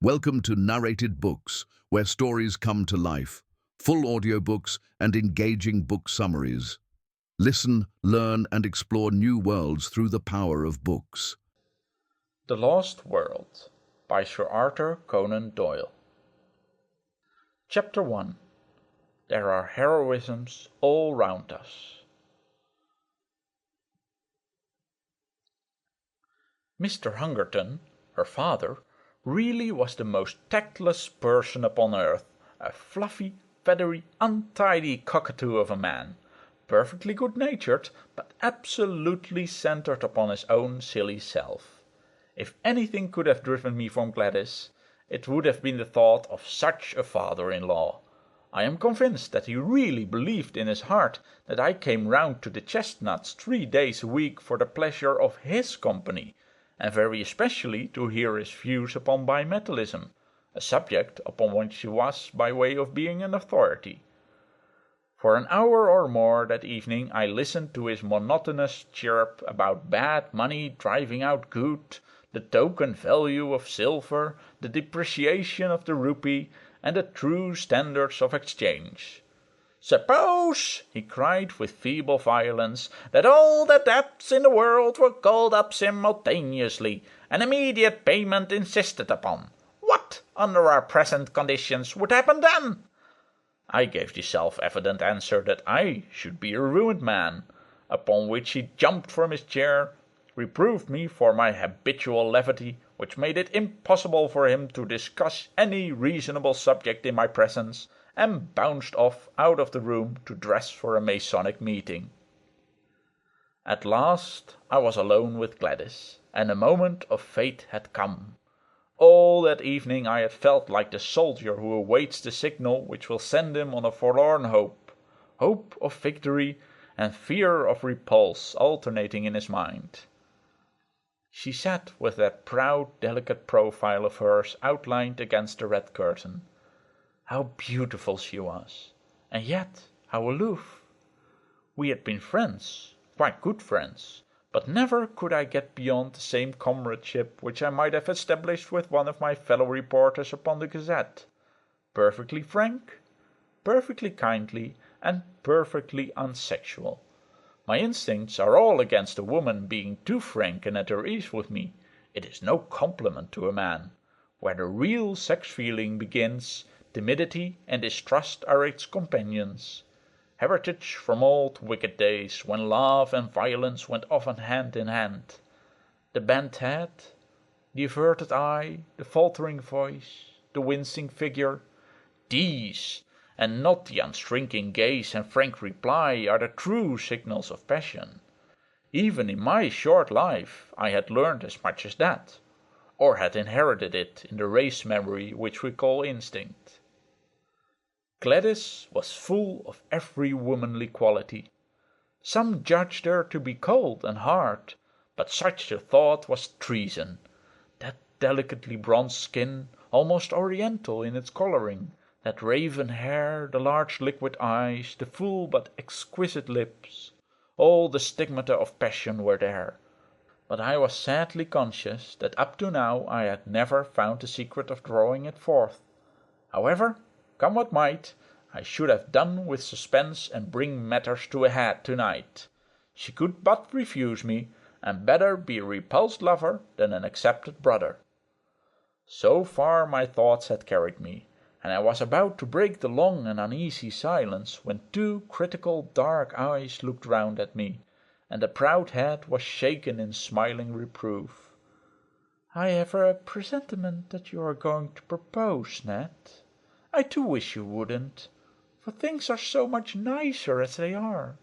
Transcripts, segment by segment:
Welcome to Narrated Books, where stories come to life, full audiobooks and engaging book summaries. Listen, learn and explore new worlds through the power of books. The Lost World by Sir Arthur Conan Doyle. Chapter 1. There are heroisms all round us. Mr. Hungerton, her father, really was the most tactless person upon earth, a fluffy, feathery, untidy cockatoo of a man, perfectly good-natured, but absolutely centered upon his own silly self. If anything could have driven me from Gladys, it would have been the thought of such a father-in-law. I am convinced that he really believed in his heart that I came round to the Chestnuts 3 days a week for the pleasure of his company, and very especially to hear his views upon bimetallism, a subject upon which he was by way of being an authority. For an hour or more that evening I listened to his monotonous chirp about bad money driving out good, the token value of silver, the depreciation of the rupee, and the true standards of exchange. "Suppose," he cried with feeble violence, "that all the debts in the world were called up simultaneously, and immediate payment insisted upon. What, under our present conditions, would happen then?" I gave the self-evident answer that I should be a ruined man, upon which he jumped from his chair, reproved me for my habitual levity, which made it impossible for him to discuss any reasonable subject in my presence, and bounced off out of the room to dress for a Masonic meeting. At last I was alone with Gladys, and the moment of fate had come. All that evening I had felt like the soldier who awaits the signal which will send him on a forlorn hope, hope of victory and fear of repulse alternating in his mind. She sat with that proud, delicate profile of hers outlined against the red curtain. How beautiful she was, and yet how aloof. We had been friends, quite good friends, but never could I get beyond the same comradeship which I might have established with one of my fellow reporters upon the Gazette. Perfectly frank, perfectly kindly, and perfectly unsexual. My instincts are all against a woman being too frank and at her ease with me. It is no compliment to a man. Where the real sex-feeling begins, timidity and distrust are its companions. Heritage from old wicked days, when love and violence went often hand in hand. The bent head, the averted eye, the faltering voice, the wincing figure, these, and not the unshrinking gaze and frank reply, are the true signals of passion. Even in my short life I had learned as much as that, or had inherited it in the race memory which we call instinct. Gladys was full of every womanly quality. Some judged her to be cold and hard, but such a thought was treason. That delicately bronzed skin, almost oriental in its coloring, that raven hair, the large liquid eyes, the full but exquisite lips, all the stigmata of passion were there. But I was sadly conscious that up to now I had never found the secret of drawing it forth. However, come what might, I should have done with suspense and bring matters to a head tonight. She could but refuse me, and better be a repulsed lover than an accepted brother. So far my thoughts had carried me, and I was about to break the long and uneasy silence when 2 critical dark eyes looked round at me, and the proud head was shaken in smiling reproof. "I have a presentiment that you are going to propose, Ned. I too wish you wouldn't, for things are so much nicer as they are."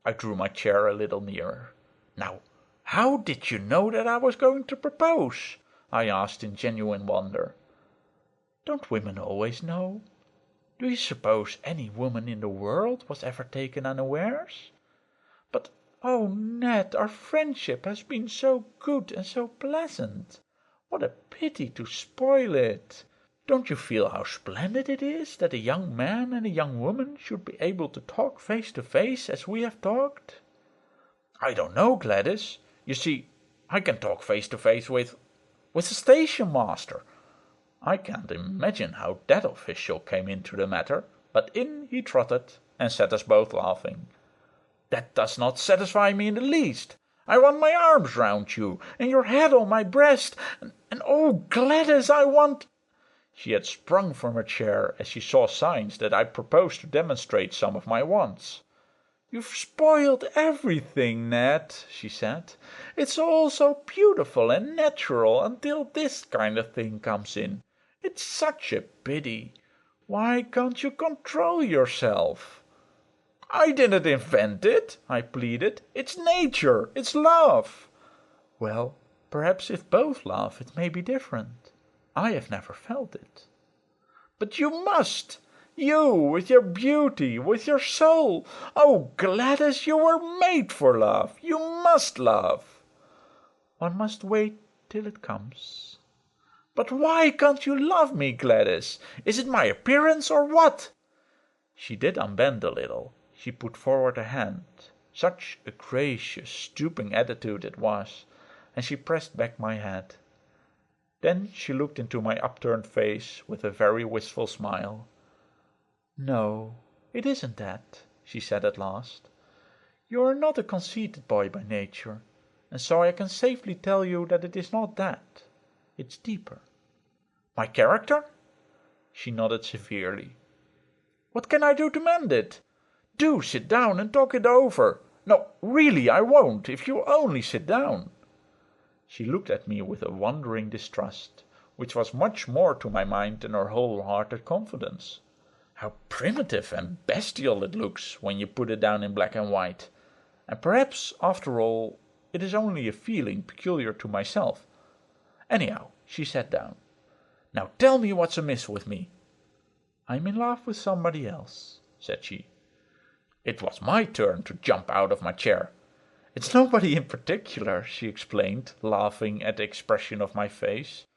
I drew my chair a little nearer. "Now, how did you know that I was going to propose?" I asked in genuine wonder. "Don't women always know? Do you suppose any woman in the world was ever taken unawares? But, oh Ned, our friendship has been so good and so pleasant. What a pity to spoil it. Don't you feel how splendid it is that a young man and a young woman should be able to talk face to face as we have talked?" "I don't know, Gladys. You see, I can talk face to face with a station master. I can't imagine how that official came into the matter, but in he trotted and set us both laughing. "That does not satisfy me in the least. I want my arms round you, and your head on my breast, and oh, Gladys, I want—" She had sprung from her chair as she saw signs that I proposed to demonstrate some of my wants. "You've spoiled everything, Ned," she said. "It's all so beautiful and natural until this kind of thing comes in. It's such a pity. Why can't you control yourself?" "I didn't invent it," I pleaded. "It's nature. It's love." "Well, perhaps if both love it may be different. I have never felt it." "But you must. You, with your beauty, with your soul. Oh, Gladys, you were made for love. You must love." "One must wait till it comes." "But why can't you love me, Gladys? Is it my appearance or what?" She did unbend a little. She put forward a hand. Such a gracious, stooping attitude it was, and she pressed back my head. Then she looked into my upturned face with a very wistful smile. "No, it isn't that," she said at last. "You are not a conceited boy by nature, and so I can safely tell you that it is not that. It's deeper." "My character?" She nodded severely. "What can I do to mend it? Do sit down and talk it over. No, really, I won't, if you only sit down." She looked at me with a wondering distrust, which was much more to my mind than her whole-hearted confidence. How primitive and bestial it looks when you put it down in black and white. And perhaps, after all, it is only a feeling peculiar to myself. Anyhow, she sat down. "Now tell me what's amiss with me." "I'm in love with somebody else," said she. It was my turn to jump out of my chair. "It's nobody in particular," she explained, laughing at the expression of my face.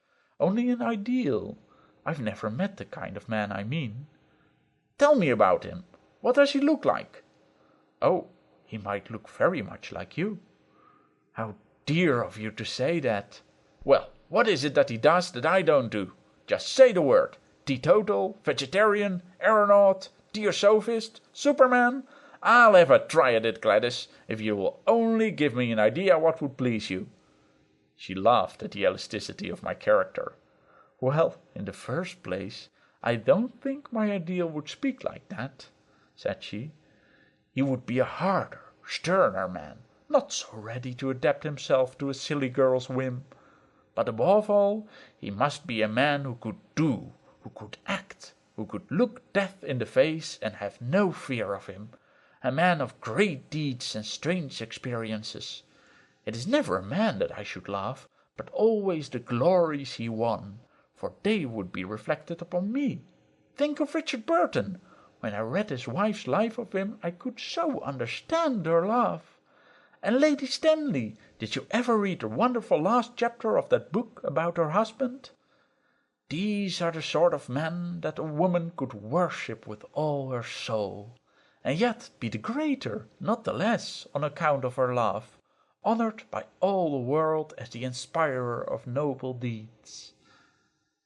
"Only an ideal. I've never met the kind of man I mean." "Tell me about him. What does he look like?" "Oh, he might look very much like you." "How dear of you to say that." "Well, what is it that he does that I don't do? Just say the word. Teetotal, vegetarian, aeronaut, theosophist, Superman. I'll have a try at it, Gladys, if you will only give me an idea what would please you." She laughed at the elasticity of my character. "Well, in the first place, I don't think my ideal would speak like that," said she. "He would be a harder, sterner man, not so ready to adapt himself to a silly girl's whim. But above all, he must be a man who could do, who could act, who could look death in the face and have no fear of him. A man of great deeds and strange experiences. It is never a man that I should love, but always the glories he won, for they would be reflected upon me. Think of Richard Burton. When I read his wife's life of him, I could so understand her love. And Lady Stanley, did you ever read the wonderful last chapter of that book about her husband? These are the sort of men that a woman could worship with all her soul, and yet be the greater, not the less, on account of her love, honored by all the world as the inspirer of noble deeds."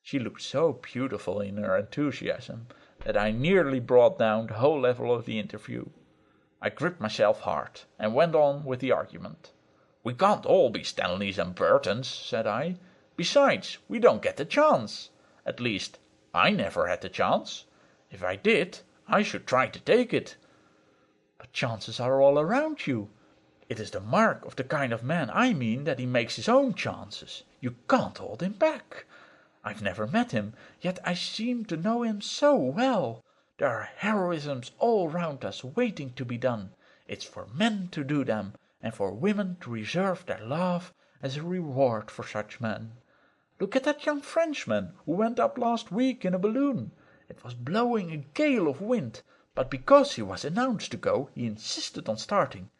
She looked so beautiful in her enthusiasm that I nearly brought down the whole level of the interview. I gripped myself hard and went on with the argument. "We can't all be Stanleys and Burtons," said I. "Besides, we don't get the chance. At least, I never had the chance. If I did, I should try to take it." "But chances are all around you. It is the mark of the kind of man I mean that he makes his own chances. You can't hold him back. I've never met him, yet I seem to know him so well. There are heroisms all round us waiting to be done. It's for men to do them, and for women to reserve their love as a reward for such men. Look at that young Frenchman who went up last week in a balloon. It was blowing a gale of wind, but because he was announced to go, he insisted on starting.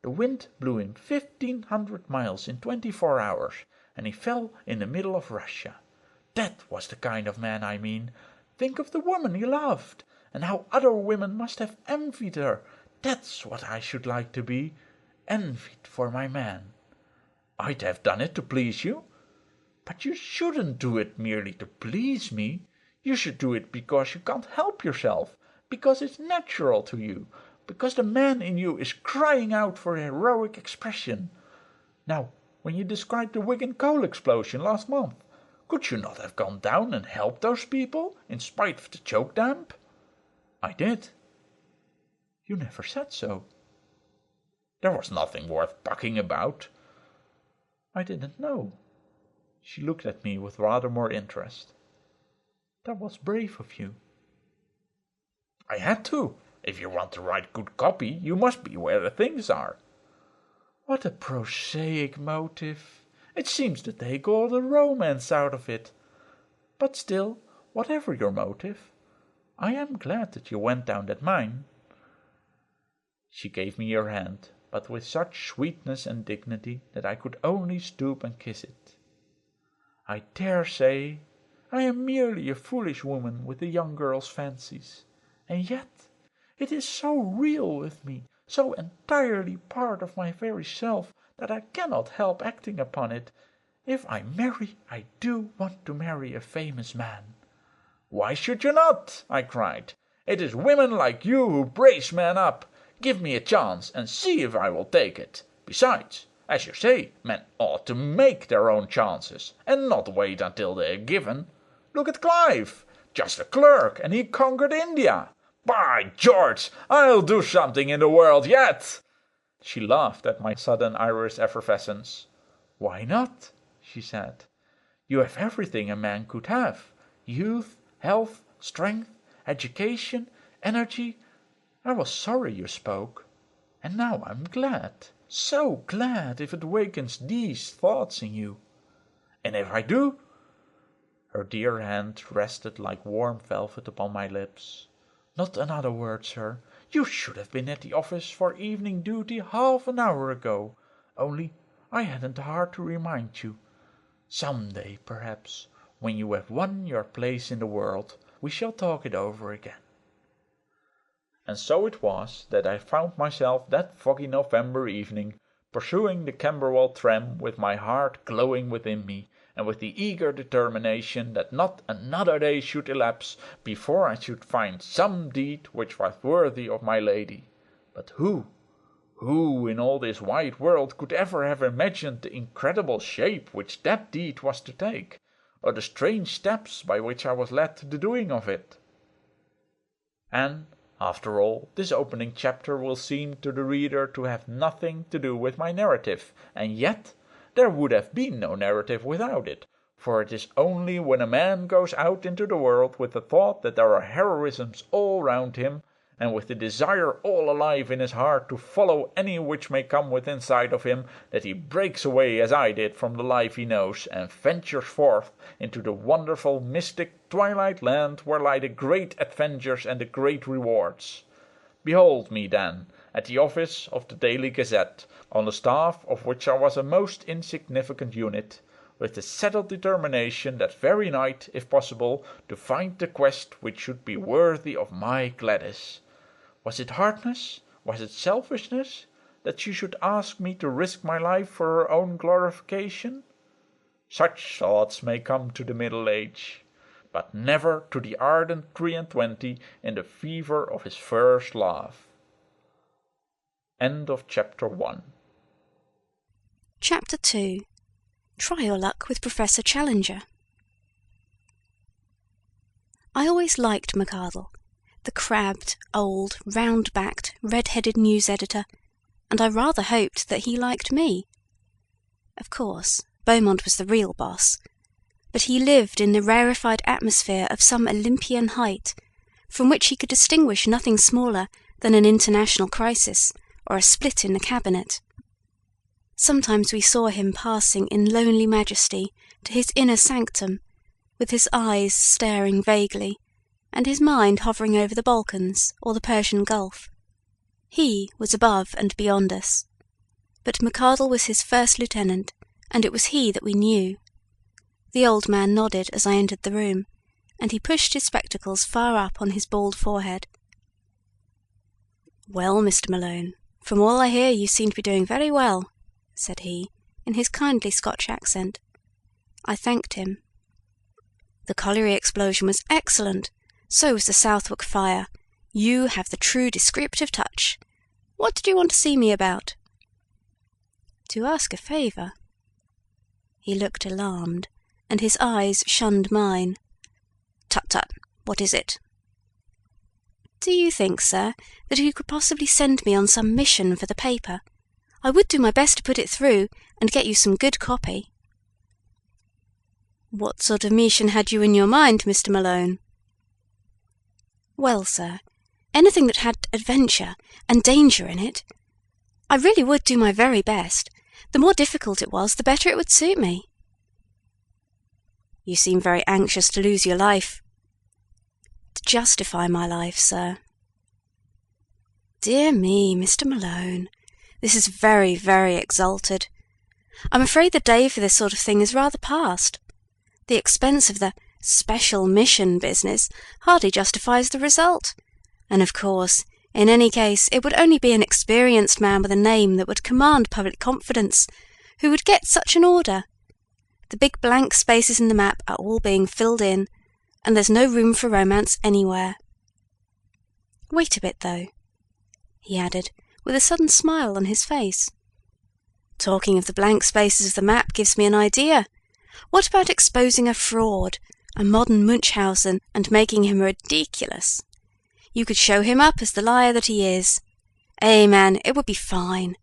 The wind blew him 1,500 miles in 24 hours, and he fell in the middle of Russia. That was the kind of man I mean. Think of the woman he loved, and how other women must have envied her. That's what I should like to be, envied for my man." "I'd have done it to please you." But you shouldn't do it merely to please me. You should do it because you can't help yourself, because it's natural to you, because the man in you is crying out for heroic expression. Now, when you described the Wigan coal explosion last month, could you not have gone down and helped those people, in spite of the choke damp? I did. You never said so. There was nothing worth bucking about. I didn't know. She looked at me with rather more interest. That was brave of you. I had to. If you want to write good copy, you must be where the things are. What a prosaic motive. It seems to take all the romance out of it. But still, whatever your motive, I am glad that you went down that mine. She gave me her hand, but with such sweetness and dignity that I could only stoop and kiss it. I dare say I am merely a foolish woman with a young girl's fancies, and yet it is so real with me, so entirely part of my very self, that I cannot help acting upon it. If I marry, I do want to marry a famous man. Why should you not? I cried. It is women like you who brace men up. Give me a chance and see if I will take it. Besides, as you say, men ought to make their own chances, and not wait until they are given. Look at Clive, just a clerk, and he conquered India. By George, I'll do something in the world yet. She laughed at my sudden Irish effervescence. Why not? She said. You have everything a man could have. Youth, health, strength, education, energy. I was sorry you spoke. And now I'm glad, so glad, if it wakens these thoughts in you. And if I do? Her dear hand rested like warm velvet upon my lips. Not another word, sir. You should have been at the office for evening duty half an hour ago, only I hadn't the heart to remind you. Some day, perhaps, when you have won your place in the world, we shall talk it over again. And so it was that I found myself that foggy November evening pursuing the Camberwell tram with my heart glowing within me, and with the eager determination that not another day should elapse before I should find some deed which was worthy of my lady. But who in all this wide world could ever have imagined the incredible shape which that deed was to take, or the strange steps by which I was led to the doing of it? And, after all, this opening chapter will seem to the reader to have nothing to do with my narrative, and yet there would have been no narrative without it, for it is only when a man goes out into the world with the thought that there are heroisms all round him, and with the desire all alive in his heart to follow any which may come within sight of him, that he breaks away as I did from the life he knows, and ventures forth into the wonderful mystic twilight land where lie the great adventures and the great rewards. Behold me, then, at the office of the Daily Gazette, on the staff of which I was a most insignificant unit, with the settled determination that very night, if possible, to find the quest which should be worthy of my Gladys. Was it hardness, was it selfishness, that she should ask me to risk my life for her own glorification? Such thoughts may come to the middle age, but never to the ardent 23 in the fever of his first love. End of chapter 1. Chapter 2. Try your luck with Professor Challenger. I always liked McArdle, the crabbed, old, round-backed, red-headed news editor, and I rather hoped that he liked me. Of course, Beaumont was the real boss, but he lived in the rarefied atmosphere of some Olympian height, from which he could distinguish nothing smaller than an international crisis or a split in the cabinet. Sometimes we saw him passing in lonely majesty to his inner sanctum, with his eyes staring vaguely, and his mind hovering over the Balkans or the Persian Gulf. He was above and beyond us. But McArdle was his first lieutenant, and it was he that we knew. The old man nodded as I entered the room, and he pushed his spectacles far up on his bald forehead. "Well, Mr. Malone, from all I hear you seem to be doing very well," said he, in his kindly Scotch accent. I thanked him. The colliery explosion was excellent. So was the Southwark fire. You have the true descriptive touch. What did you want to see me about? To ask a favour. He looked alarmed, and his eyes shunned mine. Tut-tut, what is it? Do you think, sir, that you could possibly send me on some mission for the paper? I would do my best to put it through and get you some good copy. What sort of mission had you in your mind, Mr. Malone? Well, sir, anything that had adventure and danger in it. I really would do my very best. The more difficult it was, the better it would suit me. You seem very anxious to lose your life. To justify my life, sir. Dear me, Mr. Malone, this is very, very exalted. I'm afraid the day for this sort of thing is rather past. The expense of the special mission business hardly justifies the result. And of course, in any case, it would only be an experienced man with a name that would command public confidence who would get such an order. The big blank spaces in the map are all being filled in, and there's no room for romance anywhere. Wait a bit, though, he added, with a sudden smile on his face. Talking of the blank spaces of the map gives me an idea. What about exposing a fraud, a modern Munchausen, and making him ridiculous? You could show him up as the liar that he is. Man, it would be fine.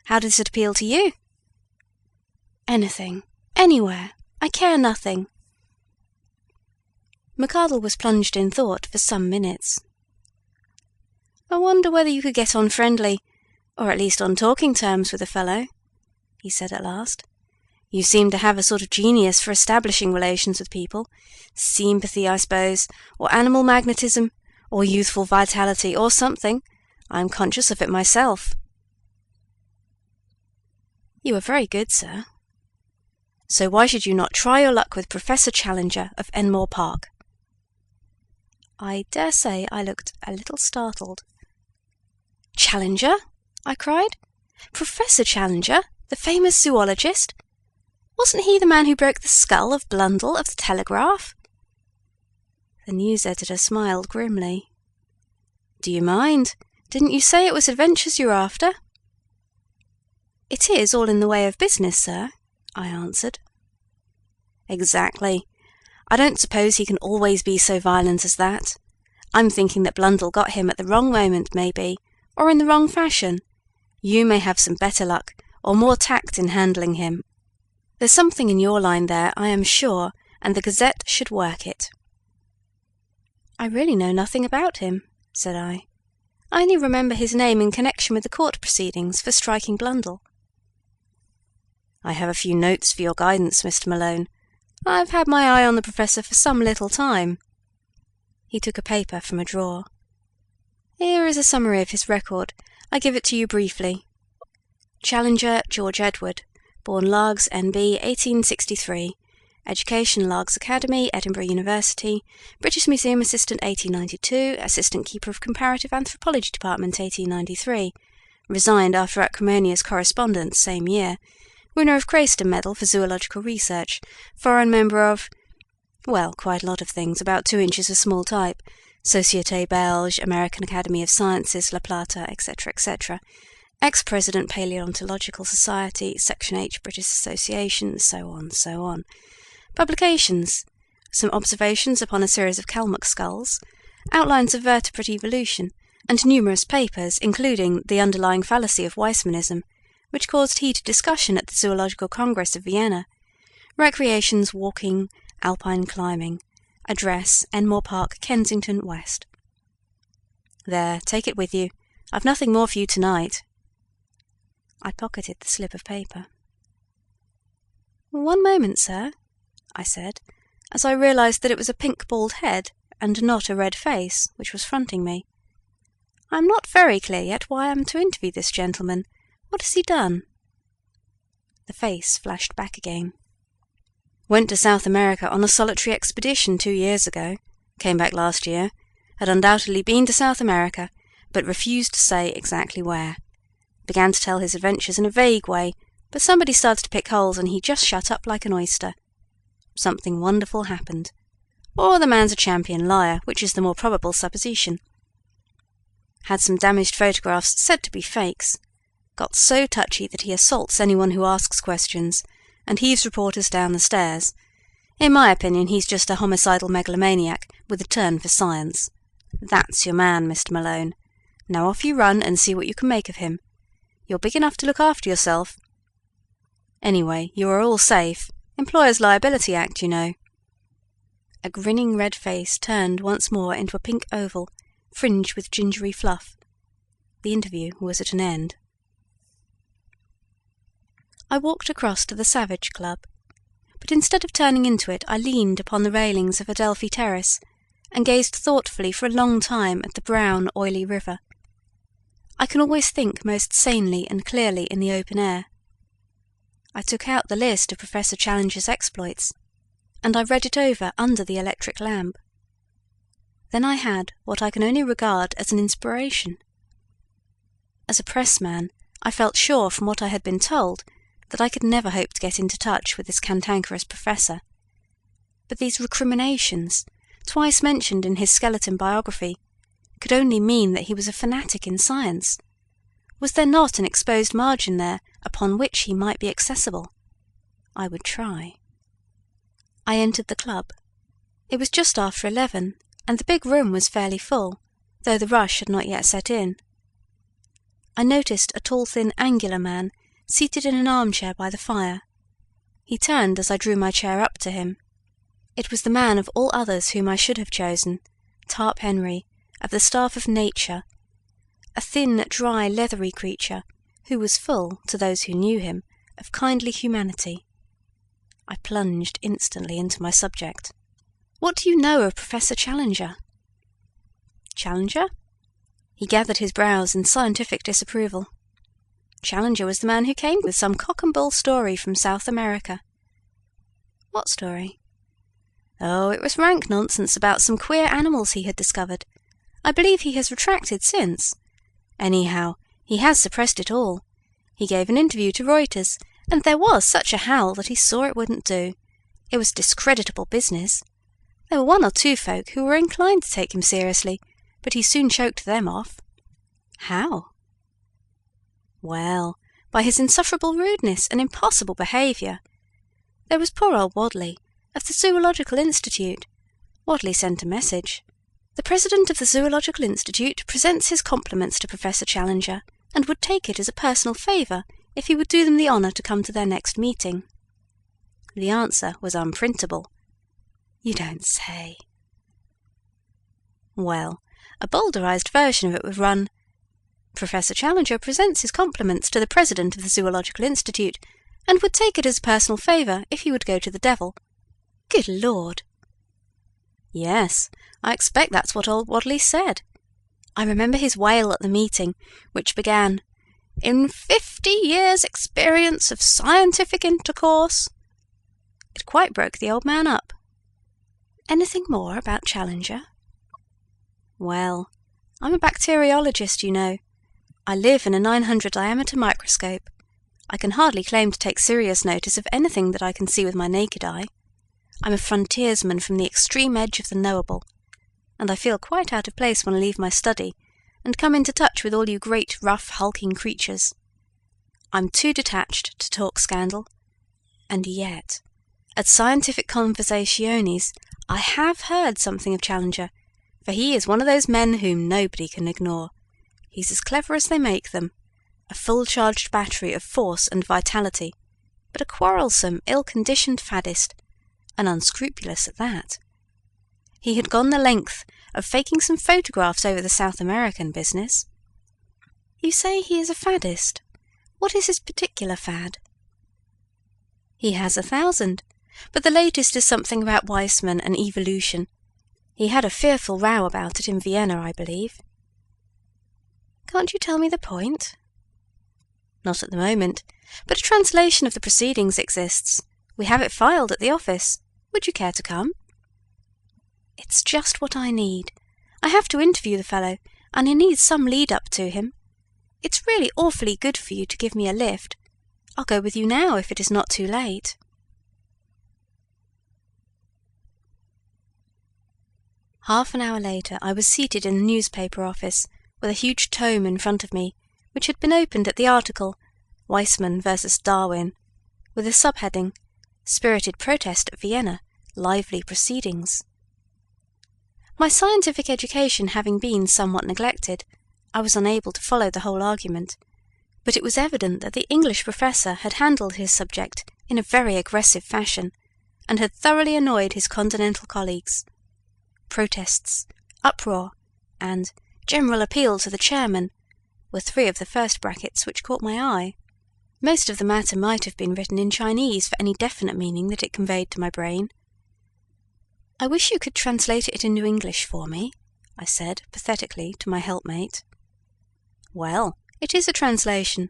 How does it appeal to you? Anything, anywhere. I care nothing. McArdle was plunged in thought for some minutes. I wonder whether you could get on friendly, or at least on talking terms with a fellow, he said at last. You seem to have a sort of genius for establishing relations with people. Sympathy, I suppose, or animal magnetism, or youthful vitality, or something. I'm conscious of it myself. You are very good, sir. So why should you not try your luck with Professor Challenger of Enmore Park? I dare say I looked a little startled. Challenger? I cried. Professor Challenger, the famous zoologist? Wasn't he the man who broke the skull of Blundell of the Telegraph? The news editor smiled grimly. Do you mind? Didn't you say it was adventures you were after? It is all in the way of business, sir, I answered. Exactly. I don't suppose he can always be so violent as that. I'm thinking that Blundell got him at the wrong moment, maybe, or in the wrong fashion. You may have some better luck, or more tact in handling him. There's something in your line there, I am sure, and the Gazette should work it. I really know nothing about him, said I. I only remember his name in connection with the court proceedings for striking Blundell. I have a few notes for your guidance, Mr. Malone. I've had my eye on the Professor for some little time. He took a paper from a drawer. Here is a summary of his record. I give it to you briefly. Challenger George Edward, born Largs, N.B., 1863. Education, Largs Academy, Edinburgh University. British Museum Assistant, 1892. Assistant Keeper of Comparative Anthropology Department, 1893. Resigned after acrimonious correspondence, same year. Winner of Crayston Medal for Zoological Research. Foreign member of, well, quite a lot of things, about 2 inches of small type. Société Belge, American Academy of Sciences, La Plata, etc., etc. Ex-President Paleontological Society, Section H, British Association, so on, so on. Publications: some observations upon a series of Kalmuck skulls, outlines of vertebrate evolution, and numerous papers, including The Underlying Fallacy of Weismannism, which caused heated discussion at the Zoological Congress of Vienna. Recreations: walking, alpine climbing. Address: Enmore Park, Kensington, West. There, take it with you. I've nothing more for you tonight. I pocketed the slip of paper. One moment, sir, I said, as I realised that it was a pink bald head and not a red face which was fronting me. I'm not very clear yet why I'm to interview this gentleman. What has he done? The face flashed back again. Went to South America on a solitary expedition 2 years ago. Came back last year. Had undoubtedly been to South America, but refused to say exactly where. Began to tell his adventures in a vague way, but somebody started to pick holes and he just shut up like an oyster. something wonderful happened. Or the man's a champion liar, which is the more probable supposition. Had some damaged photographs said to be fakes. Got so touchy that he assaults anyone who asks questions, and heaves reporters down the stairs. In my opinion, he's just a homicidal megalomaniac with a turn for science. That's your man, Mr. Malone. Now off you run and see what you can make of him. You're big enough to look after yourself. Anyway, you are all safe. Employers' Liability Act, you know. A grinning red face turned once more into a pink oval, fringed with gingery fluff. The interview was at an end. I walked across to the Savage Club, but instead of turning into it, I leaned upon the railings of Adelphi Terrace and gazed thoughtfully for a long time at the brown, oily river. I can always think most sanely and clearly in the open air. I took out the list of Professor Challenger's exploits, and I read it over under the electric lamp. Then I had what I can only regard as an inspiration. As a pressman, I felt sure from what I had been told that I could never hope to get into touch with this cantankerous professor. But these recriminations, twice mentioned in his skeleton biography, could only mean that he was a fanatic in science. Was there not an exposed margin there upon which he might be accessible? I would try. I entered the club. It was just after 11, and the big room was fairly full, though the rush had not yet set in. I noticed a tall, thin, angular man seated in an armchair by the fire. He turned as I drew my chair up to him. It was the man of all others whom I should have chosen, Tarp Henry, of the staff of Nature, a thin, dry, leathery creature, who was full, to those who knew him, of kindly humanity. I plunged instantly into my subject. What do you know of Professor Challenger? Challenger? He gathered his brows in scientific disapproval. Challenger was the man who came with some cock-and-bull story from South America. What story? Oh, it was rank nonsense about some queer animals he had discovered. I believe he has retracted since. Anyhow, he has suppressed it all. He gave an interview to Reuters, and there was such a howl that he saw it wouldn't do. It was discreditable business. There were one or two folk who were inclined to take him seriously, but he soon choked them off. How? Well, by his insufferable rudeness and impossible behaviour. There was poor old Wadley, of the Zoological Institute. Wadley sent a message. The president of the Zoological Institute presents his compliments to Professor Challenger, and would take it as a personal favour if he would do them the honour to come to their next meeting. The answer was unprintable. You don't say. Well, a bolderized version of it would run, Professor Challenger presents his compliments to the president of the Zoological Institute, and would take it as a personal favour if he would go to the devil. Good Lord! Yes, I expect that's what old Wadley said. I remember his wail at the meeting, which began, "In 50 years' experience of scientific intercourse." It quite broke the old man up. Anything more about Challenger? Well, I'm a bacteriologist, you know. I live in a 900 diameter microscope. I can hardly claim to take serious notice of anything that I can see with my naked eye. I'm a frontiersman from the extreme edge of the knowable, and I feel quite out of place when I leave my study and come into touch with all you great, rough, hulking creatures. I'm too detached to talk scandal. And yet, at scientific conversationes, I have heard something of Challenger, for he is one of those men whom nobody can ignore. He's as clever as they make them, a full-charged battery of force and vitality, but a quarrelsome, ill-conditioned faddist, and unscrupulous at that. He had gone the length of faking some photographs over the South American business. You say he is a faddist. What is his particular fad? He has 1,000, but the latest is something about Weissman and evolution. He had a fearful row about it in Vienna, I believe. Can't you tell me the point? Not at the moment, but a translation of the proceedings exists. We have it filed at the office. Would you care to come? It's just what I need. I have to interview the fellow, and I need some lead-up to him. It's really awfully good for you to give me a lift. I'll go with you now if it is not too late. Half an hour later I was seated in the newspaper office with a huge tome in front of me, which had been opened at the article Weismann versus Darwin, with a subheading Spirited Protest at Vienna, Lively Proceedings. My scientific education having been somewhat neglected, I was unable to follow the whole argument, but it was evident that the English professor had handled his subject in a very aggressive fashion, and had thoroughly annoyed his continental colleagues. Protests, uproar, and general appeal to the chairman were three of the first brackets which caught my eye. Most of the matter might have been written in Chinese for any definite meaning that it conveyed to my brain. "I wish you could translate it into English for me," I said pathetically to my helpmate. "Well, it is a translation."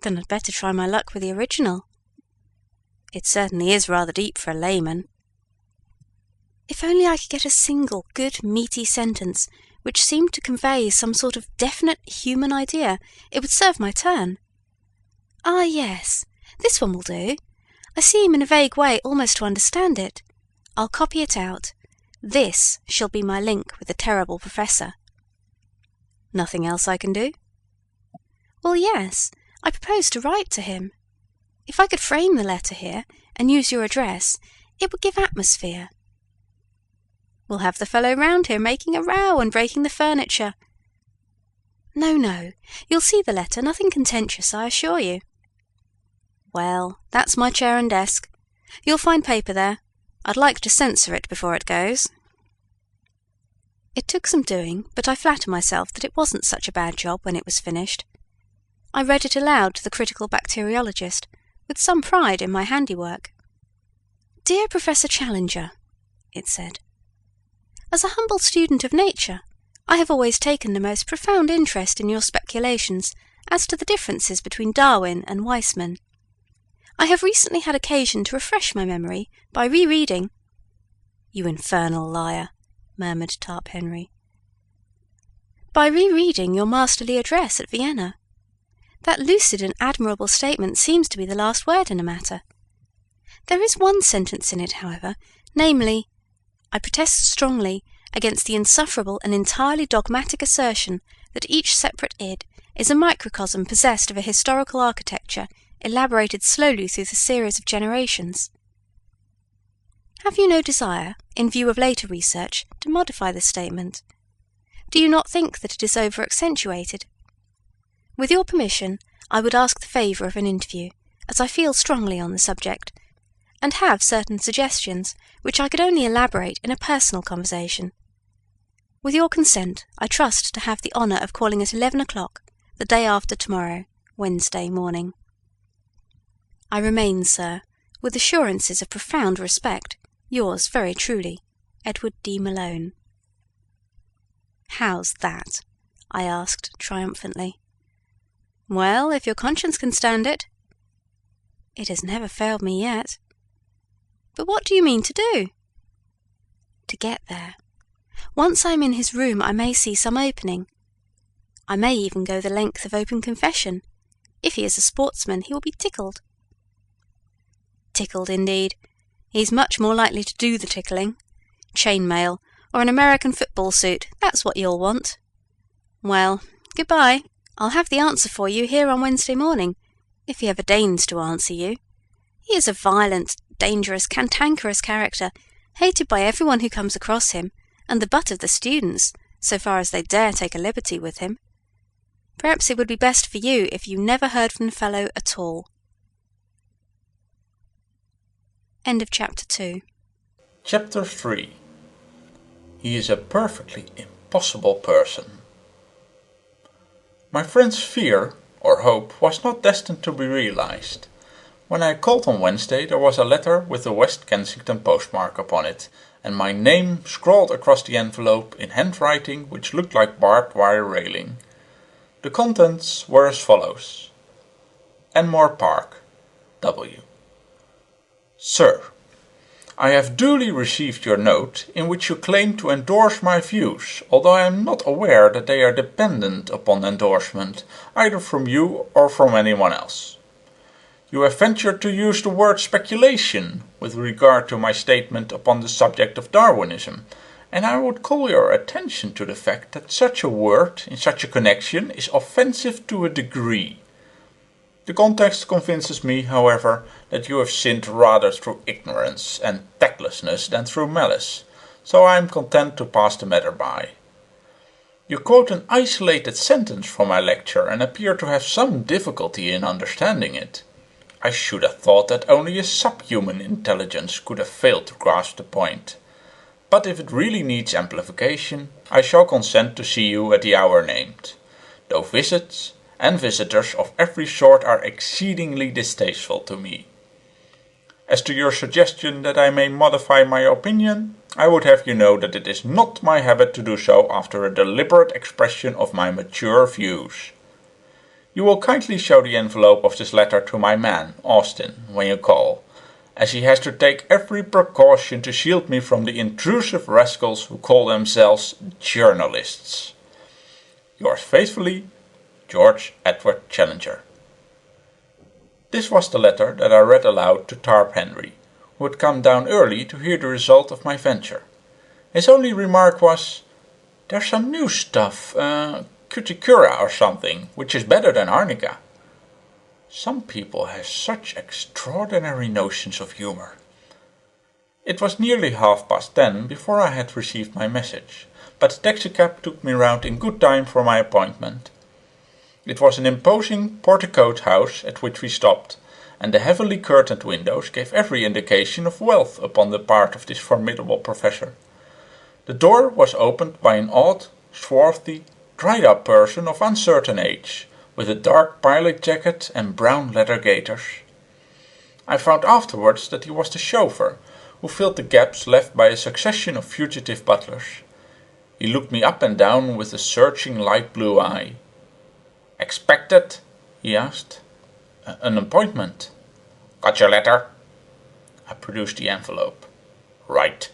"Then I'd better try my luck with the original." "It certainly is rather deep for a layman." If only I could get a single good meaty sentence which seemed to convey some sort of definite human idea, it would serve my turn. Ah, yes, this one will do. I seem in a vague way almost to understand it. I'll copy it out. This shall be my link with the terrible professor. Nothing else I can do? Well, yes, I propose to write to him. If I could frame the letter here and use your address, it would give atmosphere. We'll have the fellow round here making a row and breaking the furniture. No, you'll see the letter, nothing contentious, I assure you. Well, that's my chair and desk. You'll find paper there. I'd like to censor it before it goes. It took some doing, but I flatter myself that it wasn't such a bad job when it was finished. I read it aloud to the critical bacteriologist, with some pride in my handiwork. "Dear Professor Challenger," it said, "as a humble student of nature, I have always taken the most profound interest in your speculations as to the differences between Darwin and Weismann. I have recently had occasion to refresh my memory by rereading—" "You infernal liar," murmured Tarp Henry. "By rereading your masterly address at Vienna. That lucid and admirable statement seems to be the last word in the matter. There is one sentence in it, however, namely, 'I protest strongly against the insufferable and entirely dogmatic assertion that each separate id is a microcosm possessed of a historical architecture elaborated slowly through the series of generations.' Have you no desire, in view of later research, to modify this statement? Do you not think that it is over-accentuated? With your permission, I would ask the favour of an interview, as I feel strongly on the subject, and have certain suggestions which I could only elaborate in a personal conversation. With your consent, I trust to have the honour of calling at 11 o'clock, the day after tomorrow, Wednesday morning. I remain, sir, with assurances of profound respect, yours very truly, Edward D. Malone." "How's that?" I asked triumphantly. "Well, if your conscience can stand it." "It has never failed me yet." "But what do you mean to do?" "To get there. Once I am in his room I may see some opening. I may even go the length of open confession. If he is a sportsman, he will be tickled." "Tickled, indeed. He's much more likely to do the tickling. Chainmail, or an American football suit, that's what you'll want. Well, goodbye. I'll have the answer for you here on Wednesday morning, if he ever deigns to answer you. He is a violent, dangerous, cantankerous character, hated by everyone who comes across him, and the butt of the students, so far as they dare take a liberty with him. Perhaps it would be best for you if you never heard from the fellow at all." End of Chapter 2. Chapter 3. He is a perfectly impossible person. My friend's fear, or hope, was not destined to be realized. When I called on Wednesday there was a letter with the West Kensington postmark upon it, and my name scrawled across the envelope in handwriting which looked like barbed wire railing. The contents were as follows: Enmore Park, W. Sir, I have duly received your note, in which you claim to endorse my views, although I am not aware that they are dependent upon endorsement, either from you or from anyone else. You have ventured to use the word speculation with regard to my statement upon the subject of Darwinism, and I would call your attention to the fact that such a word in such a connection is offensive to a degree. The context convinces me, however, that you have sinned rather through ignorance and tactlessness than through malice, so I am content to pass the matter by. You quote an isolated sentence from my lecture and appear to have some difficulty in understanding it. I should have thought that only a subhuman intelligence could have failed to grasp the point. But if it really needs amplification, I shall consent to see you at the hour named, though visits and visitors of every sort are exceedingly distasteful to me. As to your suggestion that I may modify my opinion, I would have you know that it is not my habit to do so after a deliberate expression of my mature views. You will kindly show the envelope of this letter to my man, Austin, when you call, as he has to take every precaution to shield me from the intrusive rascals who call themselves journalists. Yours faithfully, George Edward Challenger. This was the letter that I read aloud to Tarp Henry, who had come down early to hear the result of my venture. His only remark was, "There's some new stuff, cuticura or something, which is better than arnica." Some people have such extraordinary notions of humour. It was nearly 10:30 before I had received my message, but the taxicab took me round in good time for my appointment. It was an imposing porticoed house at which we stopped, and the heavily curtained windows gave every indication of wealth upon the part of this formidable professor. The door was opened by an odd, swarthy, dried-up person of uncertain age, with a dark pilot jacket and brown leather gaiters. I found afterwards that he was the chauffeur, who filled the gaps left by a succession of fugitive butlers. He looked me up and down with a searching light blue eye. "Expected?" he asked. "An appointment." "Got your letter?" I produced the envelope. "Right."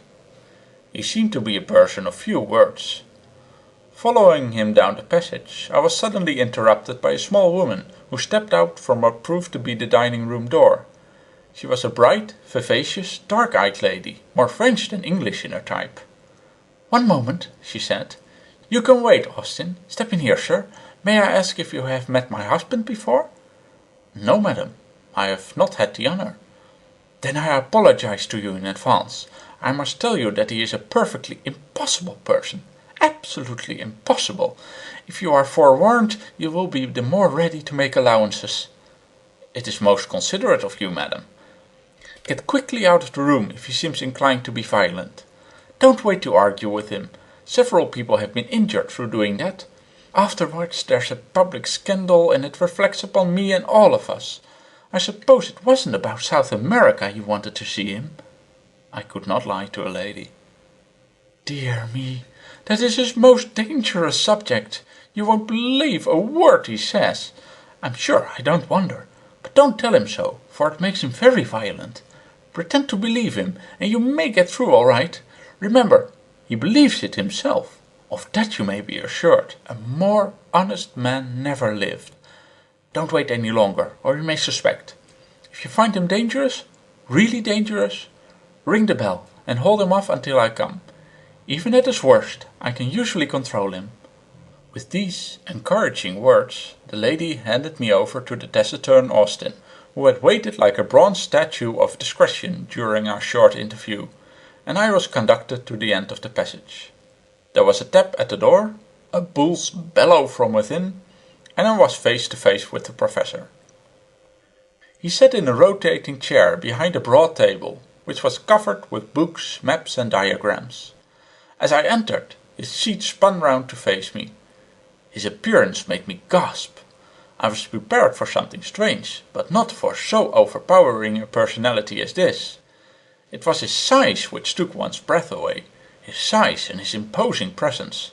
He seemed to be a person of few words. Following him down the passage, I was suddenly interrupted by a small woman who stepped out from what proved to be the dining-room door. She was a bright, vivacious, dark-eyed lady, more French than English in her type. "One moment," she said. "You can wait, Austin. Step in here, sir. May I ask if you have met my husband before?" "No, madam, I have not had the honor." "Then I apologize to you in advance. I must tell you that he is a perfectly impossible person. Absolutely impossible. If you are forewarned, you will be the more ready to make allowances." "It is most considerate of you, madam." "Get quickly out of the room if he seems inclined to be violent. Don't wait to argue with him. Several people have been injured through doing that. Afterwards there's a public scandal and it reflects upon me and all of us. I suppose it wasn't about South America you wanted to see him?" I could not lie to a lady. "Dear me, that is his most dangerous subject. You won't believe a word he says. I'm sure I don't wonder. But don't tell him so, for it makes him very violent. Pretend to believe him, and you may get through all right. Remember, he believes it himself. Of that you may be assured. A more honest man never lived. Don't wait any longer, or he may suspect. If you find him dangerous, really dangerous, ring the bell and hold him off until I come. Even at his worst, I can usually control him." With these encouraging words, the lady handed me over to the taciturn Austin, who had waited like a bronze statue of discretion during our short interview, and I was conducted to the end of the passage. There was a tap at the door, a bull's bellow from within, and I was face to face with the professor. He sat in a rotating chair behind a broad table, which was covered with books, maps and diagrams. As I entered, his seat spun round to face me. His appearance made me gasp. I was prepared for something strange, but not for so overpowering a personality as this. It was his size which took one's breath away, his size and his imposing presence.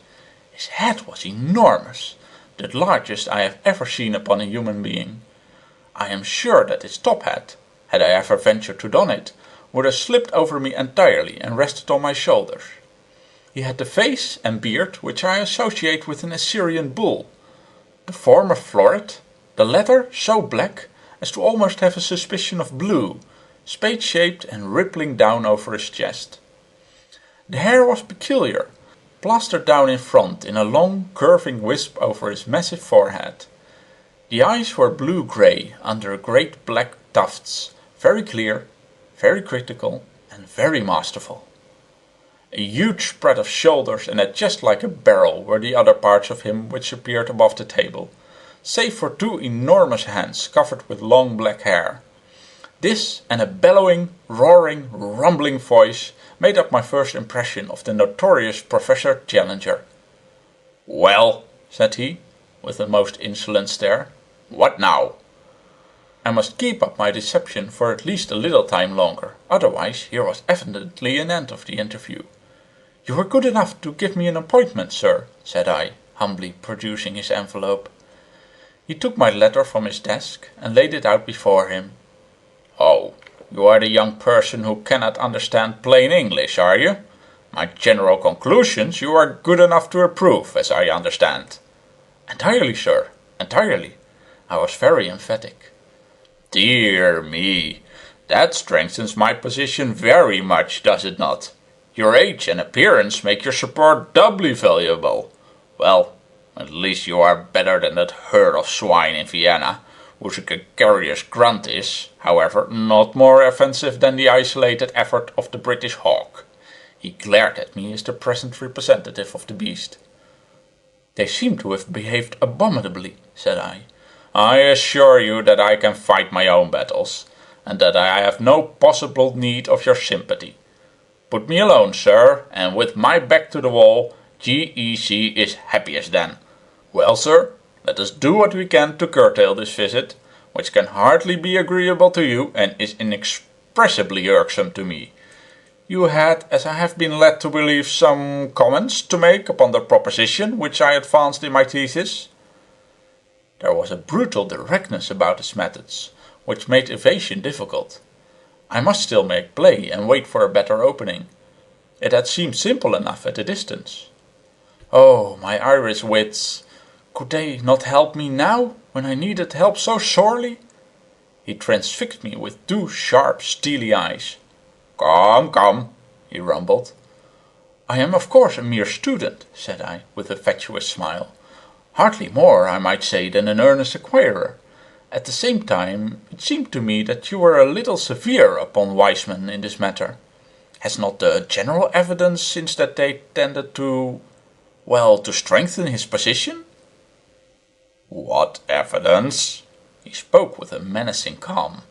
His head was enormous, the largest I have ever seen upon a human being. I am sure that his top hat, had I ever ventured to don it, would have slipped over me entirely and rested on my shoulders. He had the face and beard which I associate with an Assyrian bull, the former florid, the latter so black as to almost have a suspicion of blue, spade-shaped and rippling down over his chest. The hair was peculiar, plastered down in front in a long, curving wisp over his massive forehead. The eyes were blue-grey under great black tufts, very clear, very critical, and very masterful. A huge spread of shoulders and a chest like a barrel were the other parts of him which appeared above the table, save for two enormous hands covered with long black hair. This and a bellowing, roaring, rumbling voice made up my first impression of the notorious Professor Challenger. "Well," said he, with a most insolent stare, "what now?" I must keep up my deception for at least a little time longer, otherwise here was evidently an end of the interview. "You were good enough to give me an appointment, sir," said I, humbly producing his envelope. He took my letter from his desk and laid it out before him. "Oh, you are the young person who cannot understand plain English, are you? My general conclusions you are good enough to approve, as I understand." "Entirely, sir, entirely." I was very emphatic. "Dear me, that strengthens my position very much, does it not? Your age and appearance make your support doubly valuable. Well, at least you are better than that herd of swine in Vienna, whose gregarious grunt is, however, not more offensive than the isolated effort of the British hawk." He glared at me as the present representative of the beast. "They seem to have behaved abominably," said I. "I assure you that I can fight my own battles, and that I have no possible need of your sympathy. Put me alone, sir, and with my back to the wall, GEC is happiest then. Well, sir, let us do what we can to curtail this visit, which can hardly be agreeable to you and is inexpressibly irksome to me. You had, as I have been led to believe, some comments to make upon the proposition which I advanced in my thesis?" There was a brutal directness about his methods, which made evasion difficult. I must still make play and wait for a better opening. It had seemed simple enough at a distance. Oh, my Irish wits! Could they not help me now, when I needed help so sorely? He transfixed me with two sharp, steely eyes. "Come, come," he rumbled. "I am of course a mere student," said I, with a fatuous smile. "Hardly more, I might say, than an earnest acquirer. At the same time, it seemed to me that you were a little severe upon wise men in this matter. Has not the general evidence since that day tended to strengthen his position?" "What evidence?" He spoke with a menacing calm.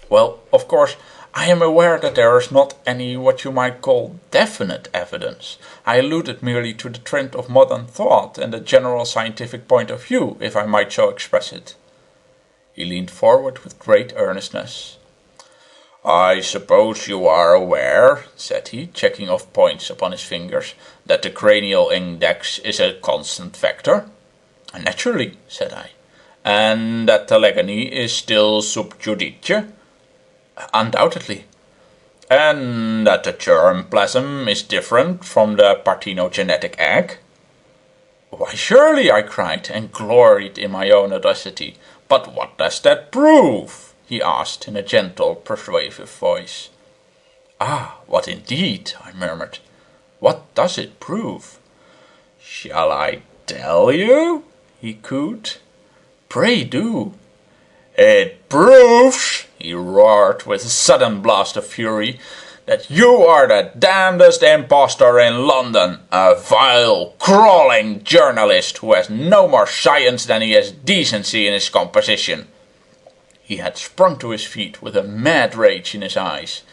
"Well, of course, I am aware that there is not any what you might call definite evidence. I alluded merely to the trend of modern thought and the general scientific point of view, if I might so express it." He leaned forward with great earnestness. "I suppose you are aware," said he, checking off points upon his fingers, "that the cranial index is a constant factor?" "Naturally," said I. "And that telegony is still sub judice?" "Undoubtedly." "And that the germplasm is different from the parthenogenetic egg?" "Why, surely," I cried, and gloried in my own audacity. "But what does that prove?" he asked in a gentle, persuasive voice. "Ah, what indeed?" I murmured. "What does it prove?" "Shall I tell you?" he cooed. "Pray do." "It proves," he roared with a sudden blast of fury, "that you are the damnedest impostor in London, a vile, crawling journalist who has no more science than he has decency in his composition." He had sprung to his feet with a mad rage in his eyes.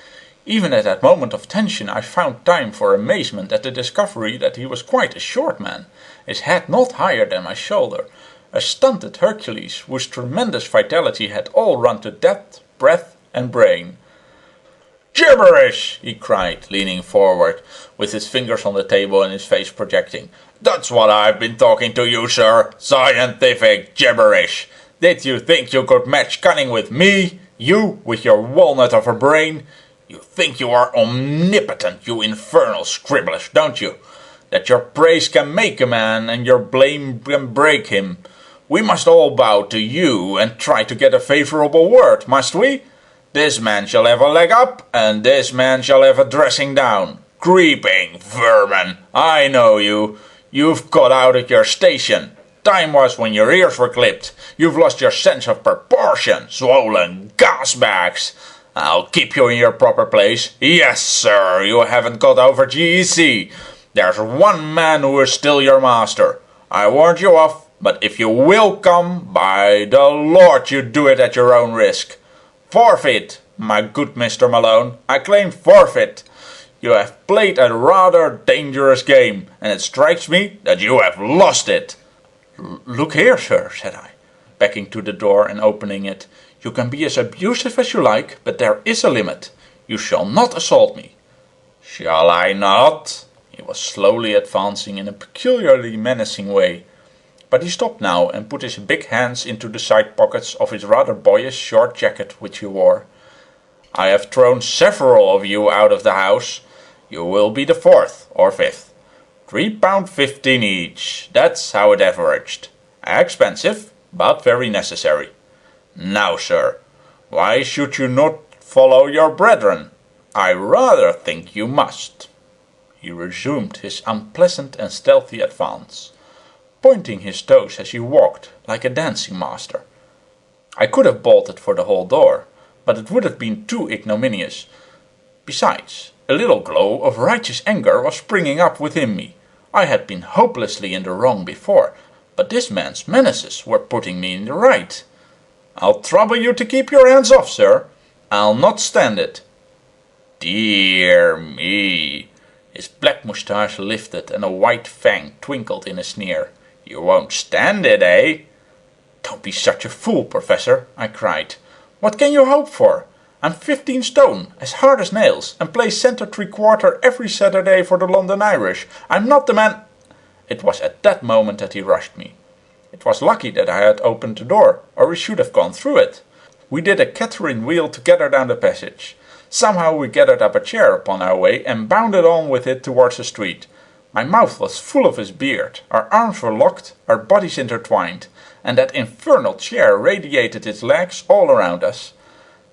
Even at that moment of tension I found time for amazement at the discovery that he was quite a short man, his head not higher than my shoulder, a stunted Hercules whose tremendous vitality had all run to depth, breath, and brain. "Gibberish!" he cried, leaning forward, with his fingers on the table and his face projecting. "That's what I've been talking to you, sir. Scientific gibberish. Did you think you could match cunning with me? You, with your walnut of a brain? You think you are omnipotent, you infernal scribblers, don't you? That your praise can make a man and your blame can break him. We must all bow to you and try to get a favourable word, must we? This man shall have a leg up, and this man shall have a dressing down. Creeping vermin, I know you. You've got out of your station. Time was when your ears were clipped. You've lost your sense of proportion. Swollen gas bags. I'll keep you in your proper place. Yes, sir, you haven't got over GEC. There's one man who is still your master. I warned you off, but if you will come, by the Lord you do it at your own risk. Forfeit, my good Mr. Malone. I claim forfeit. You have played a rather dangerous game, and it strikes me that you have lost it. Look here, sir, said I, backing to the door and opening it. You can be as abusive as you like, but there is a limit. You shall not assault me. Shall I not? He was slowly advancing in a peculiarly menacing way. But he stopped now and put his big hands into the side pockets of his rather boyish short jacket which he wore. I have thrown several of you out of the house. You will be the fourth or fifth. £3.15 each. That's how it averaged. Expensive, but very necessary. Now, sir, why should you not follow your brethren? I rather think you must. He resumed his unpleasant and stealthy advance, pointing his toes as he walked, like a dancing master. I could have bolted for the hall door, but it would have been too ignominious. Besides, a little glow of righteous anger was springing up within me. I had been hopelessly in the wrong before, but this man's menaces were putting me in the right. I'll trouble you to keep your hands off, sir. I'll not stand it. Dear me. His black moustache lifted and a white fang twinkled in a sneer. You won't stand it, eh? Don't be such a fool, Professor, I cried. What can you hope for? I'm 15 stone, as hard as nails, and play centre three-quarter every Saturday for the London Irish. I'm not the man... It was at that moment that he rushed me. It was lucky that I had opened the door, or we should have gone through it. We did a Catherine wheel together down the passage. Somehow we gathered up a chair upon our way and bounded on with it towards the street. My mouth was full of his beard, our arms were locked, our bodies intertwined, and that infernal chair radiated its legs all around us.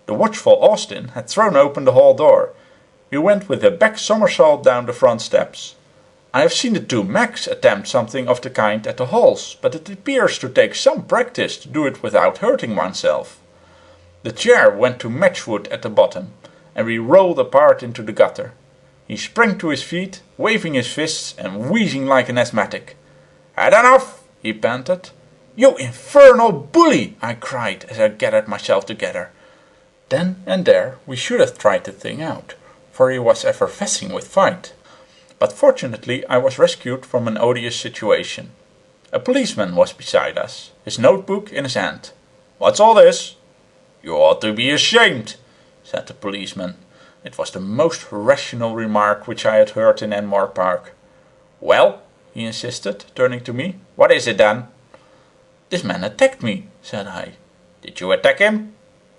The watchful Austin had thrown open the hall door. We went with a back somersault down the front steps. I have seen the two Macs attempt something of the kind at the halls, but it appears to take some practice to do it without hurting oneself. The chair went to matchwood at the bottom, and we rolled apart into the gutter. He sprang to his feet, waving his fists and wheezing like an asthmatic. Had enough, he panted. You infernal bully, I cried as I gathered myself together. Then and there we should have tried the thing out, for he was effervescing with fight. But fortunately I was rescued from an odious situation. A policeman was beside us, his notebook in his hand. What's all this? You ought to be ashamed, said the policeman. It was the most rational remark which I had heard in Enmore Park. Well, he insisted, turning to me, what is it then? This man attacked me, said I. Did you attack him?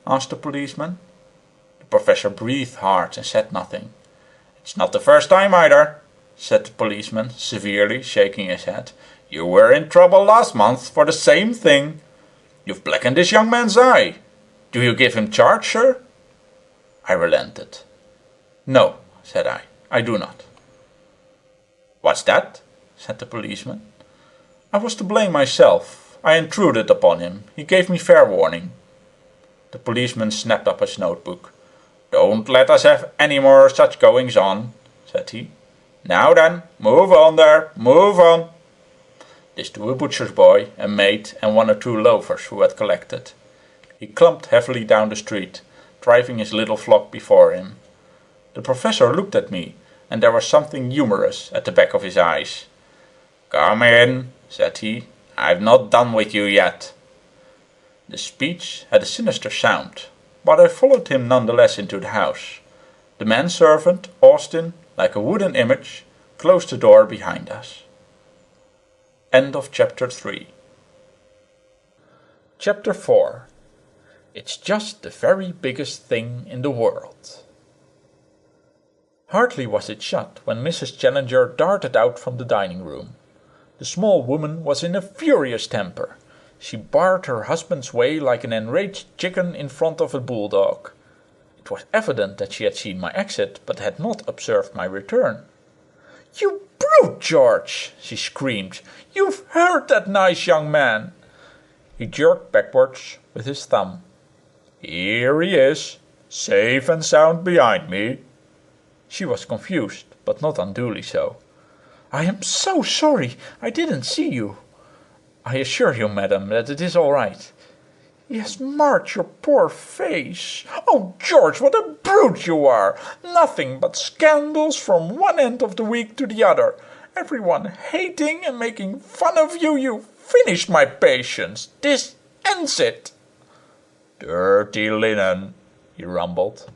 Asked the policeman. The professor breathed hard and said nothing. It's not the first time either, said the policeman, severely shaking his head. You were in trouble last month for the same thing. You've blackened this young man's eye. Do you give him charge, sir? I relented. No, said I do not. What's that? Said the policeman. I was to blame myself. I intruded upon him. He gave me fair warning. The policeman snapped up his notebook. Don't let us have any more such goings on, said he. Now then, move on there, move on. This to a butcher's boy, a maid, and one or two loafers who had collected. He clumped heavily down the street, driving his little flock before him. The professor looked at me, and there was something humorous at the back of his eyes. Come in, said he. I've not done with you yet. The speech had a sinister sound, but I followed him nonetheless into the house. The manservant, Austin, like a wooden image, closed the door behind us. End of chapter 3. Chapter 4. It's just the very biggest thing in the world. Hardly was it shut when Mrs. Challenger darted out from the dining room. The small woman was in a furious temper. She barred her husband's way like an enraged chicken in front of a bulldog. It was evident that she had seen my exit, but had not observed my return. "You brute, George!" she screamed. "You've hurt that nice young man!" He jerked backwards with his thumb. "Here he is, safe and sound behind me." She was confused, but not unduly so. "I am so sorry, I didn't see you." "I assure you, madam, that it is all right." "He has marked your poor face. Oh, George, what a brute you are! Nothing but scandals from one end of the week to the other. Everyone hating and making fun of you. You finished my patience. This ends it." "Dirty linen," he rumbled.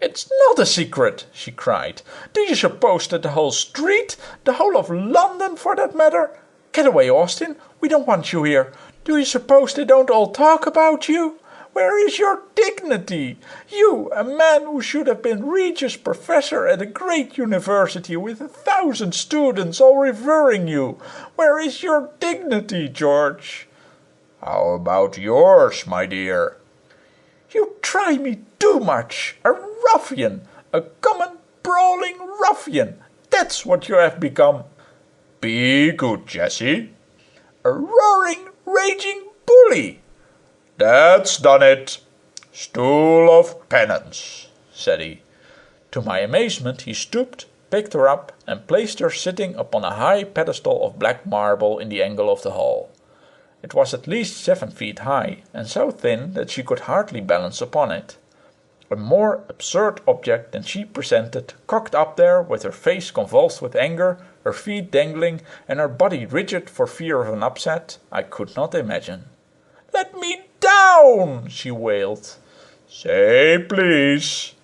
"It's not a secret," she cried. "Do you suppose that the whole street, the whole of London for that matter— Get away, Austin, we don't want you here. Do you suppose they don't all talk about you? Where is your dignity? You, a man who should have been Regius Professor at a great university with 1,000 students all revering you. Where is your dignity, George?" "How about yours, my dear?" "You try me too much. A ruffian, a common brawling ruffian. That's what you have become." "Be good, Jessie." "A roaring, raging bully." "That's done it. Stool of penance," said he. To my amazement he stooped, picked her up, and placed her sitting upon a high pedestal of black marble in the angle of the hall. It was at least 7 feet high, and so thin that she could hardly balance upon it. A more absurd object than she presented, cocked up there, with her face convulsed with anger, her feet dangling, and her body rigid for fear of an upset, I could not imagine. "Let me down!" she wailed. "Say please."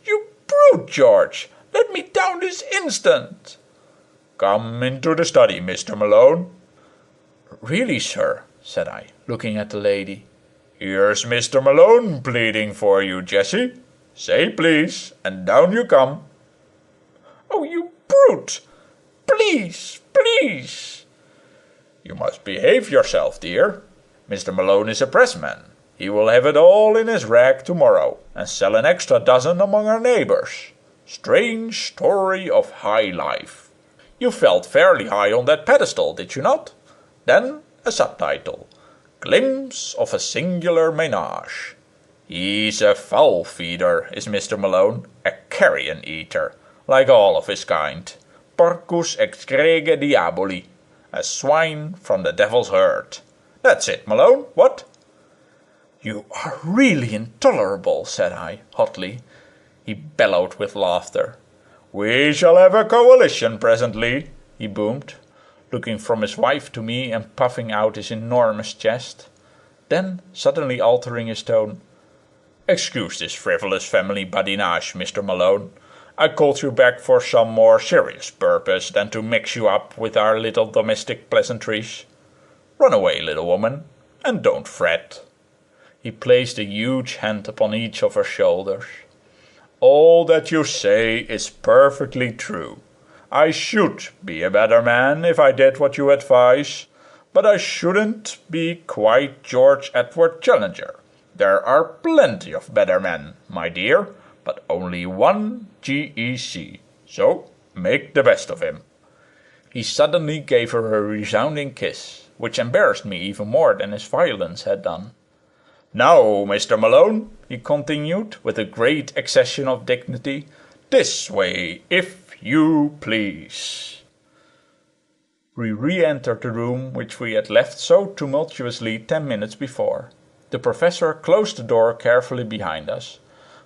"You brute, George! Let me down this instant!" "Come into the study, Mr. Malone." "Really, sir," said I, looking at the lady. "Here's Mr. Malone pleading for you, Jessie. Say please, and down you come." "Oh, you brute! Please, please!" "You must behave yourself, dear. Mr. Malone is a pressman. He will have it all in his rag tomorrow, and sell an extra dozen among our neighbors. Strange story of high life. You felt fairly high on that pedestal, did you not? Then a subtitle. Glimpse of a singular menage. He's a fowl feeder, is Mr. Malone, a carrion eater, like all of his kind. Porcus ex grege diaboli, a swine from the devil's herd. That's it, Malone, what?" "You are really intolerable," said I, hotly. He bellowed with laughter. "We shall have a coalition presently," he boomed, looking from his wife to me and puffing out his enormous chest. Then, suddenly altering his tone, "Excuse this frivolous family badinage, Mr. Malone. I called you back for some more serious purpose than to mix you up with our little domestic pleasantries. Run away, little woman, and don't fret." He placed a huge hand upon each of her shoulders. "All that you say is perfectly true. I should be a better man if I did what you advise, but I shouldn't be quite George Edward Challenger. There are plenty of better men, my dear, but only one GEC, so make the best of him." He suddenly gave her a resounding kiss, which embarrassed me even more than his violence had done. "Now, Mr. Malone," he continued, with a great accession of dignity, "this way, if you please." We re-entered the room which we had left so tumultuously 10 minutes before. The professor closed the door carefully behind us,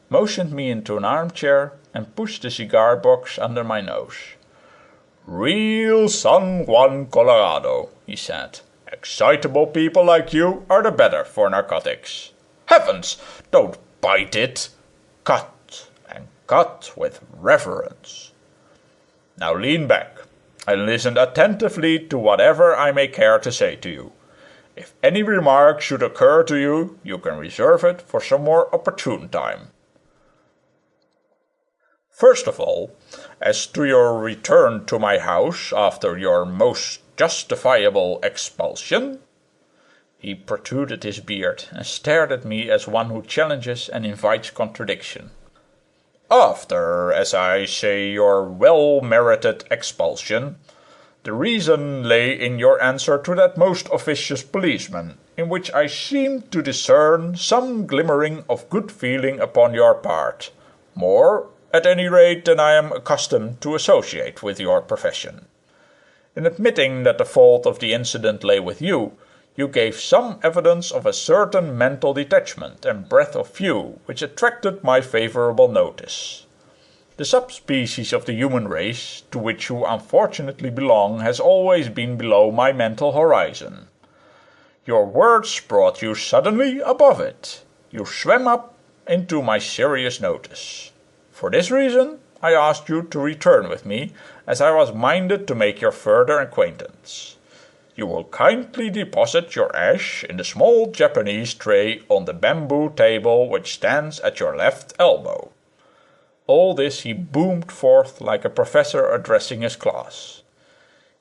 motioned me into an armchair, and pushed the cigar box under my nose. "Real San Juan Colorado," he said. "Excitable people like you are the better for narcotics. Heavens, don't bite it. Cut, and cut with reverence. Now lean back, and listen attentively to whatever I may care to say to you. If any remark should occur to you, you can reserve it for some more opportune time. First of all, as to your return to my house after your most justifiable expulsion." He protruded his beard and stared at me as one who challenges and invites contradiction. After, as I say, your well-merited expulsion, the reason lay in your answer to that most officious policeman, in which I seemed to discern some glimmering of good feeling upon your part, more, at any rate, than I am accustomed to associate with your profession. In admitting that the fault of the incident lay with you, you gave some evidence of a certain mental detachment and breadth of view which attracted my favourable notice. The subspecies of the human race, to which you unfortunately belong, has always been below my mental horizon. Your words brought you suddenly above it. You swam up into my serious notice. For this reason I asked you to return with me, as I was minded to make your further acquaintance. You will kindly deposit your ash in the small Japanese tray on the bamboo table which stands at your left elbow. All this he boomed forth like a professor addressing his class.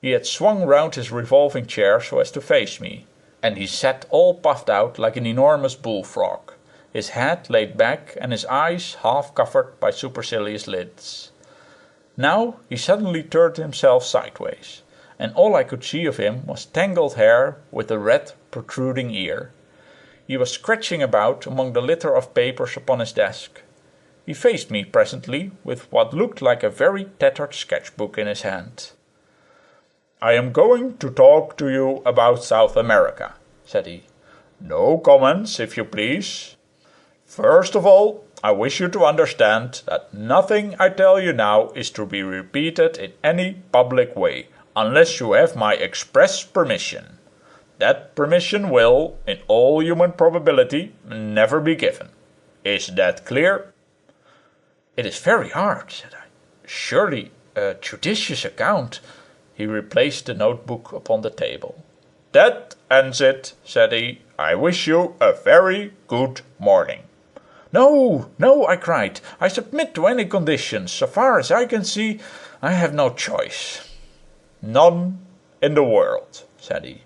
He had swung round his revolving chair so as to face me, and he sat all puffed out like an enormous bullfrog, his head laid back and his eyes half covered by supercilious lids. Now he suddenly turned himself sideways, and all I could see of him was tangled hair with a red protruding ear. He was scratching about among the litter of papers upon his desk. He faced me presently with what looked like a very tattered sketch-book in his hand. "I am going to talk to you about South America," said he. "No comments, if you please. First of all, I wish you to understand that nothing I tell you now is to be repeated in any public way, unless you have my express permission. That permission will, in all human probability, never be given. Is that clear?" "It is very hard," said I. "Surely a judicious account—" He replaced the notebook upon the table. "That ends it," said he. "I wish you a very good morning." "No, no," I cried. "I submit to any conditions. So far as I can see, I have no choice." "None in the world," said he.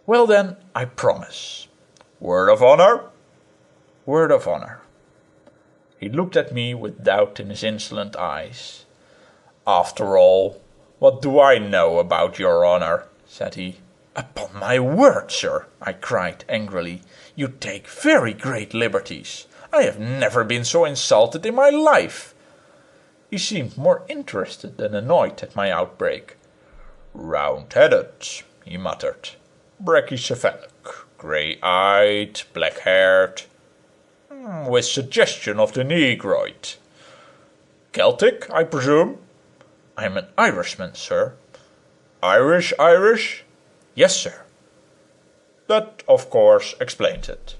"Well then, I promise." "Word of honor?" "Word of honor." He looked at me with doubt in his insolent eyes. "After all, what do I know about your honor?" said he. "Upon my word, sir," I cried angrily, "you take very great liberties. I have never been so insulted in my life." He seemed more interested than annoyed at my outbreak. "Round-headed," he muttered. "Brachycephalic, grey-eyed, black-haired, with suggestion of the negroid. Celtic, I presume?" "I am an Irishman, sir." "Irish?" "Yes, sir." "That, of course, explains it.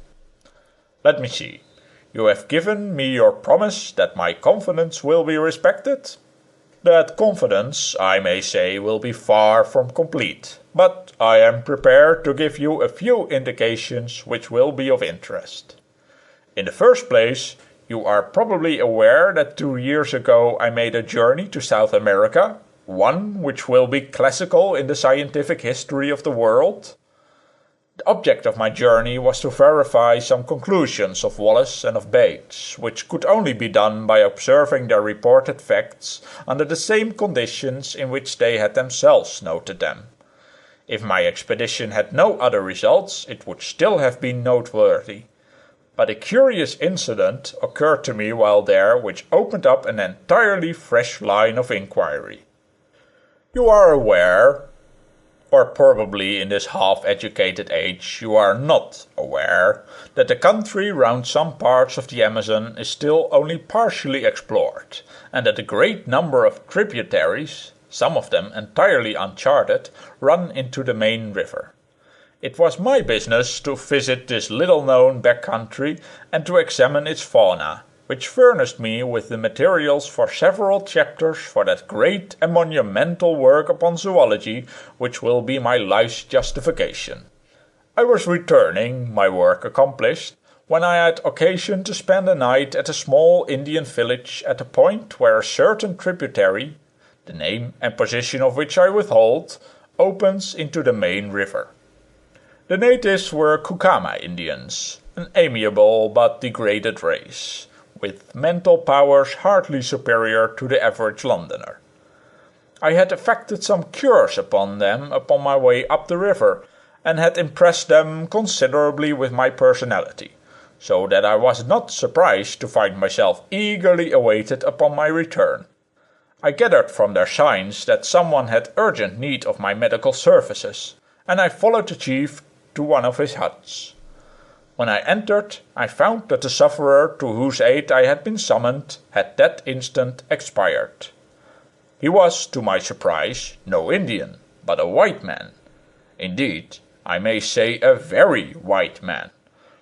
Let me see. You have given me your promise that my confidence will be respected? That confidence, I may say, will be far from complete, but I am prepared to give you a few indications which will be of interest. In the first place, you are probably aware that 2 years ago I made a journey to South America, one which will be classical in the scientific history of the world. The object of my journey was to verify some conclusions of Wallace and of Bates, which could only be done by observing their reported facts under the same conditions in which they had themselves noted them. If my expedition had no other results, it would still have been noteworthy. But a curious incident occurred to me while there which opened up an entirely fresh line of inquiry. You are aware, or probably in this half-educated age you are not aware, that the country round some parts of the Amazon is still only partially explored, and that a great number of tributaries, some of them entirely uncharted, run into the main river. It was my business to visit this little-known back-country and to examine its fauna, which furnished me with the materials for several chapters for that great and monumental work upon zoology which will be my life's justification. I was returning, my work accomplished, when I had occasion to spend a night at a small Indian village at a point where a certain tributary, the name and position of which I withhold, opens into the main river. The natives were Kukama Indians, an amiable but degraded race, with mental powers hardly superior to the average Londoner. I had effected some cures upon them upon my way up the river, and had impressed them considerably with my personality, so that I was not surprised to find myself eagerly awaited upon my return. I gathered from their signs that someone had urgent need of my medical services, and I followed the chief to one of his huts. When I entered, I found that the sufferer to whose aid I had been summoned had that instant expired. He was, to my surprise, no Indian, but a white man. Indeed, I may say a very white man,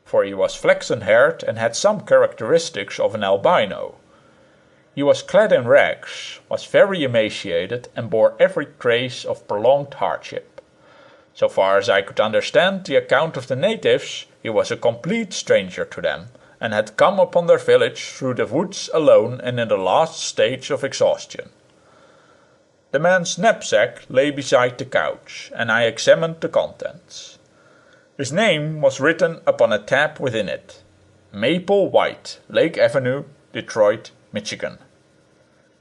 for he was flaxen-haired and had some characteristics of an albino. He was clad in rags, was very emaciated, and bore every trace of prolonged hardship. So far as I could understand the account of the natives, he was a complete stranger to them, and had come upon their village through the woods alone and in the last stage of exhaustion. The man's knapsack lay beside the couch, and I examined the contents. His name was written upon a tab within it: Maple White, Lake Avenue, Detroit, Michigan.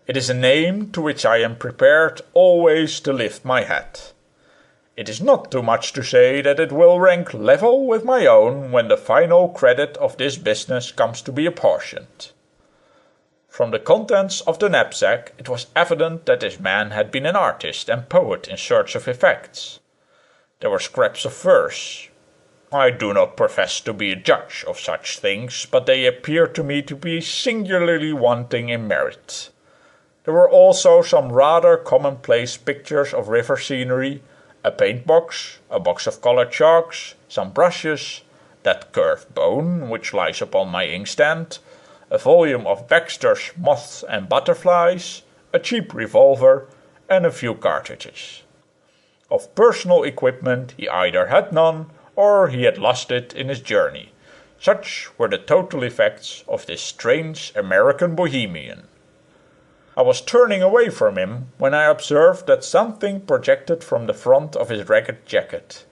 It is a name to which I am prepared always to lift my hat. It is not too much to say that it will rank level with my own when the final credit of this business comes to be apportioned. From the contents of the knapsack it was evident that this man had been an artist and poet in search of effects. There were scraps of verse. I do not profess to be a judge of such things, but they appear to me to be singularly wanting in merit. There were also some rather commonplace pictures of river scenery, a paint box, a box of coloured chalks, some brushes, that curved bone which lies upon my inkstand, a volume of Baxter's Moths and Butterflies, a cheap revolver, and a few cartridges. Of personal equipment he either had none, or he had lost it in his journey. Such were the total effects of this strange American bohemian. I was turning away from him when I observed that something projected from the front of his ragged jacket.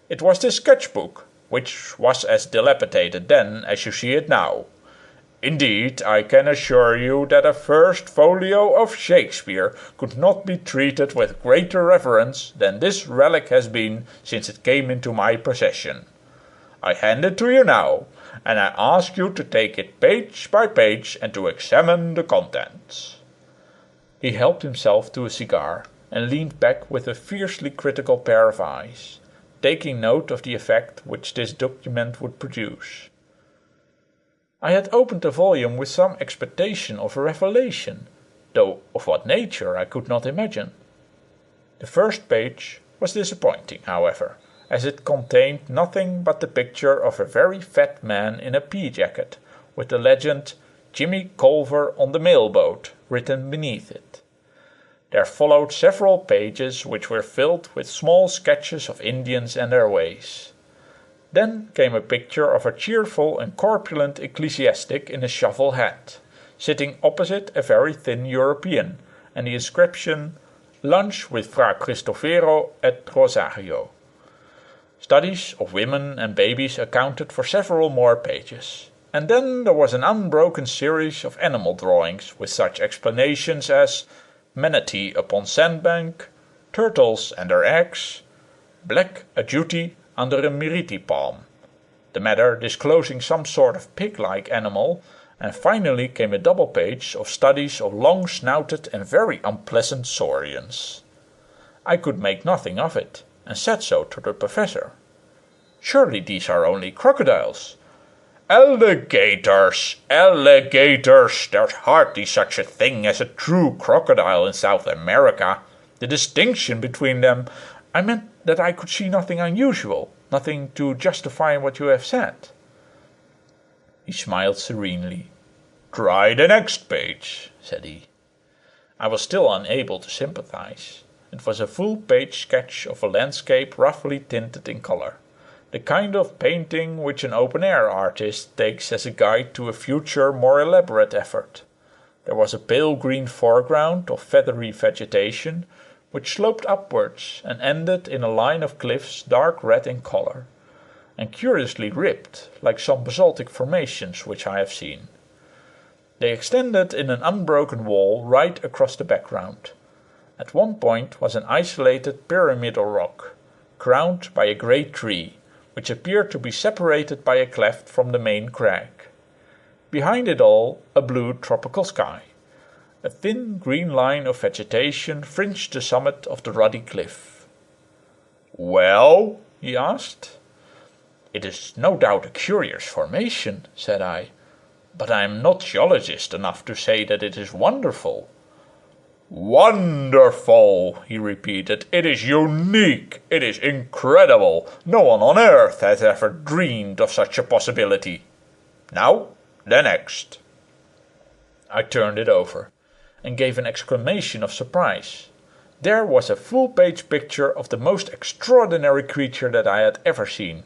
It was this sketchbook, which was as dilapidated then as you see it now. Indeed, I can assure you that a first folio of Shakespeare could not be treated with greater reverence than this relic has been since it came into my possession. I hand it to you now, and I ask you to take it page by page and to examine the contents." He helped himself to a cigar and leaned back with a fiercely critical pair of eyes, taking note of the effect which this document would produce. I had opened the volume with some expectation of a revelation, though of what nature I could not imagine. The first page was disappointing, however, as it contained nothing but the picture of a very fat man in a pea-jacket, with the legend "Jimmy Culver on the mail-boat" written beneath it. There followed several pages which were filled with small sketches of Indians and their ways. Then came a picture of a cheerful and corpulent ecclesiastic in a shovel hat, sitting opposite a very thin European, and the inscription "Lunch with Fra Cristofero et Rosario." Studies of women and babies accounted for several more pages, and then there was an unbroken series of animal drawings with such explanations as manatee upon sandbank, turtles and their eggs, black agouti under a miriti palm, the matter disclosing some sort of pig-like animal, and finally came a double page of studies of long-snouted and very unpleasant saurians. I could make nothing of it, and said so to the professor. "Surely these are only crocodiles." "Alligators! Alligators! There's hardly such a thing as a true crocodile in South America. The distinction between them... I meant that I could see nothing unusual, nothing to justify what you have said." He smiled serenely. "Try the next page," said he. I was still unable to sympathize. It was a full-page sketch of a landscape roughly tinted in color, the kind of painting which an open-air artist takes as a guide to a future more elaborate effort. There was a pale green foreground of feathery vegetation, which sloped upwards and ended in a line of cliffs dark red in color, and curiously ribbed, like some basaltic formations which I have seen. They extended in an unbroken wall right across the background. At one point was an isolated pyramidal rock, crowned by a great tree, which appeared to be separated by a cleft from the main crag. Behind it all, a blue tropical sky. A thin green line of vegetation fringed the summit of the ruddy cliff. "Well?" he asked. "It is no doubt a curious formation," said I, "but I am not geologist enough to say that it is wonderful." "Wonderful!" he repeated. "It is unique! It is incredible! No one on earth has ever dreamed of such a possibility. Now, the next." I turned it over, and gave an exclamation of surprise. There was a full-page picture of the most extraordinary creature that I had ever seen.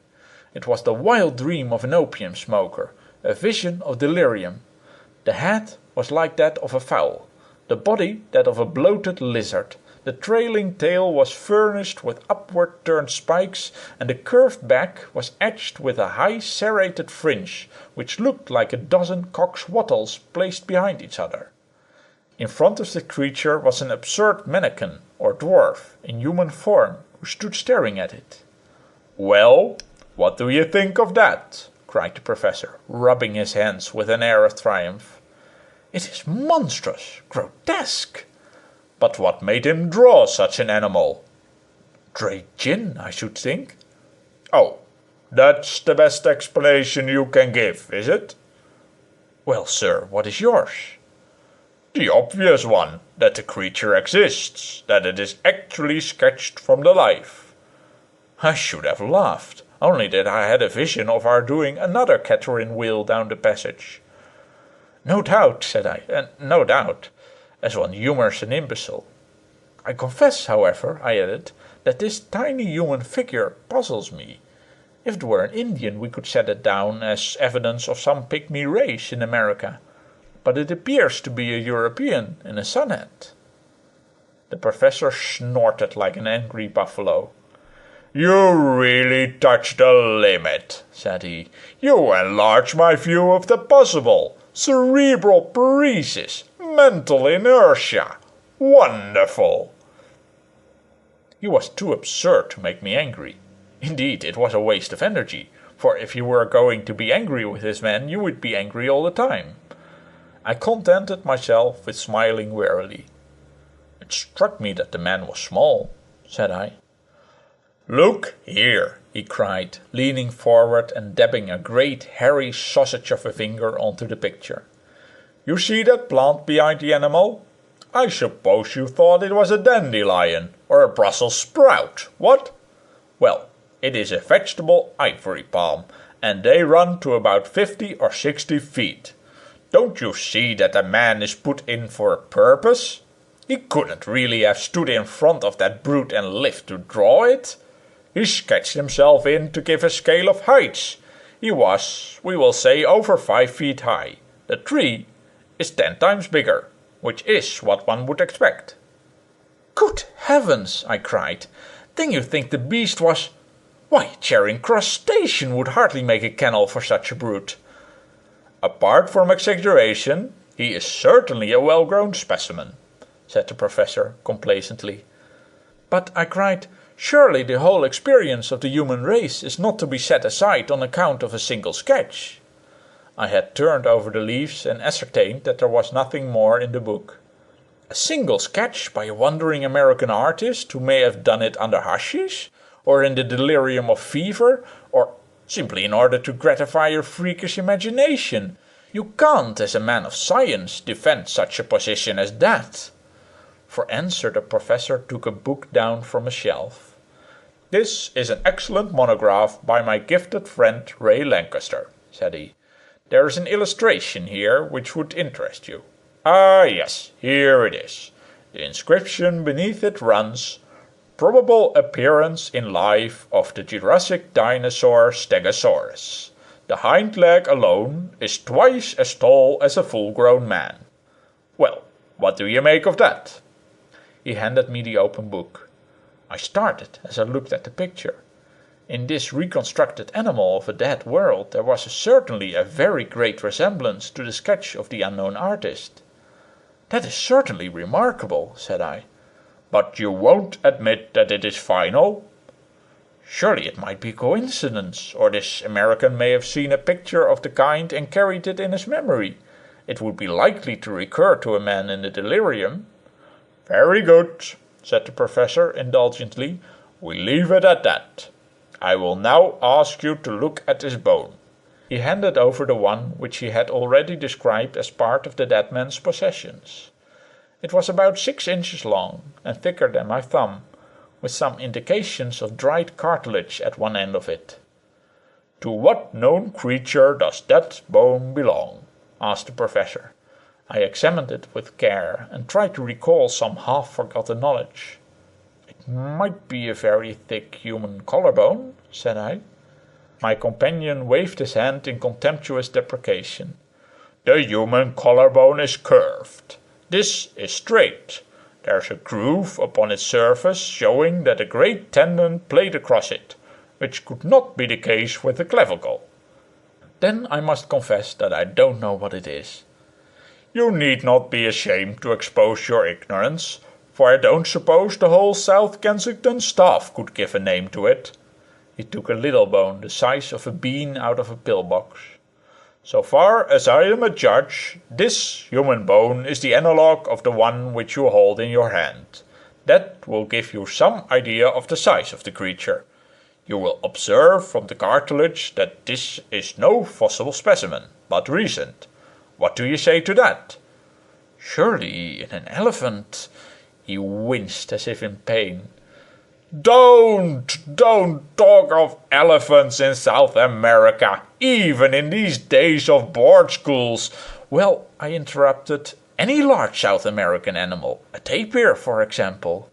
It was the wild dream of an opium smoker, a vision of delirium. The head was like that of a fowl, the body that of a bloated lizard. The trailing tail was furnished with upward turned spikes, and the curved back was edged with a high serrated fringe, which looked like a dozen cock's wattles placed behind each other. In front of the creature was an absurd mannequin, or dwarf, in human form, who stood staring at it. "Well, what do you think of that?" cried the Professor, rubbing his hands with an air of triumph. "It is monstrous, grotesque. But what made him draw such an animal?" "Great gin, I should think." "Oh, that's the best explanation you can give, is it?" "Well, sir, what is yours?" "The obvious one, that the creature exists, that it is actually sketched from the life." I should have laughed, only that I had a vision of our doing another Catherine wheel down the passage. "No doubt," said I, "no doubt," as one humours an imbecile. "I confess, however," I added, "that this tiny human figure puzzles me. If it were an Indian we could set it down as evidence of some pygmy race in America. But it appears to be a European in a sun hat." The Professor snorted like an angry buffalo. "You really touch the limit," said he. "You enlarge my view of the possible. Cerebral paresis, mental inertia. Wonderful!" He was too absurd to make me angry. Indeed, it was a waste of energy, for if you were going to be angry with this man you would be angry all the time. I contented myself with smiling wearily. "It struck me that the man was small," said I. "Look here," he cried, leaning forward and dabbing a great hairy sausage of a finger onto the picture. "You see that plant behind the animal? I suppose you thought it was a dandelion or a Brussels sprout, what? Well, it is a vegetable ivory palm, and they run to about 50 or 60 feet. Don't you see that the man is put in for a purpose? He couldn't really have stood in front of that brute and lived to draw it. He sketched himself in to give a scale of heights. He was, we will say, over 5 feet high. The tree is 10 times bigger, which is what one would expect." "Good heavens!" I cried. "Then you think the beast was... Why, Charing Cross Station would hardly make a kennel for such a brute." "Apart from exaggeration, he is certainly a well-grown specimen," said the Professor complacently. "But," I cried, "surely the whole experience of the human race is not to be set aside on account of a single sketch." I had turned over the leaves and ascertained that there was nothing more in the book. A single sketch by a wandering American artist who may have done it under hashish, or in the delirium of fever, or simply in order to gratify your freakish imagination. You can't, as a man of science, defend such a position as that." For answer the Professor took a book down from a shelf. "This is an excellent monograph by my gifted friend Ray Lancaster," said he. "There is an illustration here which would interest you. Ah, yes, here it is. The inscription beneath it runs, 'Probable appearance in life of the Jurassic dinosaur Stegosaurus. The hind leg alone is twice as tall as a full-grown man.' Well, what do you make of that?" He handed me the open book. I started as I looked at the picture. In this reconstructed animal of a dead world there was certainly a very great resemblance to the sketch of the unknown artist. "That is certainly remarkable," said I. "But you won't admit that it is final?" "Surely it might be coincidence, or this American may have seen a picture of the kind and carried it in his memory. It would be likely to recur to a man in a delirium." "Very good," said the Professor indulgently. "We leave it at that. I will now ask you to look at this bone." He handed over the one which he had already described as part of the dead man's possessions. It was about 6 inches long and thicker than my thumb, with some indications of dried cartilage at one end of it. "To what known creature does that bone belong?" asked the Professor. I examined it with care and tried to recall some half-forgotten knowledge. "It might be a very thick human collarbone," said I. My companion waved his hand in contemptuous deprecation. "The human collarbone is curved. This is straight. There's a groove upon its surface showing that a great tendon played across it, which could not be the case with the clavicle." "Then I must confess that I don't know what it is." "You need not be ashamed to expose your ignorance, for I don't suppose the whole South Kensington staff could give a name to it." He took a little bone the size of a bean out of a pillbox. "So far as I am a judge, this human bone is the analogue of the one which you hold in your hand. That will give you some idea of the size of the creature. You will observe from the cartilage that this is no fossil specimen, but recent. What do you say to that?" "Surely in an elephant—" He winced as if in pain. Don't talk of elephants in South America, even in these days of board schools." "Well," I interrupted, "any large South American animal, a tapir, for example."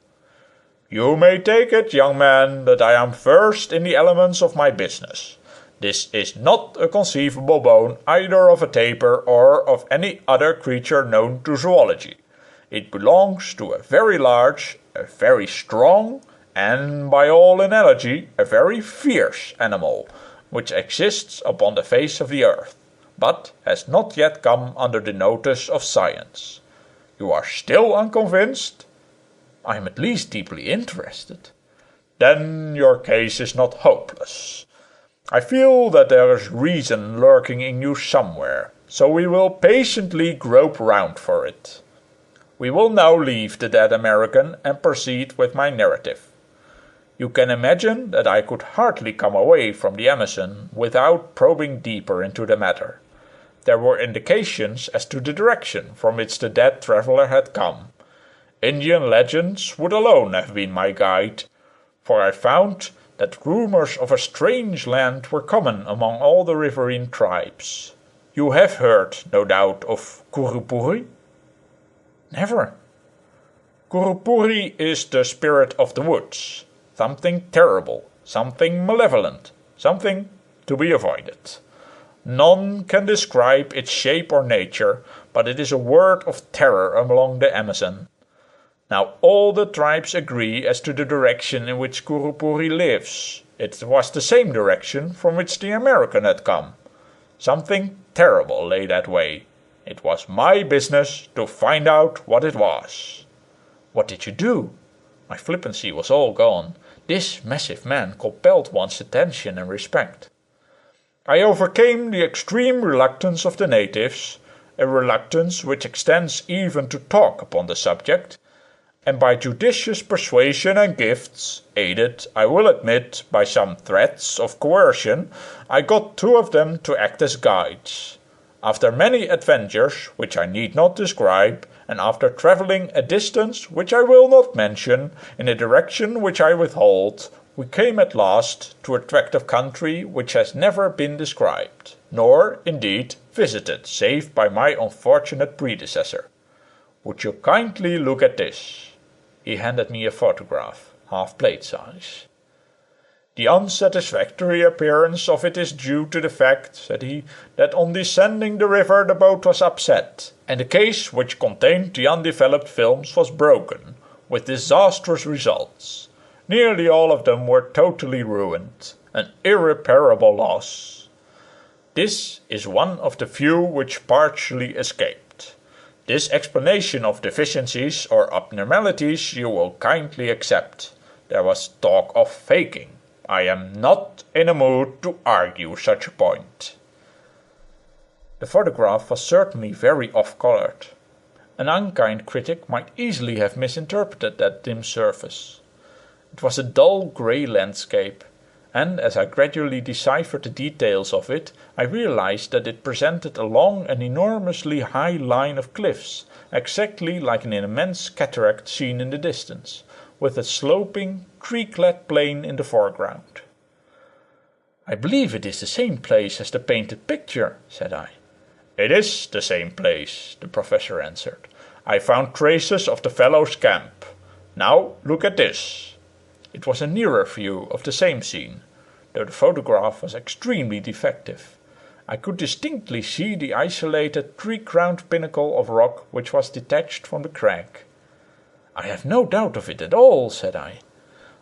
"You may take it, young man, that I am versed in the elements of my business. This is not a conceivable bone either of a tapir or of any other creature known to zoology. It belongs to a very large, a very strong, and by all analogy a very fierce animal, which exists upon the face of the earth, but has not yet come under the notice of science. You are still unconvinced?" "I am at least deeply interested." "Then your case is not hopeless. I feel that there is reason lurking in you somewhere, so we will patiently grope round for it. We will now leave the dead American and proceed with my narrative. You can imagine that I could hardly come away from the Amazon without probing deeper into the matter. There were indications as to the direction from which the dead traveller had come. Indian legends would alone have been my guide, for I found that rumours of a strange land were common among all the riverine tribes. You have heard, no doubt, of Kurupuri?" "Never." "Kurupuri is the spirit of the woods. Something terrible, something malevolent, something to be avoided. None can describe its shape or nature, but it is a word of terror along the Amazon. Now all the tribes agree as to the direction in which Kurupuri lives. It was the same direction from which the American had come. Something terrible lay that way. It was my business to find out what it was." "What did you do?" My flippancy was all gone. This massive man compelled one's attention and respect. "I overcame the extreme reluctance of the natives, a reluctance which extends even to talk upon the subject, and by judicious persuasion and gifts, aided, I will admit, by some threats of coercion, I got 2 of them to act as guides. After many adventures, which I need not describe, and after travelling a distance which I will not mention, in a direction which I withhold, we came at last to a tract of country which has never been described, nor, indeed, visited save by my unfortunate predecessor. Would you kindly look at this?" He handed me a photograph, half plate size. "The unsatisfactory appearance of it is due to the fact," said he, "that on descending the river the boat was upset, and the case which contained the undeveloped films was broken, with disastrous results. Nearly all of them were totally ruined, An irreparable loss. This is one of the few which partially escaped. This explanation of deficiencies or abnormalities you will kindly accept. There was talk of faking. I am not in a mood to argue such a point. The photograph was certainly very off-colored. An unkind critic might easily have misinterpreted that dim surface. It was a dull grey landscape, and as I gradually deciphered the details of it, I realized that it presented along an enormously high line of cliffs, exactly like an immense cataract seen in the distance, with a sloping, tree-clad plain in the foreground. "I believe it is the same place as the painted picture," said I. "It is the same place," the professor answered. "I found traces of the fellow's camp. Now look at this." It was a nearer view of the same scene, though the photograph was extremely defective. I could distinctly see the isolated tree-crowned pinnacle of rock which was detached from the crag. "I have no doubt of it at all," said I.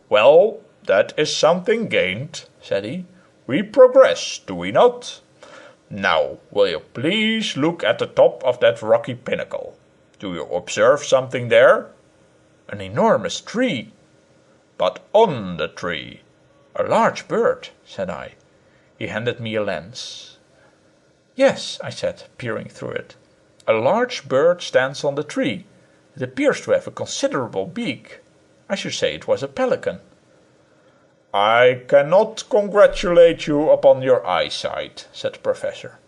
"Well, that is something gained," said he. "We progress, do we not? Now, will you please look at the top of that rocky pinnacle? Do you observe something there?" "An enormous tree." "But on the tree?" "A large bird," said I. He handed me a lens. "Yes," I said, peering through it. "A large bird stands on the tree. It appears to have a considerable beak. I should say it was a pelican." "I cannot congratulate you upon your eyesight," said the professor.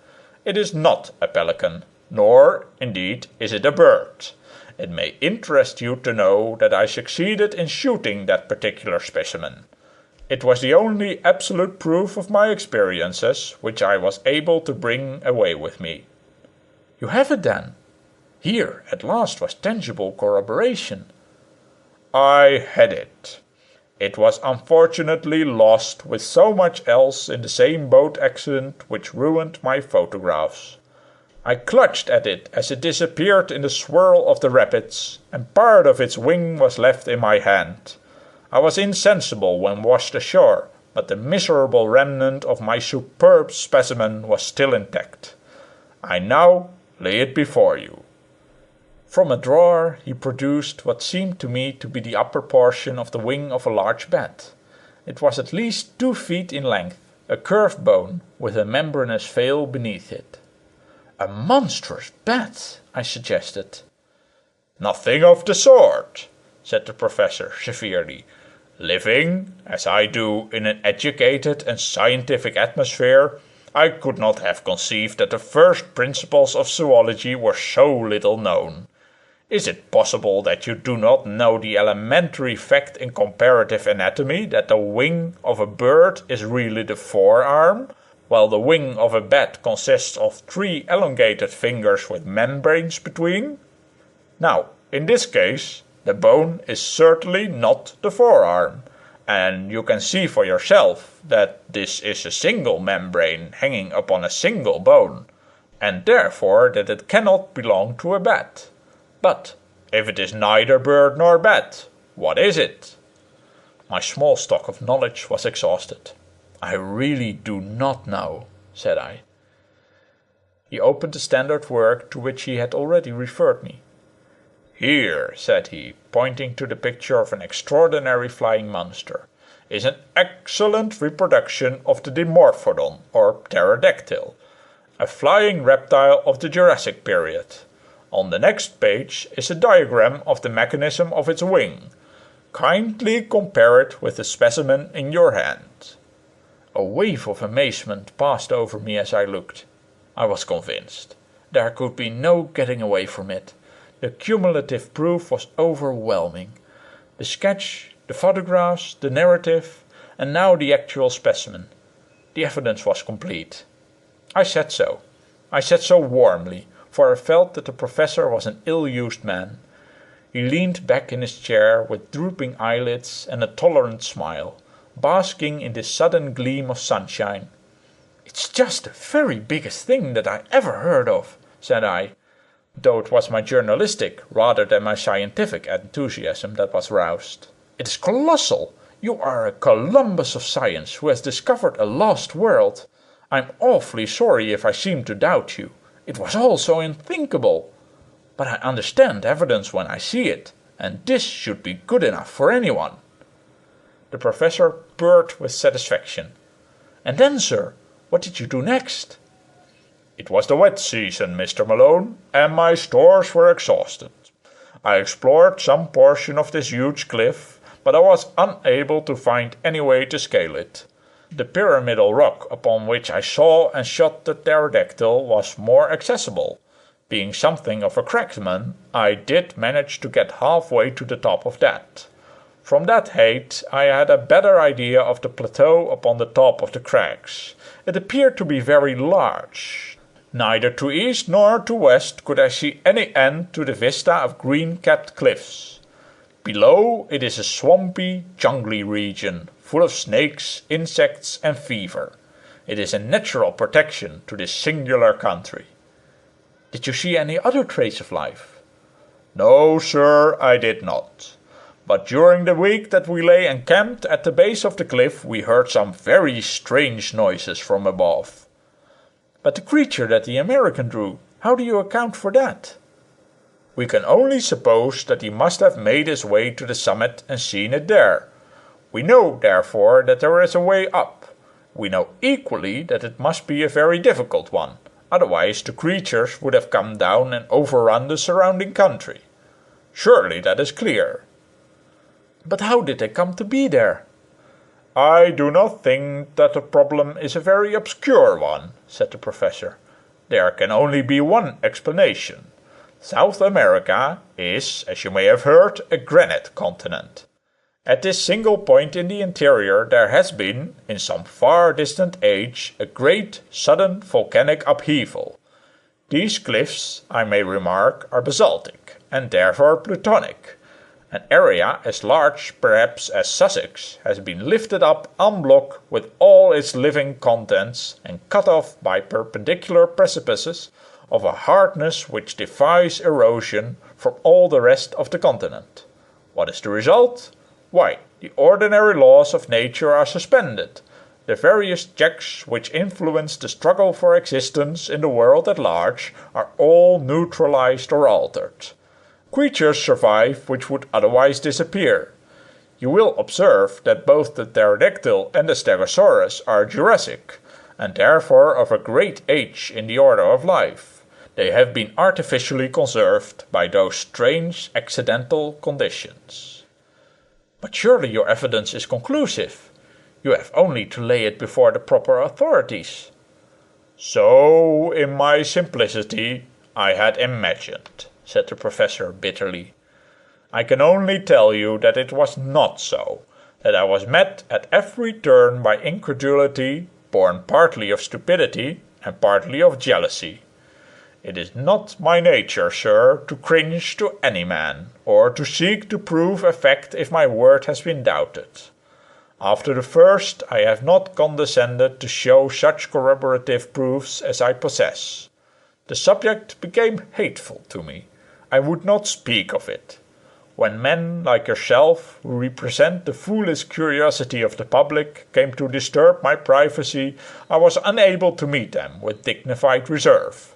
"It is not a pelican, nor, indeed, is it a bird. It may interest you to know that I succeeded in shooting that particular specimen. It was the only absolute proof of my experiences which I was able to bring away with me." "You have it then? Here at last was tangible corroboration." "I had it. It was unfortunately lost with so much else in the same boat accident which ruined my photographs. I clutched at it as it disappeared in the swirl of the rapids, and part of its wing was left in my hand. I was insensible when washed ashore, but the miserable remnant of my superb specimen was still intact. I now lay it before you." From a drawer he produced what seemed to me to be the upper portion of the wing of a large bat. It was at least 2 feet in length, a curved bone with a membranous veil beneath it. "A monstrous bat," I suggested. "Nothing of the sort," said the professor severely. "Living, as I do, in an educated and scientific atmosphere, I could not have conceived that the first principles of zoology were so little known. Is it possible that you do not know the elementary fact in comparative anatomy that the wing of a bird is really the forearm, while the wing of a bat consists of 3 elongated fingers with membranes between? Now, in this case, the bone is certainly not the forearm, and you can see for yourself that this is a single membrane hanging upon a single bone, and therefore that it cannot belong to a bat. But if it is neither bird nor bat, what is it?" My small stock of knowledge was exhausted. "I really do not know," said I. He opened the standard work to which he had already referred me. "Here," said he, pointing to the picture of an extraordinary flying monster, "is an excellent reproduction of the Dimorphodon, or pterodactyl, a flying reptile of the Jurassic period. On the next page is a diagram of the mechanism of its wing. Kindly compare it with the specimen in your hand." A wave of amazement passed over me as I looked. I was convinced. There could be no getting away from it. The cumulative proof was overwhelming. The sketch, the photographs, the narrative, and now the actual specimen. The evidence was complete. I said so. I said so warmly, for I felt that the professor was an ill-used man. He leaned back in his chair with drooping eyelids and a tolerant smile, basking in this sudden gleam of sunshine. "It's just the very biggest thing that I ever heard of," said I, though it was my journalistic rather than my scientific enthusiasm that was roused. "It is colossal. You are a Columbus of science who has discovered a lost world. I'm awfully sorry if I seem to doubt you. It was all so unthinkable. But I understand evidence when I see it, and this should be good enough for anyone." The professor purred with satisfaction. "And then, sir, what did you do next?" "It was the wet season, Mr. Malone, and my stores were exhausted. I explored some portion of this huge cliff, but I was unable to find any way to scale it. The pyramidal rock upon which I saw and shot the pterodactyl was more accessible. Being something of a cracksman, I did manage to get halfway to the top of that. From that height I had a better idea of the plateau upon the top of the crags. It appeared to be very large. Neither to east nor to west could I see any end to the vista of green-capped cliffs. Below it is a swampy, jungly region, full of snakes, insects and fever. It is a natural protection to this singular country." "Did you see any other trace of life?" "No, sir, I did not. But during the week that we lay encamped at the base of the cliff we heard some very strange noises from above." "But the creature that the American drew, how do you account for that?" "We can only suppose that he must have made his way to the summit and seen it there. We know, therefore, that there is a way up. We know equally that it must be a very difficult one. Otherwise the creatures would have come down and overrun the surrounding country. Surely that is clear." "But how did they come to be there?" "I do not think that the problem is a very obscure one," said the professor. "There can only be one explanation. South America is, as you may have heard, a granite continent. At this single point in the interior there has been, in some far distant age, a great sudden volcanic upheaval. These cliffs, I may remark, are basaltic, and therefore plutonic. An area as large, perhaps, as Sussex has been lifted up en bloc with all its living contents and cut off by perpendicular precipices of a hardness which defies erosion from all the rest of the continent. What is the result? Why, the ordinary laws of nature are suspended. The various checks which influence the struggle for existence in the world at large are all neutralized or altered. Creatures survive which would otherwise disappear. You will observe that both the pterodactyl and the stegosaurus are Jurassic, and therefore of a great age in the order of life. They have been artificially conserved by those strange accidental conditions." "But surely your evidence is conclusive. You have only to lay it before the proper authorities." "So, in my simplicity, I had imagined," said the professor bitterly. "I can only tell you that it was not so, that I was met at every turn by incredulity, born partly of stupidity and partly of jealousy. It is not my nature, sir, to cringe to any man, or to seek to prove a fact if my word has been doubted. After the first I have not condescended to show such corroborative proofs as I possess. The subject became hateful to me. I would not speak of it. When men like yourself, who represent the foolish curiosity of the public, came to disturb my privacy, I was unable to meet them with dignified reserve.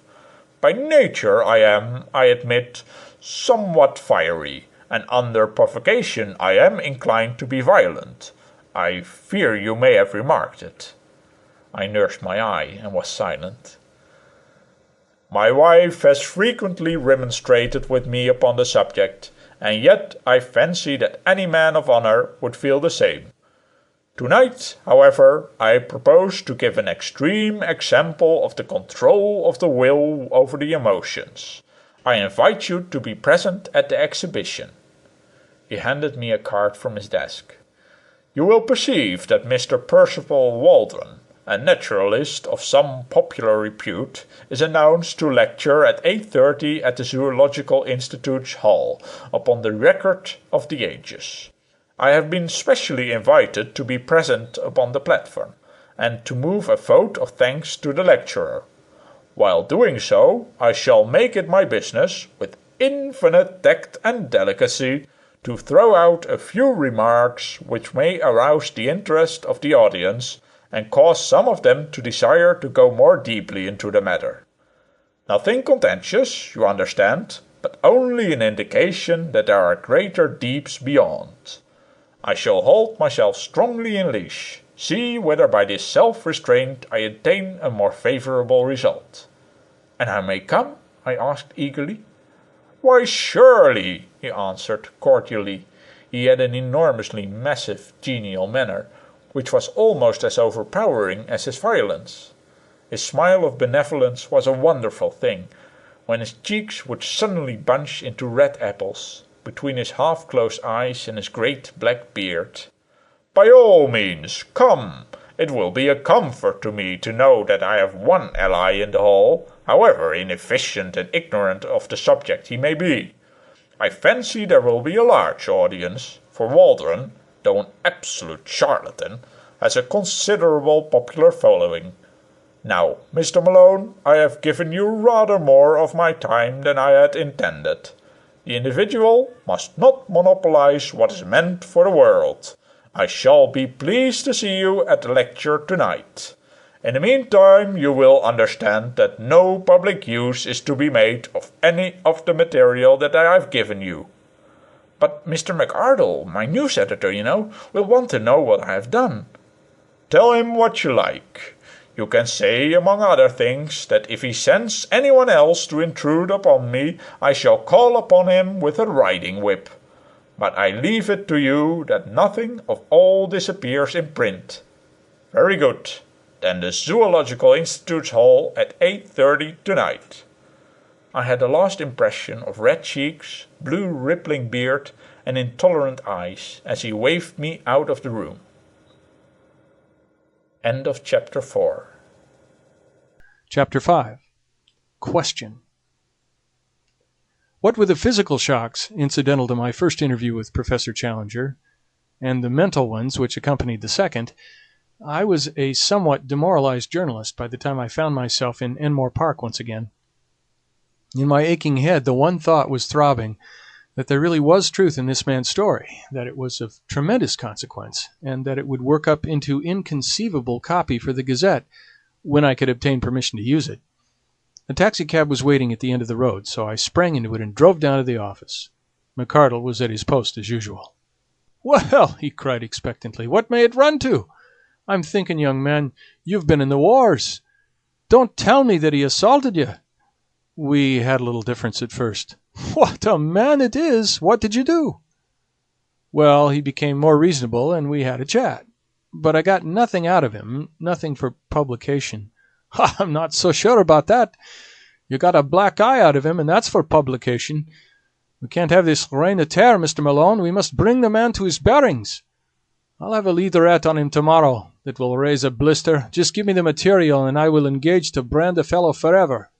By nature I am, I admit, somewhat fiery, and under provocation I am inclined to be violent. I fear you may have remarked it." I nursed my eye and was silent. "My wife has frequently remonstrated with me upon the subject, and yet I fancy that any man of honour would feel the same. Tonight, however, I propose to give an extreme example of the control of the will over the emotions. I invite you to be present at the exhibition." He handed me a card from his desk. "You will perceive that Mr. Percival Waldron, a naturalist of some popular repute, is announced to lecture at 8:30 at the Zoological Institute's hall upon the record of the ages. I have been specially invited to be present upon the platform, and to move a vote of thanks to the lecturer. While doing so, I shall make it my business, with infinite tact and delicacy, to throw out a few remarks which may arouse the interest of the audience and cause some of them to desire to go more deeply into the matter. Nothing contentious, you understand, but only an indication that there are greater deeps beyond. I shall hold myself strongly in leash, see whether by this self-restraint I attain a more favourable result. And I may come? I asked eagerly. Why, surely, he answered cordially. He had an enormously massive, genial manner, which was almost as overpowering as his violence. His smile of benevolence was a wonderful thing, when his cheeks would suddenly bunch into red apples, between his half-closed eyes and his great black beard. By all means, come. It will be a comfort to me to know that I have one ally in the hall, however inefficient and ignorant of the subject he may be. I fancy there will be a large audience, for Waldron, though an absolute charlatan, has a considerable popular following. Now, Mr. Malone, I have given you rather more of my time than I had intended. The individual must not monopolize what is meant for the world. I shall be pleased to see you at the lecture tonight. In the meantime, you will understand that no public use is to be made of any of the material that I have given you. But Mr. McArdle, my news editor, will want to know what I have done. Tell him what you like. You can say, among other things, that if he sends anyone else to intrude upon me, I shall call upon him with a riding whip. But I leave it to you that nothing of all this appears in print. Very good. Then the Zoological Institute's hall at 8:30 tonight. I had a last impression of red cheeks, blue rippling beard, and intolerant eyes as he waved me out of the room. End of chapter 4. Chapter 5. Question. What with the physical shocks incidental to my first interview with Professor Challenger, and the mental ones which accompanied the second, I was a somewhat demoralized journalist by the time I found myself in Enmore Park once again. In my aching head, the one thought was throbbing, that there really was truth in this man's story, that it was of tremendous consequence, and that it would work up into inconceivable copy for the Gazette when I could obtain permission to use it. A taxicab was waiting at the end of the road, so I sprang into it and drove down to the office. McArdle was at his post as usual. "Well," he cried expectantly, "what may it run to? I'm thinking, young man, you've been in the wars. Don't tell me that he assaulted you." "We had a little difference at first." "What a man it is! What did you do?" "Well, he became more reasonable, and we had a chat. But I got nothing out of him, nothing for publication." "I'm not so sure about that. You got a black eye out of him, and that's for publication. We can't have this reign of terror, Mr. Malone. We must bring the man to his bearings. I'll have a leaderette on him tomorrow that will raise a blister. Just give me the material, and I will engage to brand the fellow forever.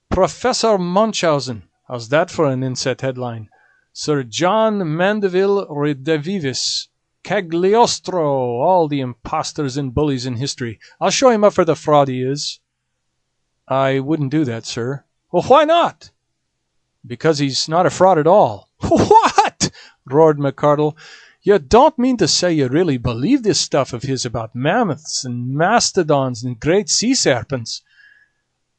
Professor Munchausen. How's that for an inset headline? Sir John Mandeville Redivivis. Cagliostro, all the impostors and bullies in history. I'll show him up for the fraud he is." "I wouldn't do that, sir." "Well, why not?" "Because he's not a fraud at all." "What?" roared McArdle. "You don't mean to say you really believe this stuff of his about mammoths and mastodons and great sea serpents?"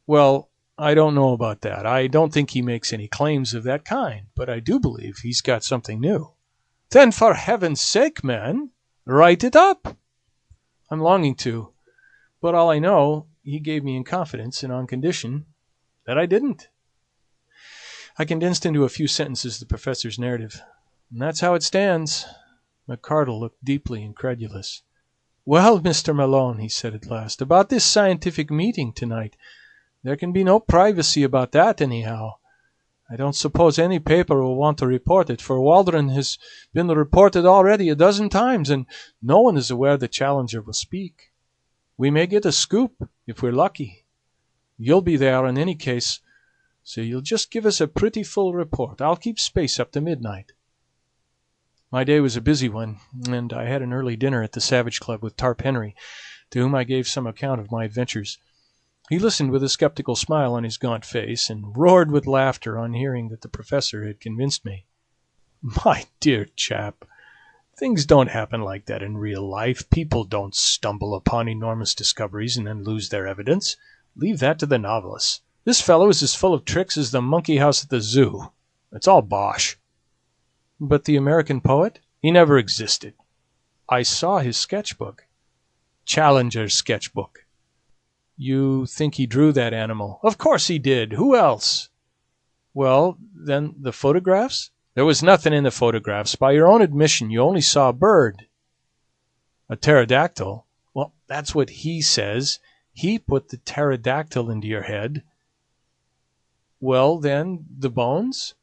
"Well, I don't know about that. I don't think he makes any claims of that kind, but I do believe he's got something new." "Then for heaven's sake, man, write it up." "I'm longing to, but all I know he gave me in confidence and on condition that I didn't." I condensed into a few sentences the professor's narrative. "And that's how it stands." McArdle looked deeply incredulous. "Well, Mr. Malone," he said at last, "about this scientific meeting tonight, there can be no privacy about that anyhow. I don't suppose any paper will want to report it, for Waldron has been reported already a dozen times, and no one is aware the Challenger will speak. We may get a scoop, if we're lucky. You'll be there in any case, so you'll just give us a pretty full report. I'll keep space up to midnight." My day was a busy one, and I had an early dinner at the Savage Club with Tarp Henry, to whom I gave some account of my adventures. He listened with a skeptical smile on his gaunt face, and roared with laughter on hearing that the professor had convinced me. My dear chap, things don't happen like that in real life. People don't stumble upon enormous discoveries and then lose their evidence. Leave that to the novelists. This fellow is as full of tricks as the monkey house at the zoo. It's all bosh. But the American poet? He never existed. I saw his sketchbook. Challenger's sketchbook. You think he drew that animal? Of course he did. Who else? Well, then the photographs? There was nothing in the photographs. By your own admission, you only saw a bird. A pterodactyl? Well, that's what he says. He put the pterodactyl into your head. Well, then, the bones?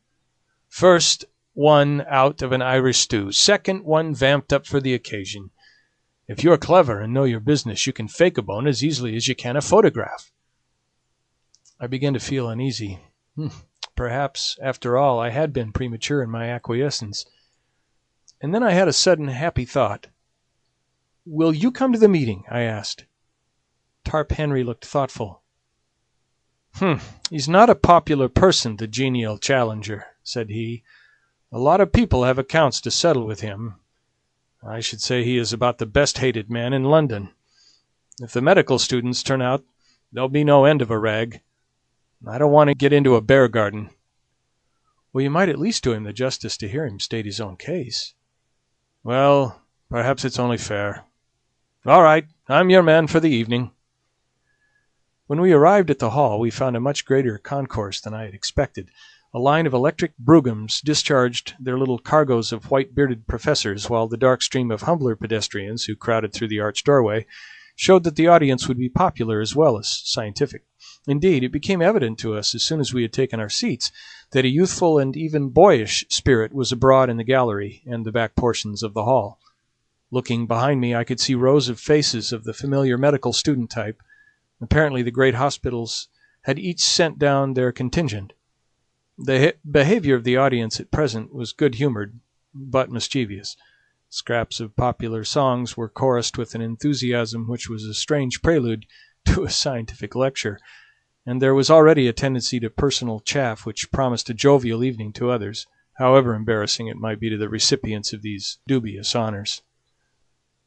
First one out of an Irish stew. Second one vamped up for the occasion. If you're clever and know your business, you can fake a bone as easily as you can a photograph. I began to feel uneasy. Perhaps, after all, I had been premature in my acquiescence. And then I had a sudden happy thought. "Will you come to the meeting?" I asked. Tarp Henry looked thoughtful. He's not a popular person, the genial Challenger," said he. "A lot of people have accounts to settle with him. I should say he is about the best-hated man in London. If the medical students turn out, there'll be no end of a rag. I don't want to get into a bear garden." "Well, you might at least do him the justice to hear him state his own case." "Well, perhaps it's only fair. All right, I'm your man for the evening." When we arrived at the hall, we found a much greater concourse than I had expected. A line of electric broughams discharged their little cargoes of white-bearded professors, while the dark stream of humbler pedestrians who crowded through the arched doorway showed that the audience would be popular as well as scientific. Indeed, it became evident to us as soon as we had taken our seats that a youthful and even boyish spirit was abroad in the gallery and the back portions of the hall. Looking behind me, I could see rows of faces of the familiar medical student type. Apparently the great hospitals had each sent down their contingent. The behavior of the audience at present was good-humored, but mischievous. Scraps of popular songs were chorused with an enthusiasm which was a strange prelude to a scientific lecture, and there was already a tendency to personal chaff which promised a jovial evening to others, however embarrassing it might be to the recipients of these dubious honors.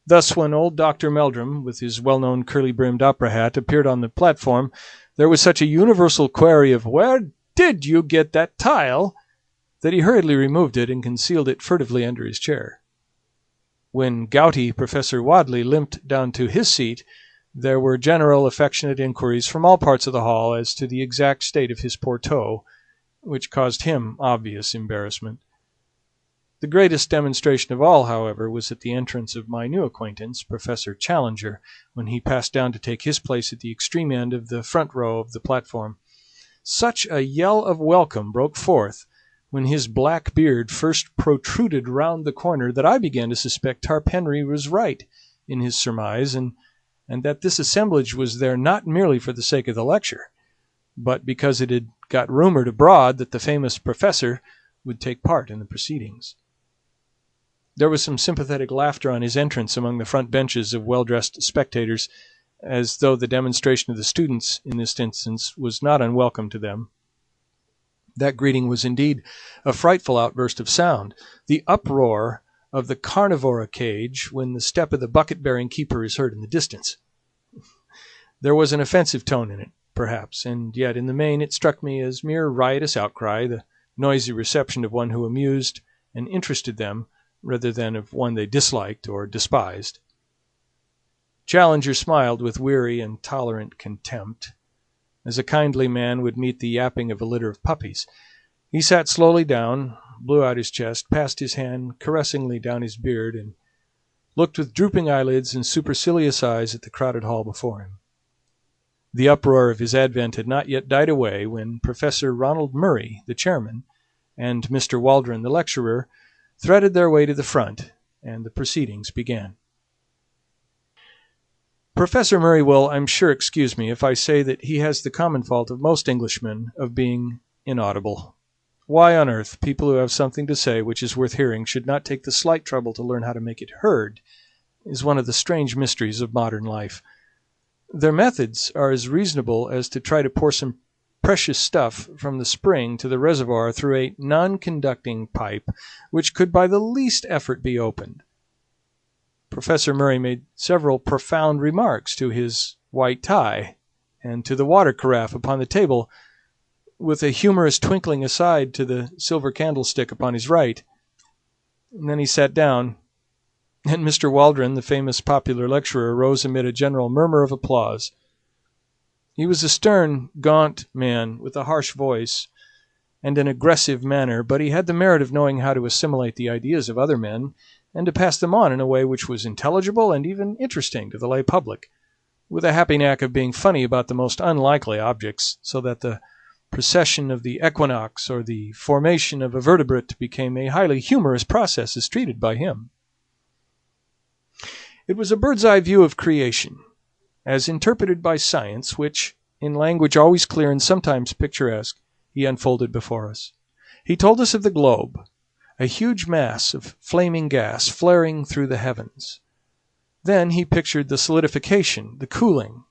Thus, when old Dr. Meldrum, with his well-known curly-brimmed opera hat, appeared on the platform, there was such a universal query of "Where did you get that tile?" that he hurriedly removed it and concealed it furtively under his chair. When gouty Professor Wadley limped down to his seat, there were general affectionate inquiries from all parts of the hall as to the exact state of his poor toe, which caused him obvious embarrassment. The greatest demonstration of all, however, was at the entrance of my new acquaintance, Professor Challenger, when he passed down to take his place at the extreme end of the front row of the platform. Such a yell of welcome broke forth when his black beard first protruded round the corner that I began to suspect Tarp Henry was right in his surmise, and that this assemblage was there not merely for the sake of the lecture, but because it had got rumored abroad that the famous professor would take part in the proceedings. There was some sympathetic laughter on his entrance among the front benches of well-dressed spectators, as though the demonstration of the students in this instance was not unwelcome to them. That greeting was indeed a frightful outburst of sound, the uproar of the carnivora cage when the step of the bucket-bearing keeper is heard in the distance. There was an offensive tone in it, perhaps, and yet in the main it struck me as mere riotous outcry, the noisy reception of one who amused and interested them rather than of one they disliked or despised. Challenger smiled with weary and tolerant contempt, as a kindly man would meet the yapping of a litter of puppies. He sat slowly down, blew out his chest, passed his hand caressingly down his beard, and looked with drooping eyelids and supercilious eyes at the crowded hall before him. The uproar of his advent had not yet died away when Professor Ronald Murray, the chairman, and Mr. Waldron, the lecturer, threaded their way to the front, and the proceedings began. Professor Murray will, I'm sure, excuse me if I say that he has the common fault of most Englishmen of being inaudible. Why on earth people who have something to say which is worth hearing should not take the slight trouble to learn how to make it heard is one of the strange mysteries of modern life. Their methods are as reasonable as to try to pour some precious stuff from the spring to the reservoir through a non-conducting pipe which could by the least effort be opened. Professor Murray made several profound remarks to his white tie and to the water carafe upon the table, with a humorous twinkling aside to the silver candlestick upon his right. And then he sat down, and Mr. Waldron, the famous popular lecturer, rose amid a general murmur of applause. He was a stern, gaunt man with a harsh voice and an aggressive manner, but he had the merit of knowing how to assimilate the ideas of other men and to pass them on in a way which was intelligible and even interesting to the lay public, with a happy knack of being funny about the most unlikely objects, so that the precession of the equinox or the formation of a vertebrate became a highly humorous process as treated by him. It was a bird's-eye view of creation, as interpreted by science, which, in language always clear and sometimes picturesque, he unfolded before us. He told us of the globe, a huge mass of flaming gas flaring through the heavens. Then he pictured the solidification, the cooling,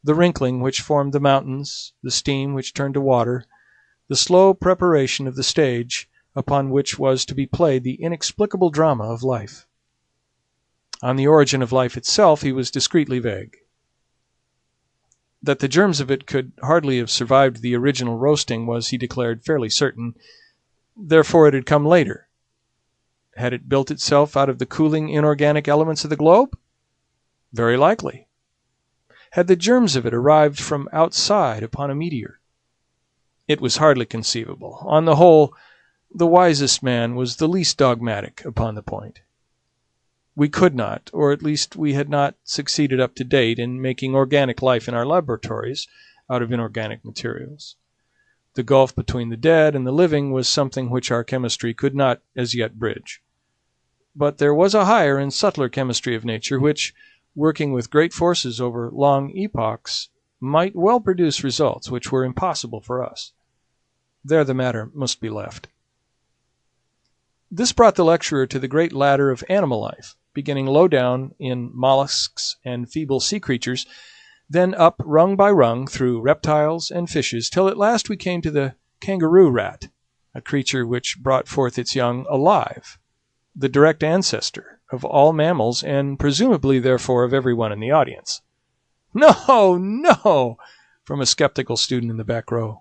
the wrinkling which formed the mountains, the steam which turned to water, the slow preparation of the stage upon which was to be played the inexplicable drama of life. On the origin of life itself he was discreetly vague. That the germs of it could hardly have survived the original roasting was, he declared, fairly certain. Therefore it had come later. Had it built itself out of the cooling inorganic elements of the globe? Very likely. Had the germs of it arrived from outside upon a meteor? It was hardly conceivable. On the whole, the wisest man was the least dogmatic upon the point. We could not, or at least we had not succeeded up to date in making organic life in our laboratories out of inorganic materials. The gulf between the dead and the living was something which our chemistry could not as yet bridge. But there was a higher and subtler chemistry of nature which, working with great forces over long epochs, might well produce results which were impossible for us. There the matter must be left. This brought the lecturer to the great ladder of animal life, beginning low down in mollusks and feeble sea creatures, then up rung by rung through reptiles and fishes, till at last we came to the kangaroo rat, a creature which brought forth its young alive, the direct ancestor of all mammals, and presumably therefore of everyone in the audience. "No, no!" from a skeptical student in the back row.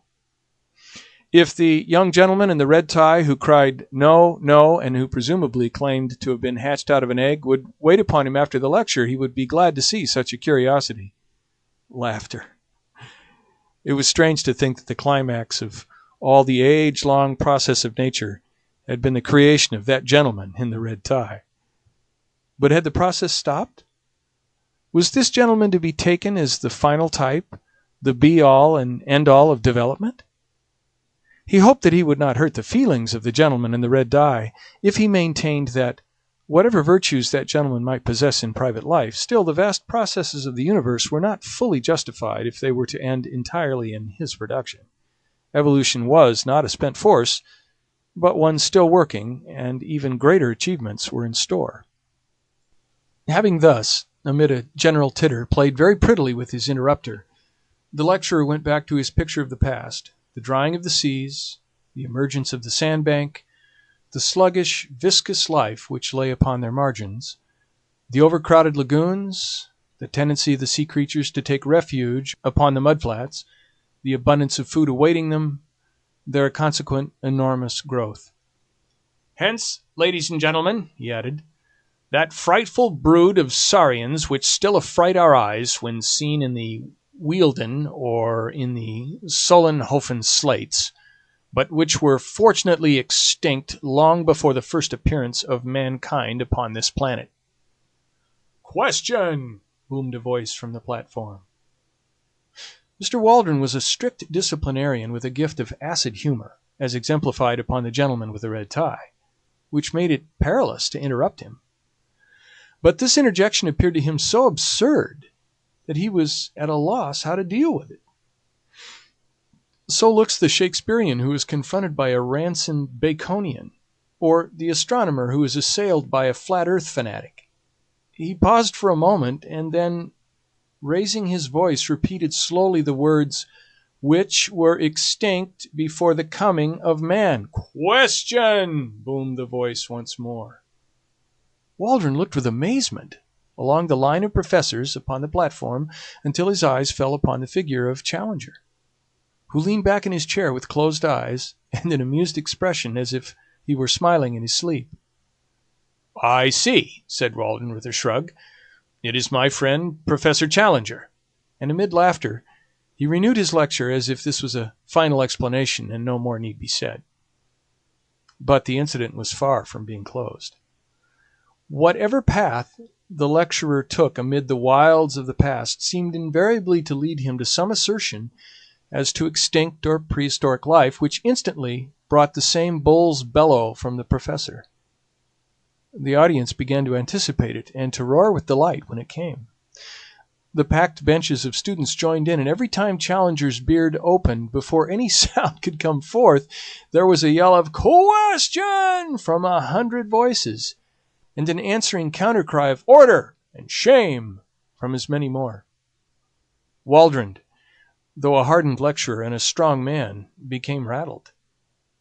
If the young gentleman in the red tie who cried "No, no," and who presumably claimed to have been hatched out of an egg, would wait upon him after the lecture, he would be glad to see such a curiosity. Laughter. It was strange to think that the climax of all the age-long process of nature had been the creation of that gentleman in the red tie. But had the process stopped? Was this gentleman to be taken as the final type, the be-all and end-all of development? He hoped that he would not hurt the feelings of the gentleman in the red dye if he maintained that, whatever virtues that gentleman might possess in private life, still the vast processes of the universe were not fully justified if they were to end entirely in his production. Evolution was not a spent force, but one still working, and even greater achievements were in store. Having thus, amid a general titter, played very prettily with his interrupter, the lecturer went back to his picture of the past, the drying of the seas, the emergence of the sandbank, the sluggish, viscous life which lay upon their margins, the overcrowded lagoons, the tendency of the sea creatures to take refuge upon the mudflats, the abundance of food awaiting them, their consequent enormous growth. "Hence, ladies and gentlemen," he added, "that frightful brood of saurians which still affright our eyes when seen in the Wealden or in the Solnhofen slates, but which were fortunately extinct long before the first appearance of mankind upon this planet." "Question!" boomed a voice from the platform. Mr. Waldron was a strict disciplinarian with a gift of acid humor, as exemplified upon the gentleman with the red tie, which made it perilous to interrupt him. But this interjection appeared to him so absurd that he was at a loss how to deal with it. So looks the Shakespearean who is confronted by a ransomed Baconian, or the astronomer who is assailed by a flat earth fanatic. He paused for a moment, and then, raising his voice, repeated slowly the words, which were extinct before the coming of man. Question! Boomed the voice once more. Waldron looked with amazement along the line of professors upon the platform until his eyes fell upon the figure of Challenger, who leaned back in his chair with closed eyes and an amused expression as if he were smiling in his sleep. "I see," said Waldron with a shrug. "It is my friend Professor Challenger." And amid laughter he renewed his lecture as if this was a final explanation and no more need be said. But the incident was far from being closed. Whatever path the lecturer took amid the wilds of the past seemed invariably to lead him to some assertion as to extinct or prehistoric life, which instantly brought the same bull's bellow from the professor. The audience began to anticipate it and to roar with delight when it came. The packed benches of students joined in, and every time Challenger's beard opened, before any sound could come forth, there was a yell of "Question!" from 100 voices, and an answering counter-cry of "Order!" and "Shame!" from as many more. Waldron, though a hardened lecturer and a strong man, became rattled.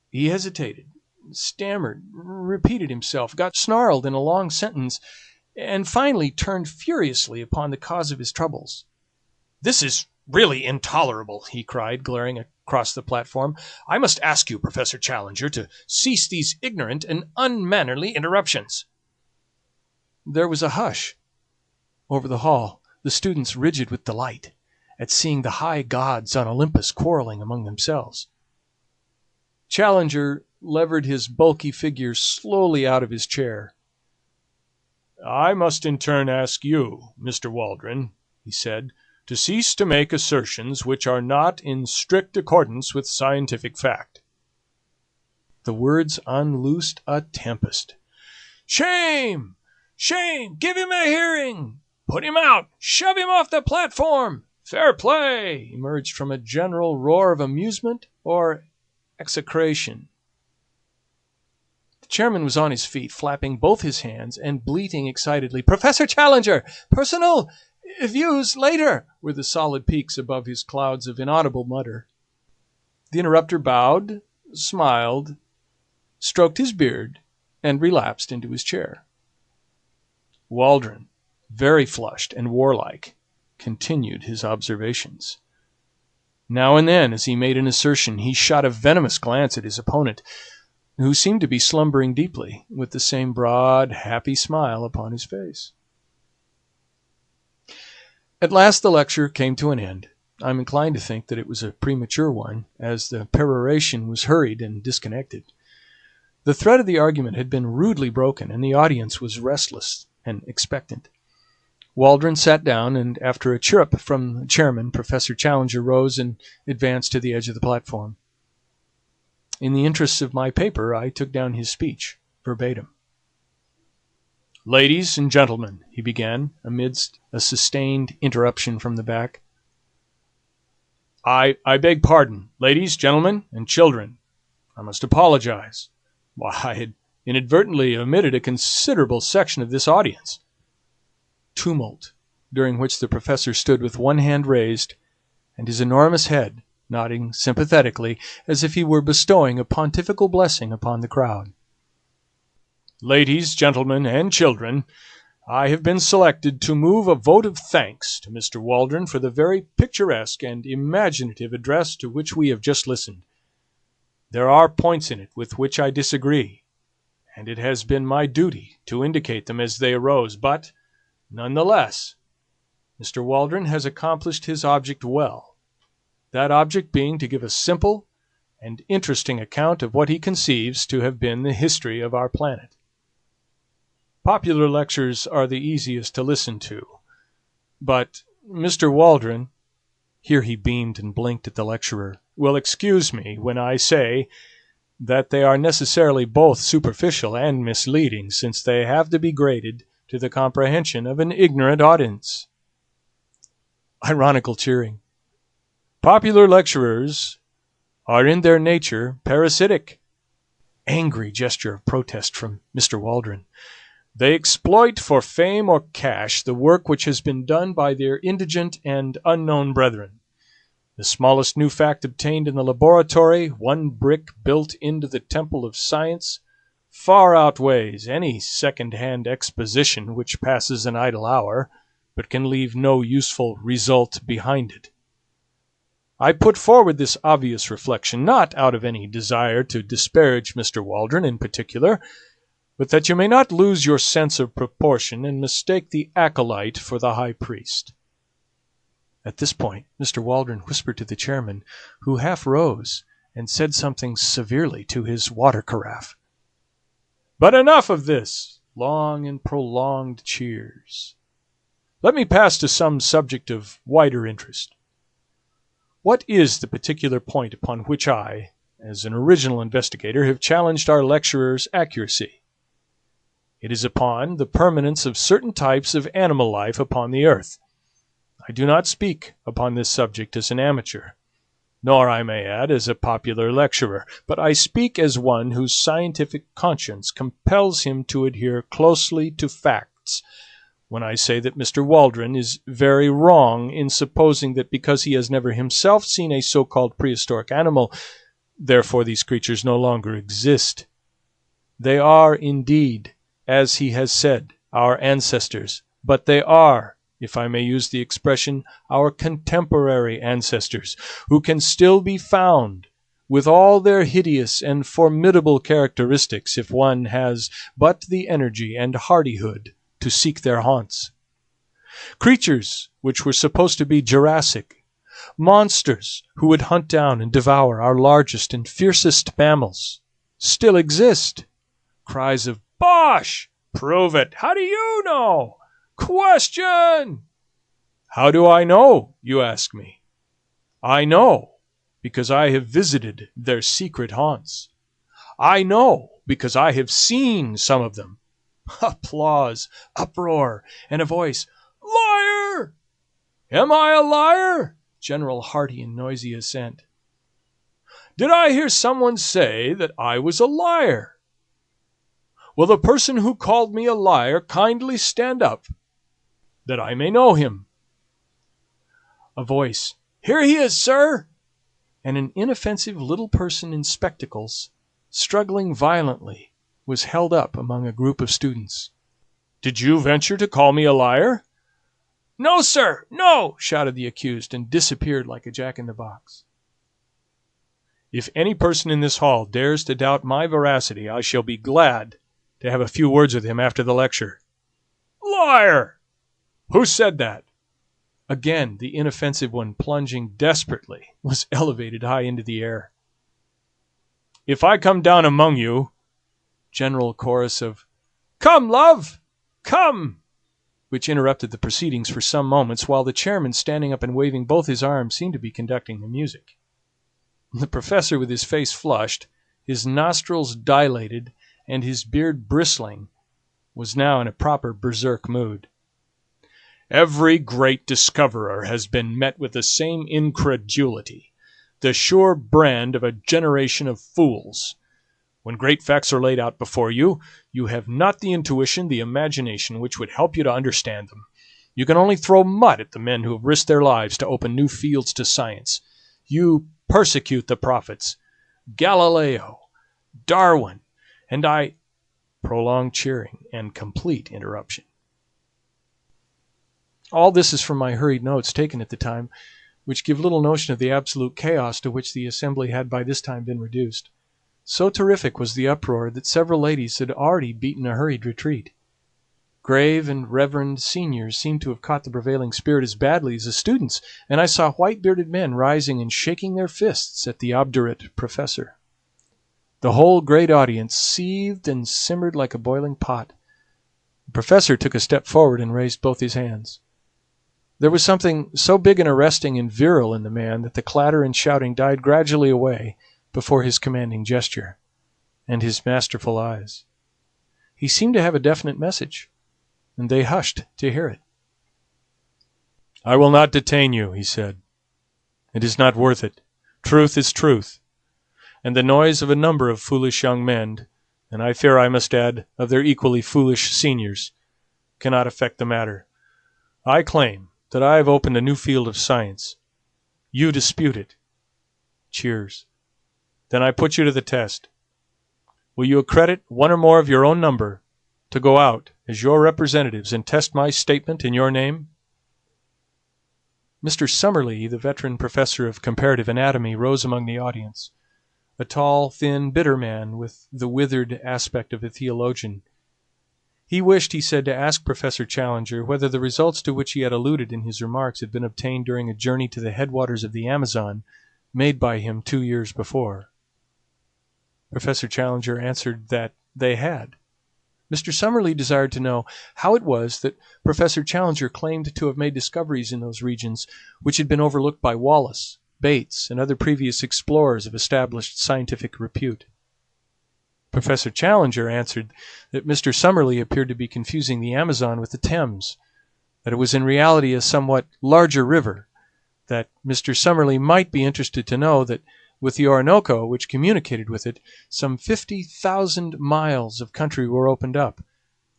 He hesitated, stammered, repeated himself, got snarled in a long sentence, and finally turned furiously upon the cause of his troubles. "This is really intolerable," he cried, glaring across the platform. "I must ask you, Professor Challenger, to cease these ignorant and unmannerly interruptions." There was a hush over the hall, the students rigid with delight at seeing the high gods on Olympus quarreling among themselves. Challenger levered his bulky figure slowly out of his chair. "I must in turn ask you, Mr. Waldron," he said, "to cease to make assertions which are not in strict accordance with scientific fact." The words unloosed a tempest. "Shame! Shame! Give him a hearing! Put him out! Shove him off the platform! Fair play!" emerged from a general roar of amusement or execration. The chairman was on his feet, flapping both his hands and bleating excitedly. "Professor Challenger! Personal views later!" were the solid peaks above his clouds of inaudible mutter. The interrupter bowed, smiled, stroked his beard, and relapsed into his chair. Waldron, very flushed and warlike, continued his observations. Now and then, as he made an assertion, he shot a venomous glance at his opponent, who seemed to be slumbering deeply, with the same broad, happy smile upon his face. At last the lecture came to an end. I am inclined to think that it was a premature one, as the peroration was hurried and disconnected. The thread of the argument had been rudely broken, and the audience was restless and expectant. Waldron sat down, and after a chirrup from the chairman, Professor Challenger rose and advanced to the edge of the platform. In the interests of my paper, I took down his speech, verbatim. "Ladies and gentlemen," he began, amidst a sustained interruption from the back. I beg pardon, ladies, gentlemen, and children. I must apologize. Why, I had inadvertently omitted a considerable section of this audience." Tumult, during which the professor stood with one hand raised, and his enormous head nodding sympathetically, as if he were bestowing a pontifical blessing upon the crowd. "Ladies, gentlemen, and children, I have been selected to move a vote of thanks to Mr. Waldron for the very picturesque and imaginative address to which we have just listened. There are points in it with which I disagree, and it has been my duty to indicate them as they arose, but, none the less, Mr. Waldron has accomplished his object well, that object being to give a simple and interesting account of what he conceives to have been the history of our planet. Popular lectures are the easiest to listen to, but Mr. Waldron," here he beamed and blinked at the lecturer, "will excuse me when I say that they are necessarily both superficial and misleading, since they have to be graded to the comprehension of an ignorant audience." Ironical cheering. "Popular lecturers are in their nature parasitic." Angry gesture of protest from Mr. Waldron. "They exploit for fame or cash the work which has been done by their indigent and unknown brethren. The smallest new fact obtained in the laboratory, one brick built into the temple of science, far outweighs any second-hand exposition which passes an idle hour, but can leave no useful result behind it. I put forward this obvious reflection, not out of any desire to disparage Mr. Waldron in particular, but that you may not lose your sense of proportion and mistake the acolyte for the high priest. At this point Mr. Waldron whispered to the chairman, who half rose and said something severely to his water carafe. But enough of this. Long and prolonged cheers. Let me pass to some subject of wider interest. What is the particular point upon which I, as an original investigator, have challenged our lecturer's accuracy? It is upon the permanence of certain types of animal life upon the earth. I do not speak upon this subject as an amateur, nor, I may add, as a popular lecturer, but I speak as one whose scientific conscience compels him to adhere closely to facts, when I say that Mr. Waldron is very wrong in supposing that because he has never himself seen a so-called prehistoric animal, therefore these creatures no longer exist. They are indeed, as he has said, our ancestors, but they are, if I may use the expression, our contemporary ancestors, who can still be found, with all their hideous and formidable characteristics, if one has but the energy and hardihood to seek their haunts. Creatures which were supposed to be Jurassic, monsters who would hunt down and devour our largest and fiercest mammals, still exist. Cries of "Bosh! Prove it! How do you know? Question!" How do I know, you ask me? I know because I have visited their secret haunts. I know because I have seen some of them. Applause, uproar, and a voice, "Liar! Am I a liar?" General hearty and noisy assent. Did I hear someone say that I was a liar? Will the person who called me a liar kindly stand up, that I may know him? A voice, "Here he is, sir!" And an inoffensive little person in spectacles, struggling violently, was held up among a group of students. Did you venture to call me a liar? No, sir, no, shouted the accused, and disappeared like a jack-in-the-box. If any person in this hall dares to doubt my veracity, I shall be glad to have a few words with him after the lecture. Liar! Who said that? Again, the inoffensive one, plunging desperately, was elevated high into the air. If I come down among you, general chorus of "Come, love, come!" which interrupted the proceedings for some moments, while the chairman, standing up and waving both his arms, seemed to be conducting the music. The professor, with his face flushed, his nostrils dilated, and his beard bristling, was now in a proper berserk mood. Every great discoverer has been met with the same incredulity, the sure brand of a generation of fools. When great facts are laid out before you, you have not the intuition, the imagination which would help you to understand them. You can only throw mud at the men who have risked their lives to open new fields to science. You persecute the prophets, Galileo, Darwin, and I... Prolonged cheering and complete interruption. All this is from my hurried notes taken at the time, which give little notion of the absolute chaos to which the assembly had by this time been reduced. So terrific was the uproar that several ladies had already beaten a hurried retreat. Grave and reverend seniors seemed to have caught the prevailing spirit as badly as the students, and I saw white-bearded men rising and shaking their fists at the obdurate professor. The whole great audience seethed and simmered like a boiling pot. The professor took a step forward and raised both his hands. There was something so big and arresting and virile in the man that the clatter and shouting died gradually away before his commanding gesture and his masterful eyes. He seemed to have a definite message, and they hushed to hear it. "I will not detain you," he said. "It is not worth it. Truth is truth, and the noise of a number of foolish young men, and I fear I must add of their equally foolish seniors, cannot affect the matter. I claim that I have opened a new field of science. You dispute it. Cheers. Then I put you to the test. Will you accredit one or more of your own number to go out as your representatives and test my statement in your name? Mr. Summerlee, the veteran professor of comparative anatomy, rose among the audience, a tall, thin, bitter man with the withered aspect of a theologian. He wished, he said, to ask Professor Challenger whether the results to which he had alluded in his remarks had been obtained during a journey to the headwaters of the Amazon made by him 2 years before. Professor Challenger answered that they had. Mr. Summerlee desired to know how it was that Professor Challenger claimed to have made discoveries in those regions which had been overlooked by Wallace, Bates, and other previous explorers of established scientific repute. Professor Challenger answered that Mr. Summerlee appeared to be confusing the Amazon with the Thames, that it was in reality a somewhat larger river, that Mr. Summerlee might be interested to know that with the Orinoco, which communicated with it, some 50,000 miles of country were opened up,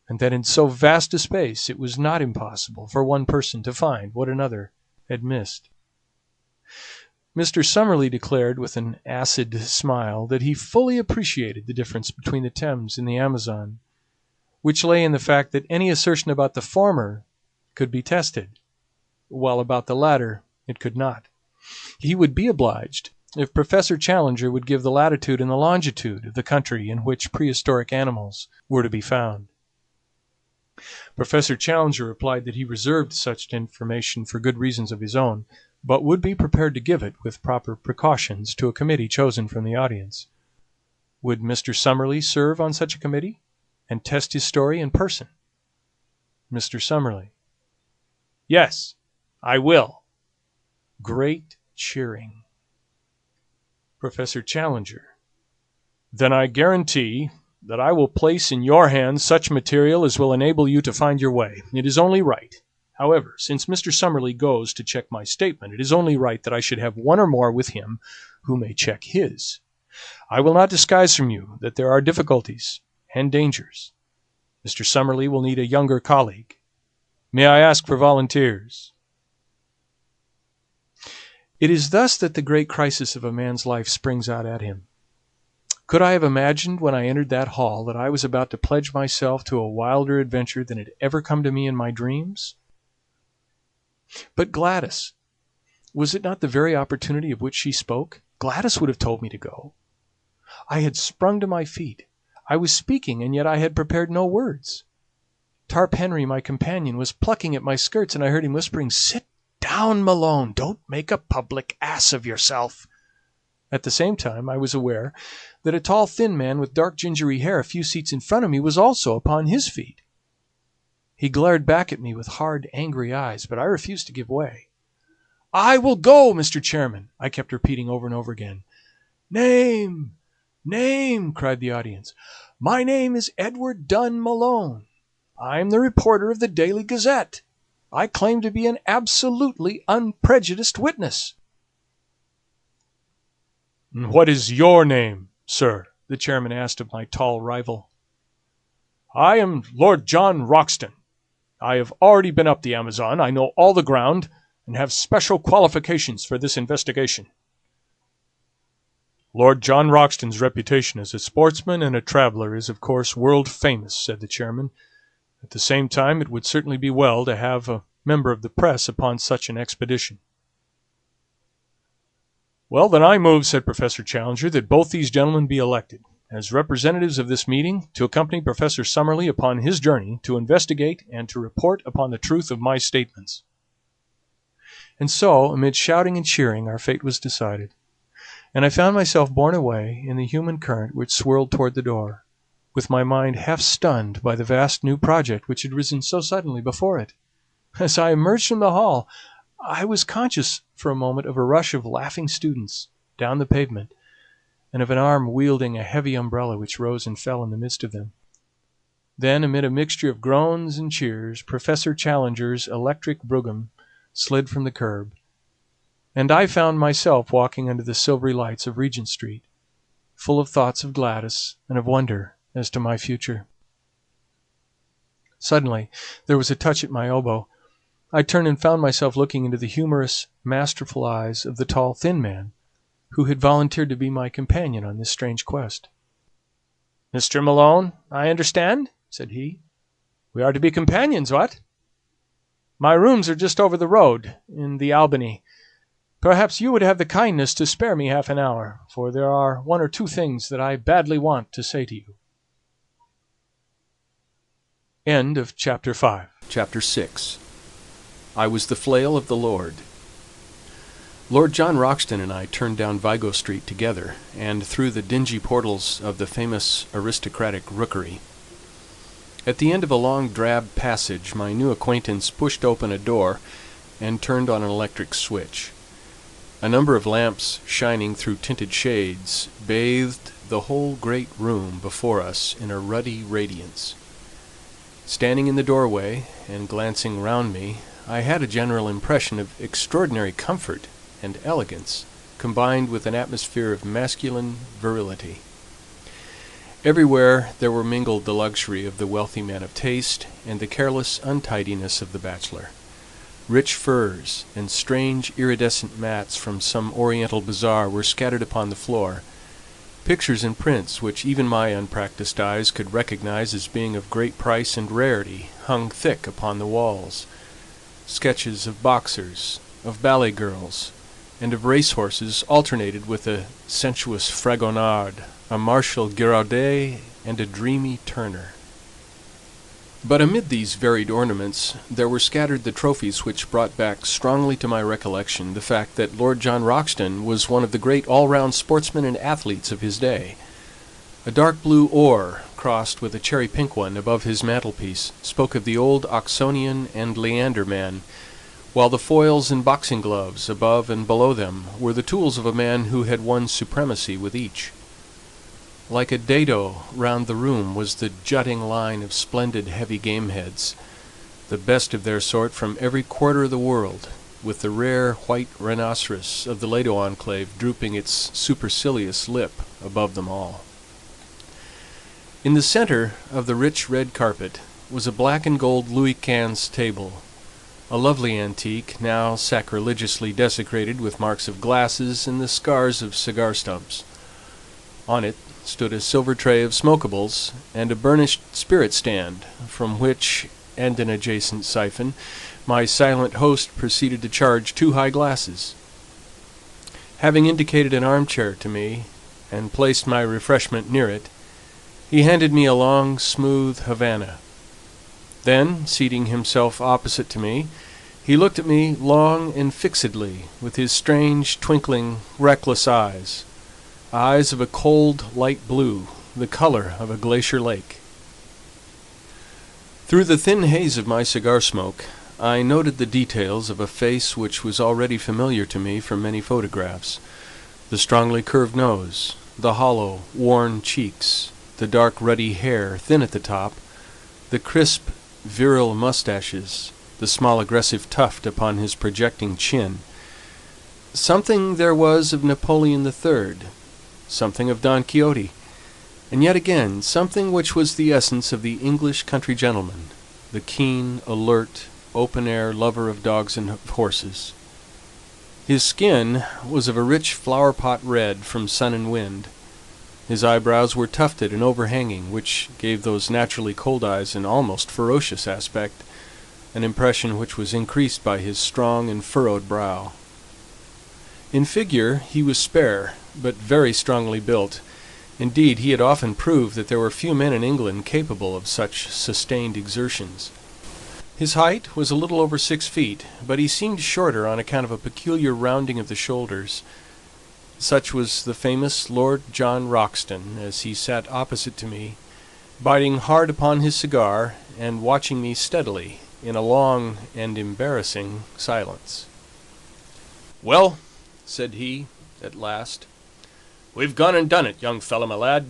and that in so vast a space it was not impossible for one person to find what another had missed. Mr. Summerlee declared with an acid smile that he fully appreciated the difference between the Thames and the Amazon, which lay in the fact that any assertion about the former could be tested, while about the latter it could not. He would be obliged if Professor Challenger would give the latitude and the longitude of the country in which prehistoric animals were to be found. Professor Challenger replied that he reserved such information for good reasons of his own, but would be prepared to give it with proper precautions to a committee chosen from the audience. Would Mr. Summerlee serve on such a committee and test his story in person? Mr. Summerlee: Yes, I will. Great cheering. Professor Challenger: Then I guarantee that I will place in your hands such material as will enable you to find your way. It is only right. However, since Mr. Summerlee goes to check my statement, it is only right that I should have one or more with him who may check his. I will not disguise from you that there are difficulties and dangers. Mr. Summerlee will need a younger colleague. May I ask for volunteers? It is thus that the great crisis of a man's life springs out at him. Could I have imagined when I entered that hall that I was about to pledge myself to a wilder adventure than had ever come to me in my dreams? But Gladys, was it not the very opportunity of which she spoke? Gladys would have told me to go. I had sprung to my feet. I was speaking, and yet I had prepared no words. Tarp Henry, my companion, was plucking at my skirts, and I heard him whispering, "Sit down, Malone. Don't make a public ass of yourself." At the same time, I was aware that a tall, thin man with dark, gingery hair a few seats in front of me was also upon his feet. He glared back at me with hard, angry eyes, but I refused to give way. "I will go, Mr. Chairman," I kept repeating over and over again. "Name! Name!" cried the audience. "My name is Edward Dunn Malone. I am the reporter of the Daily Gazette. I claim to be an absolutely unprejudiced witness." "What is your name, sir?" the chairman asked of my tall rival. "I am Lord John Roxton. I have already been up the Amazon. I know all the ground and have special qualifications for this investigation." "Lord John Roxton's reputation as a sportsman and a traveler is, of course, world famous," said the chairman. "At the same time, it would certainly be well to have a member of the press upon such an expedition." "Well, then I move," said Professor Challenger, "that both these gentlemen be elected as representatives of this meeting to accompany Professor Summerlee upon his journey to investigate and to report upon the truth of my statements." And so, amid shouting and cheering, our fate was decided, and I found myself borne away in the human current which swirled toward the door, with my mind half stunned by the vast new project which had risen so suddenly before it. As I emerged from the hall, I was conscious for a moment of a rush of laughing students down the pavement, and of an arm wielding a heavy umbrella which rose and fell in the midst of them. Then, amid a mixture of groans and cheers, Professor Challenger's electric brougham slid from the curb, and I found myself walking under the silvery lights of Regent Street, full of thoughts of Gladys and of wonder as to my future. Suddenly there was a touch at my elbow. I turned and found myself looking into the humorous, masterful eyes of the tall, thin man who had volunteered to be my companion on this strange quest. "Mr. Malone, I understand," said he. "We are to be companions, what? My rooms are just over the road, in the Albany. Perhaps you would have the kindness to spare me half an hour, for there are one or two things that I badly want to say to you." End of Chapter 5. Chapter 6. I was the flail of the Lord. Lord John Roxton and I turned down Vigo Street together, and through the dingy portals of the famous aristocratic rookery. At the end of a long drab passage my new acquaintance pushed open a door and turned on an electric switch. A number of lamps shining through tinted shades bathed the whole great room before us in a ruddy radiance. Standing in the doorway and glancing round me, I had a general impression of extraordinary comfort and elegance, combined with an atmosphere of masculine virility. Everywhere there were mingled the luxury of the wealthy man of taste and the careless untidiness of the bachelor. Rich furs and strange iridescent mats from some oriental bazaar were scattered upon the floor. Pictures and prints, which even my unpractised eyes could recognize as being of great price and rarity, hung thick upon the walls. Sketches of boxers, of ballet girls, and of racehorses alternated with a sensuous Fragonard, a martial Girardet, and a dreamy Turner. But amid these varied ornaments there were scattered the trophies which brought back strongly to my recollection the fact that Lord John Roxton was one of the great all-round sportsmen and athletes of his day. A dark blue oar, crossed with a cherry-pink one above his mantelpiece, spoke of the old Oxonian and Leander man, while the foils and boxing gloves above and below them were the tools of a man who had won supremacy with each. Like a dado round the room was the jutting line of splendid heavy game heads, the best of their sort from every quarter of the world, with the rare white rhinoceros of the Lado enclave drooping its supercilious lip above them all. In the centre of the rich red carpet was a black and gold Louis XV table, a lovely antique, now sacrilegiously desecrated with marks of glasses and the scars of cigar stumps. On it stood a silver tray of smokables and a burnished spirit stand, from which, and an adjacent siphon, my silent host proceeded to charge 2 high glasses. Having indicated an armchair to me, and placed my refreshment near it, he handed me a long, smooth Havana. Then, seating himself opposite to me, he looked at me long and fixedly with his strange, twinkling, reckless eyes of a cold, light blue, the color of a glacier lake. Through the thin haze of my cigar smoke, I noted the details of a face which was already familiar to me from many photographs: the strongly curved nose, the hollow, worn cheeks, the dark, ruddy hair, thin at the top, the crisp, virile mustaches, the small, aggressive tuft upon his projecting chin. Something there was of Napoleon III, something of Don Quixote, and yet again something which was the essence of the English country gentleman, the keen, alert, open-air lover of dogs and of horses. His skin was of a rich flower-pot red from sun and wind. His eyebrows were tufted and overhanging, which gave those naturally cold eyes an almost ferocious aspect, an impression which was increased by his strong and furrowed brow. In figure he was spare, but very strongly built. Indeed, he had often proved that there were few men in England capable of such sustained exertions. His height was a little over 6 feet, but he seemed shorter on account of a peculiar rounding of the shoulders. Such was the famous Lord John Roxton, as he sat opposite to me, biting hard upon his cigar and watching me steadily in a long and embarrassing silence. "Well," said he, at last, "we've gone and done it, young fellow, my lad."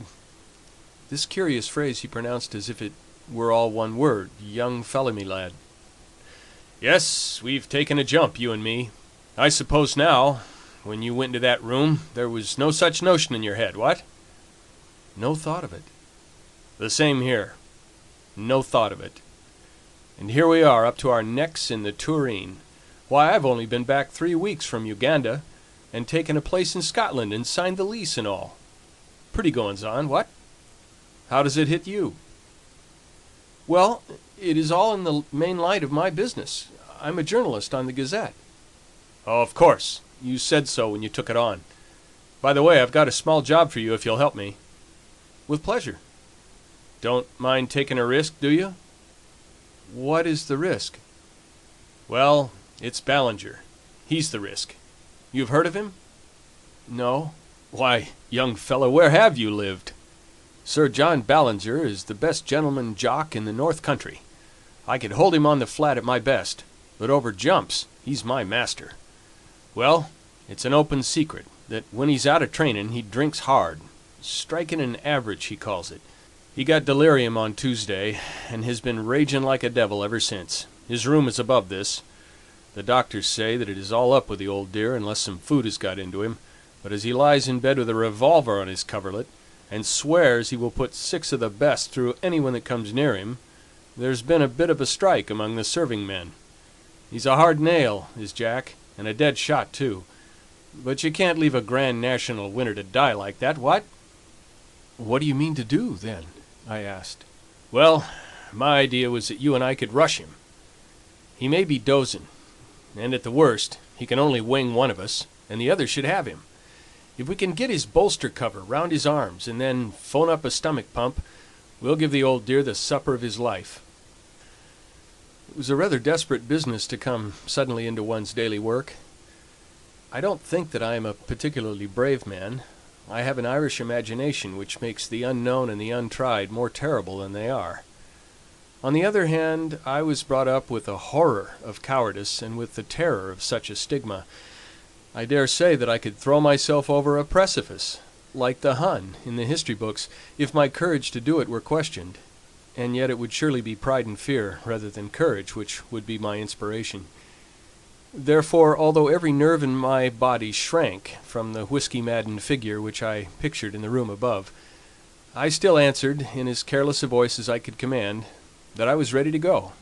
This curious phrase he pronounced as if it were all one word, young fellow, me lad. "Yes, we've taken a jump, you and me. I suppose now, when you went into that room, there was no such notion in your head, what?" "No thought of it." "The same here. No thought of it. And here we are, up to our necks in the tureen. Why, I've only been back 3 weeks from Uganda, and taken a place in Scotland and signed the lease and all. Pretty goings-on, what? How does it hit you? Well, it is all in the main light of my business. I'm a journalist on the Gazette. Oh, of course. You said so when you took it on. By the way, I've got a small job for you if you'll help me. With pleasure. Don't mind taking a risk, do you? What is the risk? Well, it's Ballinger. He's the risk. You've heard of him? No. Why, young fellow, where have you lived? Sir John Ballinger is the best gentleman jock in the North Country. I could hold him on the flat at my best, but over jumps, he's my master. Well, it's an open secret that when he's out of training, he drinks hard. Striking an average, he calls it. He got delirium on Tuesday, and has been raging like a devil ever since. His room is above this. The doctors say that it is all up with the old dear unless some food has got into him, but as he lies in bed with a revolver on his coverlet, and swears he will put 6 of the best through anyone that comes near him, there's been a bit of a strike among the serving men. He's a hard nail, is Jack, and a dead shot, too. But you can't leave a Grand National winner to die like that, what? What do you mean to do, then? I asked. Well, my idea was that you and I could rush him. He may be dozing, and at the worst, he can only wing one of us, and the other should have him. If we can get his bolster cover round his arms and then phone up a stomach pump, we'll give the old dear the supper of his life. It was a rather desperate business to come suddenly into one's daily work. I don't think that I am a particularly brave man. I have an Irish imagination which makes the unknown and the untried more terrible than they are. On the other hand, I was brought up with a horror of cowardice and with the terror of such a stigma. I dare say that I could throw myself over a precipice, like the Hun in the history books, if my courage to do it were questioned, and yet it would surely be pride and fear rather than courage which would be my inspiration. Therefore, although every nerve in my body shrank from the whiskey-maddened figure which I pictured in the room above, I still answered, in as careless a voice as I could command, that I was ready to go.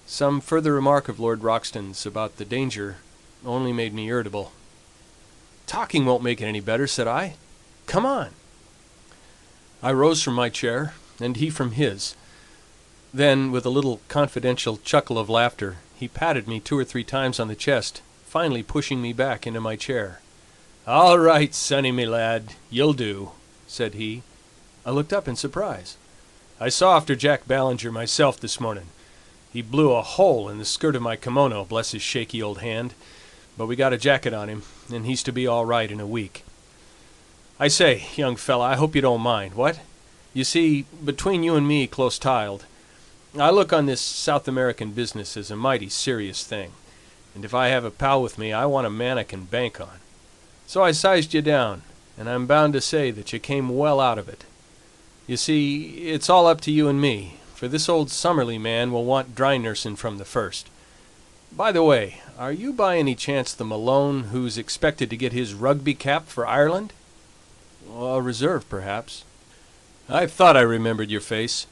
Some further remark of Lord Roxton's about the danger only made me irritable. Talking won't make it any better, said I. Come on. I rose from my chair, and he from his. Then, with a little confidential chuckle of laughter, he patted me 2 or 3 times on the chest, finally pushing me back into my chair. All right, sonny me lad, you'll do, said he. I looked up in surprise. I saw after Jack Ballinger myself this morning. He blew a hole in the skirt of my kimono, bless his shaky old hand, but we got a jacket on him, and he's to be all right in a week. I say, young fella, I hope you don't mind, what? You see, between you and me, close-tiled, I look on this South American business as a mighty serious thing, and if I have a pal with me, I want a man I can bank on. So I sized you down, and I'm bound to say that you came well out of it. You see, it's all up to you and me, for this old Summerlee man will want dry nursing from the first. By the way, are you by any chance the Malone who's expected to get his rugby cap for Ireland? A reserve, perhaps. I thought I remembered your face.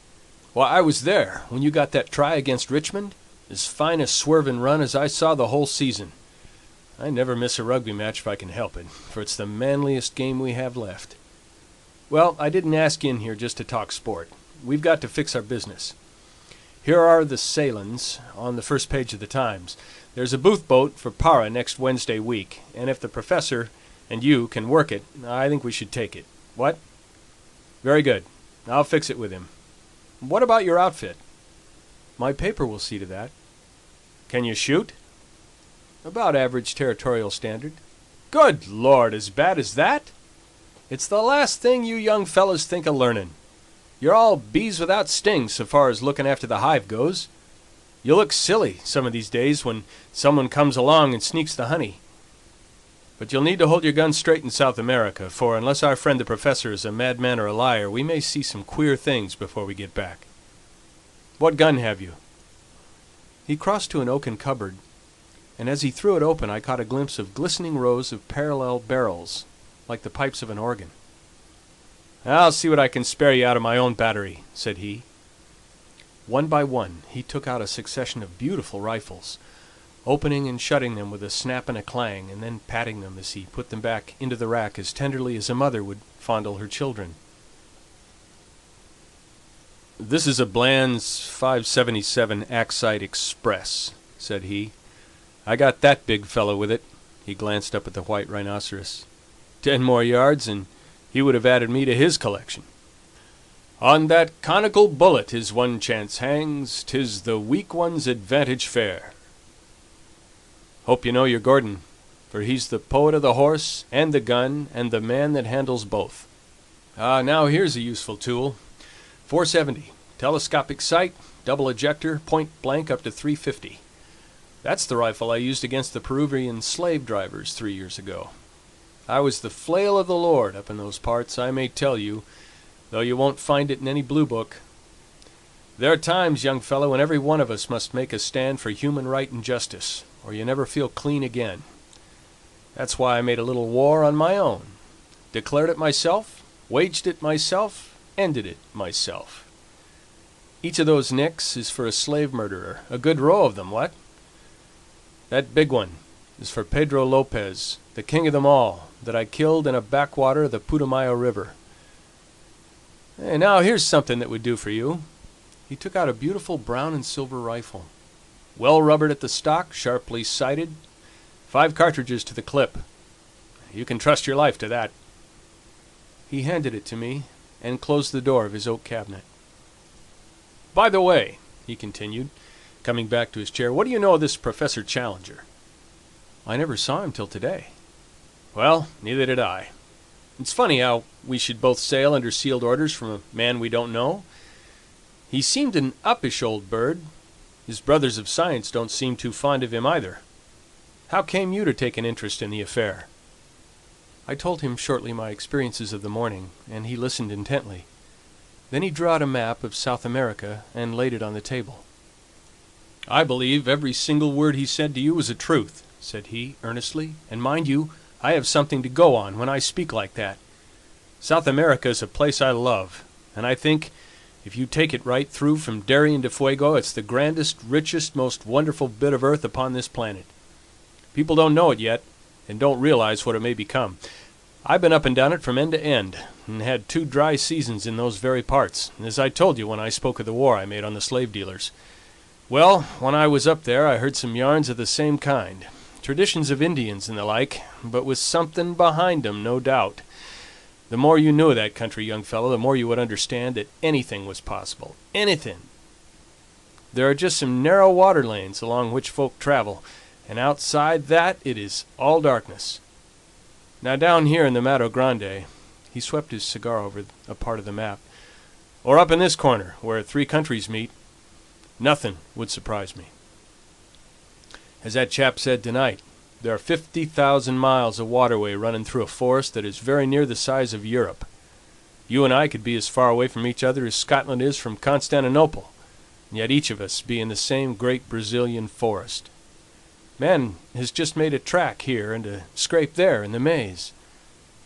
Why, I was there when you got that try against Richmond. As fine a swerving run as I saw the whole season. I never miss a rugby match if I can help it, for it's the manliest game we have left. Well, I didn't ask you in here just to talk sport. We've got to fix our business. Here are the sailings on the first page of the Times. There's a booth boat for Para next Wednesday week, and if the professor and you can work it, I think we should take it. What? Very good. I'll fix it with him. What about your outfit? My paper will see to that. Can you shoot? About average territorial standard. Good Lord, as bad as that? It's the last thing you young fellows think of learning. You're all bees without stings so far as looking after the hive goes. You'll look silly some of these days when someone comes along and sneaks the honey. But you'll need to hold your guns straight in South America, for unless our friend the professor is a madman or a liar, we may see some queer things before we get back. What gun have you? He crossed to an oaken cupboard, and as he threw it open I caught a glimpse of glistening rows of parallel barrels, like the pipes of an organ. I'll see what I can spare you out of my own battery, said he. One by one he took out a succession of beautiful rifles, opening and shutting them with a snap and a clang, and then patting them as he put them back into the rack as tenderly as a mother would fondle her children. "This is a Bland's 577 Axite Express," said he. "I got that big fellow with it." He glanced up at the white rhinoceros. 10 more yards, and he would have added me to his collection. "On that conical bullet his one chance hangs, 'tis the weak one's advantage fair." Hope you know your Gordon, for he's the poet of the horse and the gun and the man that handles both. Now here's a useful tool. 470, telescopic sight, double ejector, point blank up to 350. That's the rifle I used against the Peruvian slave drivers 3 years ago. I was the flail of the Lord up in those parts, I may tell you, though you won't find it in any blue book. There are times, young fellow, when every one of us must make a stand for human right and justice, or you never feel clean again. That's why I made a little war on my own, declared it myself, waged it myself, ended it myself. Each of those nicks is for a slave murderer, a good row of them, what? That big one is for Pedro Lopez, the king of them all, that I killed in a backwater of the Putumayo River. And now here's something that would do for you. He took out a beautiful brown and silver rifle, well rubbered at the stock, sharply sighted, 5 cartridges to the clip. You can trust your life to that. He handed it to me and closed the door of his oak cabinet. "By the way," he continued, coming back to his chair, "what do you know of this Professor Challenger?" "I never saw him till today." "Well, neither did I. It's funny how we should both sail under sealed orders from a man we don't know. He seemed an uppish old bird. His brothers of science don't seem too fond of him either. How came you to take an interest in the affair?" I told him shortly my experiences of the morning, and he listened intently. Then he drew out a map of South America and laid it on the table. "I believe every single word he said to you was a truth," said he, earnestly, "and mind you, I have something to go on when I speak like that. South America is a place I love, and I think, if you take it right through from Darien to Fuego, it's the grandest, richest, most wonderful bit of earth upon this planet. People don't know it yet, and don't realize what it may become. I've been up and down it from end to end, and had 2 dry seasons in those very parts, as I told you when I spoke of the war I made on the slave dealers. Well, when I was up there I heard some yarns of the same kind, traditions of Indians and the like, but with something behind 'em, no doubt. The more you knew of that country, young fellow, the more you would understand that anything was possible. Anything. There are just some narrow water lanes along which folk travel, and outside that it is all darkness. Now down here in the Mato Grande," he swept his cigar over a part of the map, "or up in this corner, where 3 countries meet, nothing would surprise me. As that chap said tonight, there are 50,000 miles of waterway running through a forest that is very near the size of Europe. You and I could be as far away from each other as Scotland is from Constantinople, and yet each of us be in the same great Brazilian forest. Man has just made a track here and a scrape there in the maze.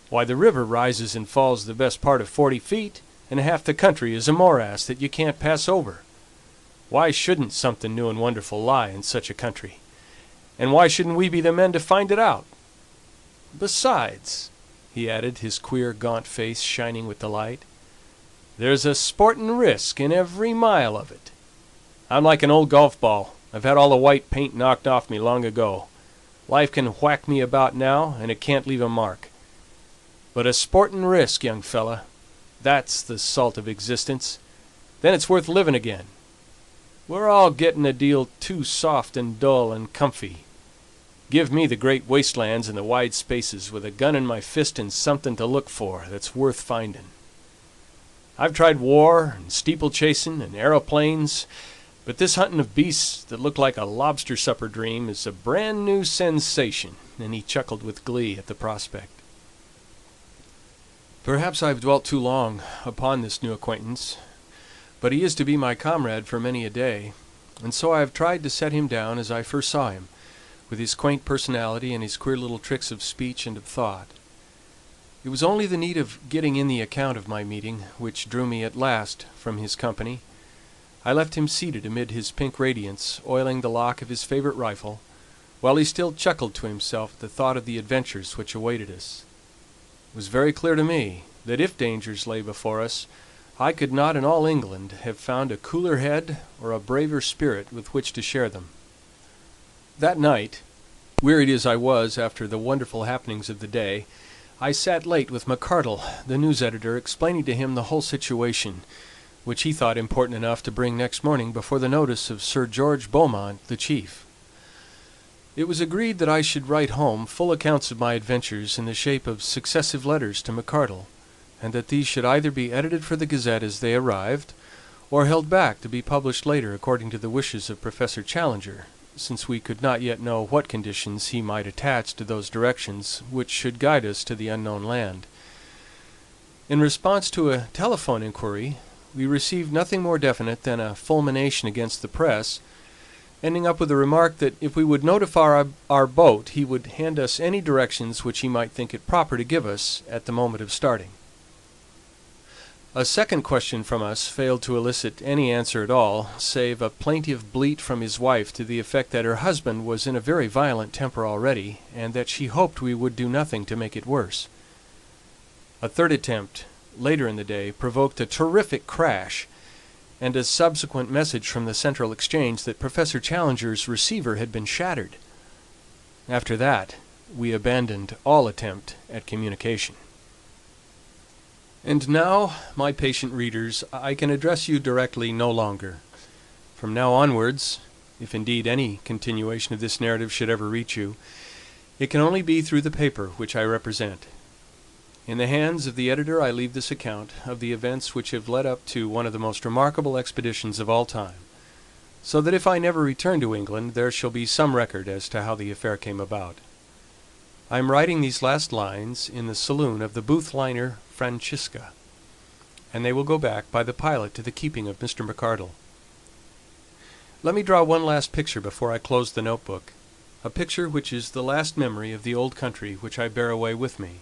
Why, the river rises and falls the best part of 40 feet, and half the country is a morass that you can't pass over. Why shouldn't something new and wonderful lie in such a country? And why shouldn't we be the men to find it out? Besides," he added, his queer gaunt face shining with delight, "there's a sportin' risk in every mile of it. I'm like an old golf ball. I've had all the white paint knocked off me long ago. Life can whack me about now, and it can't leave a mark. But a sportin' risk, young fella, that's the salt of existence. Then it's worth living again. We're all getting a deal too soft and dull and comfy. Give me the great wastelands and the wide spaces, with a gun in my fist and something to look for that's worth finding. I've tried war and steeplechasing and aeroplanes, but this hunting of beasts that look like a lobster supper dream is a brand new sensation," and he chuckled with glee at the prospect. Perhaps I've dwelt too long upon this new acquaintance, but he is to be my comrade for many a day, and so I have tried to set him down as I first saw him, with his quaint personality and his queer little tricks of speech and of thought. It was only the need of getting in the account of my meeting which drew me at last from his company. I left him seated amid his pink radiance, oiling the lock of his favorite rifle, while he still chuckled to himself at the thought of the adventures which awaited us. It was very clear to me that if dangers lay before us, I could not in all England have found a cooler head or a braver spirit with which to share them. That night, wearied as I was after the wonderful happenings of the day, I sat late with McArdle, the news editor, explaining to him the whole situation, which he thought important enough to bring next morning before the notice of Sir George Beaumont, the chief. It was agreed that I should write home full accounts of my adventures in the shape of successive letters to McArdle, and that these should either be edited for the Gazette as they arrived, or held back to be published later according to the wishes of Professor Challenger, since we could not yet know what conditions he might attach to those directions which should guide us to the unknown land. In response to a telephone inquiry, we received nothing more definite than a fulmination against the press, ending up with a remark that if we would notify our boat, he would hand us any directions which he might think it proper to give us at the moment of starting. A second question from us failed to elicit any answer at all, save a plaintive bleat from his wife to the effect that her husband was in a very violent temper already, and that she hoped we would do nothing to make it worse. A third attempt, later in the day, provoked a terrific crash, and a subsequent message from the Central Exchange that Professor Challenger's receiver had been shattered. After that, we abandoned all attempt at communication. And now, my patient readers, I can address you directly no longer. From now onwards, if indeed any continuation of this narrative should ever reach you, it can only be through the paper which I represent. In the hands of the editor I leave this account of the events which have led up to one of the most remarkable expeditions of all time, so that if I never return to England, there shall be some record as to how the affair came about. I am writing these last lines in the saloon of the Booth liner Francisca, and they will go back by the pilot to the keeping of Mr. McArdle. Let me draw one last picture before I close the notebook, a picture which is the last memory of the old country which I bear away with me.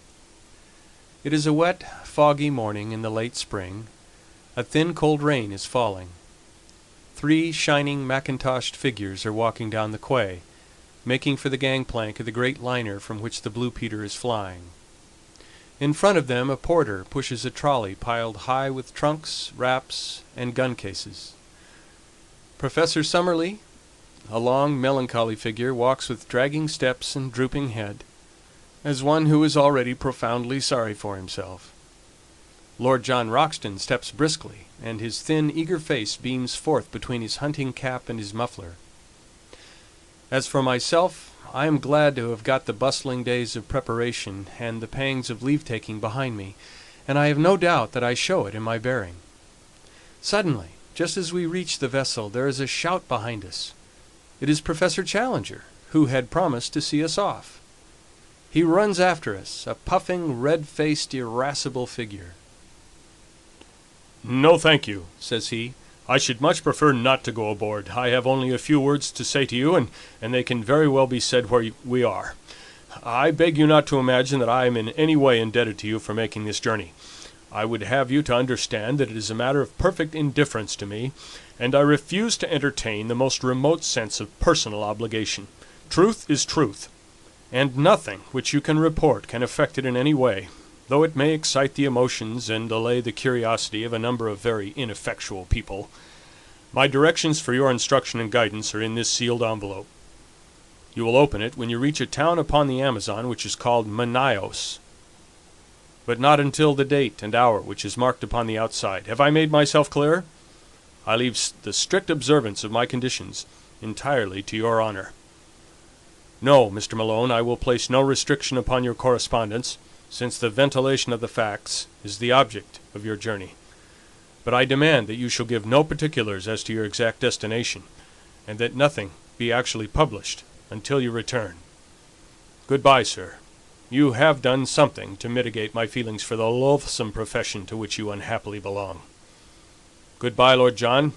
It is a wet, foggy morning in the late spring. A thin, cold rain is falling. 3 shining mackintoshed figures are walking down the quay, making for the gangplank of the great liner from which the Blue Peter is flying. In front of them a porter pushes a trolley piled high with trunks, wraps, and gun cases. Professor Summerlee, a long, melancholy figure, walks with dragging steps and drooping head, as one who is already profoundly sorry for himself. Lord John Roxton steps briskly, and his thin, eager face beams forth between his hunting cap and his muffler. As for myself, I am glad to have got the bustling days of preparation and the pangs of leave-taking behind me, and I have no doubt that I show it in my bearing. Suddenly, just as we reach the vessel, there is a shout behind us. It is Professor Challenger, who had promised to see us off. He runs after us, a puffing, red-faced, irascible figure. "No, thank you," says he. "I should much prefer not to go aboard. I have only a few words to say to you, and they can very well be said where we are. I beg you not to imagine that I am in any way indebted to you for making this journey. I would have you to understand that it is a matter of perfect indifference to me, and I refuse to entertain the most remote sense of personal obligation. Truth is truth, and nothing which you can report can affect it in any way, though it may excite the emotions and allay the curiosity of a number of very ineffectual people. My directions for your instruction and guidance are in this sealed envelope. You will open it when you reach a town upon the Amazon which is called Manaos, but not until the date and hour which is marked upon the outside. Have I made myself clear? I leave the strict observance of my conditions entirely to your honor. No, Mr. Malone, I will place no restriction upon your correspondence, since the ventilation of the facts is the object of your journey. But I demand that you shall give no particulars as to your exact destination, and that nothing be actually published until you return. Goodbye, sir. You have done something to mitigate my feelings for the loathsome profession to which you unhappily belong. Goodbye, Lord John.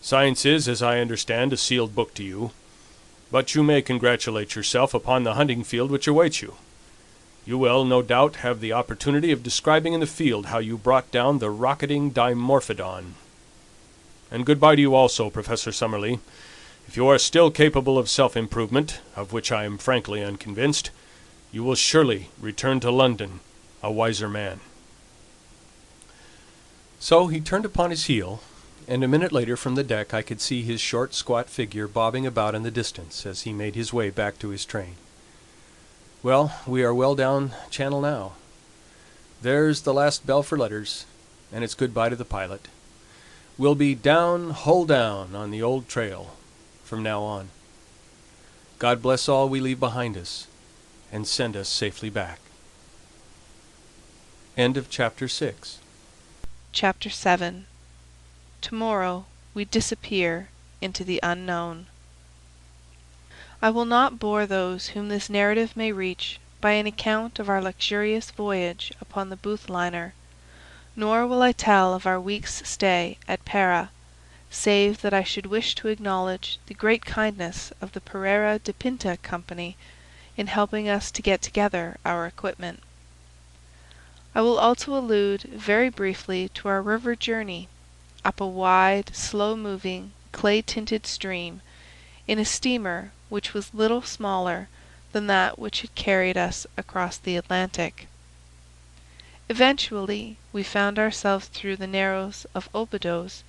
Science is, as I understand, a sealed book to you, but you may congratulate yourself upon the hunting field which awaits you. You will, no doubt, have the opportunity of describing in the field how you brought down the rocketing Dimorphodon. And goodbye to you also, Professor Summerlee. If you are still capable of self-improvement, of which I am frankly unconvinced, you will surely return to London a wiser man." So he turned upon his heel, and a minute later from the deck I could see his short, squat figure bobbing about in the distance as he made his way back to his train. Well, we are well down channel now. There's the last bell for letters, and it's goodbye to the pilot. We'll be down, hull down, on the old trail from now on. God bless all we leave behind us, and send us safely back. End of Chapter 6. Chapter 7. Tomorrow we disappear into the unknown. I will not bore those whom this narrative may reach by an account of our luxurious voyage upon the Booth liner, nor will I tell of our week's stay at Pera, save that I should wish to acknowledge the great kindness of the Pereira de Pinta Company in helping us to get together our equipment. I will also allude very briefly to our river journey up a wide, slow-moving, clay-tinted stream in a steamer which was little smaller than that which had carried us across the Atlantic. Eventually we found ourselves through the narrows of Obidos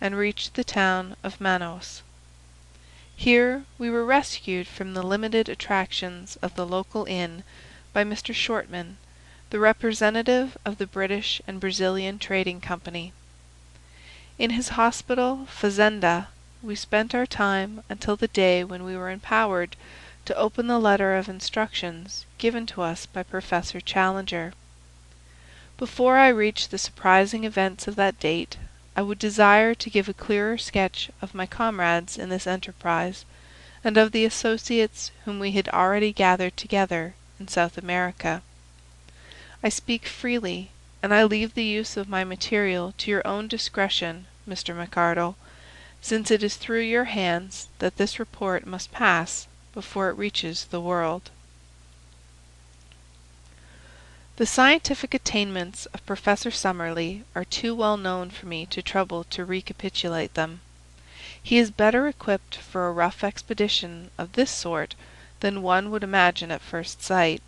and reached the town of Manos. Here we were rescued from the limited attractions of the local inn by Mr. Shortman, the representative of the British and Brazilian Trading Company. In his hospital fazenda we spent our time until the day when we were empowered to open the letter of instructions given to us by Professor Challenger. Before I reach the surprising events of that date, I would desire to give a clearer sketch of my comrades in this enterprise, and of the associates whom we had already gathered together in South America. I speak freely, and I leave the use of my material to your own discretion, Mr. McArdle, since it is through your hands that this report must pass before it reaches the world. The scientific attainments of Professor Summerlee are too well known for me to trouble to recapitulate them. He is better equipped for a rough expedition of this sort than one would imagine at first sight.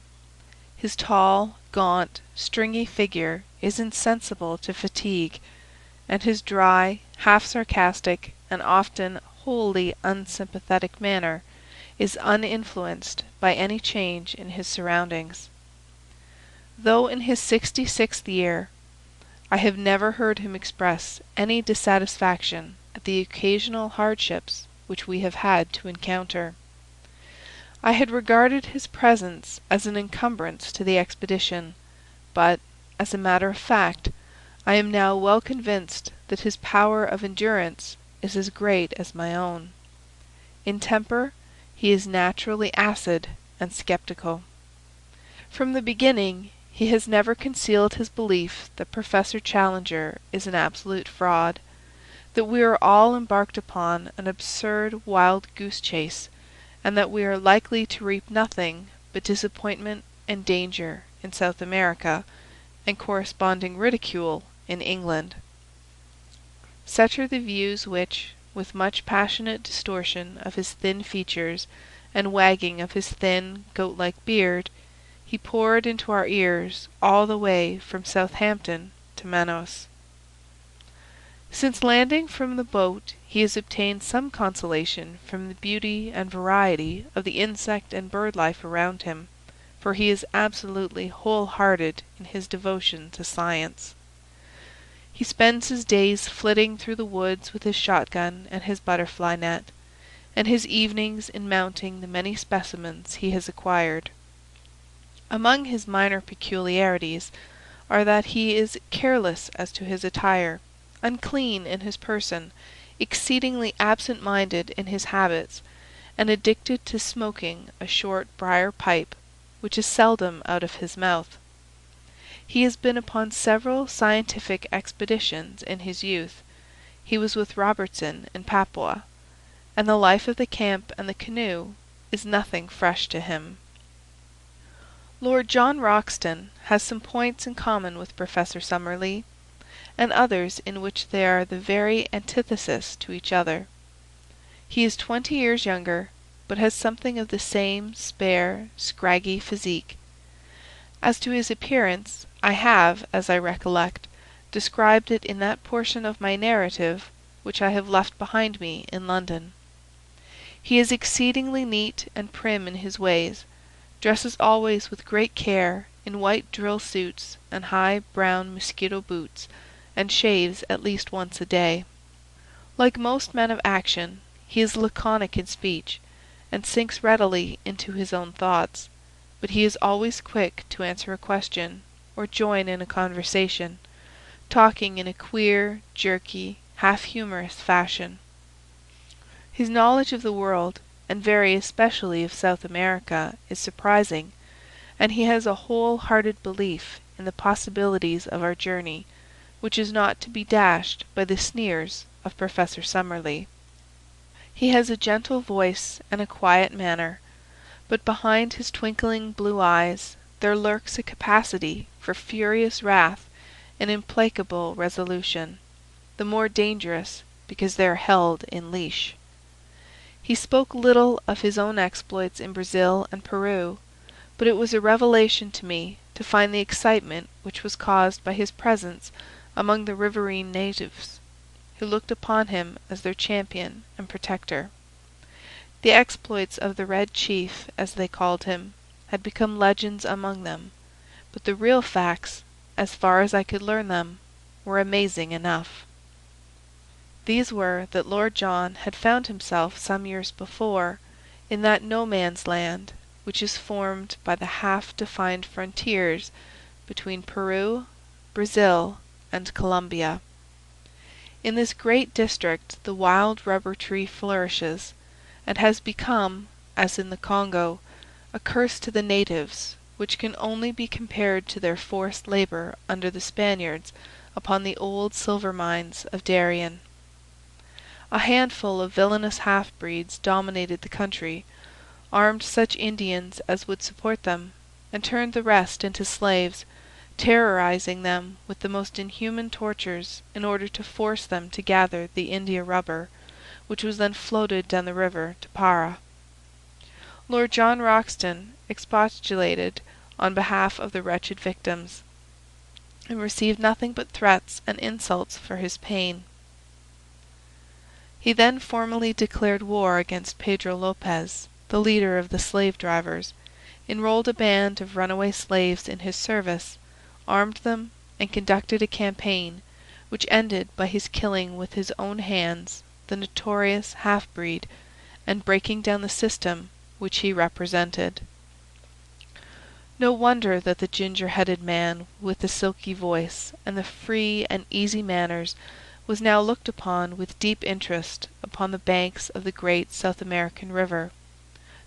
His tall, gaunt, stringy figure is insensible to fatigue, and his dry, half-sarcastic, and often wholly unsympathetic manner is uninfluenced by any change in his surroundings. Though in his 66th year, I have never heard him express any dissatisfaction at the occasional hardships which we have had to encounter. I had regarded his presence as an encumbrance to the expedition, but, as a matter of fact, I am now well convinced that his power of endurance is as great as my own. In temper, he is naturally acid and skeptical. From the beginning, he has never concealed his belief that Professor Challenger is an absolute fraud, that we are all embarked upon an absurd wild goose chase, and that we are likely to reap nothing but disappointment and danger in South America, and corresponding ridicule in England. Such are the views which, with much passionate distortion of his thin features and wagging of his thin, goat-like beard, he poured into our ears all the way from Southampton to Manos. Since landing from the boat he has obtained some consolation from the beauty and variety of the insect and bird life around him, for he is absolutely whole-hearted in his devotion to science. He spends his days flitting through the woods with his shotgun and his butterfly net, and his evenings in mounting the many specimens he has acquired. Among his minor peculiarities are that he is careless as to his attire, unclean in his person, exceedingly absent-minded in his habits, and addicted to smoking a short briar pipe, which is seldom out of his mouth. He has been upon several scientific expeditions in his youth. He was with Robertson in Papua, and the life of the camp and the canoe is nothing fresh to him. Lord John Roxton has some points in common with Professor Summerlee. and others in which they are the very antithesis to each other. He is 20 years younger, but has something of the same spare, scraggy physique. As to his appearance, I have, as I recollect, described it in that portion of my narrative which I have left behind me in London. He is exceedingly neat and prim in his ways, dresses always with great care in white drill suits and high brown mosquito boots, and shaves at least once a day. Like most men of action, he is laconic in speech, and sinks readily into his own thoughts, but he is always quick to answer a question or join in a conversation, talking in a queer, jerky, half-humorous fashion. His knowledge of the world, and very especially of South America, is surprising, and he has a whole-hearted belief in the possibilities of our journey, which is not to be dashed by the sneers of Professor Summerlee. He has a gentle voice and a quiet manner, but behind his twinkling blue eyes there lurks a capacity for furious wrath and implacable resolution, the more dangerous because they are held in leash. He spoke little of his own exploits in Brazil and Peru, but it was a revelation to me to find the excitement which was caused by his presence among the riverine natives, who looked upon him as their champion and protector. The exploits of the Red Chief, as they called him, had become legends among them, but the real facts, as far as I could learn them, were amazing enough. These were that Lord John had found himself some years before in that no-man's land which is formed by the half-defined frontiers between Peru, Brazil, and Colombia. In this great district the wild rubber tree flourishes, and has become, as in the Congo, a curse to the natives, which can only be compared to their forced labour under the Spaniards upon the old silver mines of Darien. A handful of villainous half-breeds dominated the country, armed such Indians as would support them, and turned the rest into slaves, terrorizing them with the most inhuman tortures in order to force them to gather the India rubber, which was then floated down the river to Para. Lord John Roxton expostulated on behalf of the wretched victims, and received nothing but threats and insults for his pain. He then formally declared war against Pedro Lopez, the leader of the slave-drivers, enrolled a band of runaway slaves in his service, armed them, and conducted a campaign, which ended by his killing with his own hands the notorious half-breed, and breaking down the system which he represented. No wonder that the ginger-headed man with the silky voice and the free and easy manners was now looked upon with deep interest upon the banks of the great South American river,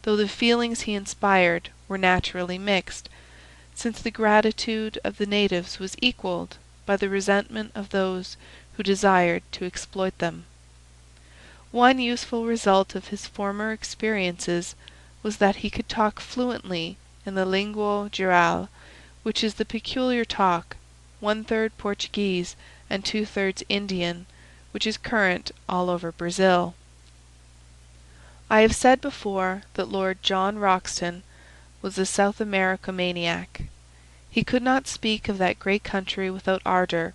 though the feelings he inspired were naturally mixed, since the gratitude of the natives was equalled by the resentment of those who desired to exploit them. One useful result of his former experiences was that he could talk fluently in the lingua geral, which is the peculiar talk, 1/3 Portuguese and 2/3 Indian, which is current all over Brazil. I have said before that Lord John Roxton was a South America maniac. He could not speak of that great country without ardour,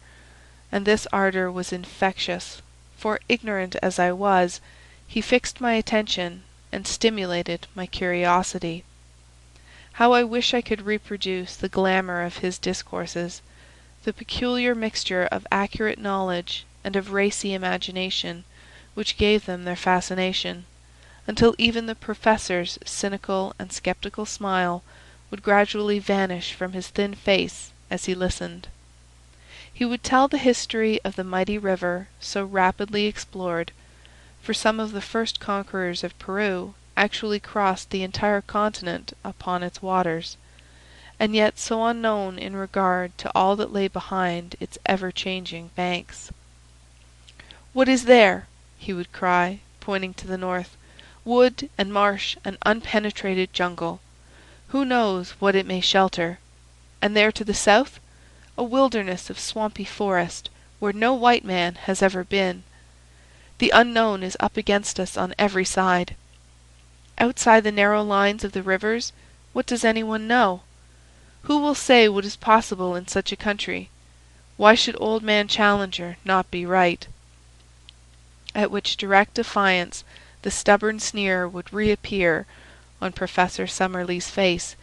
and this ardour was infectious, for, ignorant as I was, he fixed my attention and stimulated my curiosity. How I wish I could reproduce the glamour of his discourses, the peculiar mixture of accurate knowledge and of racy imagination which gave them their fascination, until even the Professor's cynical and sceptical smile would gradually vanish from his thin face as he listened. He would tell the history of the mighty river so rapidly explored, for some of the first conquerors of Peru actually crossed the entire continent upon its waters, and yet so unknown in regard to all that lay behind its ever-changing banks. "What is there?" he would cry, pointing to the north. "Wood and marsh and unpenetrated jungle. Who knows what it may shelter? And there to the south? A wilderness of swampy forest, where no white man has ever been. The unknown is up against us on every side. Outside the narrow lines of the rivers, what does anyone know? Who will say what is possible in such a country? Why should Old Man Challenger not be right?" At which direct defiance the stubborn sneer would reappear on Professor Summerlee's face,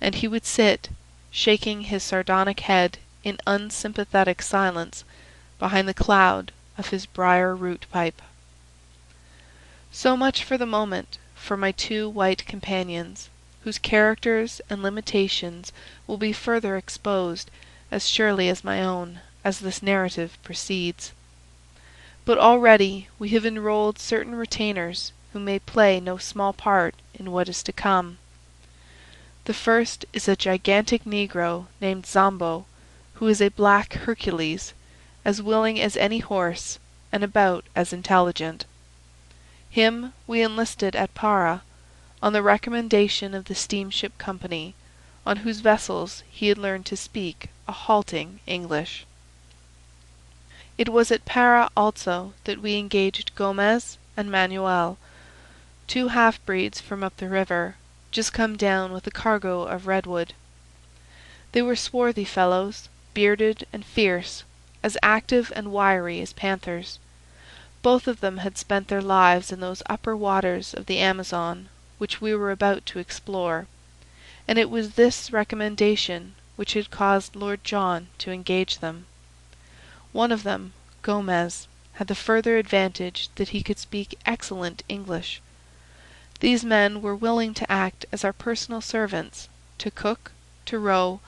and he would sit, shaking his sardonic head in unsympathetic silence behind the cloud of his briar-root pipe. So much for the moment for my two white companions, whose characters and limitations will be further exposed as surely as my own, as this narrative proceeds. But already we have enrolled certain retainers who may play no small part in what is to come. The first is a gigantic negro named Zambo, who is a black Hercules, as willing as any horse, and about as intelligent. Him we enlisted at Para, on the recommendation of the steamship company, on whose vessels he had learned to speak a halting English. It was at Para also that we engaged Gomez and Manuel, two half-breeds from up the river, just come down with a cargo of redwood. They were swarthy fellows, bearded and fierce, as active and wiry as panthers. Both of them had spent their lives in those upper waters of the Amazon which we were about to explore, and it was this recommendation which had caused Lord John to engage them. One of them, Gomez, had the further advantage that he could speak excellent English. These men were willing to act as our personal servants, to cook, to row,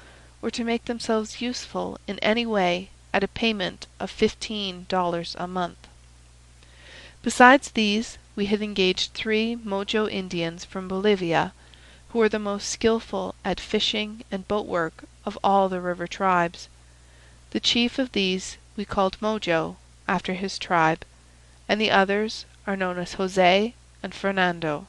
or to make themselves useful in any way at a payment of $15 a month. Besides these, we had engaged 3 Mojo Indians from Bolivia, who are the most skilful at fishing and boat work of all the river tribes. The chief of these we called Mojo, after his tribe, and the others are known as Jose and Fernando.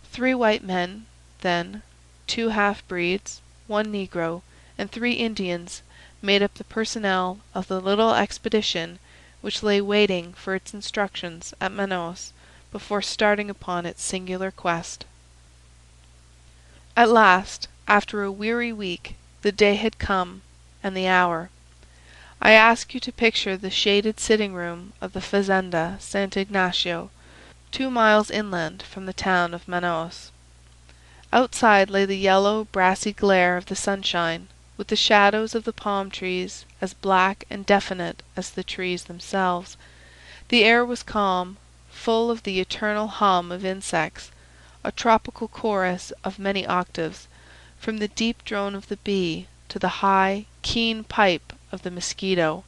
3 white men, then, 2 half-breeds, 1 negro, and 3 Indians made up the personnel of the little expedition which lay waiting for its instructions at Manaos before starting upon its singular quest. At last, after a weary week, the day had come, and the hour. I ask you to picture the shaded sitting-room of the Fazenda Sant' Ignacio, 2 miles inland from the town of Manaos. Outside lay the yellow, brassy glare of the sunshine, with the shadows of the palm trees as black and definite as the trees themselves. The air was calm, full of the eternal hum of insects, a tropical chorus of many octaves, from the deep drone of the bee to the high, keen pipe of the mosquito.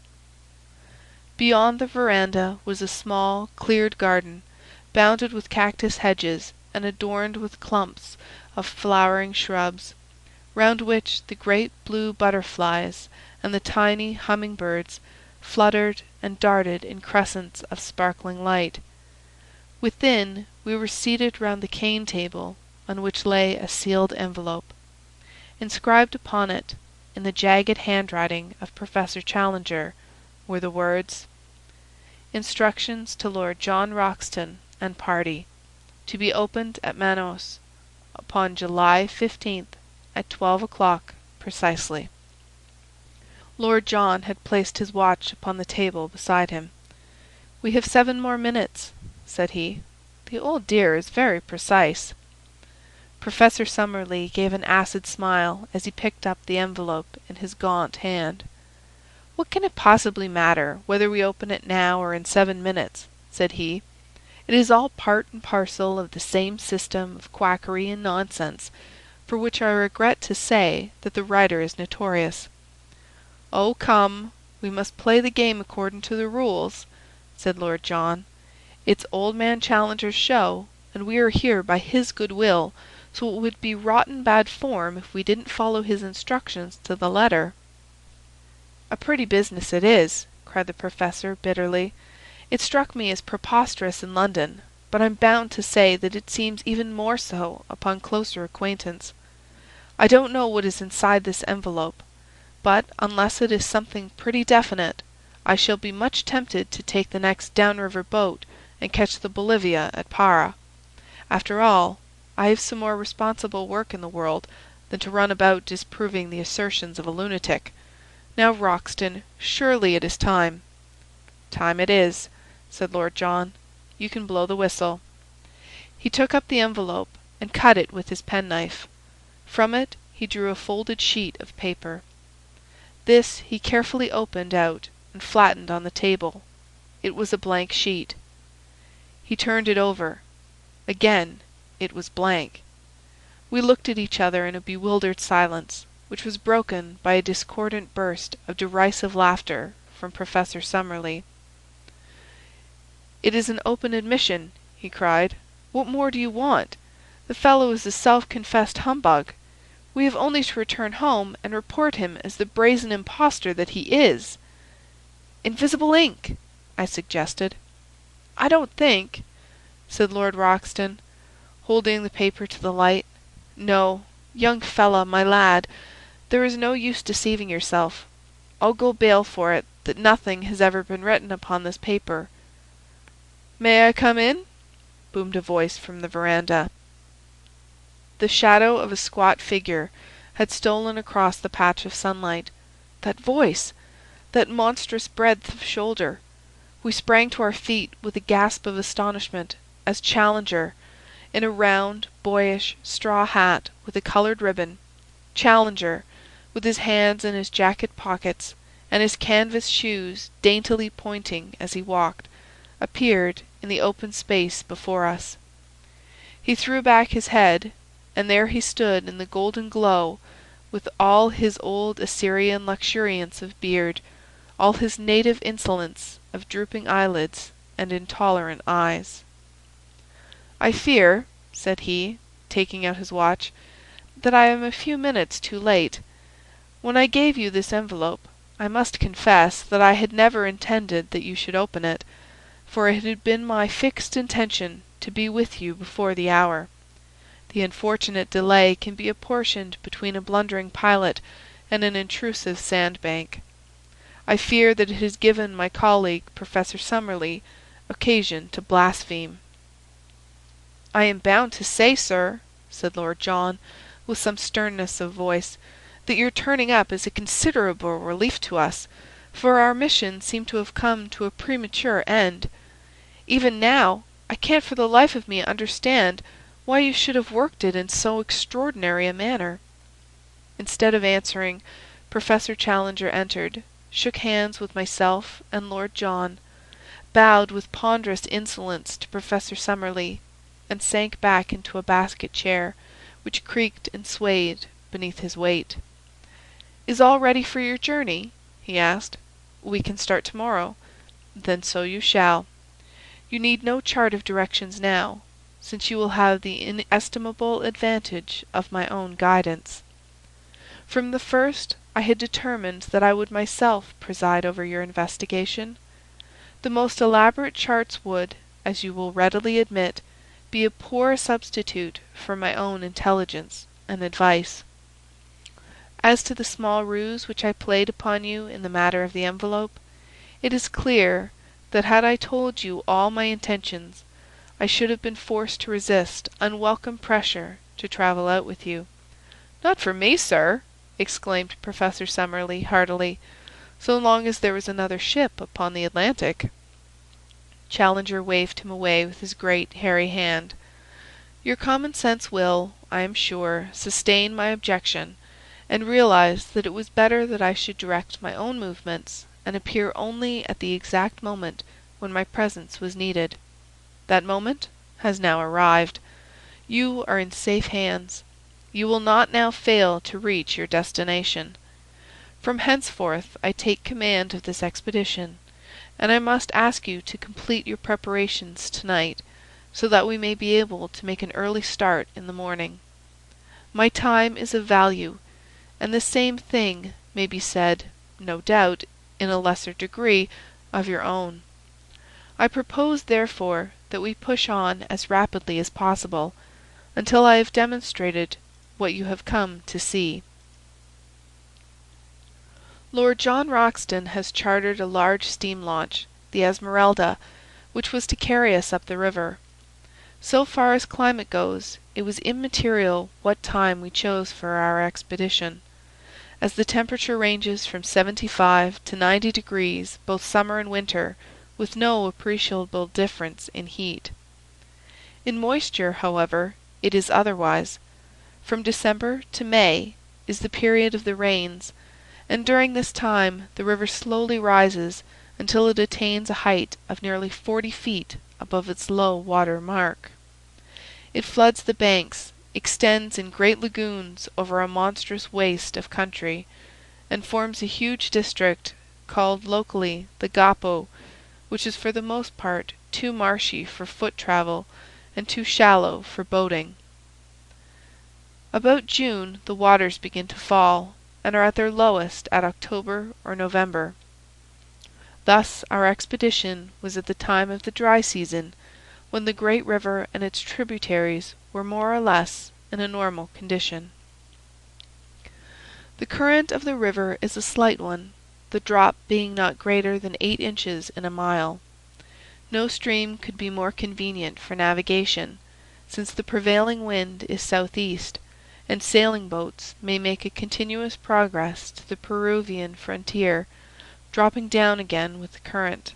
Beyond the veranda was a small, cleared garden, bounded with cactus hedges and adorned with clumps of flowering shrubs, round which the great blue butterflies and the tiny humming-birds fluttered and darted in crescents of sparkling light. Within, we were seated round the cane table, on which lay a sealed envelope. Inscribed upon it, in the jagged handwriting of Professor Challenger, were the words, "Instructions to Lord John Roxton and party, to be opened at Manaos upon July 15th at 12 o'clock precisely." Lord John had placed his watch upon the table beside him. "We have 7 more minutes," said he. "The old dear is very precise." Professor Summerlee gave an acid smile as he picked up the envelope in his gaunt hand. "What can it possibly matter whether we open it now or in 7 minutes?" said he. "It is all part and parcel of the same system of quackery and nonsense, for which I regret to say that the writer is notorious." "Oh, come, we must play the game according to the rules," said Lord John. "It's Old Man Challenger's show, and we are here by his good will, so it would be rotten bad form if we didn't follow his instructions to the letter." "A pretty business it is," cried the Professor bitterly. "It struck me as preposterous in London, but I'm bound to say that it seems even more so upon closer acquaintance. I don't know what is inside this envelope, but unless it is something pretty definite, I shall be much tempted to take the next down-river boat and catch the Bolivia at Para. After all, I have some more responsible work in the world than to run about disproving the assertions of a lunatic. Now, Roxton, surely it is time." "Time it is," said Lord John. "You can blow the whistle." He took up the envelope and cut it with his penknife. From it he drew a folded sheet of paper. This he carefully opened out and flattened on the table. It was a blank sheet. He turned it over. Again it was blank. We looked at each other in a bewildered silence, which was broken by a discordant burst of derisive laughter from Professor Summerlee. "It is an open admission," he cried. "What more do you want? The fellow is a self-confessed humbug. We have only to return home and report him as the brazen impostor that he is." "Invisible ink," I suggested. "I don't think," said Lord Roxton, holding the paper to the light. "No, young fella, my lad, there is no use deceiving yourself. I'll go bail for it that nothing has ever been written upon this paper." "May I come in?" boomed a voice from the veranda. The shadow of a squat figure had stolen across the patch of sunlight. That voice! That monstrous breadth of shoulder! We sprang to our feet with a gasp of astonishment as Challenger, in a round, boyish straw hat with a coloured ribbon, Challenger, with his hands in his jacket pockets and his canvas shoes daintily pointing as he walked, appeared in the open space before us. He threw back his head, and there he stood in the golden glow with all his old Assyrian luxuriance of beard, all his native insolence of drooping eyelids and intolerant eyes. "I fear," said he, taking out his watch, "that I am a few minutes too late. When I gave you this envelope, I must confess that I had never intended that you should open it, for it had been my fixed intention to be with you before the hour. The unfortunate delay can be apportioned between a blundering pilot and an intrusive sandbank. I fear that it has given my colleague, Professor Summerlee, occasion to blaspheme." "I am bound to say, sir," said Lord John, with some sternness of voice, "that your turning up is a considerable relief to us, for our mission seemed to have come to a premature end. Even now, I can't for the life of me understand why you should have worked it in so extraordinary a manner." Instead of answering, Professor Challenger entered, shook hands with myself and Lord John, bowed with ponderous insolence to Professor Summerlee, and sank back into a basket chair, which creaked and swayed beneath his weight. "Is all ready for your journey?" he asked. "We can start tomorrow." "Then so you shall. You need no chart of directions now, since you will have the inestimable advantage of my own guidance. From the first I had determined that I would myself preside over your investigation. The most elaborate charts would, as you will readily admit, be a poor substitute for my own intelligence and advice. As to the small ruse which I played upon you in the matter of the envelope, it is clear that had I told you all my intentions, I should have been forced to resist unwelcome pressure to travel out with you." "Not for me, sir," exclaimed Professor Summerlee heartily, "so long as there was another ship upon the Atlantic." Challenger waved him away with his great hairy hand. "Your common sense will, I am sure, sustain my objection, and realize that it was better that I should direct my own movements and appear only at the exact moment when my presence was needed. That moment has now arrived. You are in safe hands. You will not now fail to reach your destination. From henceforth I take command of this expedition, and I must ask you to complete your preparations tonight, so that we may be able to make an early start in the morning. My time is of value, and the same thing may be said, no doubt, in a lesser degree, of your own. I propose, therefore, that we push on as rapidly as possible, until I have demonstrated what you have come to see." Lord John Roxton has chartered a large steam launch, the Esmeralda, which was to carry us up the river. So far as climate goes, it was immaterial what time we chose for our expedition, as the temperature ranges from 75 to 90 degrees both summer and winter, with no appreciable difference in heat. In moisture, however, it is otherwise. From December to May is the period of the rains, and during this time the river slowly rises until it attains a height of nearly 40 feet above its low water mark. It floods the banks, extends in great lagoons over a monstrous waste of country, and forms a huge district called locally the Gapo, which is for the most part too marshy for foot travel and too shallow for boating. About June the waters begin to fall, and are at their lowest at October or November. Thus our expedition was at the time of the dry season, when the great river and its tributaries were more or less in a normal condition. The current of the river is a slight one, the drop being not greater than 8 inches in a mile. No stream could be more convenient for navigation, since the prevailing wind is southeast, and sailing boats may make a continuous progress to the Peruvian frontier, dropping down again with the current.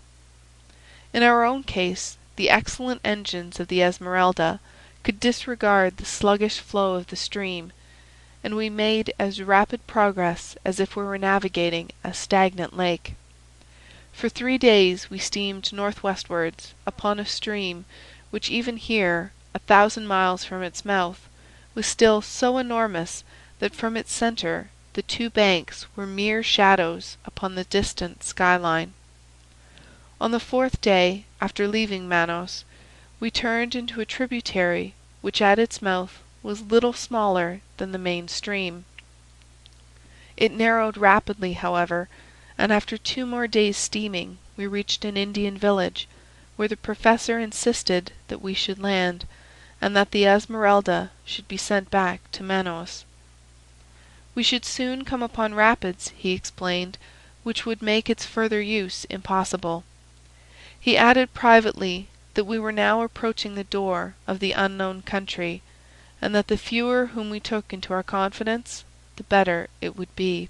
In our own case, the excellent engines of the Esmeralda could disregard the sluggish flow of the stream, and we made as rapid progress as if we were navigating a stagnant lake. For 3 days we steamed northwestwards upon a stream which even here, 1,000 miles from its mouth, was still so enormous that from its centre the 2 banks were mere shadows upon the distant skyline. On the 4th day after leaving Manos, we turned into a tributary which at its mouth was little smaller than the main stream. It narrowed rapidly, however, and after 2 more days' steaming we reached an Indian village, where the professor insisted that we should land, and that the Esmeralda should be sent back to Manos. We should soon come upon rapids, he explained, which would make its further use impossible. He added privately that we were now approaching the door of the unknown country, and that the fewer whom we took into our confidence, the better it would be.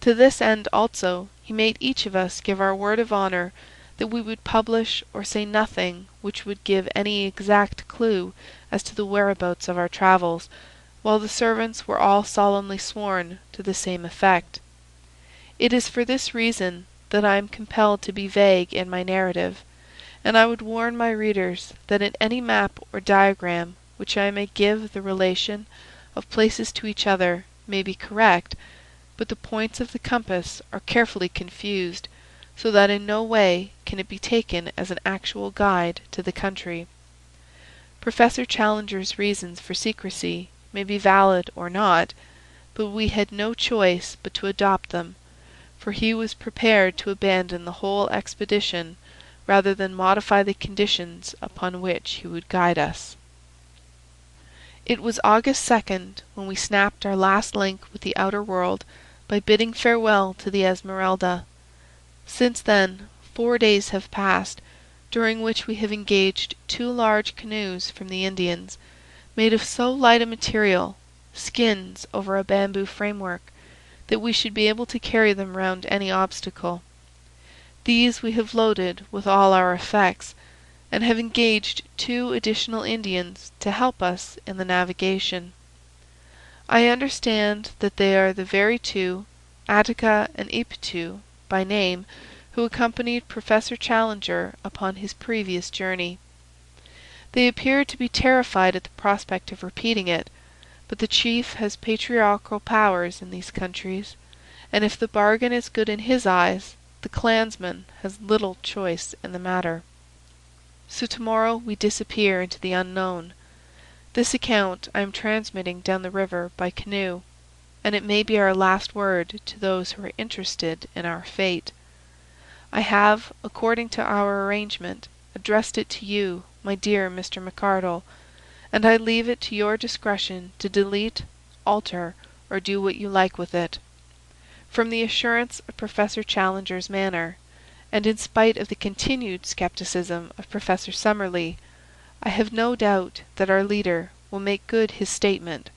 To this end also he made each of us give our word of honour that we would publish or say nothing which would give any exact clue as to the whereabouts of our travels, while the servants were all solemnly sworn to the same effect. It is for this reason that I am compelled to be vague in my narrative, and I would warn my readers that in any map or diagram which I may give the relation of places to each other may be correct, but the points of the compass are carefully confused, so that in no way can it be taken as an actual guide to the country. Professor Challenger's reasons for secrecy may be valid or not, but we had no choice but to adopt them, for he was prepared to abandon the whole expedition rather than modify the conditions upon which he would guide us. It was August 2nd when we snapped our last link with the outer world by bidding farewell to the Esmeralda. Since then 4 days have passed, during which we have engaged 2 large canoes from the Indians, made of so light a material, skins over a bamboo framework, that we should be able to carry them round any obstacle. These we have loaded with all our effects, and have engaged 2 additional Indians to help us in the navigation. I understand that they are the very 2, Attica and Ipitu by name, who accompanied Professor Challenger upon his previous journey. They appeared to be terrified at the prospect of repeating it, but the chief has patriarchal powers in these countries, and if the bargain is good in his eyes, the clansman has little choice in the matter. So tomorrow we disappear into the unknown. This account I am transmitting down the river by canoe, and it may be our last word to those who are interested in our fate. I have, according to our arrangement, addressed it to you, my dear Mr. McArdle, and I leave it to your discretion to delete, alter, or do what you like with it. From the assurance of Professor Challenger's manner, and in spite of the continued skepticism of Professor Summerlee, I have no doubt that our leader will make good his statement,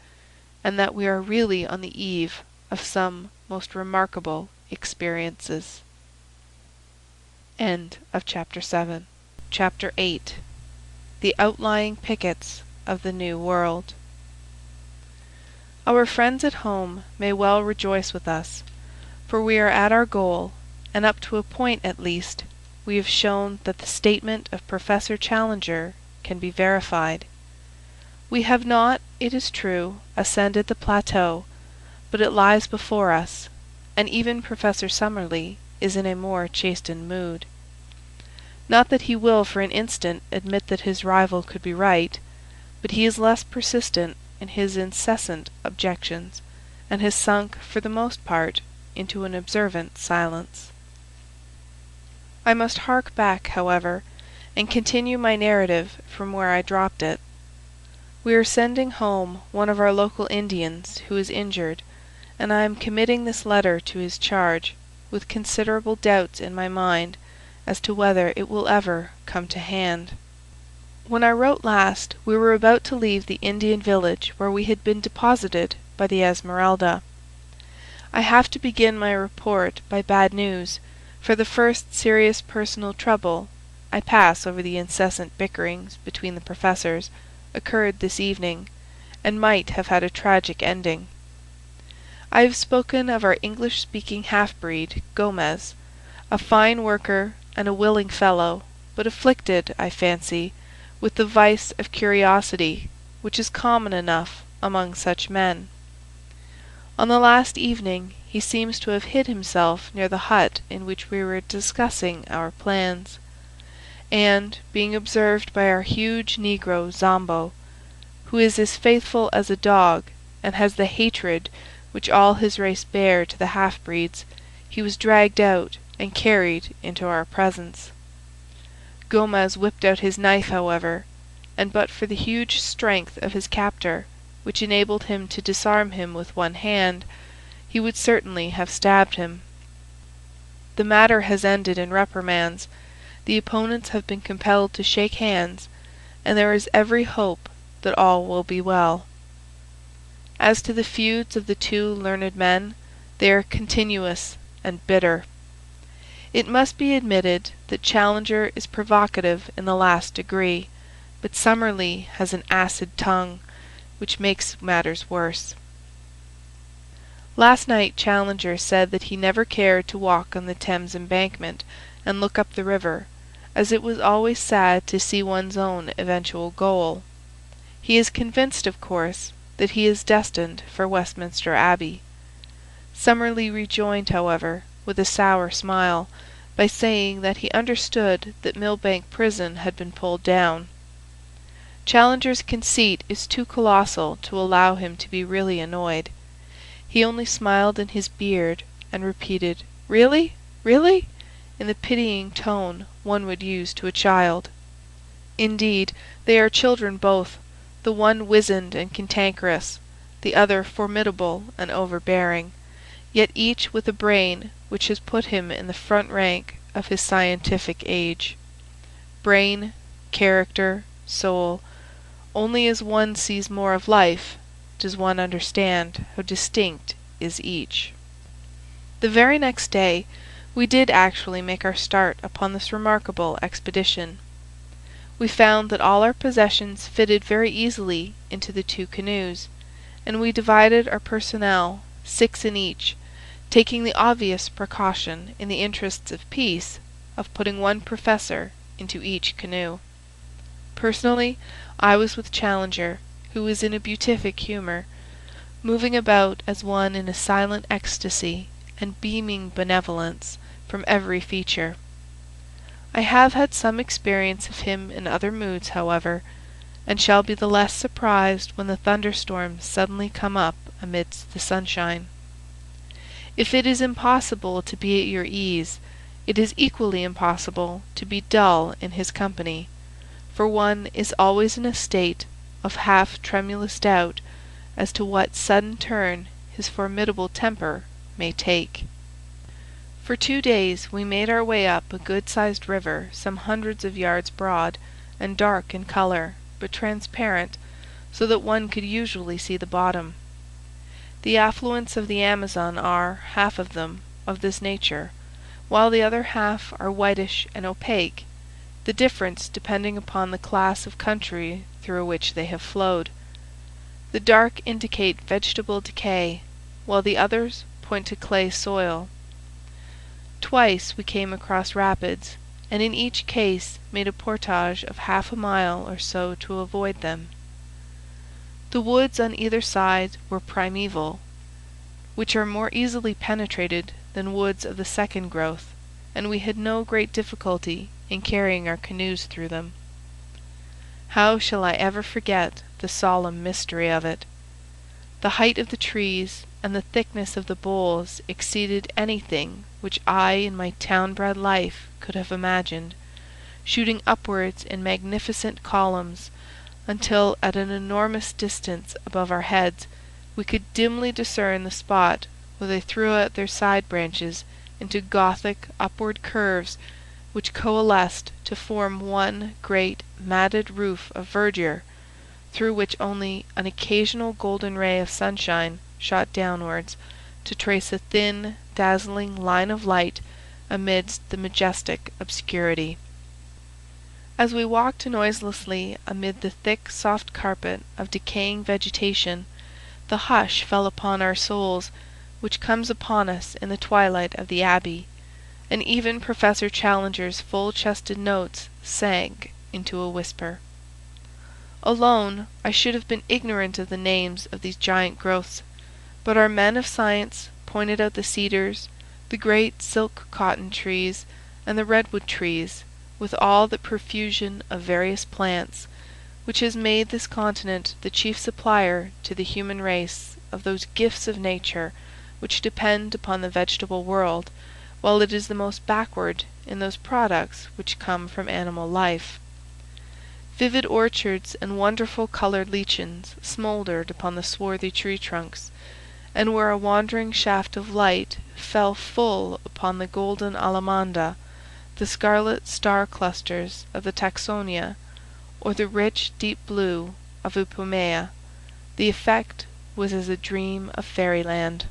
and that we are really on the eve of some most remarkable experiences. End of Chapter 7. Chapter 8. The Outlying Pickets of the New World. Our friends at home may well rejoice with us, for we are at our goal, and up to a point at least, we have shown that the statement of Professor Challenger can be verified. We have not, it is true, ascended the plateau, but it lies before us, and even Professor Summerlee is in a more chastened mood. Not that he will for an instant admit that his rival could be right, but he is less persistent in his incessant objections, and has sunk, for the most part, into an observant silence. I must hark back, however, and continue my narrative from where I dropped it. We are sending home one of our local Indians who is injured, and I am committing this letter to his charge, with considerable doubts in my mind as to whether it will ever come to hand. When I wrote last, we were about to leave the Indian village where we had been deposited by the Esmeralda. I have to begin my report by bad news, for the first serious personal trouble (I pass over the incessant bickerings between the professors) occurred this evening, and might have had a tragic ending. I have spoken of our English-speaking half-breed, Gomez, a fine worker and a willing fellow, but afflicted, I fancy, with the vice of curiosity, which is common enough among such men. On the last evening he seems to have hid himself near the hut in which we were discussing our plans, and, being observed by our huge negro Zombo, who is as faithful as a dog, and has the hatred which all his race bear to the half-breeds, he was dragged out and carried into our presence. Gomez whipped out his knife, however, and but for the huge strength of his captor, which enabled him to disarm him with one hand, he would certainly have stabbed him. The matter has ended in reprimands, the opponents have been compelled to shake hands, and there is every hope that all will be well. As to the feuds of the two learned men, they are continuous and bitter. It must be admitted that Challenger is provocative in the last degree, but Summerlee has an acid tongue, which makes matters worse. Last night Challenger said that he never cared to walk on the Thames embankment and look up the river, as it was always sad to see one's own eventual goal. He is convinced, of course, that he is destined for Westminster Abbey. Summerlee rejoined, however, with a sour smile, by saying that he understood that Millbank Prison had been pulled down. Challenger's conceit is too colossal to allow him to be really annoyed. He only smiled in his beard, and repeated, "Really? Really?" in the pitying tone one would use to a child. Indeed, they are children both, the one wizened and cantankerous, the other formidable and overbearing, yet each with a brain which has put him in the front rank of his scientific age. Brain, character, soul, only as one sees more of life does one understand how distinct is each. The very next day we did actually make our start upon this remarkable expedition. We found that all our possessions fitted very easily into the 2 canoes, and we divided our personnel, 6 in each, taking the obvious precaution, in the interests of peace, of putting 1 professor into each canoe. Personally, I was with Challenger, who was in a beatific humour, moving about as one in a silent ecstasy, and beaming benevolence from every feature. I have had some experience of him in other moods, however, and shall be the less surprised when the thunderstorms suddenly come up amidst the sunshine. If it is impossible to be at your ease, it is equally impossible to be dull in his company, for one is always in a state of half tremulous doubt as to what sudden turn his formidable temper may take. For 2 days we made our way up a good-sized river some hundreds of yards broad, and dark in color, but transparent, so that one could usually see the bottom. The affluents of the Amazon are, half of them, of this nature, while the other half are whitish and opaque, the difference depending upon the class of country through which they have flowed. The dark indicate vegetable decay, while the others point to clay soil. Twice we came across rapids, and in each case made a portage of half a mile or so to avoid them. The woods on either side were primeval, which are more easily penetrated than woods of the second growth, and we had no great difficulty in carrying our canoes through them. How shall I ever forget the solemn mystery of it? The height of the trees and the thickness of the boles exceeded anything which I in my town-bred life could have imagined, shooting upwards in magnificent columns, until at an enormous distance above our heads we could dimly discern the spot where they threw out their side branches into Gothic upward curves which coalesced to form one great matted roof of verdure, through which only an occasional golden ray of sunshine shot downwards to trace a thin, dazzling line of light amidst the majestic obscurity. As we walked noiselessly amid the thick, soft carpet of decaying vegetation, the hush fell upon our souls which comes upon us in the twilight of the Abbey, and even Professor Challenger's full-chested notes sank into a whisper. Alone, I should have been ignorant of the names of these giant growths, but our men of science pointed out the cedars, the great silk-cotton trees, and the redwood trees, with all that profusion of various plants, which has made this continent the chief supplier to the human race of those gifts of nature which depend upon the vegetable world, while it is the most backward in those products which come from animal life. Vivid orchards and wonderful coloured lichens smouldered upon the swarthy tree trunks, and where a wandering shaft of light fell full upon the golden alamanda, the scarlet star clusters of the tacsonia, or the rich deep blue of Upomea, the effect was as a dream of fairyland.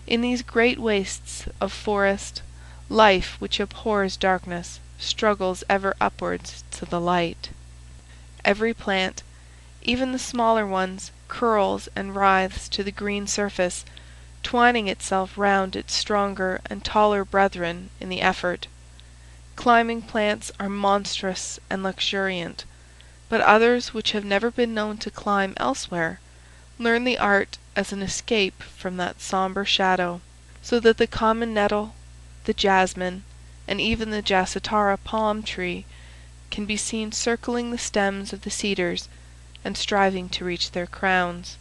In these great wastes of forest, life which abhors darkness struggles ever upwards to the light. Every plant, even the smaller ones, curls and writhes to the green surface, twining itself round its stronger and taller brethren in the effort. Climbing plants are monstrous and luxuriant, but others which have never been known to climb elsewhere learn the art as an escape from that sombre shadow, so that the common nettle, the jasmine, and even the jassatara palm tree can be seen circling the stems of the cedars and striving to reach their crowns.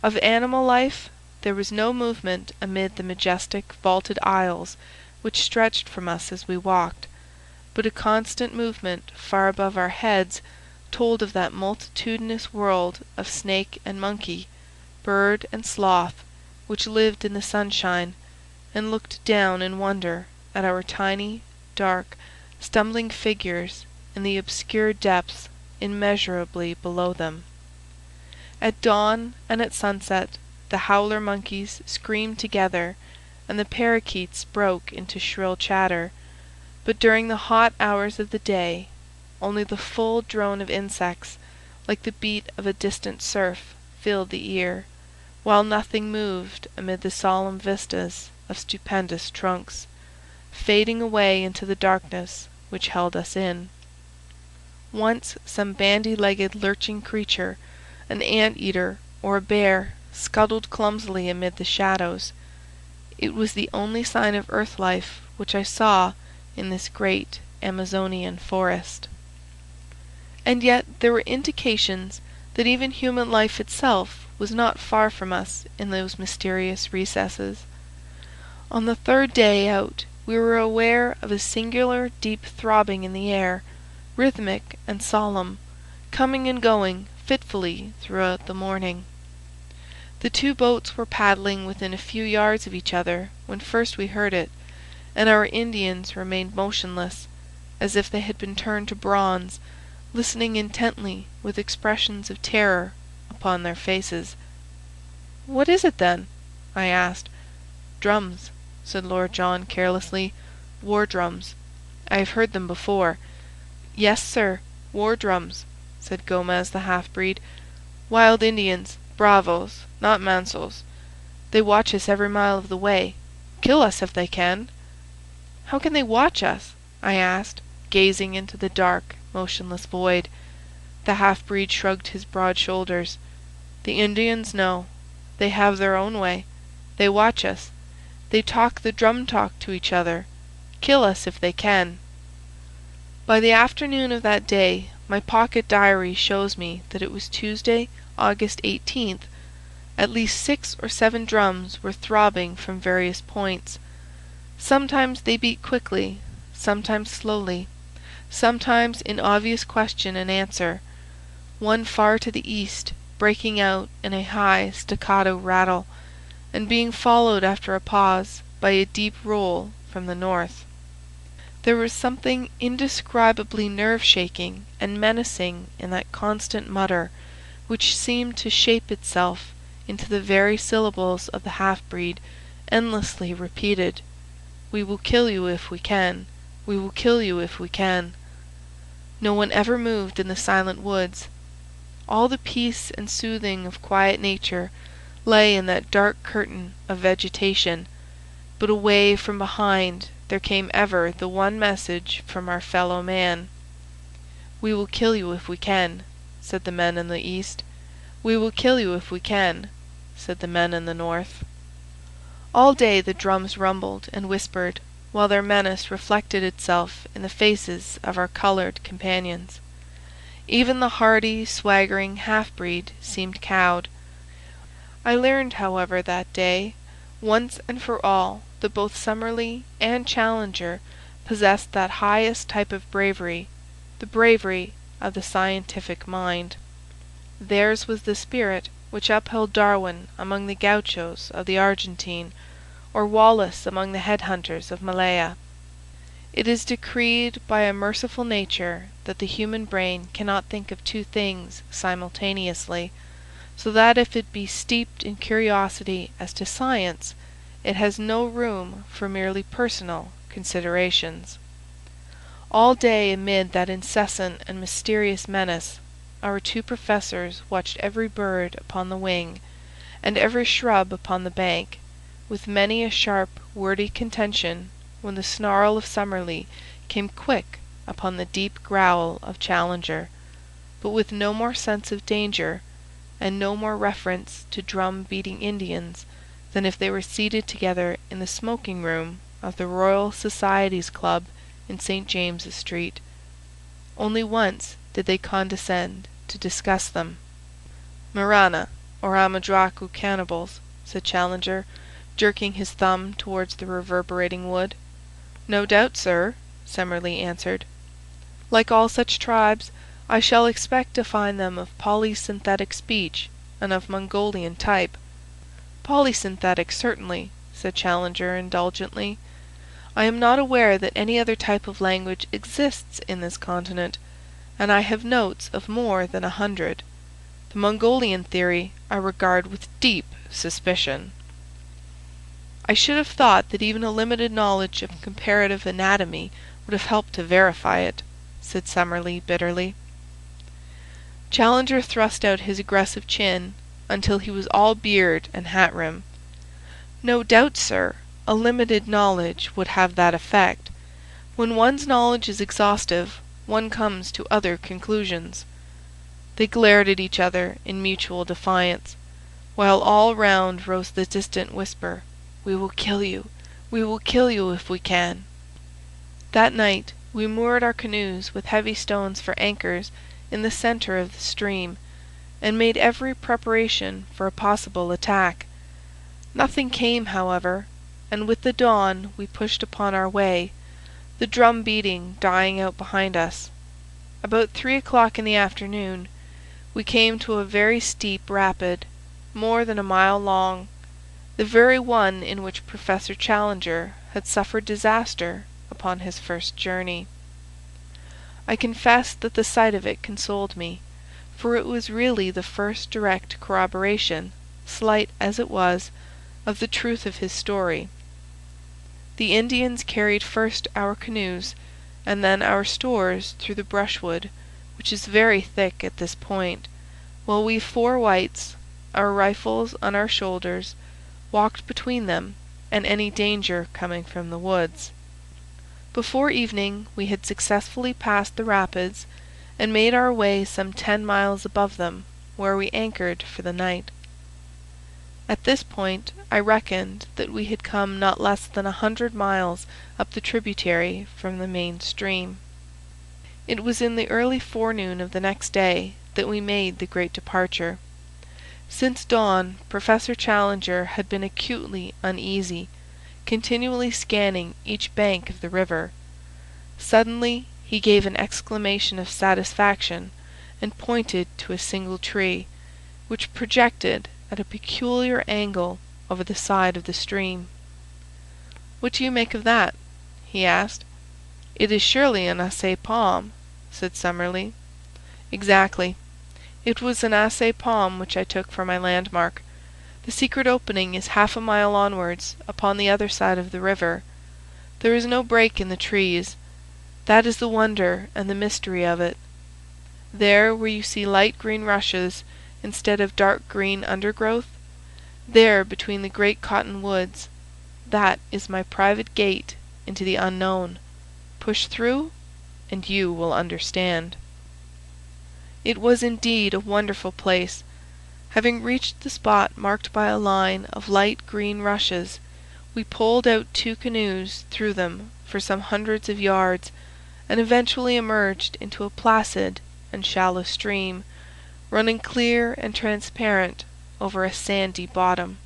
Of animal life there was no movement amid the majestic vaulted aisles which stretched from us as we walked, but a constant movement far above our heads told of that multitudinous world of snake and monkey, bird and sloth, which lived in the sunshine, and looked down in wonder at our tiny, dark, stumbling figures in the obscure depths immeasurably below them. At dawn and at sunset the howler monkeys screamed together, and the parakeets broke into shrill chatter, but during the hot hours of the day only the full drone of insects, like the beat of a distant surf, filled the ear, while nothing moved amid the solemn vistas of stupendous trunks, fading away into the darkness which held us in. Once some bandy-legged lurching creature, an ant-eater or a bear, scuttled clumsily amid the shadows. It was the only sign of earth life which I saw in this great Amazonian forest. And yet there were indications that even human life itself was not far from us in those mysterious recesses. On the third day out we were aware of a singular deep throbbing in the air, rhythmic and solemn, coming and going fitfully throughout the morning. The two boats were paddling within a few yards of each other when first we heard it, and our Indians remained motionless, as if they had been turned to bronze, listening intently with expressions of terror upon their faces. "What is it, then?" I asked. "Drums," said Lord John carelessly. "War drums. I have heard them before." "Yes, sir, war drums," said Gomez the half-breed. "Wild Indians, bravos, not mansos. They watch us every mile of the way. Kill us if they can." "How can they watch us?" I asked, gazing into the dark, motionless void. The half-breed shrugged his broad shoulders. "The Indians know. They have their own way. They watch us. They talk the drum talk to each other. Kill us if they can." By the afternoon of that day my pocket diary shows me that it was Tuesday, August 18th. At least 6 or 7 drums were throbbing from various points. Sometimes they beat quickly, sometimes slowly, sometimes in obvious question and answer, one far to the east breaking out in a high staccato rattle, and being followed after a pause by a deep roll from the north. There was something indescribably nerve-shaking and menacing in that constant mutter, which seemed to shape itself into the very syllables of the half-breed, endlessly repeated. "We will kill you if we can. We will kill you if we can." No one ever moved in the silent woods. All the peace and soothing of quiet nature lay in that dark curtain of vegetation, but away from behind there came ever the one message from our fellow man. "We will kill you if we can," said the men in the east. "We will kill you if we can," said the men in the north. All day the drums rumbled and whispered, while their menace reflected itself in the faces of our colored companions. Even the hardy, swaggering half-breed seemed cowed. I learned, however, that day, once and for all, that both Summerlee and Challenger possessed that highest type of bravery, the bravery of the scientific mind. Theirs was the spirit which upheld Darwin among the gauchos of the Argentine, or Wallace among the head-hunters of Malaya. It is decreed by a merciful nature that the human brain cannot think of two things simultaneously, so that if it be steeped in curiosity as to science, it has no room for merely personal considerations. All day amid that incessant and mysterious menace, our two professors watched every bird upon the wing, and every shrub upon the bank, with many a sharp, wordy contention, when the snarl of Summerlee came quick upon the deep growl of Challenger, but with no more sense of danger, and no more reference to drum-beating Indians, than if they were seated together in the smoking-room of the Royal Society's Club in St. James's Street. Only once did they condescend to discuss them. "Marana, or Amadraku cannibals," said Challenger, jerking his thumb towards the reverberating wood. "No doubt, sir," Summerlee answered. "Like all such tribes, I shall expect to find them of polysynthetic speech and of Mongolian type." "Polysynthetic, certainly," said Challenger indulgently. "I am not aware that any other type of language exists in this continent, and I have notes of more than 100. The Mongolian theory I regard with deep suspicion." "I should have thought that even a limited knowledge of comparative anatomy would have helped to verify it," said Summerlee bitterly. Challenger thrust out his aggressive chin until he was all beard and hat-rim. "No doubt, sir, a limited knowledge would have that effect. When one's knowledge is exhaustive, one comes to other conclusions." They glared at each other in mutual defiance, while all round rose the distant whisper, "We will kill you. We will kill you if we can." That night we moored our canoes with heavy stones for anchors in the centre of the stream, and made every preparation for a possible attack. Nothing came, however, and with the dawn we pushed upon our way, the drum beating dying out behind us. About 3 o'clock in the afternoon we came to a very steep rapid. more than a mile long, the very one in which Professor Challenger had suffered disaster upon his first journey. I confess that the sight of it consoled me, for it was really the first direct corroboration, slight as it was, of the truth of his story. The Indians carried first our canoes and then our stores through the brushwood, which is very thick at this point, while we 4 whites, our rifles on our shoulders, walked between them and any danger coming from the woods. Before evening we had successfully passed the rapids and made our way some 10 miles above them, where we anchored for the night. At this point I reckoned that we had come not less than 100 miles up the tributary from the main stream. It was in the early forenoon of the next day that we made the great departure. Since dawn Professor Challenger had been acutely uneasy, continually scanning each bank of the river. Suddenly he gave an exclamation of satisfaction and pointed to a single tree, which projected at a peculiar angle over the side of the stream. "What do you make of that?" he asked. "It is surely an Assay palm," said Summerlee. "Exactly. It was an Assay palm which I took for my landmark. The secret opening is half a mile onwards, upon the other side of the river. There is no break in the trees. That is the wonder and the mystery of it. There where you see light green rushes instead of dark green undergrowth, there between the great cottonwoods, that is my private gate into the unknown. Push through, and you will understand." It was indeed a wonderful place. Having reached the spot marked by a line of light green rushes, we poled out 2 canoes through them for some hundreds of yards, and eventually emerged into a placid and shallow stream, running clear and transparent over a sandy bottom.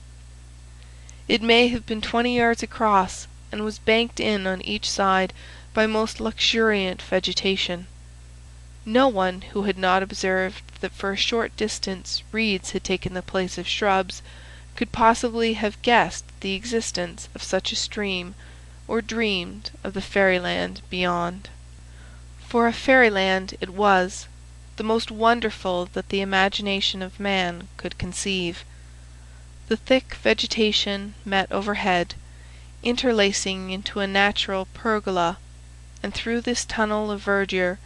It may have been 20 yards across, and was banked in on each side by most luxuriant vegetation. No one who had not observed that for a short distance reeds had taken the place of shrubs could possibly have guessed the existence of such a stream or dreamed of the fairyland beyond. For a fairyland it was, the most wonderful that the imagination of man could conceive. The thick vegetation met overhead, interlacing into a natural pergola, and through this tunnel of verdure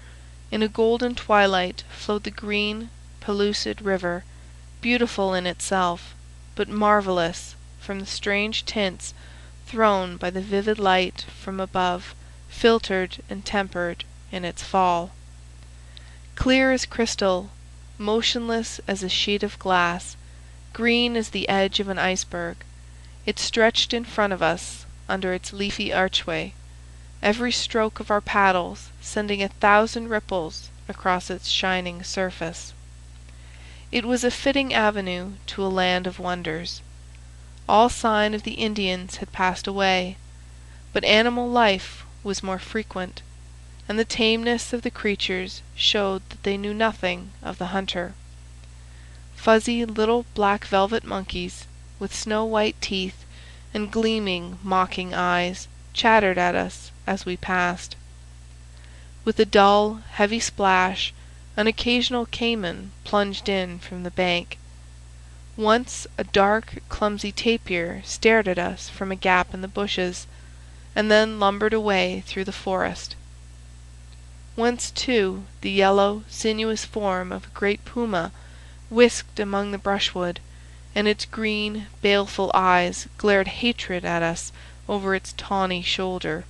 in a golden twilight flowed the green, pellucid river, beautiful in itself, but marvelous from the strange tints thrown by the vivid light from above, filtered and tempered in its fall. Clear as crystal, motionless as a sheet of glass, green as the edge of an iceberg, it stretched in front of us under its leafy archway, every stroke of our paddles sending 1,000 ripples across its shining surface. It was a fitting avenue to a land of wonders. All sign of the Indians had passed away, but animal life was more frequent, and the tameness of the creatures showed that they knew nothing of the hunter. Fuzzy little black velvet monkeys, with snow-white teeth and gleaming, mocking eyes, chattered at us as we passed. With a dull, heavy splash, an occasional cayman plunged in from the bank. Once a dark, clumsy tapir stared at us from a gap in the bushes, and then lumbered away through the forest. Once, too, the yellow, sinuous form of a great puma whisked among the brushwood, and its green, baleful eyes glared hatred at us over its tawny shoulder.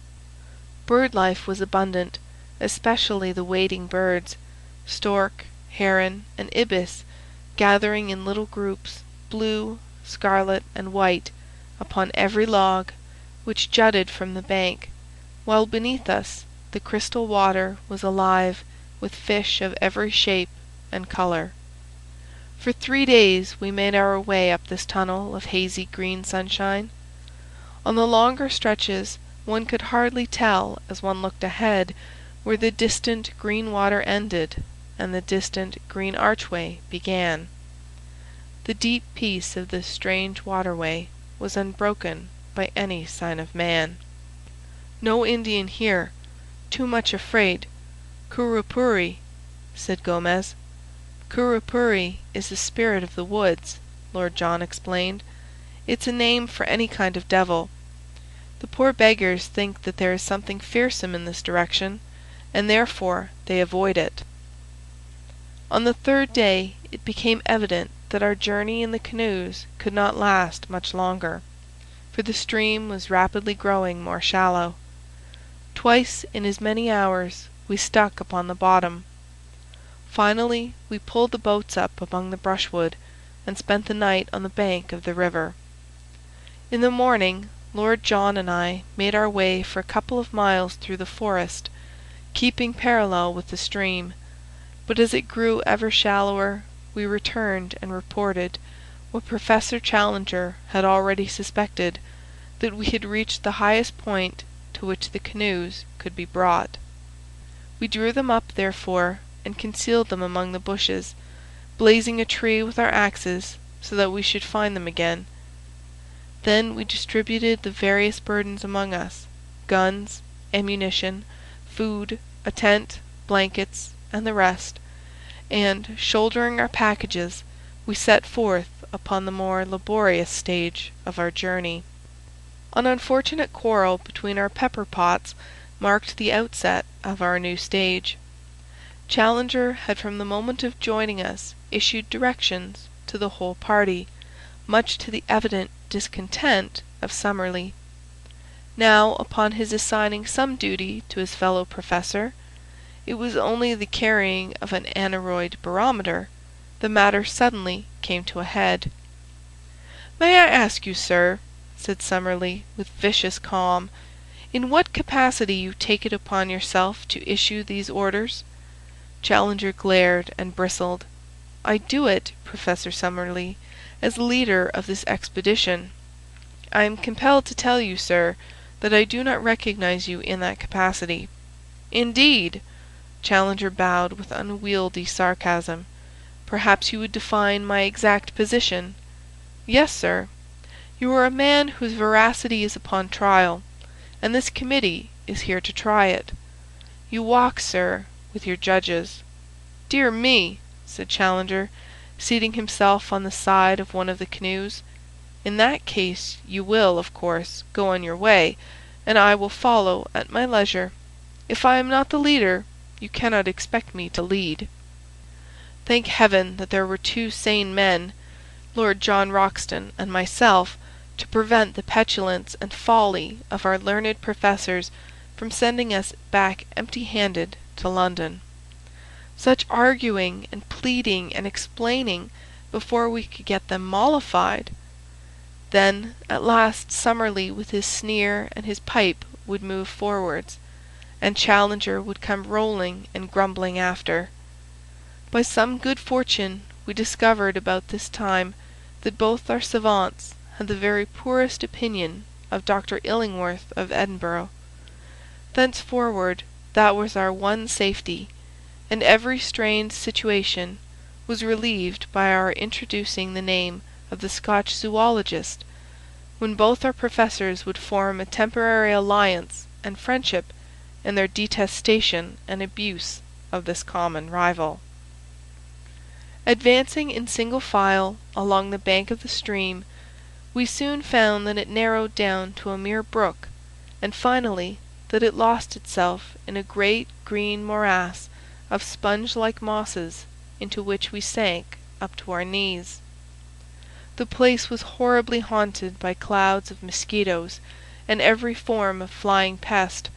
Bird life was abundant, especially the wading birds, stork, heron, and ibis, gathering in little groups, blue, scarlet, and white, upon every log, which jutted from the bank, while beneath us the crystal water was alive with fish of every shape and color. For 3 days we made our way up this tunnel of hazy green sunshine. On the longer stretches one could hardly tell as one looked ahead where the distant green water ended and the distant green archway began. The deep peace of this strange waterway was unbroken by any sign of man. "No Indian here. Too much afraid. Curupuri," said Gomez. "Curupuri is the spirit of the woods," Lord John explained. "It's a name for any kind of devil. The poor beggars think that there is something fearsome in this direction, and therefore they avoid it." On the third day it became evident that our journey in the canoes could not last much longer, for the stream was rapidly growing more shallow. Twice in as many hours we stuck upon the bottom. Finally we pulled the boats up among the brushwood and spent the night on the bank of the river. In the morning Lord John and I made our way for a couple of miles through the forest, keeping parallel with the stream, but as it grew ever shallower we returned and reported, what Professor Challenger had already suspected, that we had reached the highest point to which the canoes could be brought. We drew them up, therefore, and concealed them among the bushes, blazing a tree with our axes so that we should find them again. Then we distributed the various burdens among us, guns, ammunition, food, a tent, blankets, and the rest, and, shouldering our packages, we set forth upon the more laborious stage of our journey. An unfortunate quarrel between our pepper pots marked the outset of our new stage. Challenger had from the moment of joining us issued directions to the whole party, much to the evident discontent of Summerlee. Now, upon his assigning some duty to his fellow professor, it was only the carrying of an aneroid barometer, the matter suddenly came to a head. "May I ask you, sir," said Summerlee with vicious calm, "in what capacity you take it upon yourself to issue these orders?" Challenger glared and bristled. "I do it, Professor Summerlee, as leader of this expedition. I am compelled to tell you, sir, that I do not recognize you in that capacity." "Indeed!" Challenger bowed with unwieldy sarcasm. "Perhaps you would define my exact position?" "Yes, sir. You are a man whose veracity is upon trial, and this committee is here to try it. You walk, sir, with your judges." "Dear me!" said Challenger, seating himself on the side of one of the canoes. "In that case you will, of course, go on your way, and I will follow at my leisure. If I am not the leader, you cannot expect me to lead." Thank heaven that there were two sane men, Lord John Roxton and myself, to prevent the petulance and folly of our learned professors from sending us back empty-handed to London. Such arguing and pleading and explaining before we could get them mollified! Then at last Summerlee with his sneer and his pipe would move forwards, and Challenger would come rolling and grumbling after. By some good fortune we discovered about this time that both our savants had the very poorest opinion of Dr. Illingworth of Edinburgh. Thenceforward that was our one safety, and every strained situation was relieved by our introducing the name of the Scotch zoologist, when both our professors would form a temporary alliance and friendship in their detestation and abuse of this common rival. Advancing in single file along the bank of the stream, we soon found that it narrowed down to a mere brook, and finally that it lost itself in a great green morass of sponge-like mosses into which we sank up to our knees. The place was horribly haunted by clouds of mosquitoes and every form of flying pest,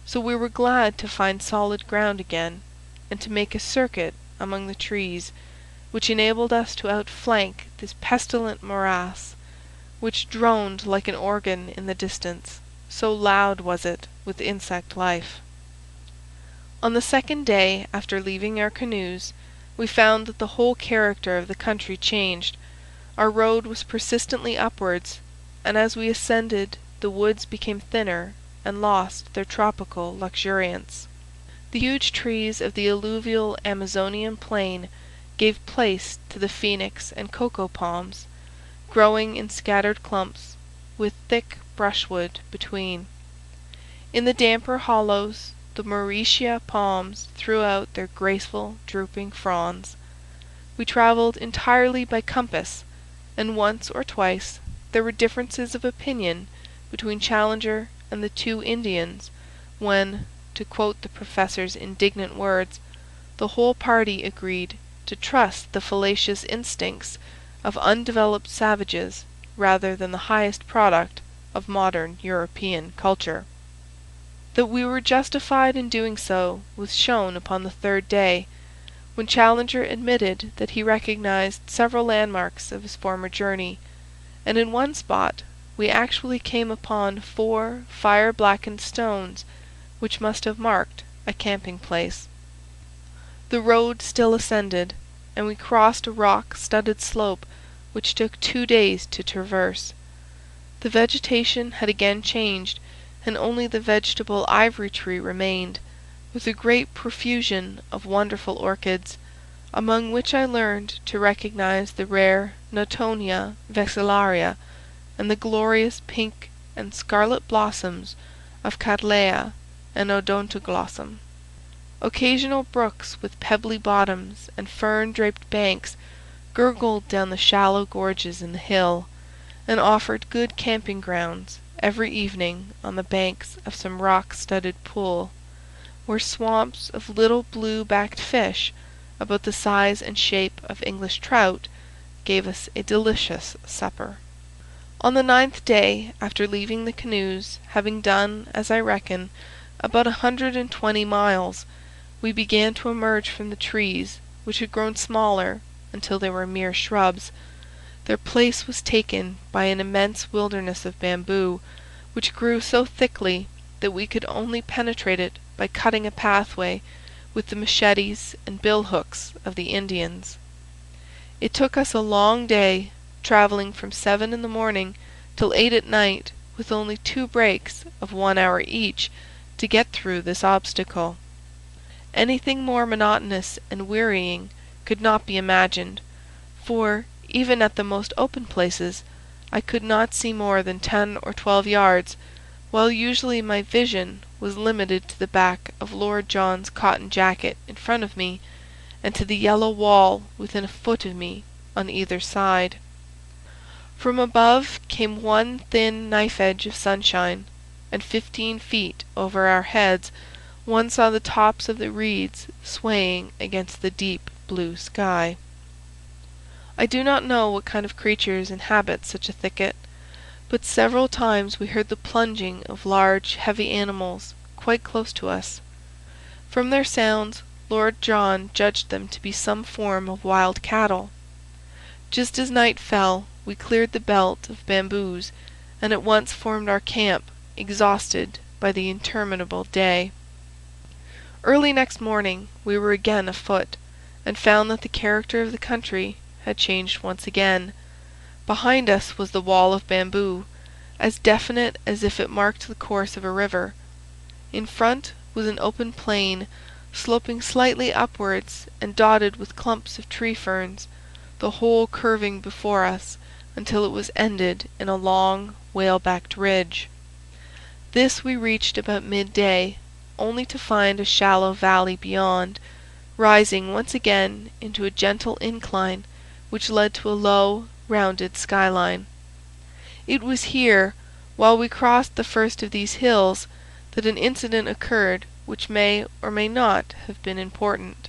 so we were glad to find solid ground again, and to make a circuit among the trees, which enabled us to outflank this pestilent morass, which droned like an organ in the distance, so loud was it with insect life. On the second day after leaving our canoes, we found that the whole character of the country changed. Our road was persistently upwards, and as we ascended the woods became thinner and lost their tropical luxuriance. The huge trees of the alluvial Amazonian plain gave place to the phoenix and cocoa palms, growing in scattered clumps, with thick brushwood between. In the damper hollows the Mauritia palms threw out their graceful drooping fronds. We travelled entirely by compass, and once or twice there were differences of opinion between Challenger and the two Indians, when, to quote the Professor's indignant words, the whole party agreed to trust the fallacious instincts of undeveloped savages rather than the highest product of modern European culture. That we were justified in doing so was shown upon the third day, when Challenger admitted that he recognized several landmarks of his former journey, and in one spot we actually came upon 4 fire-blackened stones which must have marked a camping place. The road still ascended, and we crossed a rock-studded slope which took 2 days to traverse. The vegetation had again changed, and only the vegetable ivory tree remained, with a great profusion of wonderful orchids, among which I learned to recognize the rare Nottonia vexillaria and the glorious pink and scarlet blossoms of Cattleya and Odontoglossum. Occasional brooks with pebbly bottoms and fern-draped banks gurgled down the shallow gorges in the hill, and offered good camping grounds every evening on the banks of some rock-studded pool, where swamps of little blue-backed fish, about the size and shape of English trout, gave us a delicious supper. On the 9th day after leaving the canoes, having done, as I reckon, about 120 miles, we began to emerge from the trees, which had grown smaller until they were mere shrubs. Their place was taken by an immense wilderness of bamboo, which grew so thickly that we could only penetrate it by cutting a pathway with the machetes and bill-hooks of the Indians. It took us a long day, travelling from 7 in the morning till 8 at night, with only 2 breaks of 1 hour each to get through this obstacle. Anything more monotonous and wearying could not be imagined, for, even at the most open places, I could not see more than 10 or 12 yards, while usually my vision was limited to the back of Lord John's cotton jacket in front of me, and to the yellow wall within a foot of me on either side. From above came one thin knife-edge of sunshine, and 15 feet over our heads one saw the tops of the reeds swaying against the deep blue sky. I do not know what kind of creatures inhabit such a thicket, but several times we heard the plunging of large, heavy animals quite close to us. From their sounds, Lord John judged them to be some form of wild cattle. Just as night fell, we cleared the belt of bamboos, and at once formed our camp, exhausted by the interminable day. Early next morning we were again afoot, and found that the character of the country had changed once again. Behind us was the wall of bamboo, as definite as if it marked the course of a river. In front was an open plain, sloping slightly upwards and dotted with clumps of tree ferns, the whole curving before us until it was ended in a long, whale-backed ridge. This we reached about midday, only to find a shallow valley beyond, rising once again into a gentle incline which led to a low, rounded skyline. It was here, while we crossed the first of these hills, that an incident occurred which may or may not have been important.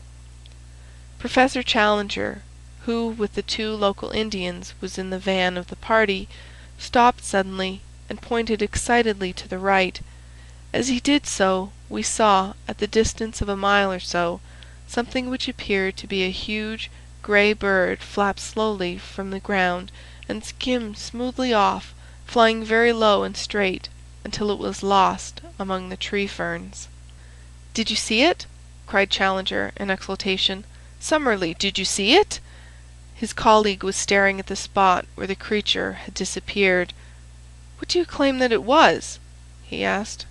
Professor Challenger, who with the 2 local Indians was in the van of the party, stopped suddenly and pointed excitedly to the right. As he did so, we saw, at the distance of a mile or so, something which appeared to be a huge grey bird flap slowly from the ground and skim smoothly off, flying very low and straight, until it was lost among the tree ferns. "Did you see it?" cried Challenger in exultation. "Summerlee, did you see it?" His colleague was staring at the spot where the creature had disappeared. "What do you claim that it was?" he asked.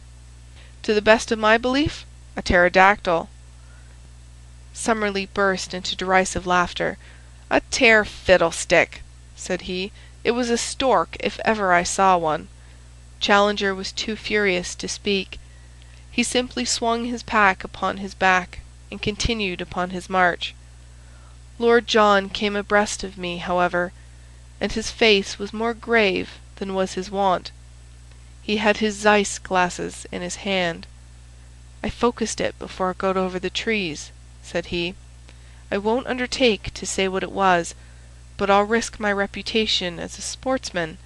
"To the best of my belief, a pterodactyl." Summerlee burst into derisive laughter. "A tear fiddlestick!" said he. "It was a stork, if ever I saw one." Challenger was too furious to speak. He simply swung his pack upon his back and continued upon his march. Lord John came abreast of me, however, and his face was more grave than was his wont. He had his Zeiss glasses in his hand. "I focused it before it got over the trees," said he. "I won't undertake to say what it was, but I'll risk my reputation as a sportsman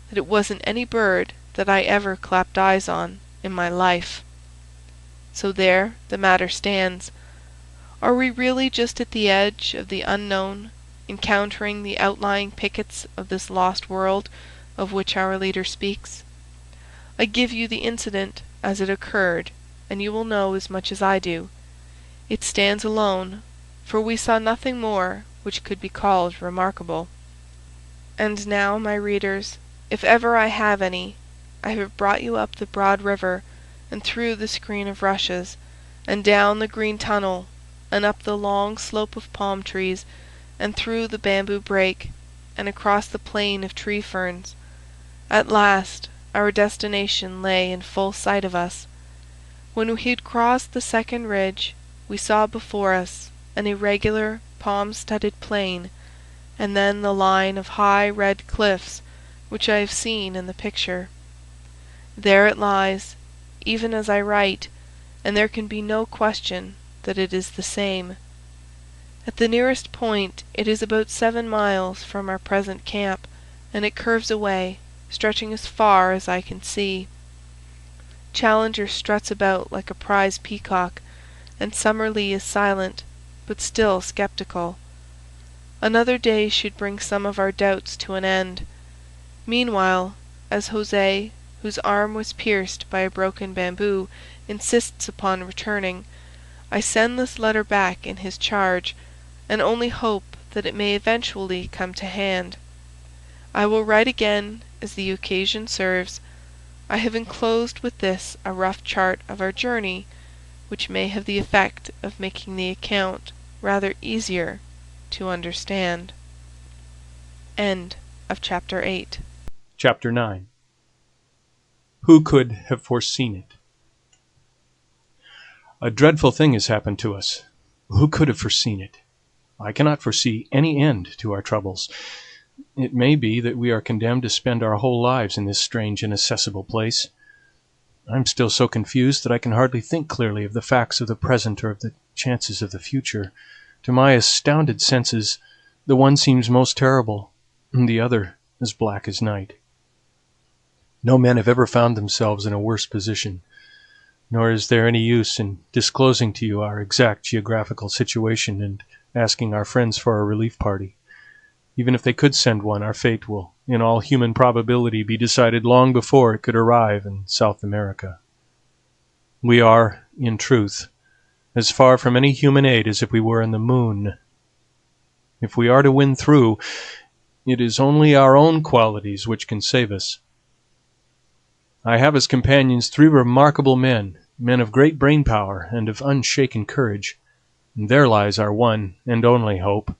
that it wasn't any bird that I ever clapped eyes on in my life." So there the matter stands. Are we really just at the edge of the unknown, encountering the outlying pickets of this lost world of which our leader speaks? I give you the incident as it occurred, and you will know as much as I do. It stands alone, for we saw nothing more which could be called remarkable. And now, my readers, if ever I have any, I have brought you up the broad river, and through the screen of rushes, and down the green tunnel, and up the long slope of palm trees, and through the bamboo brake, and across the plain of tree ferns. At last our destination lay in full sight of us. When we had crossed the second ridge, we saw before us an irregular, palm-studded plain, and then the line of high red cliffs which I have seen in the picture. There it lies, even as I write, and there can be no question that it is the same. At the nearest point it is about 7 miles from our present camp, and it curves away, stretching as far as I can see. Challenger struts about like a prize peacock, and Summerlee is silent, but still skeptical. Another day should bring some of our doubts to an end. Meanwhile, as José, whose arm was pierced by a broken bamboo, insists upon returning, I send this letter back in his charge, and only hope that it may eventually come to hand. I will write again as the occasion serves. I have enclosed with this a rough chart of our journey, which may have the effect of making the account rather easier to understand. End of Chapter 8. Chapter 9. Who could have foreseen it? A dreadful thing has happened to us. Who could have foreseen it? I cannot foresee any end to our troubles. It may be that we are condemned to spend our whole lives in this strange inaccessible place. I am still so confused that I can hardly think clearly of the facts of the present or of the chances of the future. To my astounded senses, the one seems most terrible, and the other as black as night. No men have ever found themselves in a worse position, nor is there any use in disclosing to you our exact geographical situation and asking our friends for a relief party. Even if they could send one, our fate will, in all human probability, be decided long before it could arrive in South America. We are, in truth, as far from any human aid as if we were in the moon. If we are to win through, it is only our own qualities which can save us. I have as companions 3 remarkable men, men of great brain power and of unshaken courage. In their lives our one and only hope.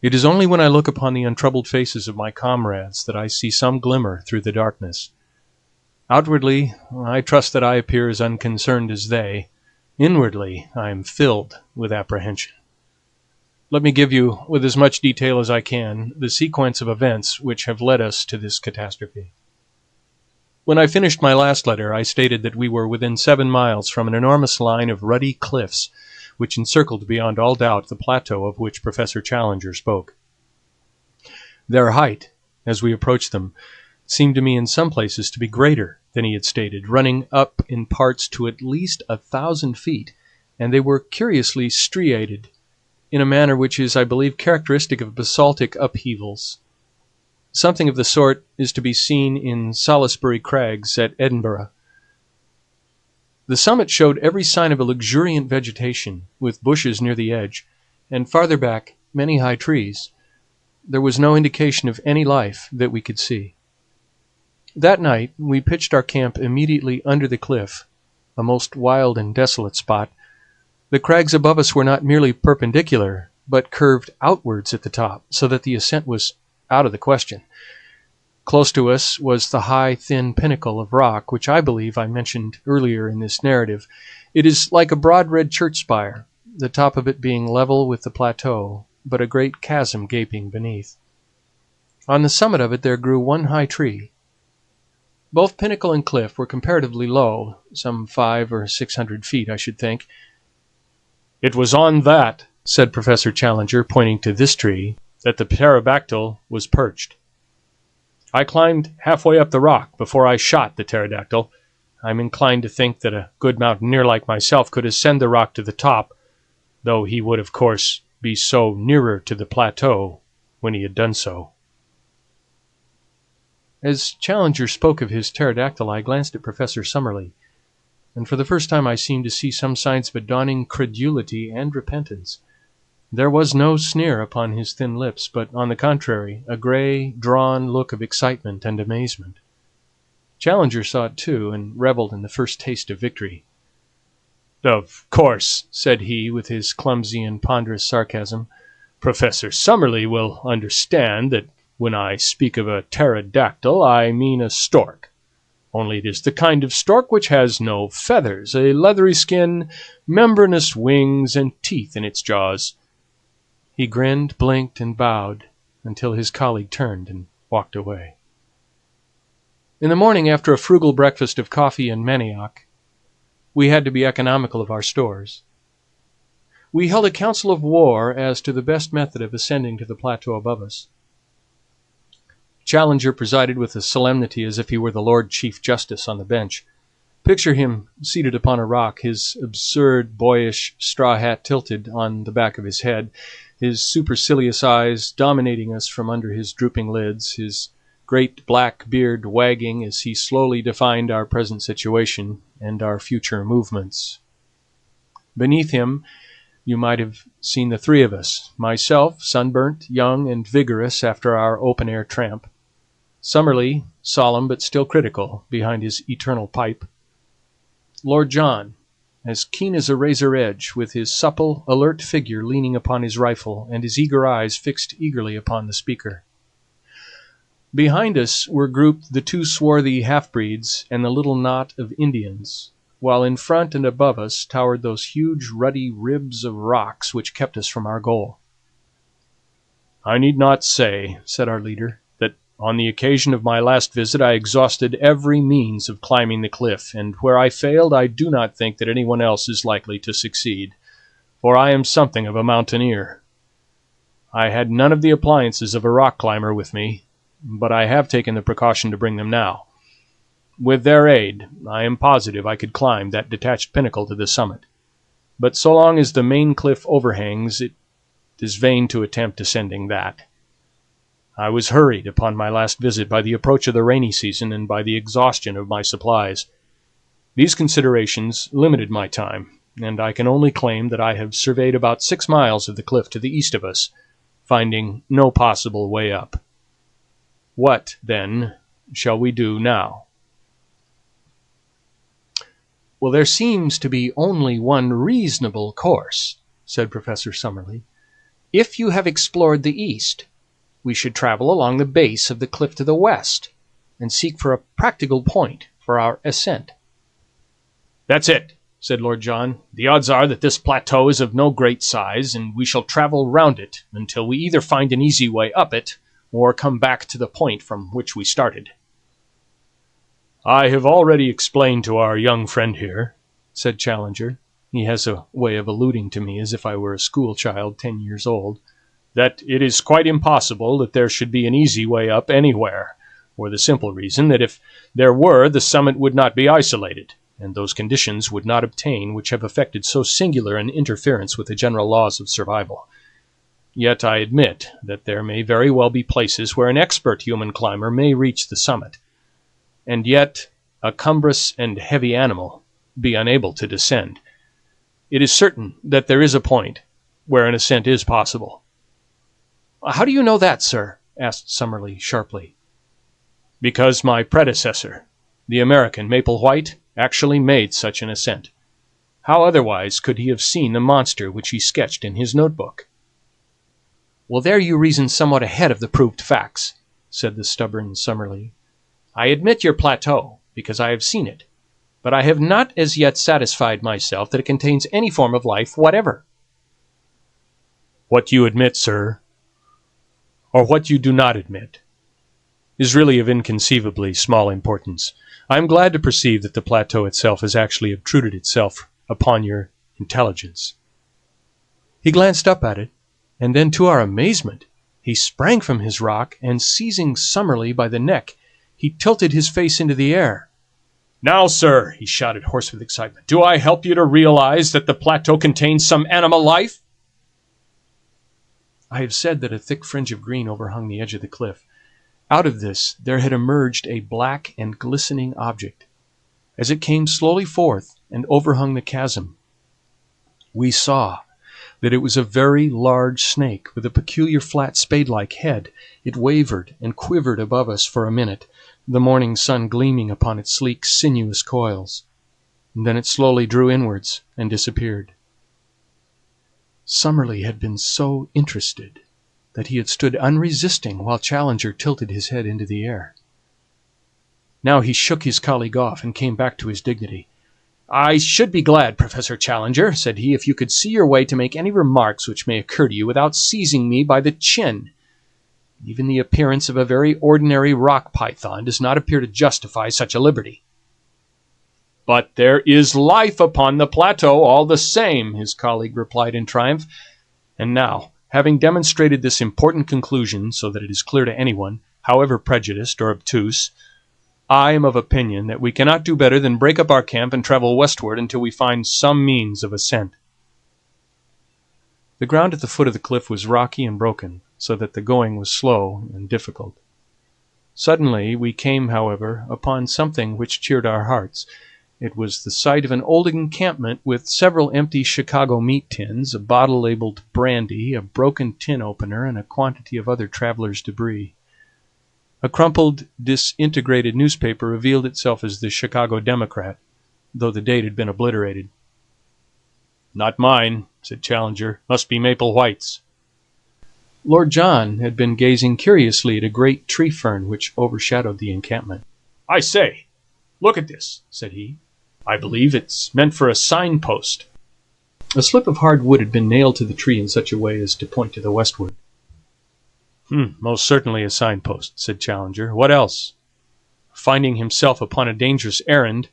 It is only when I look upon the untroubled faces of my comrades that I see some glimmer through the darkness. Outwardly, I trust that I appear as unconcerned as they. Inwardly, I am filled with apprehension. Let me give you, with as much detail as I can, the sequence of events which have led us to this catastrophe. When I finished my last letter, I stated that we were within 7 miles from an enormous line of ruddy cliffs, which encircled beyond all doubt the plateau of which Professor Challenger spoke. Their height, as we approached them, seemed to me in some places to be greater than he had stated, running up in parts to at least 1,000 feet, and they were curiously striated, in a manner which is, I believe, characteristic of basaltic upheavals. Something of the sort is to be seen in Salisbury Crags at Edinburgh. The summit showed every sign of a luxuriant vegetation, with bushes near the edge, and farther back many high trees. There was no indication of any life that we could see. That night we pitched our camp immediately under the cliff, a most wild and desolate spot, The crags above us were not merely perpendicular, but curved outwards at the top, so that the ascent was out of the question. Close to us was the high, thin pinnacle of rock, which I believe I mentioned earlier in this narrative. It is like a broad red church spire, the top of it being level with the plateau, but a great chasm gaping beneath. On the summit of it there grew one high tree. Both pinnacle and cliff were comparatively low, some 500 or 600 feet, I should think. "It was on that," said Professor Challenger, pointing to this tree, "that the pterodactyl was perched. I climbed halfway up the rock before I shot the pterodactyl. I'm inclined to think that a good mountaineer like myself could ascend the rock to the top, though he would, of course, be so nearer to the plateau when he had done so." As Challenger spoke of his pterodactyl, I glanced at Professor Summerlee, and for the first time I seemed to see some signs of a dawning credulity and repentance. There was no sneer upon his thin lips, but, on the contrary, a grey, drawn look of excitement and amazement. Challenger saw it too, and revelled in the first taste of victory. "Of course," said he, with his clumsy and ponderous sarcasm, "Professor Summerlee will understand that when I speak of a pterodactyl I mean a stork. Only it is the kind of stork which has no feathers, a leathery skin, membranous wings, and teeth in its jaws." He grinned, blinked, and bowed, until his colleague turned and walked away. In the morning, after a frugal breakfast of coffee and manioc, we had to be economical of our stores. We held a council of war as to the best method of ascending to the plateau above us. Challenger presided with a solemnity as if he were the Lord Chief Justice on the bench. Picture him seated upon a rock, his absurd, boyish straw hat tilted on the back of his head, his supercilious eyes dominating us from under his drooping lids, his great black beard wagging as he slowly defined our present situation and our future movements. Beneath him you might have seen the three of us, myself, sunburnt, young, and vigorous after our open-air tramp; Summerlee, solemn but still critical, behind his eternal pipe; Lord John, as keen as a razor edge, with his supple, alert figure leaning upon his rifle, and his eager eyes fixed eagerly upon the speaker. Behind us were grouped the two swarthy half-breeds and the little knot of Indians, while in front and above us towered those huge ruddy ribs of rocks which kept us from our goal. "I need not say," said our leader, "that on the occasion of my last visit I exhausted every means of climbing the cliff, and where I failed I do not think that anyone else is likely to succeed, for I am something of a mountaineer. I had none of the appliances of a rock climber with me, but I have taken the precaution to bring them now. With their aid, I am positive I could climb that detached pinnacle to the summit, but so long as the main cliff overhangs, it is vain to attempt ascending that. I was hurried upon my last visit by the approach of the rainy season and by the exhaustion of my supplies. These considerations limited my time, and I can only claim that I have surveyed about 6 miles of the cliff to the east of us, finding no possible way up. What, then, shall we do now?" "Well, there seems to be only one reasonable course," said Professor Summerlee. "If you have explored the east, we should travel along the base of the cliff to the west, and seek for a practical point for our ascent." "That's it," said Lord John. "The odds are that this plateau is of no great size, and we shall travel round it until we either find an easy way up it, or come back to the point from which we started." "I have already explained to our young friend here," said Challenger, he has a way of alluding to me as if I were a school child 10 years old, "that it is quite impossible that there should be an easy way up anywhere, for the simple reason that if there were the summit would not be isolated, and those conditions would not obtain which have effected so singular an interference with the general laws of survival. Yet I admit that there may very well be places where an expert human climber may reach the summit, and yet a cumbrous and heavy animal be unable to descend. It is certain that there is a point where an ascent is possible." "How do you know that, sir?" asked Summerlee sharply. "Because my predecessor, the American Maple White, actually made such an ascent. How otherwise could he have seen the monster which he sketched in his notebook? "Well, there you reason somewhat ahead of the proved facts," said the stubborn Summerlee. "I admit your plateau, because I have seen it, but I have not as yet satisfied myself that it contains any form of life whatever." "What you admit, sir, or what you do not admit, is really of inconceivably small importance. I am glad to perceive that the plateau itself has actually obtruded itself upon your intelligence." He glanced up at it, and then, to our amazement, he sprang from his rock, and seizing Summerlee by the neck, he tilted his face into the air. "Now, sir," he shouted, hoarse with excitement, "do I help you to realize that the plateau contains some animal life?" I have said that a thick fringe of green overhung the edge of the cliff. Out of this there had emerged a black and glistening object. As it came slowly forth and overhung the chasm, we saw that it was a very large snake with a peculiar flat spade-like head. It wavered and quivered above us for a minute, the morning sun gleaming upon its sleek, sinuous coils. And then it slowly drew inwards and disappeared. Summerlee had been so interested that he had stood unresisting while Challenger tilted his head into the air. Now he shook his colleague off and came back to his dignity. "I should be glad, Professor Challenger," said he, "if you could see your way to make any remarks which may occur to you without seizing me by the chin. Even the appearance of a very ordinary rock python does not appear to justify such a liberty." "But there is life upon the plateau all the same," his colleague replied in triumph. "And now, having demonstrated this important conclusion so that it is clear to anyone, however prejudiced or obtuse, I am of opinion that we cannot do better than break up our camp and travel westward until we find some means of ascent." The ground at the foot of the cliff was rocky and broken, so that the going was slow and difficult. Suddenly we came, however, upon something which cheered our hearts. It was the site of an old encampment with several empty Chicago meat tins, a bottle labeled brandy, a broken tin opener, and a quantity of other travelers' debris. A crumpled, disintegrated newspaper revealed itself as the Chicago Democrat, though the date had been obliterated. "Not mine," said Challenger. "Must be Maple White's." Lord John had been gazing curiously at a great tree fern which overshadowed the encampment. "I say, look at this," said he. "I believe it's meant for a signpost." A slip of hard wood had been nailed to the tree in such a way as to point to the westward. "Most certainly a signpost," said Challenger. "What else?" Finding himself upon a dangerous errand,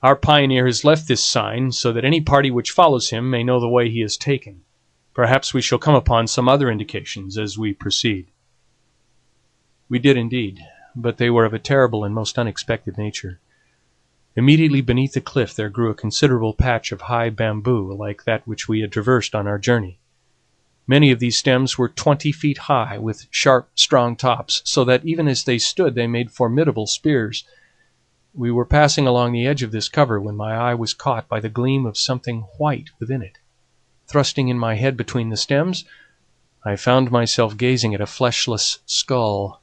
our pioneer has left this sign so that any party which follows him may know the way he has taken. Perhaps we shall come upon some other indications as we proceed. We did indeed, but they were of a terrible and most unexpected nature. Immediately beneath the cliff there grew a considerable patch of high bamboo, like that which we had traversed on our journey. Many of these stems were 20 feet high, with sharp, strong tops, so that even as they stood they made formidable spears. We were passing along the edge of this cover when my eye was caught by the gleam of something white within it. Thrusting in my head between the stems, I found myself gazing at a fleshless skull.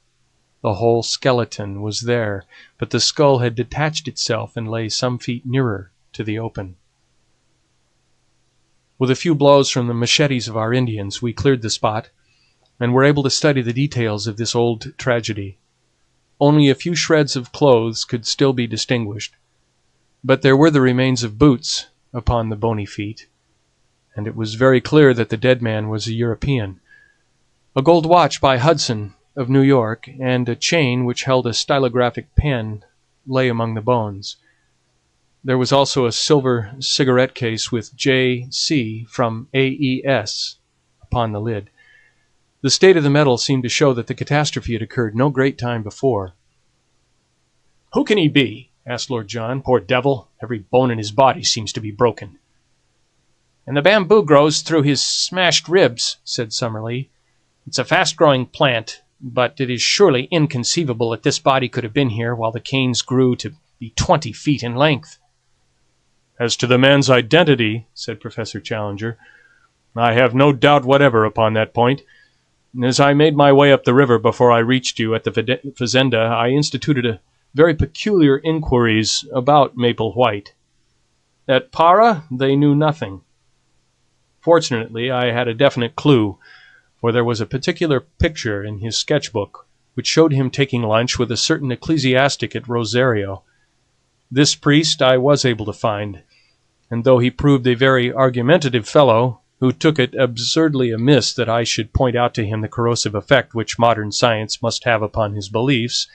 The whole skeleton was there, but the skull had detached itself and lay some feet nearer to the open. With a few blows from the machetes of our Indians, we cleared the spot, and were able to study the details of this old tragedy. Only a few shreds of clothes could still be distinguished, but there were the remains of boots upon the bony feet, and it was very clear that the dead man was a European. A gold watch by Hudson of New York, and a chain which held a stylographic pen, lay among the bones. There was also a silver cigarette case with J.C. from AES upon the lid. The state of the metal seemed to show that the catastrophe had occurred no great time before. "Who can he be?" asked Lord John. "Poor devil, every bone in his body seems to be broken." "And the bamboo grows through his smashed ribs," said Summerlee. "It's a fast-growing plant, but it is surely inconceivable that this body could have been here while the canes grew to be 20 feet in length." "As to the man's identity," said Professor Challenger, "I have no doubt whatever upon that point. As I made my way up the river before I reached you at the fazenda, I instituted a very peculiar inquiries about Maple White. At Para they knew nothing. Fortunately, I had a definite clue, for there was a particular picture in his sketch-book which showed him taking lunch with a certain ecclesiastic at Rosario. This priest I was able to find, and though he proved a very argumentative fellow, who took it absurdly amiss that I should point out to him the corrosive effect which modern science must have upon his beliefs,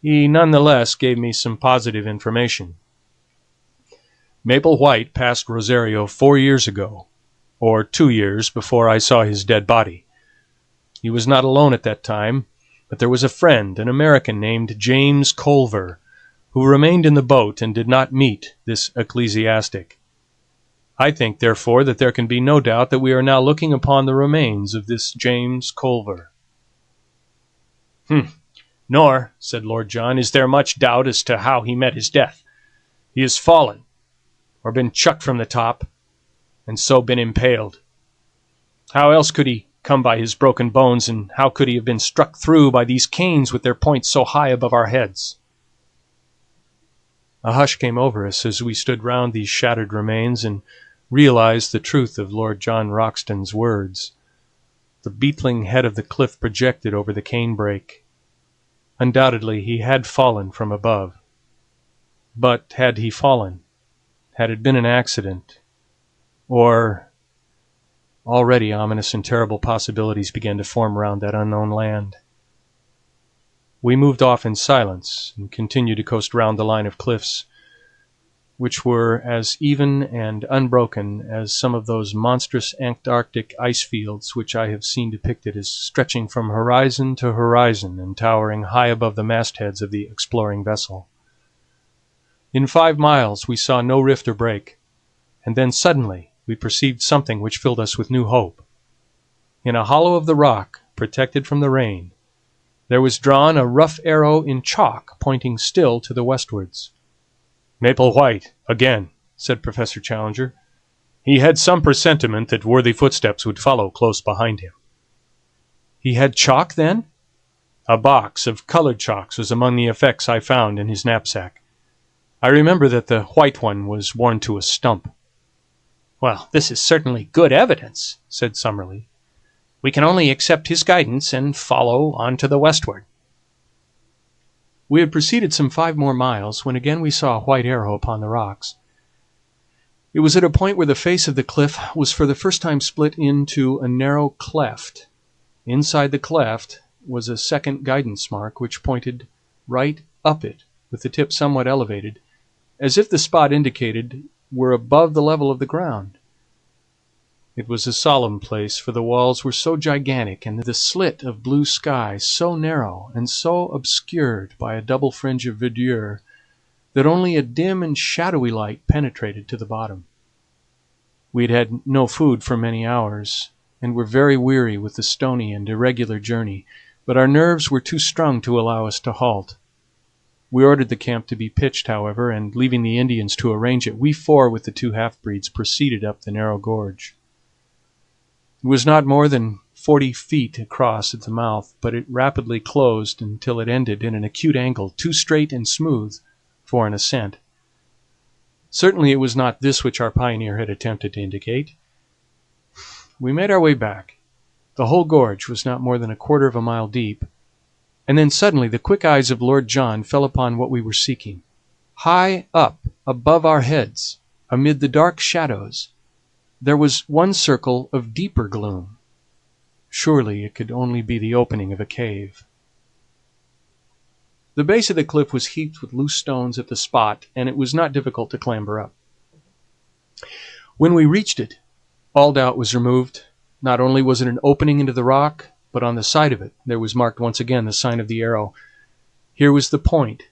he none the less gave me some positive information. Maple White passed Rosario 4 years ago, or 2 years before I saw his dead body. He was not alone at that time, but there was a friend, an American named James Culver, who remained in the boat and did not meet this ecclesiastic. I think, therefore, that there can be no doubt that we are now looking upon the remains of this James Culver. Nor, said Lord John, is there much doubt as to how he met his death. He has fallen, or been chucked from the top, and so been impaled. How else could he come by his broken bones, and how could he have been struck through by these canes with their points so high above our heads? A hush came over us as we stood round these shattered remains and realized the truth of Lord John Roxton's words. The beetling head of the cliff projected over the cane brake. Undoubtedly he had fallen from above. But had he fallen? Had it been an accident? Or... Already ominous and terrible possibilities began to form round that unknown land. We moved off in silence, and continued to coast round the line of cliffs, which were as even and unbroken as some of those monstrous Antarctic ice fields which I have seen depicted as stretching from horizon to horizon and towering high above the mastheads of the exploring vessel. In 5 miles we saw no rift or break, and then suddenly we perceived something which filled us with new hope. In a hollow of the rock, protected from the rain, there was drawn a rough arrow in chalk pointing still to the westwards. "Maple White, again," said Professor Challenger. "He had some presentiment that worthy footsteps would follow close behind him." "He had chalk, then?" "A box of coloured chalks was among the effects I found in his knapsack. I remember that the white one was worn to a stump." "Well, this is certainly good evidence," said Summerlee. "We can only accept his guidance and follow on to the westward." We had proceeded some 5 more miles when again we saw a white arrow upon the rocks. It was at a point where the face of the cliff was for the first time split into a narrow cleft. Inside the cleft was a second guidance mark which pointed right up it, with the tip somewhat elevated, as if the spot indicated were above the level of the ground. It was a solemn place, for the walls were so gigantic, and the slit of blue sky so narrow, and so obscured by a double fringe of verdure, that only a dim and shadowy light penetrated to the bottom. We had had no food for many hours, and were very weary with the stony and irregular journey, but our nerves were too strung to allow us to halt. We ordered the camp to be pitched, however, and leaving the Indians to arrange it, we 4 with the 2 half-breeds proceeded up the narrow gorge. It was not more than 40 feet across at the mouth, but it rapidly closed until it ended in an acute angle, too straight and smooth for an ascent. Certainly it was not this which our pioneer had attempted to indicate. We made our way back. The whole gorge was not more than 1/4 of a mile deep, and then suddenly the quick eyes of Lord John fell upon what we were seeking. High up above our heads, amid the dark shadows, there was one circle of deeper gloom. Surely it could only be the opening of a cave. The base of the cliff was heaped with loose stones at the spot, and it was not difficult to clamber up. When we reached it, all doubt was removed. Not only was it an opening into the rock, but on the side of it there was marked once again the sign of the arrow. Here was the point,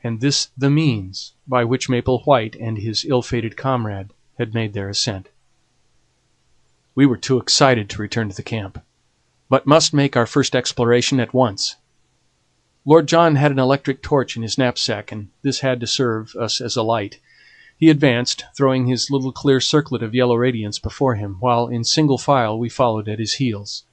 and this the means by which Maple White and his ill-fated comrade had made their ascent. We were too excited to return to the camp, but must make our first exploration at once. Lord John had an electric torch in his knapsack, and this had to serve us as a light. He advanced, throwing his little clear circlet of yellow radiance before him, while in single file we followed at his heels.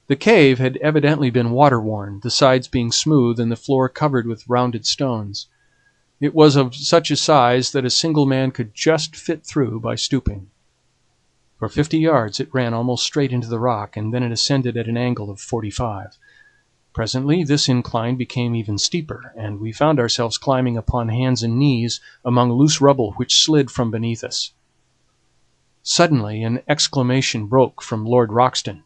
The cave had evidently been water-worn, the sides being smooth and the floor covered with rounded stones. It was of such a size that a single man could just fit through by stooping. For 50 yards it ran almost straight into the rock, and then it ascended at an angle of 45. Presently this incline became even steeper, and we found ourselves climbing upon hands and knees among loose rubble which slid from beneath us. Suddenly an exclamation broke from Lord Roxton.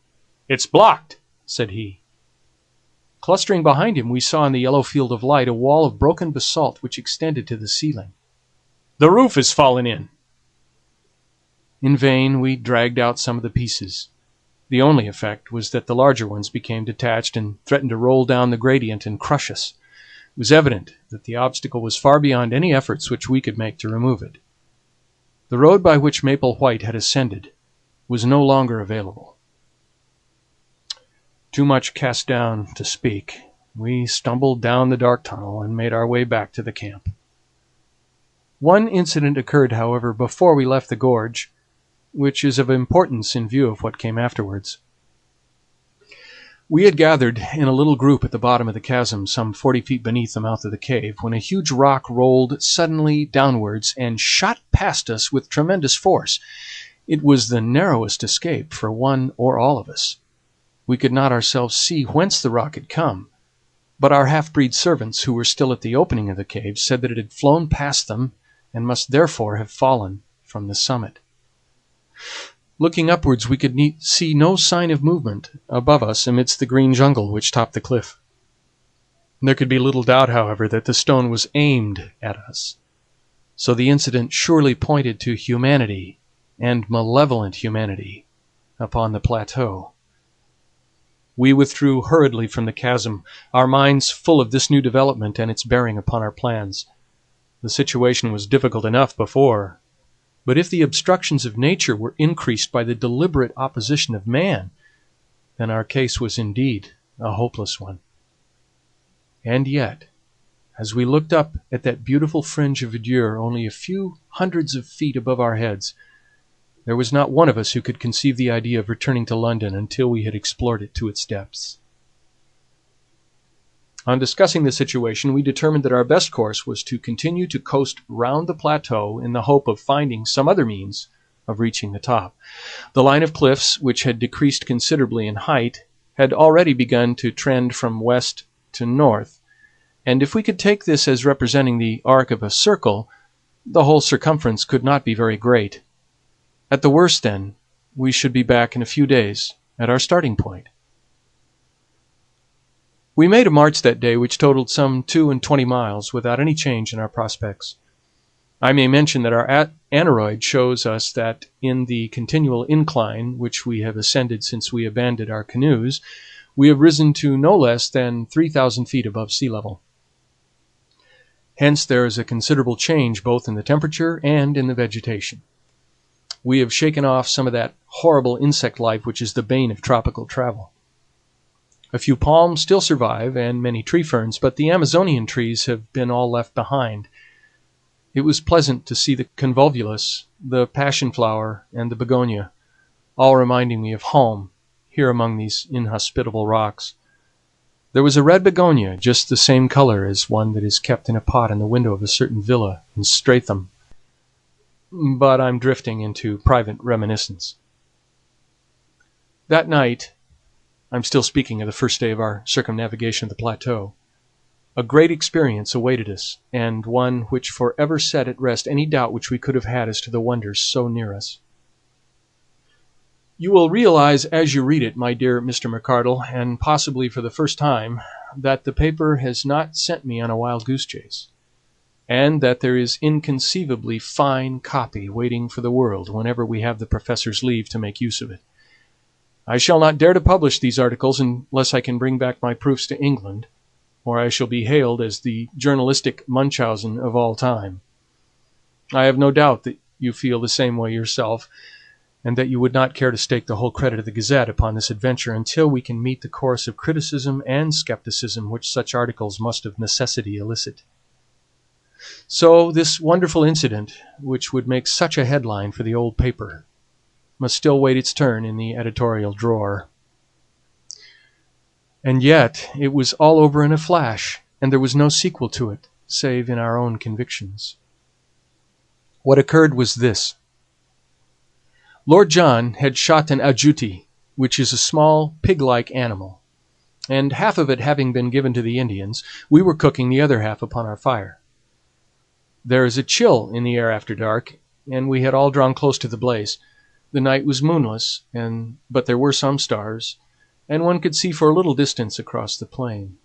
"It's blocked!" said he. Clustering behind him, we saw in the yellow field of light a wall of broken basalt which extended to the ceiling. "The roof has fallen in!" In vain we dragged out some of the pieces. The only effect was that the larger ones became detached and threatened to roll down the gradient and crush us. It was evident that the obstacle was far beyond any efforts which we could make to remove it. The road by which Maple White had ascended was no longer available. Too much cast down to speak, we stumbled down the dark tunnel and made our way back to the camp. One incident occurred, however, before we left the gorge, which is of importance in view of what came afterwards. We had gathered in a little group at the bottom of the chasm, some 40 feet beneath the mouth of the cave, when a huge rock rolled suddenly downwards and shot past us with tremendous force. It was the narrowest escape for one or all of us. We could not ourselves see whence the rock had come, but our half-breed servants, who were still at the opening of the cave, said that it had flown past them and must therefore have fallen from the summit. Looking upwards, we could see no sign of movement above us amidst the green jungle which topped the cliff. There could be little doubt, however, that the stone was aimed at us, so the incident surely pointed to humanity, and malevolent humanity, upon the plateau. We withdrew hurriedly from the chasm, our minds full of this new development and its bearing upon our plans. The situation was difficult enough before, but if the obstructions of nature were increased by the deliberate opposition of man, then our case was indeed a hopeless one. And yet, as we looked up at that beautiful fringe of verdure only a few hundreds of feet above our heads, there was not one of us who could conceive the idea of returning to London until we had explored it to its depths. On discussing the situation, we determined that our best course was to continue to coast round the plateau in the hope of finding some other means of reaching the top. The line of cliffs, which had decreased considerably in height, had already begun to trend from west to north, and if we could take this as representing the arc of a circle, the whole circumference could not be very great. At the worst, then, we should be back in a few days at our starting point. We made a march that day which totaled some 22 miles, without any change in our prospects. I may mention that our aneroid shows us that in the continual incline which we have ascended since we abandoned our canoes, we have risen to no less than 3,000 feet above sea level. Hence there is a considerable change both in the temperature and in the vegetation. We have shaken off some of that horrible insect life which is the bane of tropical travel. A few palms still survive, and many tree ferns, but the Amazonian trees have been all left behind. It was pleasant to see the convolvulus, the passion flower, and the begonia, all reminding me of home, here among these inhospitable rocks. There was a red begonia, just the same color as one that is kept in a pot in the window of a certain villa in Stratham. But I'm drifting into private reminiscence. That night, I'm still speaking of the first day of our circumnavigation of the plateau, a great experience awaited us, and one which forever set at rest any doubt which we could have had as to the wonders so near us. You will realize as you read it, my dear Mr. McArdle, and possibly for the first time, that the paper has not sent me on a wild goose chase, and that there is inconceivably fine copy waiting for the world whenever we have the professor's leave to make use of it. I shall not dare to publish these articles unless I can bring back my proofs to England, or I shall be hailed as the journalistic Munchausen of all time. I have no doubt that you feel the same way yourself, and that you would not care to stake the whole credit of the Gazette upon this adventure until we can meet the course of criticism and skepticism which such articles must of necessity elicit. So this wonderful incident, which would make such a headline for the old paper, must still wait its turn in the editorial drawer. And yet it was all over in a flash, and there was no sequel to it, save in our own convictions. What occurred was this. Lord John had shot an ajuti, which is a small pig-like animal, and half of it having been given to the Indians, we were cooking the other half upon our fire. There is a chill in the air after dark, and we had all drawn close to the blaze. The night was moonless, but there were some stars, and one could see for a little distance across the plain.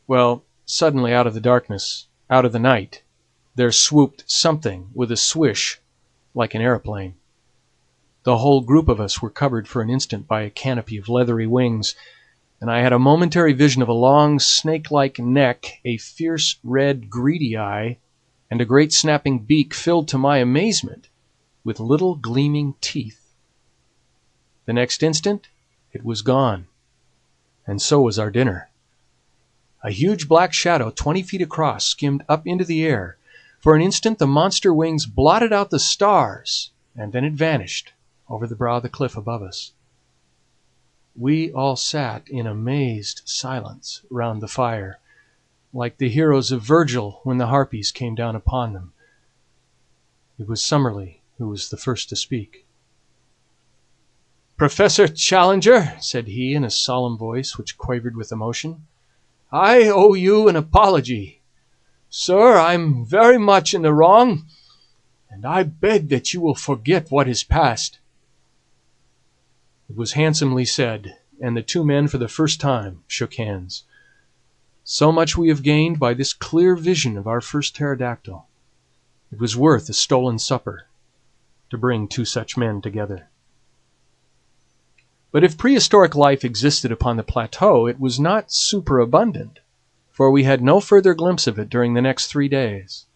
Well, suddenly out of the darkness, out of the night, there swooped something with a swish like an aeroplane. The whole group of us were covered for an instant by a canopy of leathery wings, and I had a momentary vision of a long, snake-like neck, a fierce, red, greedy eye, and a great snapping beak filled, to my amazement, with little gleaming teeth. The next instant it was gone, and so was our dinner. A huge black shadow 20 feet across skimmed up into the air. For an instant the monster wings blotted out the stars, and then it vanished over the brow of the cliff above us. We all sat in amazed silence round the fire, like the heroes of Virgil when the Harpies came down upon them. It was Summerlee who was the first to speak. "Professor Challenger," said he in a solemn voice which quavered with emotion, "I owe you an apology. Sir, I'm very much in the wrong, and I beg that you will forget what is past." It was handsomely said, and the two men for the first time shook hands. So much we have gained by this clear vision of our first pterodactyl. It was worth a stolen supper to bring two such men together. But if prehistoric life existed upon the plateau, it was not superabundant, for we had no further glimpse of it during the next 3 days.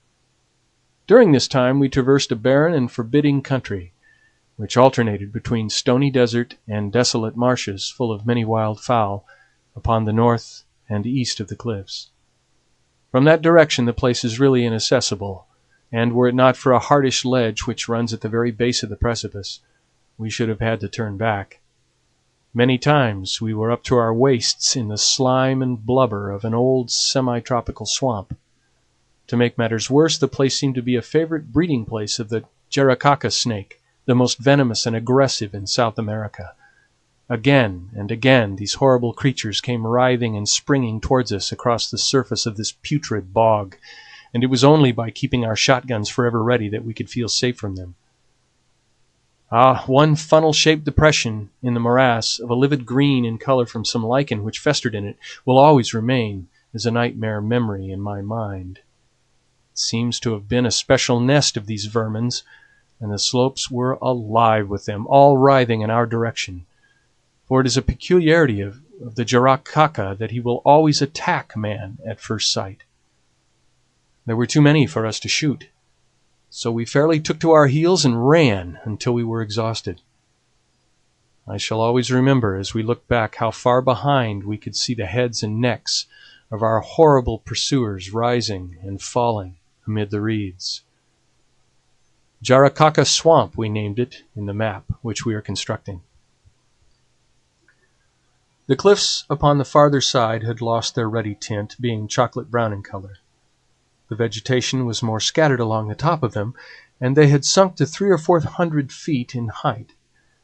During this time we traversed a barren and forbidding country, which alternated between stony desert and desolate marshes full of many wild fowl upon the north and east of the cliffs. From that direction the place is really inaccessible, and were it not for a hardish ledge which runs at the very base of the precipice, we should have had to turn back. Many times we were up to our waists in the slime and blubber of an old semi-tropical swamp. To make matters worse, the place seemed to be a favorite breeding place of the Jaracaca snake, the most venomous and aggressive in South America. Again and again these horrible creatures came writhing and springing towards us across the surface of this putrid bog, and it was only by keeping our shotguns forever ready that we could feel safe from them. One funnel-shaped depression in the morass, of a livid green in color from some lichen which festered in it, will always remain as a nightmare memory in my mind. It seems to have been a special nest of these vermins, and the slopes were alive with them, all writhing in our direction. For it is a peculiarity of the Jaracaca that he will always attack man at first sight. There were too many for us to shoot, so we fairly took to our heels and ran until we were exhausted. I shall always remember, as we looked back, how far behind we could see the heads and necks of our horrible pursuers rising and falling amid the reeds. Jaracaca Swamp, we named it in the map which we are constructing. The cliffs upon the farther side had lost their ruddy tint, being chocolate brown in color. The vegetation was more scattered along the top of them, and they had sunk to 300 or 400 feet in height,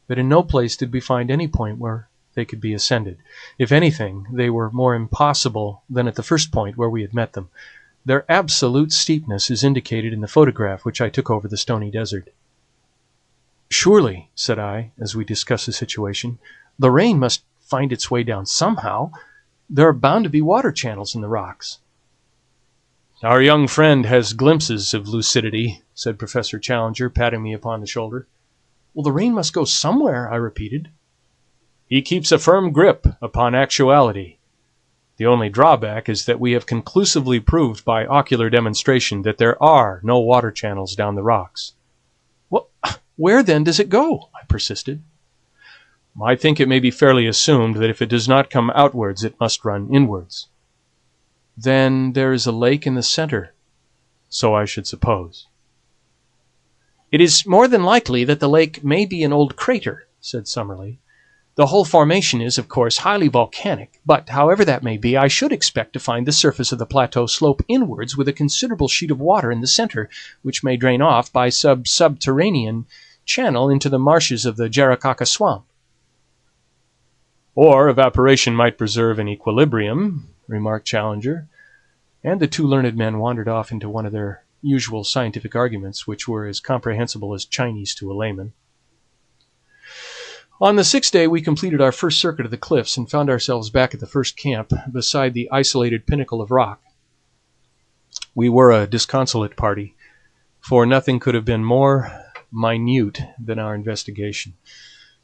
but in no place did we find any point where they could be ascended. If anything, they were more impossible than at the first point where we had met them. Their absolute steepness is indicated in the photograph which I took over the stony desert. "Surely," said I, as we discussed the situation, "the rain must find its way down somehow. There are bound to be water channels in the rocks." "Our young friend has glimpses of lucidity," said Professor Challenger, patting me upon the shoulder. "Well, the rain must go somewhere," I repeated. "He keeps a firm grip upon actuality. The only drawback is that we have conclusively proved by ocular demonstration that there are no water channels down the rocks." "Well, where then does it go?" I persisted. "I think it may be fairly assumed that if it does not come outwards, it must run inwards." "Then there is a lake in the center." "So I should suppose." "It is more than likely that the lake may be an old crater," said Summerlee. The whole formation is, of course, highly volcanic, but however that may be, I should expect to find the surface of the plateau slope inwards with a considerable sheet of water in the center, which may drain off by subterranean channel into the marshes of the Jaracaca swamp." "Or evaporation might preserve an equilibrium," remarked Challenger, and the two learned men wandered off into one of their usual scientific arguments, which were as comprehensible as Chinese to a layman. On the 6th day we completed our first circuit of the cliffs and found ourselves back at the first camp beside the isolated pinnacle of rock. We were a disconsolate party, for nothing could have been more minute than our investigation,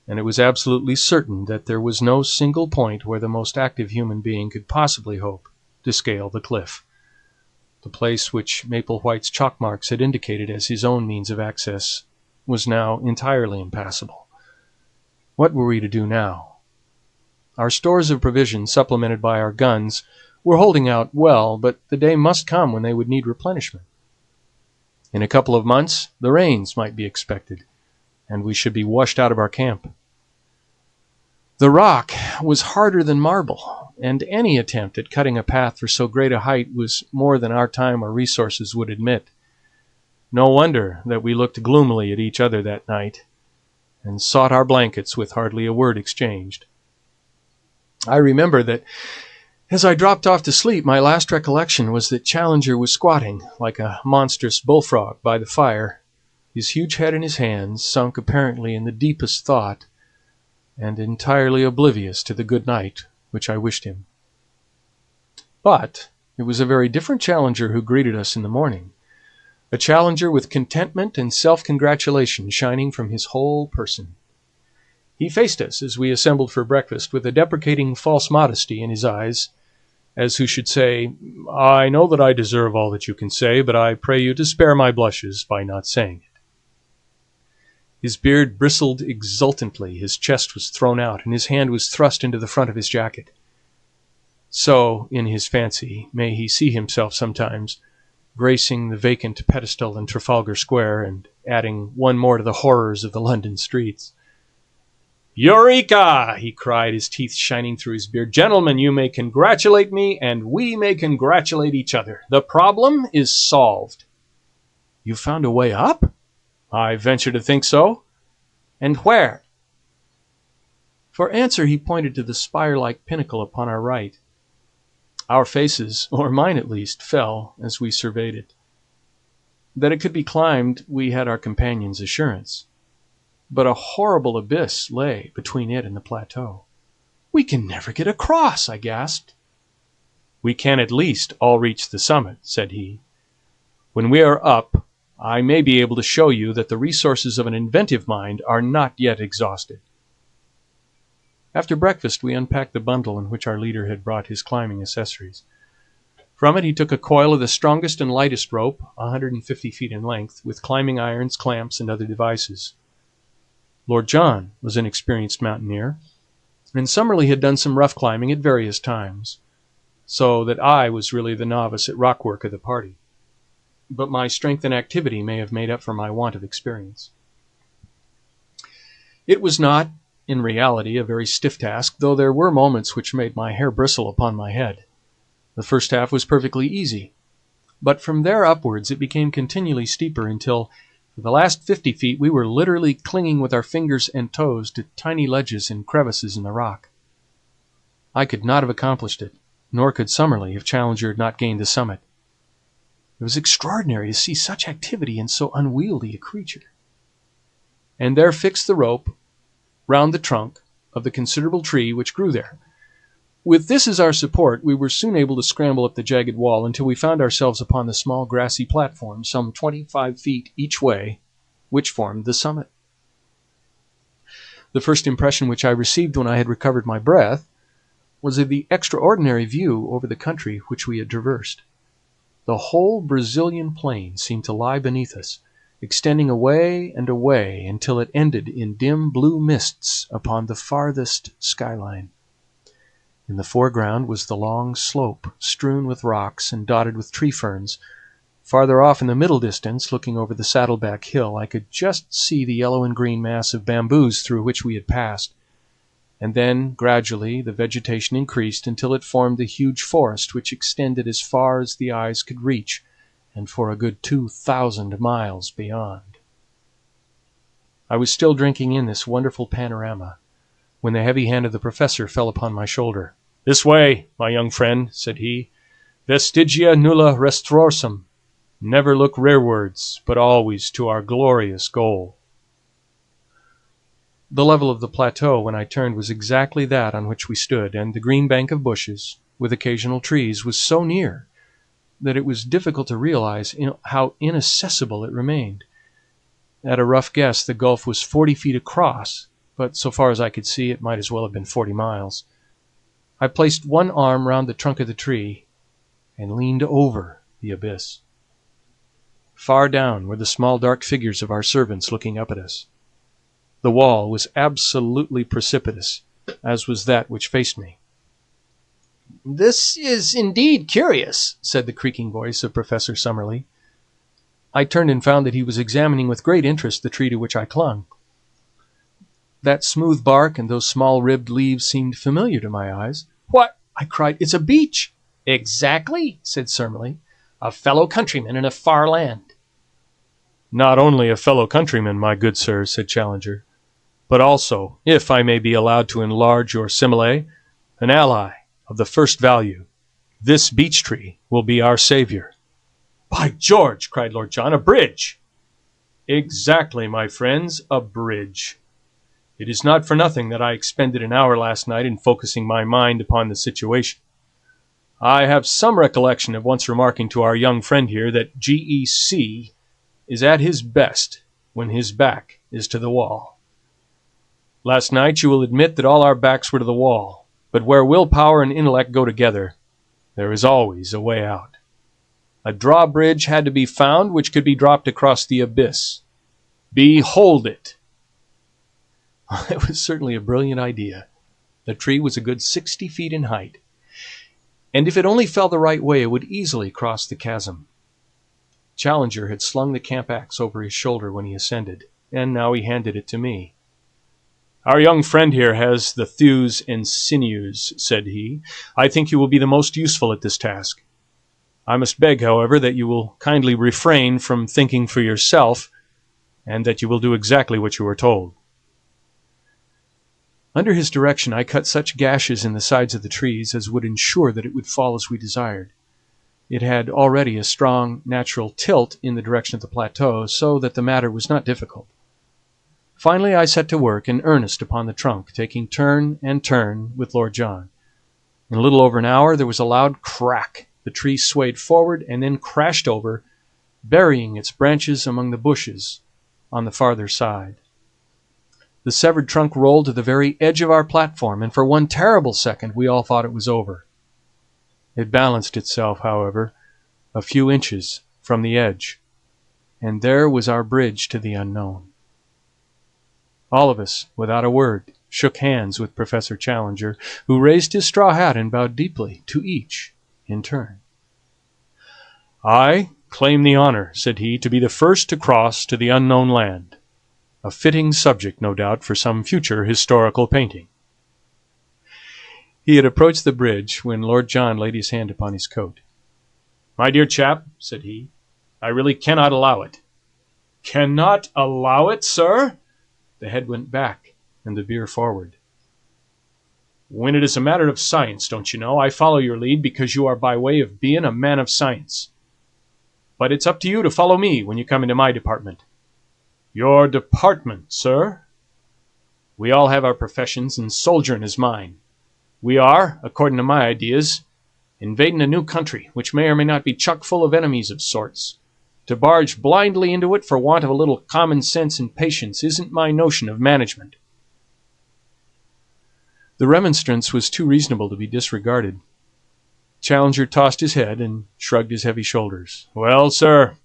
and it was absolutely certain that there was no single point where the most active human being could possibly hope to scale the cliff. The place which Maplewhite's chalk marks had indicated as his own means of access was now entirely impassable. What were we to do now? Our stores of provisions, supplemented by our guns, were holding out well, but the day must come when they would need replenishment. In a couple of months the rains might be expected, and we should be washed out of our camp. The rock was harder than marble, and any attempt at cutting a path for so great a height was more than our time or resources would admit. No wonder that we looked gloomily at each other that night, and sought our blankets with hardly a word exchanged. I remember that as I dropped off to sleep, my last recollection was that Challenger was squatting like a monstrous bullfrog by the fire, his huge head in his hands, sunk apparently in the deepest thought, and entirely oblivious to the good night which I wished him. But it was a very different Challenger who greeted us in the morning, a Challenger with contentment and self-congratulation shining from his whole person. He faced us as we assembled for breakfast with a deprecating false modesty in his eyes, as who should say, "I know that I deserve all that you can say, but I pray you to spare my blushes by not saying it." His beard bristled exultantly, his chest was thrown out, and his hand was thrust into the front of his jacket. So, in his fancy, may he see himself sometimes, gracing the vacant pedestal in Trafalgar Square, and adding one more to the horrors of the London streets. "Eureka!" he cried, his teeth shining through his beard. "Gentlemen, you may congratulate me, and we may congratulate each other. The problem is solved." "You found a way up?" "I venture to think so." "And where?" For answer he pointed to the spire-like pinnacle upon our right. Our faces, or mine at least, fell as we surveyed it. That it could be climbed we had our companion's assurance, but a horrible abyss lay between it and the plateau. "We can never get across," I gasped. "We can at least all reach the summit," said he. "When we are up, I may be able to show you that the resources of an inventive mind are not yet exhausted." After breakfast we unpacked the bundle in which our leader had brought his climbing accessories. From it he took a coil of the strongest and lightest rope, 150 feet in length, with climbing irons, clamps, and other devices. Lord John was an experienced mountaineer, and Summerlee had done some rough climbing at various times, so that I was really the novice at rock work of the party. But my strength and activity may have made up for my want of experience. It was not, in reality, a very stiff task, though there were moments which made my hair bristle upon my head. The first half was perfectly easy, but from there upwards it became continually steeper until, for the last 50 feet, we were literally clinging with our fingers and toes to tiny ledges and crevices in the rock. I could not have accomplished it, nor could Summerlee if Challenger had not gained the summit. It was extraordinary to see such activity in so unwieldy a creature. And there fixed the rope round the trunk of the considerable tree which grew there. With this as our support, we were soon able to scramble up the jagged wall until we found ourselves upon the small grassy platform, some 25 feet each way, which formed the summit. The first impression which I received when I had recovered my breath was of the extraordinary view over the country which we had traversed. The whole Brazilian plain seemed to lie beneath us, extending away and away until it ended in dim blue mists upon the farthest skyline. In the foreground was the long slope, strewn with rocks and dotted with tree ferns. Farther off in the middle distance, looking over the Saddleback Hill, I could just see the yellow and green mass of bamboos through which we had passed, and then, gradually, the vegetation increased until it formed the huge forest which extended as far as the eyes could reach, and for a good 2,000 miles beyond. I was still drinking in this wonderful panorama when the heavy hand of the professor fell upon my shoulder. "This way, my young friend," said he. "Vestigia nulla restrorsum. Never look rearwards, but always to our glorious goal." The level of the plateau when I turned was exactly that on which we stood, and the green bank of bushes, with occasional trees, was so near that it was difficult to realize how inaccessible it remained. At a rough guess, the gulf was 40 feet across, but so far as I could see, it might as well have been 40 miles. I placed one arm round the trunk of the tree and leaned over the abyss. Far down were the small dark figures of our servants looking up at us. The wall was absolutely precipitous, as was that which faced me. "This is indeed curious," said the creaking voice of Professor Summerlee. I turned and found that he was examining with great interest the tree to which I clung. That smooth bark and those small ribbed leaves seemed familiar to my eyes. "What!" I cried, "it's a beech!" "Exactly," said Summerlee. "A fellow countryman in a far land." "Not only a fellow countryman, my good sir," said Challenger, "but also, if I may be allowed to enlarge your simile, an ally of the first value. This beech tree will be our savior." "By George!" cried Lord John, "a bridge!" "Exactly, my friends, a bridge. It is not for nothing that I expended an hour last night in focusing my mind upon the situation. I have some recollection of once remarking to our young friend here that GEC is at his best when his back is to the wall. Last night you will admit that all our backs were to the wall, but where willpower and intellect go together, there is always a way out. A drawbridge had to be found which could be dropped across the abyss. Behold it!" It was certainly a brilliant idea. The tree was a good 60 feet in height, and if it only fell the right way, it would easily cross the chasm. Challenger had slung the camp axe over his shoulder when he ascended, and now he handed it to me. "Our young friend here has the thews and sinews," said he. "I think you will be the most useful at this task. I must beg, however, that you will kindly refrain from thinking for yourself, and that you will do exactly what you are told." Under his direction I cut such gashes in the sides of the trees as would ensure that it would fall as we desired. It had already a strong natural tilt in the direction of the plateau, so that the matter was not difficult. Finally I set to work in earnest upon the trunk, taking turn and turn with Lord John. In a little over an hour there was a loud crack. The tree swayed forward and then crashed over, burying its branches among the bushes on the farther side. The severed trunk rolled to the very edge of our platform, and for one terrible second we all thought it was over. It balanced itself, however, a few inches from the edge, and there was our bridge to the unknown. All of us, without a word, shook hands with Professor Challenger, who raised his straw hat and bowed deeply to each in turn. "I claim the honor," said he, "to be the first to cross to the unknown land. A fitting subject, no doubt, for some future historical painting." He had approached the bridge when Lord John laid his hand upon his coat. "My dear chap," said he, "I really cannot allow it." "Cannot allow it, sir?" The head went back and the beer forward. "When it is a matter of science, don't you know, I follow your lead because you are by way of being a man of science. But it's up to you to follow me when you come into my department." "Your department, sir?" "We all have our professions, and soldierin' is mine. We are, according to my ideas, invading a new country, which may or may not be chock full of enemies of sorts. To barge blindly into it for want of a little common sense and patience isn't my notion of management." The remonstrance was too reasonable to be disregarded. Challenger tossed his head and shrugged his heavy shoulders. "Well, sir,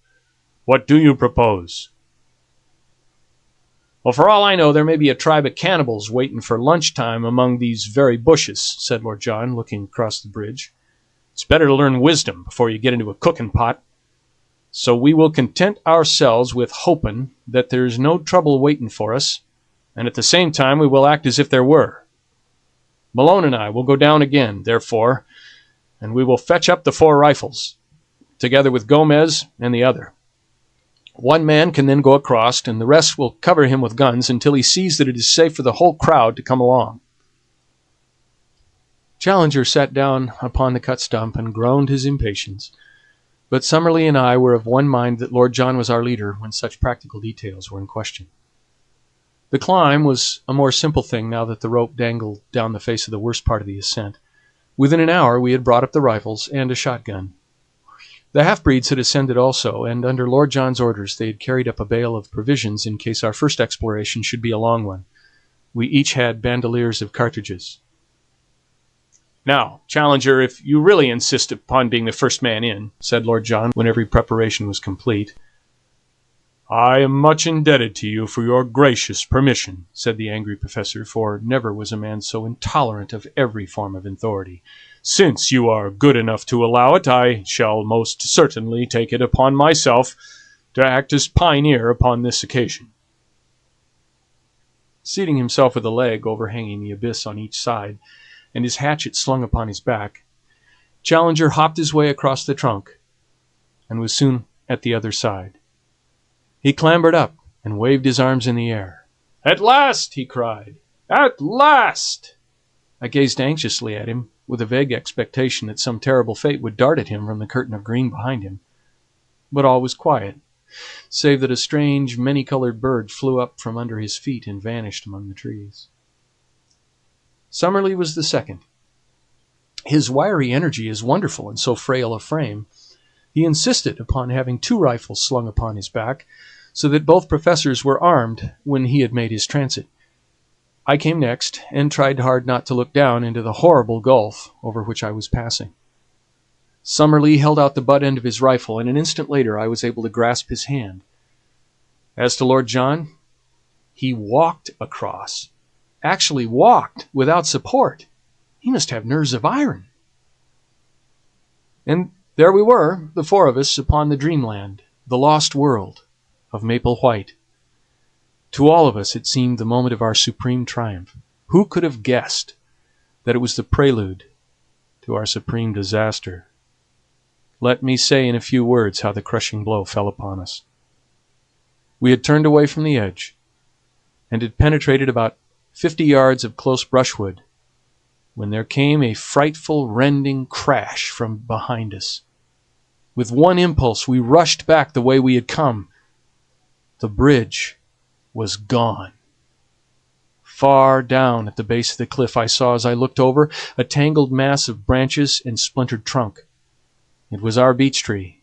what do you propose?" "Well, for all I know, there may be a tribe of cannibals waiting for lunchtime among these very bushes," said Lord John, looking across the bridge. "It's better to learn wisdom before you get into a cooking pot. So we will content ourselves with hoping that there's no trouble waiting for us, and at the same time we will act as if there were. Malone and I will go down again, therefore, and we will fetch up the 4 rifles, together with Gomez and the other. One man can then go across, and the rest will cover him with guns until he sees that it is safe for the whole crowd to come along." Challenger sat down upon the cut stump and groaned his impatience, but Summerlee and I were of one mind that Lord John was our leader when such practical details were in question. The climb was a more simple thing now that the rope dangled down the face of the worst part of the ascent. Within an hour we had brought up the rifles and a shotgun. The half-breeds had ascended also, and under Lord John's orders they had carried up a bale of provisions in case our first exploration should be a long one. We each had bandoliers of cartridges. "Now, Challenger, if you really insist upon being the first man in," said Lord John when every preparation was complete. "I am much indebted to you for your gracious permission," said the angry professor, for never was a man so intolerant of every form of authority. "Since you are good enough to allow it, I shall most certainly take it upon myself to act as pioneer upon this occasion." Seating himself with a leg overhanging the abyss on each side, and his hatchet slung upon his back, Challenger hopped his way across the trunk, and was soon at the other side. He clambered up and waved his arms in the air. "At last!" he cried. "At last!" I gazed anxiously at him, with a vague expectation that some terrible fate would dart at him from the curtain of green behind him. But all was quiet, save that a strange, many-colored bird flew up from under his feet and vanished among the trees. Summerlee was the second. His wiry energy is wonderful in so frail a frame. He insisted upon having 2 rifles slung upon his back, so that both professors were armed when he had made his transit. I came next, and tried hard not to look down into the horrible gulf over which I was passing. Summerlee held out the butt end of his rifle, and an instant later I was able to grasp his hand. As to Lord John, he walked across. Actually walked without support. He must have nerves of iron. And there we were, the 4 of us, upon the dreamland, the lost world of Maple White. To all of us it seemed the moment of our supreme triumph. Who could have guessed that it was the prelude to our supreme disaster? Let me say in a few words how the crushing blow fell upon us. We had turned away from the edge, and had penetrated about 50 yards of close brushwood, when there came a frightful rending crash from behind us. With one impulse we rushed back the way we had come. The bridge was gone. Far down at the base of the cliff I saw, as I looked over, a tangled mass of branches and splintered trunk. It was our beech tree.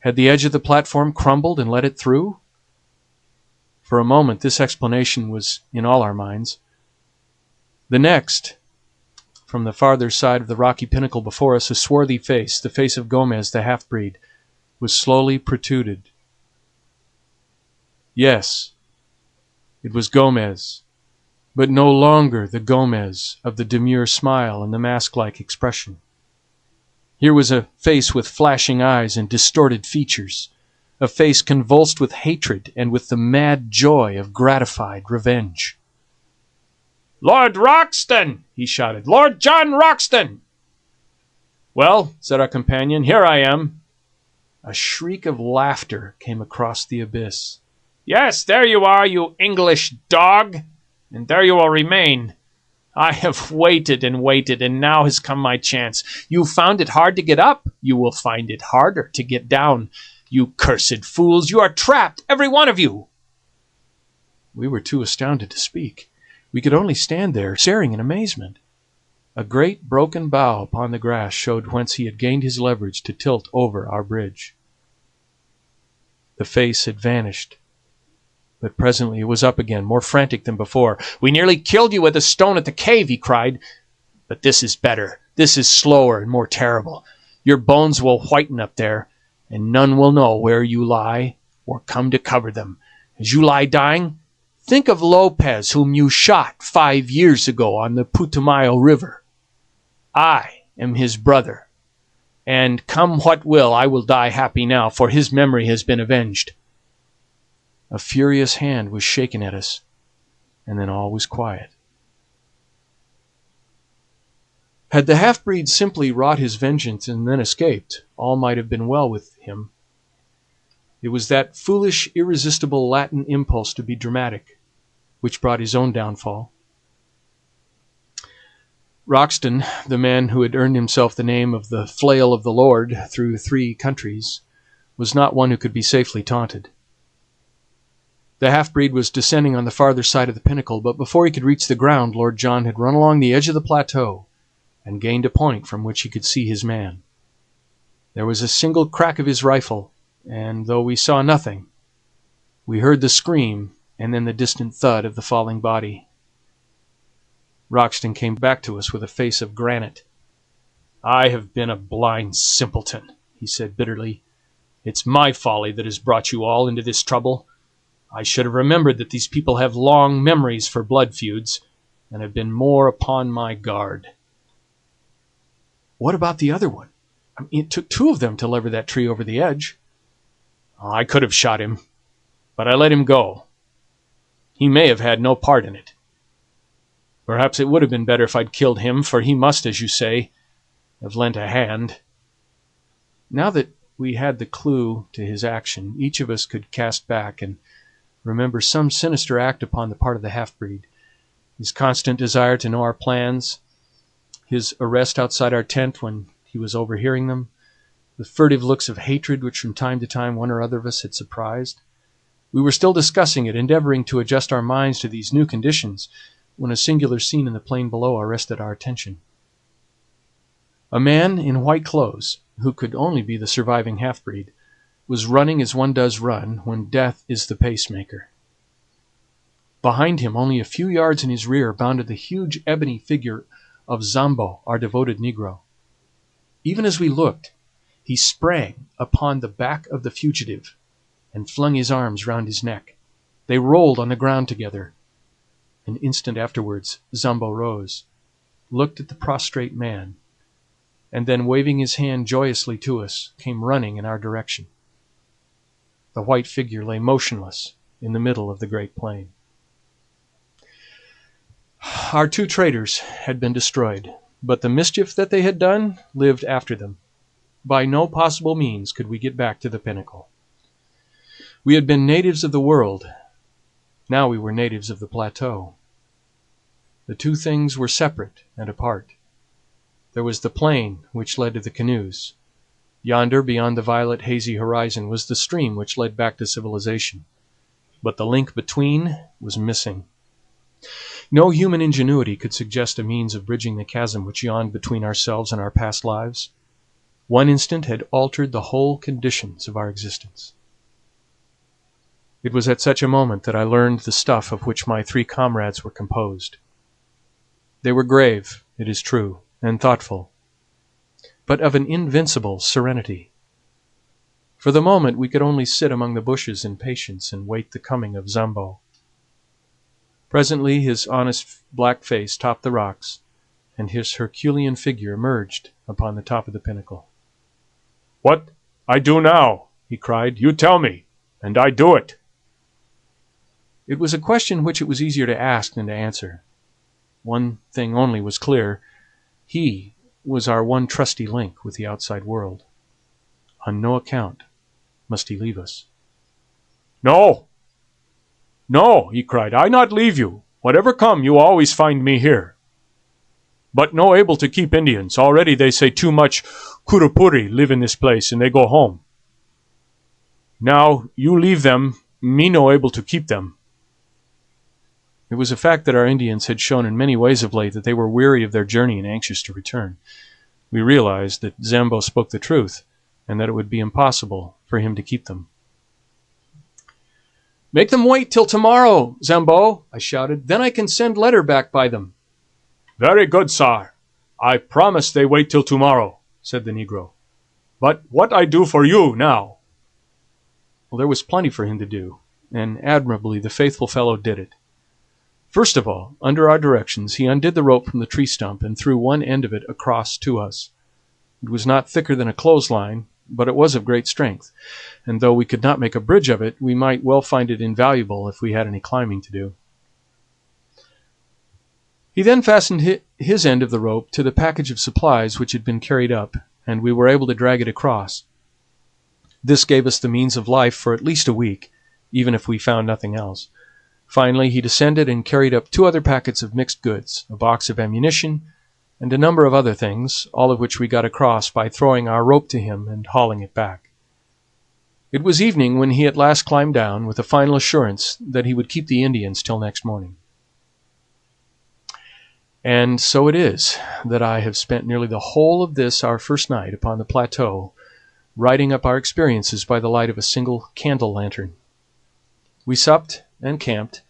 Had the edge of the platform crumbled and let it through? For a moment this explanation was in all our minds. The next, from the farther side of the rocky pinnacle before us, a swarthy face, the face of Gomez, the half-breed, was slowly protruded. Yes, it was Gomez, but no longer the Gomez of the demure smile and the mask-like expression. Here was a face with flashing eyes and distorted features, a face convulsed with hatred and with the mad joy of gratified revenge. "Lord Roxton!" he shouted. "Lord John Roxton!" "Well," said our companion, "here I am." A shriek of laughter came across the abyss. "Yes, there you are, you English dog, and there you will remain. I have waited and waited, and now has come my chance. You found it hard to get up. You will find it harder to get down. You cursed fools, you are trapped, every one of you." We were too astounded to speak. We could only stand there, staring in amazement. A great broken bough upon the grass showed whence he had gained his leverage to tilt over our bridge. The face had vanished, but presently it was up again, more frantic than before. "We nearly killed you with a stone at the cave," he cried. "But this is better. This is slower and more terrible. Your bones will whiten up there, and none will know where you lie or come to cover them. As you lie dying, think of Lopez, whom you shot 5 years ago on the Putumayo River. I am his brother, and come what will, I will die happy now, for his memory has been avenged." A furious hand was shaken at us, and then all was quiet. Had the half-breed simply wrought his vengeance and then escaped, all might have been well with him. It was that foolish, irresistible Latin impulse to be dramatic which brought his own downfall. Roxton, the man who had earned himself the name of the Flail of the Lord through 3 countries, was not one who could be safely taunted. The half-breed was descending on the farther side of the pinnacle, but before he could reach the ground, Lord John had run along the edge of the plateau and gained a point from which he could see his man. There was a single crack of his rifle, and though we saw nothing, we heard the scream and then the distant thud of the falling body. Roxton came back to us with a face of granite. "I have been a blind simpleton," he said bitterly. "It's my folly that has brought you all into this trouble. I should have remembered that these people have long memories for blood feuds, and have been more upon my guard." "What about the other one? It took 2 of them to lever that tree over the edge." "I could have shot him, but I let him go. He may have had no part in it. Perhaps it would have been better if I'd killed him, for he must, as you say, have lent a hand." Now that we had the clue to his action, each of us could cast back and remember some sinister act upon the part of the half-breed. His constant desire to know our plans, his arrest outside our tent when he was overhearing them, the furtive looks of hatred which from time to time one or other of us had surprised. We were still discussing it, endeavoring to adjust our minds to these new conditions, when a singular scene in the plain below arrested our attention. A man in white clothes, who could only be the surviving half-breed, was running as one does run when death is the pacemaker. Behind him, only a few yards in his rear, bounded the huge ebony figure of Zambo, our devoted Negro. Even as we looked, he sprang upon the back of the fugitive and flung his arms round his neck. They rolled on the ground together. An instant afterwards Zambo rose, looked at the prostrate man, and then, waving his hand joyously to us, came running in our direction. The white figure lay motionless in the middle of the great plain. Our 2 traders had been destroyed, but the mischief that they had done lived after them. By no possible means could we get back to the pinnacle. We had been natives of the world. Now we were natives of the plateau. The 2 things were separate and apart. There was the plain which led to the canoes. Yonder, beyond the violet, hazy horizon, was the stream which led back to civilization. But the link between was missing. No human ingenuity could suggest a means of bridging the chasm which yawned between ourselves and our past lives. One instant had altered the whole conditions of our existence. It was at such a moment that I learned the stuff of which my 3 comrades were composed. They were grave, it is true, and thoughtful, but of an invincible serenity. For the moment we could only sit among the bushes in patience and wait the coming of Zambo. Presently his honest black face topped the rocks, and his Herculean figure emerged upon the top of the pinnacle. "What I do now?" he cried. "You tell me, and I do it." It was a question which it was easier to ask than to answer. One thing only was clear. He was our one trusty link with the outside world. On no account must he leave us. "No, no," he cried, "I not leave you. Whatever come, you always find me here. But no able to keep Indians. Already they say too much Kurupuri live in this place, and they go home. Now you leave them, me no able to keep them." It was a fact that our Indians had shown in many ways of late that they were weary of their journey and anxious to return. We realized that Zambo spoke the truth, and that it would be impossible for him to keep them. "Make them wait till tomorrow, Zambo," I shouted. "Then I can send letter back by them." "Very good, sir. I promise they wait till tomorrow," said the Negro. "But what I do for you now?" Well, there was plenty for him to do, and admirably the faithful fellow did it. First of all, under our directions, he undid the rope from the tree stump and threw one end of it across to us. It was not thicker than a clothesline, but it was of great strength, and though we could not make a bridge of it, we might well find it invaluable if we had any climbing to do. He then fastened his end of the rope to the package of supplies which had been carried up, and we were able to drag it across. This gave us the means of life for at least a week, even if we found nothing else. Finally, he descended and carried up 2 other packets of mixed goods, a box of ammunition, and a number of other things, all of which we got across by throwing our rope to him and hauling it back. It was evening when he at last climbed down, with a final assurance that he would keep the Indians till next morning. And so it is that I have spent nearly the whole of this our first night upon the plateau, writing up our experiences by the light of a single candle lantern. We supped and camped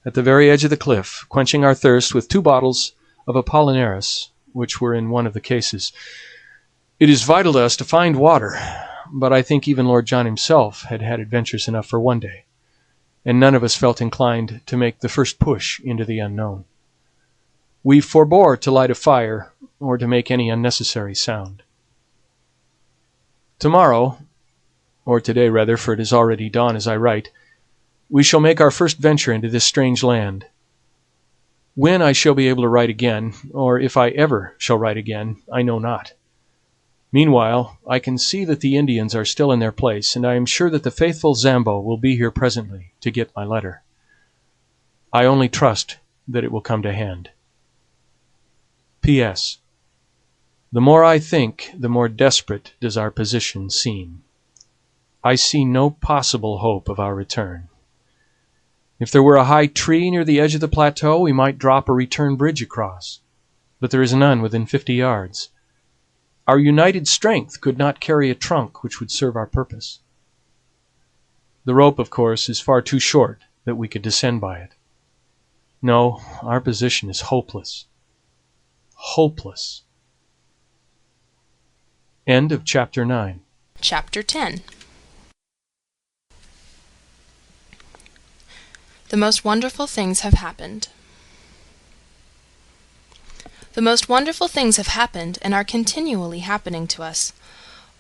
at the very edge of the cliff, quenching our thirst with 2 bottles of Apollinaris, which were in one of the cases. It is vital to us to find water, but I think even Lord John himself had had adventures enough for one day, and none of us felt inclined to make the first push into the unknown. We forbore to light a fire or to make any unnecessary sound. Tomorrow, or today rather, for it is already dawn as I write, we shall make our first venture into this strange land. When I shall be able to write again, or if I ever shall write again, I know not. Meanwhile, I can see that the Indians are still in their place, and I am sure that the faithful Zambo will be here presently to get my letter. I only trust that it will come to hand. P.S. The more I think, the more desperate does our position seem. I see no possible hope of our return. If there were a high tree near the edge of the plateau, we might drop a return bridge across, but there is none within 50 yards. Our united strength could not carry a trunk which would serve our purpose. The rope, of course, is far too short that we could descend by it. No, our position is hopeless. Hopeless. End of Chapter 9. Chapter 10. The most wonderful things have happened. The most wonderful things have happened and are continually happening to us.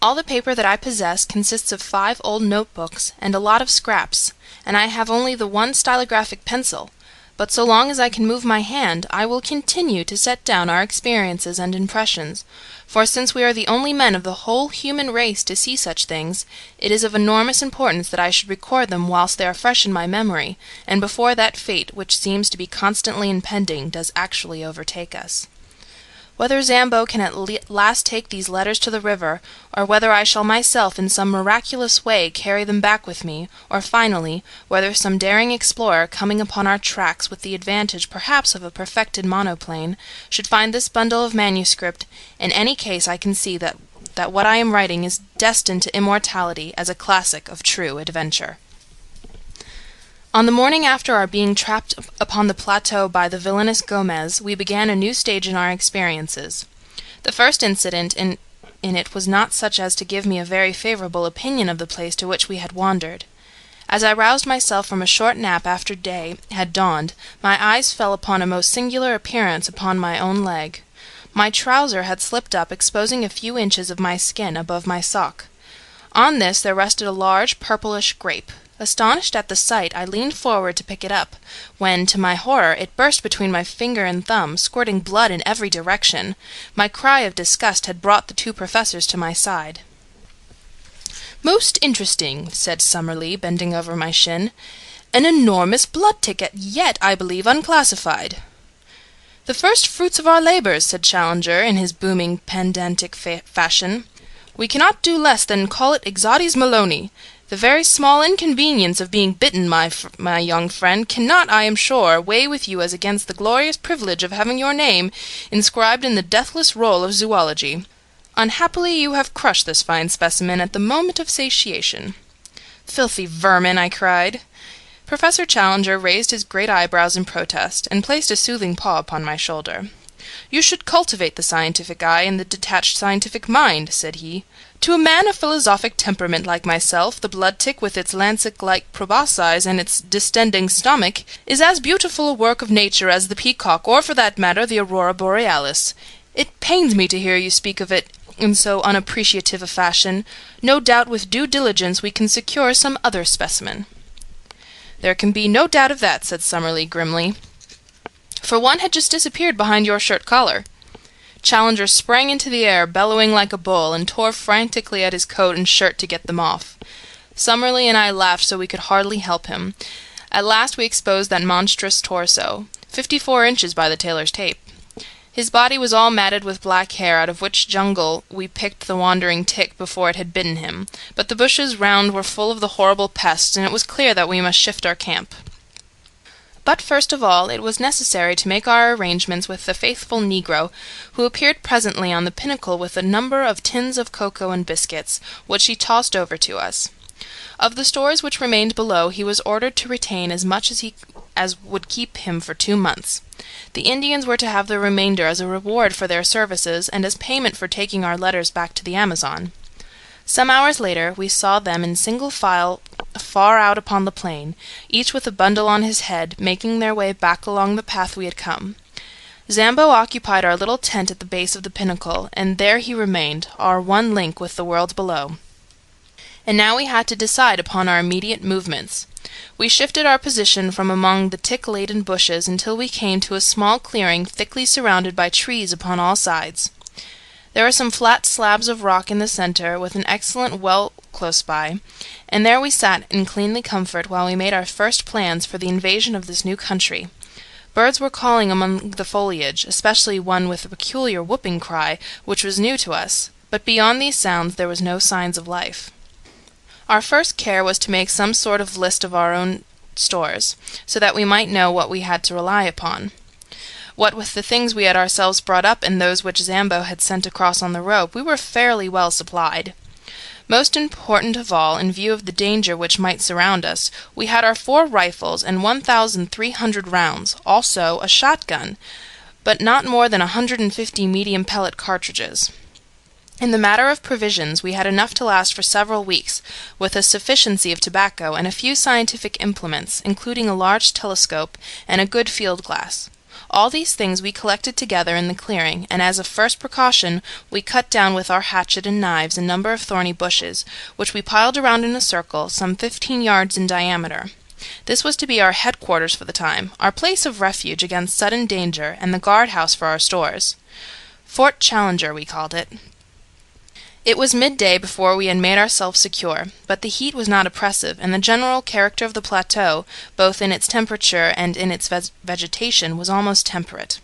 All the paper that I possess consists of 5 old notebooks and a lot of scraps, and I have only the one stylographic pencil. But so long as I can move my hand, I will continue to set down our experiences and impressions, for since we are the only men of the whole human race to see such things, it is of enormous importance that I should record them whilst they are fresh in my memory, and before that fate which seems to be constantly impending does actually overtake us. Whether Zambo can at last take these letters to the river, or whether I shall myself in some miraculous way carry them back with me, or finally, whether some daring explorer, coming upon our tracks with the advantage perhaps of a perfected monoplane, should find this bundle of manuscript, in any case I can see that what I am writing is destined to immortality as a classic of true adventure. On the morning after our being trapped upon the plateau by the villainous Gomez, we began a new stage in our experiences. The first incident in it was not such as to give me a very favourable opinion of the place to which we had wandered. As I roused myself from a short nap after day had dawned, my eyes fell upon a most singular appearance upon my own leg. My trouser had slipped up, exposing a few inches of my skin above my sock. On this there rested a large purplish grape. Astonished at the sight, I leaned forward to pick it up, when, to my horror, it burst between my finger and thumb, squirting blood in every direction. My cry of disgust had brought the 2 professors to my side. "Most interesting," said Summerlee, bending over my shin. "An enormous blood ticket, yet, I believe, unclassified." "The first fruits of our labours," said Challenger, in his booming, pedantic fashion. "We cannot do less than call it Exotes Maloney. The very small inconvenience of being bitten, my young friend, cannot, I am sure, weigh with you as against the glorious privilege of having your name inscribed in the deathless roll of zoology. Unhappily you have crushed this fine specimen at the moment of satiation." "Filthy vermin!" I cried. Professor Challenger raised his great eyebrows in protest, and placed a soothing paw upon my shoulder. "You should cultivate the scientific eye and the detached scientific mind," said he. "To a man of philosophic temperament like myself, the blood-tick with its lancet-like proboscis and its distending stomach is as beautiful a work of nature as the peacock, or, for that matter, the aurora borealis. It pains me to hear you speak of it in so unappreciative a fashion. No doubt with due diligence we can secure some other specimen." "There can be no doubt of that," said Summerlee grimly. for one had just disappeared behind your shirt collar. Challenger sprang into the air, bellowing like a bull, and tore frantically at his coat and shirt to get them off. Summerlee and I laughed so we could hardly help him. At last we exposed that monstrous torso, 54 inches by the tailor's tape. His body was all matted with black hair, out of which jungle we picked the wandering tick before it had bitten him, but the bushes round were full of the horrible pest, and it was clear that we must shift our camp. But first of all it was necessary to make our arrangements with the faithful negro, who appeared presently on the pinnacle with a number of tins of cocoa and biscuits, which he tossed over to us. Of the stores which remained below he was ordered to retain as much as would keep him for 2 months. The Indians were to have the remainder as a reward for their services and as payment for taking our letters back to the Amazon. Some hours later we saw them in single file far out upon the plain, each with a bundle on his head, making their way back along the path we had come. Zambo occupied our little tent at the base of the pinnacle, and there he remained, our one link with the world below. And now we had to decide upon our immediate movements. We shifted our position from among the tick-laden bushes until we came to a small clearing thickly surrounded by trees upon all sides. There were some flat slabs of rock in the center, with an excellent well close by, and there we sat in cleanly comfort while we made our first plans for the invasion of this new country. Birds were calling among the foliage, especially one with a peculiar whooping cry, which was new to us, but beyond these sounds there was no signs of life. Our first care was to make some sort of list of our own stores, so that we might know what we had to rely upon. What with the things we had ourselves brought up and those which Zambo had sent across on the rope, we were fairly well supplied. Most important of all, in view of the danger which might surround us, we had our 4 rifles and 1,300 rounds, also a shotgun, but not more than 150 medium pellet cartridges. In the matter of provisions, we had enough to last for several weeks, with a sufficiency of tobacco and a few scientific implements, including a large telescope and a good field glass. All these things we collected together in the clearing, and as a first precaution we cut down with our hatchet and knives a number of thorny bushes, which we piled around in a circle, some 15 yards in diameter. This was to be our headquarters for the time, our place of refuge against sudden danger, and the guard-house for our stores. Fort Challenger, we called it. It was midday before we had made ourselves secure, but the heat was not oppressive, and the general character of the plateau, both in its temperature and in its vegetation, was almost temperate.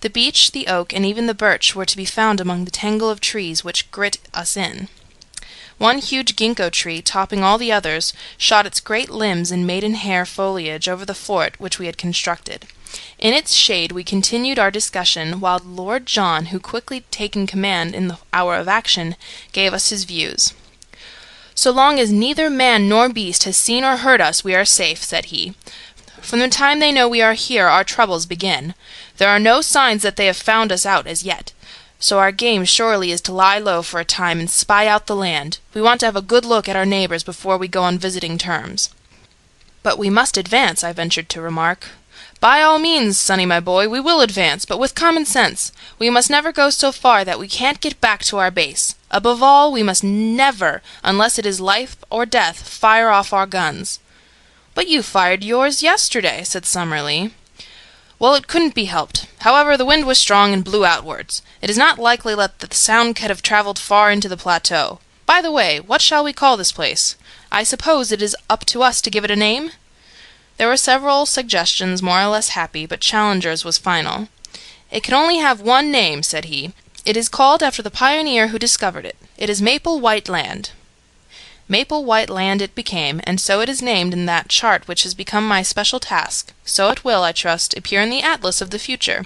The beech, the oak, and even the birch were to be found among the tangle of trees which girt us in. One huge ginkgo tree, topping all the others, shot its great limbs in maidenhair foliage over the fort which we had constructed. In its shade we continued our discussion, while Lord John, who quickly taken command in the hour of action, gave us his views. "So long as neither man nor beast has seen or heard us, we are safe," said he. "From the time they know we are here, our troubles begin. There are no signs that they have found us out as yet. So our game surely is to lie low for a time and spy out the land. We want to have a good look at our neighbors before we go on visiting terms." "But we must advance," I ventured to remark. "By all means, sonny my boy, we will advance, but with common sense. We must never go so far that we can't get back to our base. Above all, we must never, unless it is life or death, fire off our guns." "But you fired yours yesterday," said Summerlee. "Well, it couldn't be helped. However, the wind was strong and blew outwards. It is not likely that the sound could have travelled far into the plateau. By the way, what shall we call this place? I suppose it is up to us to give it a name?" There were several suggestions more or less happy, but Challenger's was final. "It can only have one name," said he. "It is called after the pioneer who discovered it. It is Maple White Land." Maple White Land it became, and so it is named in that chart which has become my special task. So it will, I trust, appear in the atlas of the future.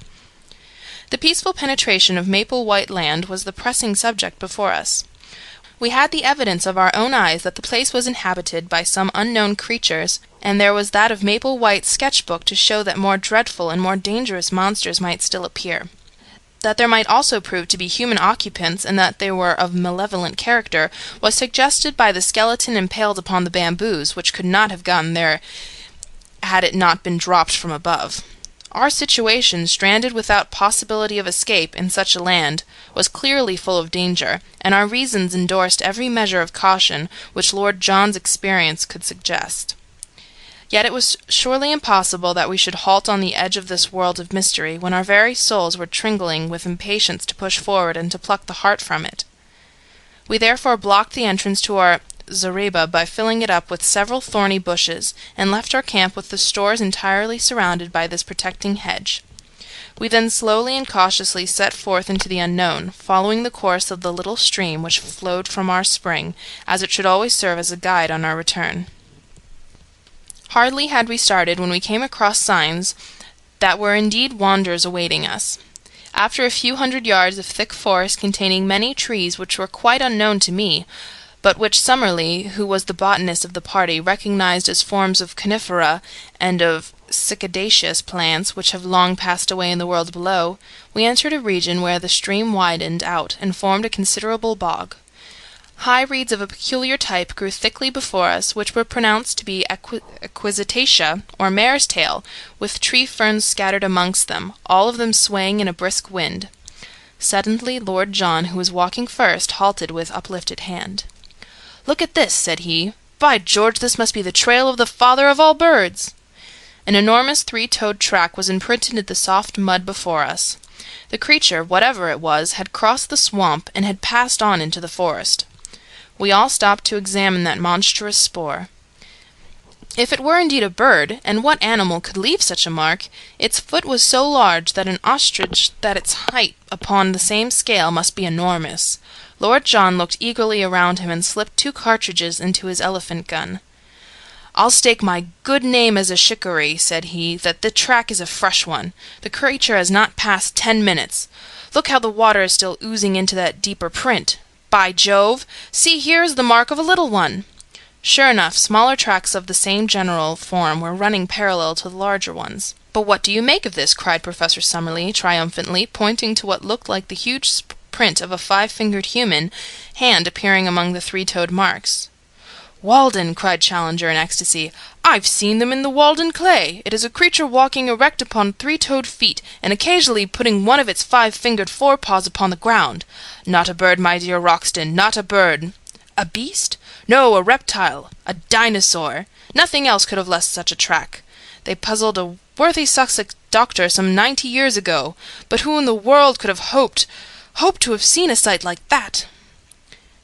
The peaceful penetration of Maple White Land was the pressing subject before us. We had the evidence of our own eyes that the place was inhabited by some unknown creatures, and there was that of Maple White's sketch-book to show that more dreadful and more dangerous monsters might still appear. That there might also prove to be human occupants, and that they were of malevolent character, was suggested by the skeleton impaled upon the bamboos, which could not have gotten there had it not been dropped from above. Our situation, stranded without possibility of escape in such a land, was clearly full of danger, and our reasons endorsed every measure of caution which Lord John's experience could suggest. Yet it was surely impossible that we should halt on the edge of this world of mystery, when our very souls were tingling with impatience to push forward and to pluck the heart from it. We therefore blocked the entrance to our zareba by filling it up with several thorny bushes, and left our camp with the stores entirely surrounded by this protecting hedge. We then slowly and cautiously set forth into the unknown, following the course of the little stream which flowed from our spring, as it should always serve as a guide on our return. Hardly had we started when we came across signs that were indeed wonders awaiting us. After a few hundred yards of thick forest containing many trees which were quite unknown to me, but which Summerlee, who was the botanist of the party, recognized as forms of conifera and of cicadaceous plants which have long passed away in the world below, we entered a region where the stream widened out and formed a considerable bog. High reeds of a peculiar type grew thickly before us, which were pronounced to be equisitacea, or mare's tail, with tree ferns scattered amongst them, all of them swaying in a brisk wind. Suddenly Lord John, who was walking first, halted with uplifted hand. "Look at this," said he. "By George, this must be the trail of the father of all birds!" An enormous three-toed track was imprinted in the soft mud before us. The creature, whatever it was, had crossed the swamp and had passed on into the forest. We all stopped to examine that monstrous spoor. If it were indeed a bird, and what animal could leave such a mark, its foot was so large that an ostrich that its height upon the same scale must be enormous. Lord John looked eagerly around him and slipped 2 cartridges into his elephant gun. "I'll stake my good name as a shikaree," said he, "that the track is a fresh one. The creature has not passed 10 minutes. Look how the water is still oozing into that deeper print. By Jove! See, here is the mark of a little one." Sure enough, smaller tracks of the same general form were running parallel to the larger ones. "But what do you make of this?" cried Professor Summerlee triumphantly, pointing to what looked like the huge print of a 5-fingered human hand appearing among the 3-toed marks. "Walden!" cried Challenger in ecstasy. "I've seen them in the Walden clay. It is a creature walking erect upon 3-toed feet, and occasionally putting one of its 5-fingered forepaws upon the ground. Not a bird, my dear Roxton, not a bird." "A beast?" "No, a reptile, a dinosaur. Nothing else could have left such a track. They puzzled a worthy Sussex doctor some 90 years ago. But who in the world could have hoped to have seen a sight like that?"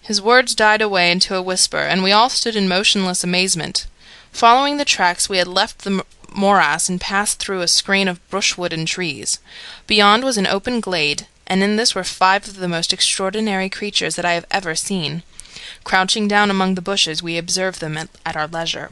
His words died away into a whisper, and we all stood in motionless amazement. Following the tracks, we had left the morass and passed through a screen of brushwood and trees. Beyond was an open glade, and in this were 5 of the most extraordinary creatures that I have ever seen. Crouching down among the bushes, we observed them at our leisure.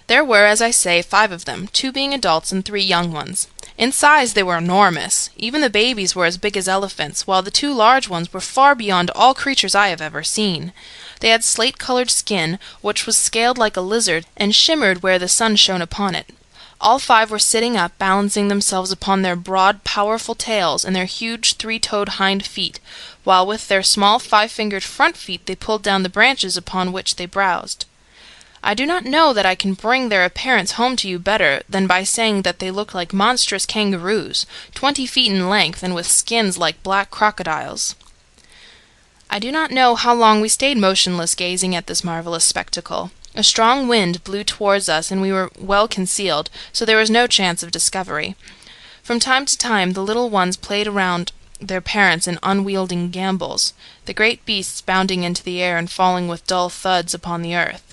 There were, as I say, 5 of them, 2 being adults and 3 young ones. In size they were enormous. Even the babies were as big as elephants, while the 2 large ones were far beyond all creatures I have ever seen. They had slate-colored skin, which was scaled like a lizard, and shimmered where the sun shone upon it. All 5 were sitting up, balancing themselves upon their broad, powerful tails and their huge 3-toed hind feet, while with their small 5-fingered front feet they pulled down the branches upon which they browsed. I do not know that I can bring their appearance home to you better than by saying that they looked like monstrous kangaroos, 20 feet in length, and with skins like black crocodiles. I do not know how long we stayed motionless gazing at this marvelous spectacle. A strong wind blew towards us, and we were well concealed, so there was no chance of discovery. From time to time the little ones played around their parents in unwielding gambols, the great beasts bounding into the air and falling with dull thuds upon the earth.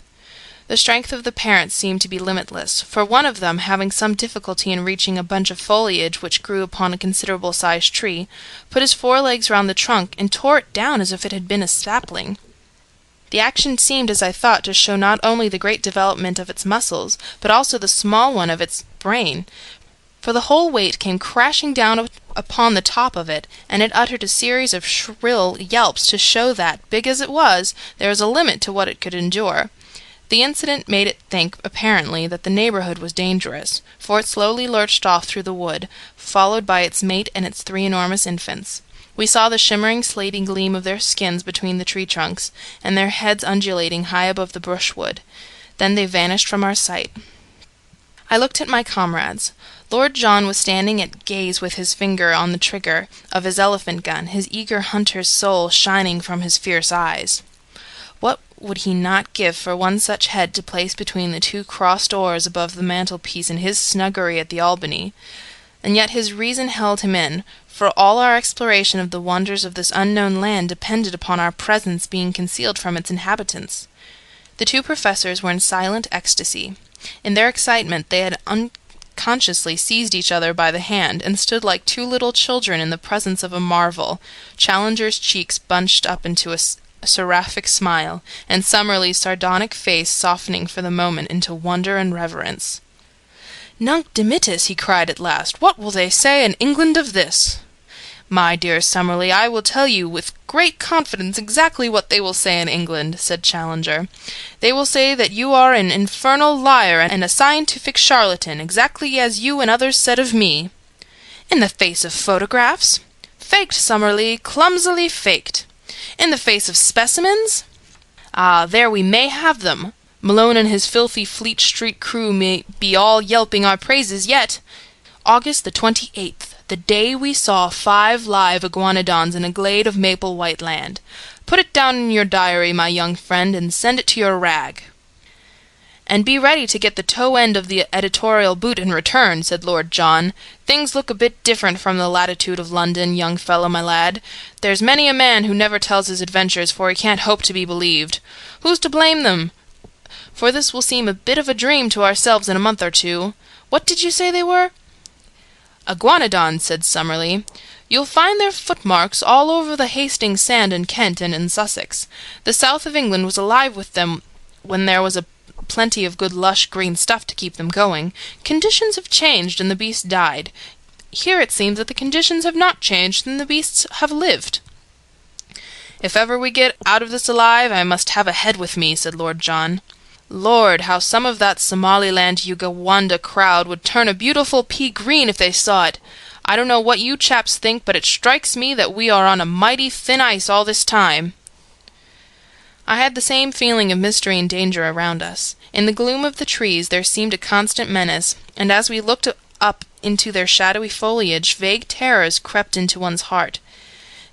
The strength of the parents seemed to be limitless, for one of them, having some difficulty in reaching a bunch of foliage which grew upon a considerable-sized tree, put his 4 legs round the trunk and tore it down as if it had been a sapling. The action seemed, as I thought, to show not only the great development of its muscles, but also the small one of its brain, for the whole weight came crashing down upon the top of it, and it uttered a series of shrill yelps to show that, big as it was, there was a limit to what it could endure. The incident made it think, apparently, that the neighborhood was dangerous, for it slowly lurched off through the wood, followed by its mate and its 3 enormous infants. We saw the shimmering slaty gleam of their skins between the tree trunks, and their heads undulating high above the brushwood. Then they vanished from our sight. I looked at my comrades. Lord John was standing at gaze with his finger on the trigger of his elephant gun, his eager hunter's soul shining from his fierce eyes. What would he not give for one such head to place between the two crossed oars above the mantelpiece in his snuggery at the Albany? And yet his reason held him in, for all our exploration of the wonders of this unknown land depended upon our presence being concealed from its inhabitants. The two professors were in silent ecstasy. In their excitement they had unconsciously seized each other by the hand, and stood like two little children in the presence of a marvel, Challenger's cheeks bunched up into a seraphic smile, and Summerlee's sardonic face softening for the moment into wonder and reverence. "Nunc dimittis," he cried at last, "what will they say in England of this?" "My dear Summerlee, I will tell you with great confidence exactly what they will say in England," said Challenger. "They will say that you are an infernal liar and a scientific charlatan, exactly as you and others said of me." "In the face of photographs?" "Faked, Summerlee, clumsily faked." "In the face of specimens?" "Ah, there we may have them. Malone and his filthy Fleet Street crew may be all yelping our praises yet. August the 28th, the day we saw 5 live iguanodons in a glade of maple white land. Put it down in your diary, my young friend, and send it to your rag." "And be ready to get the toe end of the editorial boot in return," said Lord John. "Things look a bit different from the latitude of London, young fellow my lad. There's many a man who never tells his adventures, for he can't hope to be believed. Who's to blame them? For this will seem a bit of a dream to ourselves in a month or two. What did you say they were?" "Iguanodons," said Summerlee. "You'll find their footmarks all over the Hastings sand in Kent and in Sussex. The south of England was alive with them when there was plenty of good lush green stuff to keep them going. Conditions have changed and the beasts died. Here it seems that the conditions have not changed and the beasts have lived." "If ever we get out of this alive, I must have a head with me," said Lord John. "Lord, how some of that Somaliland Uganda crowd would turn a beautiful pea green if they saw it! I don't know what you chaps think, but it strikes me that we are on a mighty thin ice all this time." I had the same feeling of mystery and danger around us. In the gloom of the trees there seemed a constant menace, and as we looked up into their shadowy foliage, vague terrors crept into one's heart.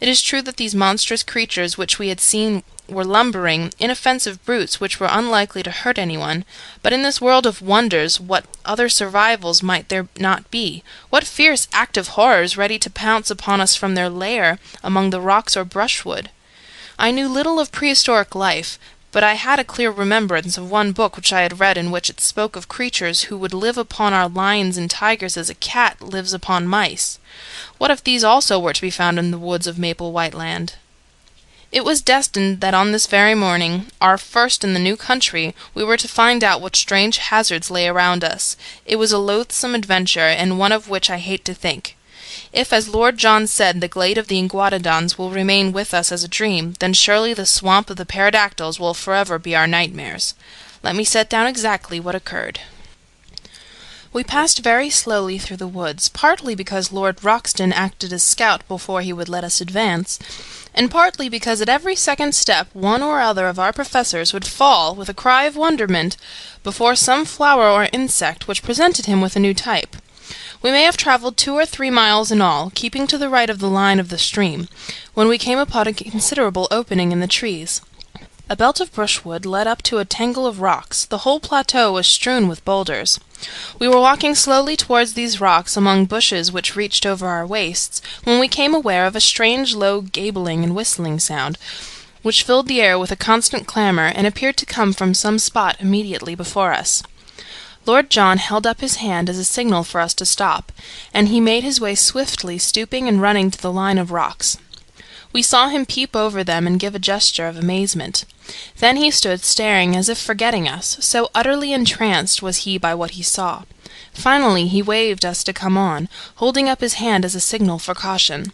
It is true that these monstrous creatures which we had seen were lumbering, inoffensive brutes which were unlikely to hurt anyone, but in this world of wonders what other survivals might there not be? What fierce active horrors ready to pounce upon us from their lair among the rocks or brushwood? I knew little of prehistoric life, but I had a clear remembrance of one book which I had read in which it spoke of creatures who would live upon our lions and tigers as a cat lives upon mice. What if these also were to be found in the woods of Maple White Land? It was destined that on this very morning, our first in the new country, we were to find out what strange hazards lay around us. It was a loathsome adventure, and one of which I hate to think. If, as Lord John said, the glade of the iguanodons will remain with us as a dream, then surely the swamp of the pterodactyls will forever be our nightmares. Let me set down exactly what occurred. We passed very slowly through the woods, partly because Lord Roxton acted as scout before he would let us advance, and partly because at every second step one or other of our professors would fall, with a cry of wonderment, before some flower or insect which presented him with a new type. We may have travelled 2 or 3 miles in all, keeping to the right of the line of the stream, when we came upon a considerable opening in the trees. A belt of brushwood led up to a tangle of rocks. The whole plateau was strewn with boulders. We were walking slowly towards these rocks among bushes which reached over our waists, when we came aware of a strange low gabbling and whistling sound, which filled the air with a constant clamour, and appeared to come from some spot immediately before us. Lord John held up his hand as a signal for us to stop, and he made his way swiftly, stooping and running to the line of rocks. We saw him peep over them and give a gesture of amazement. Then he stood staring as if forgetting us, so utterly entranced was he by what he saw. Finally he waved us to come on, holding up his hand as a signal for caution.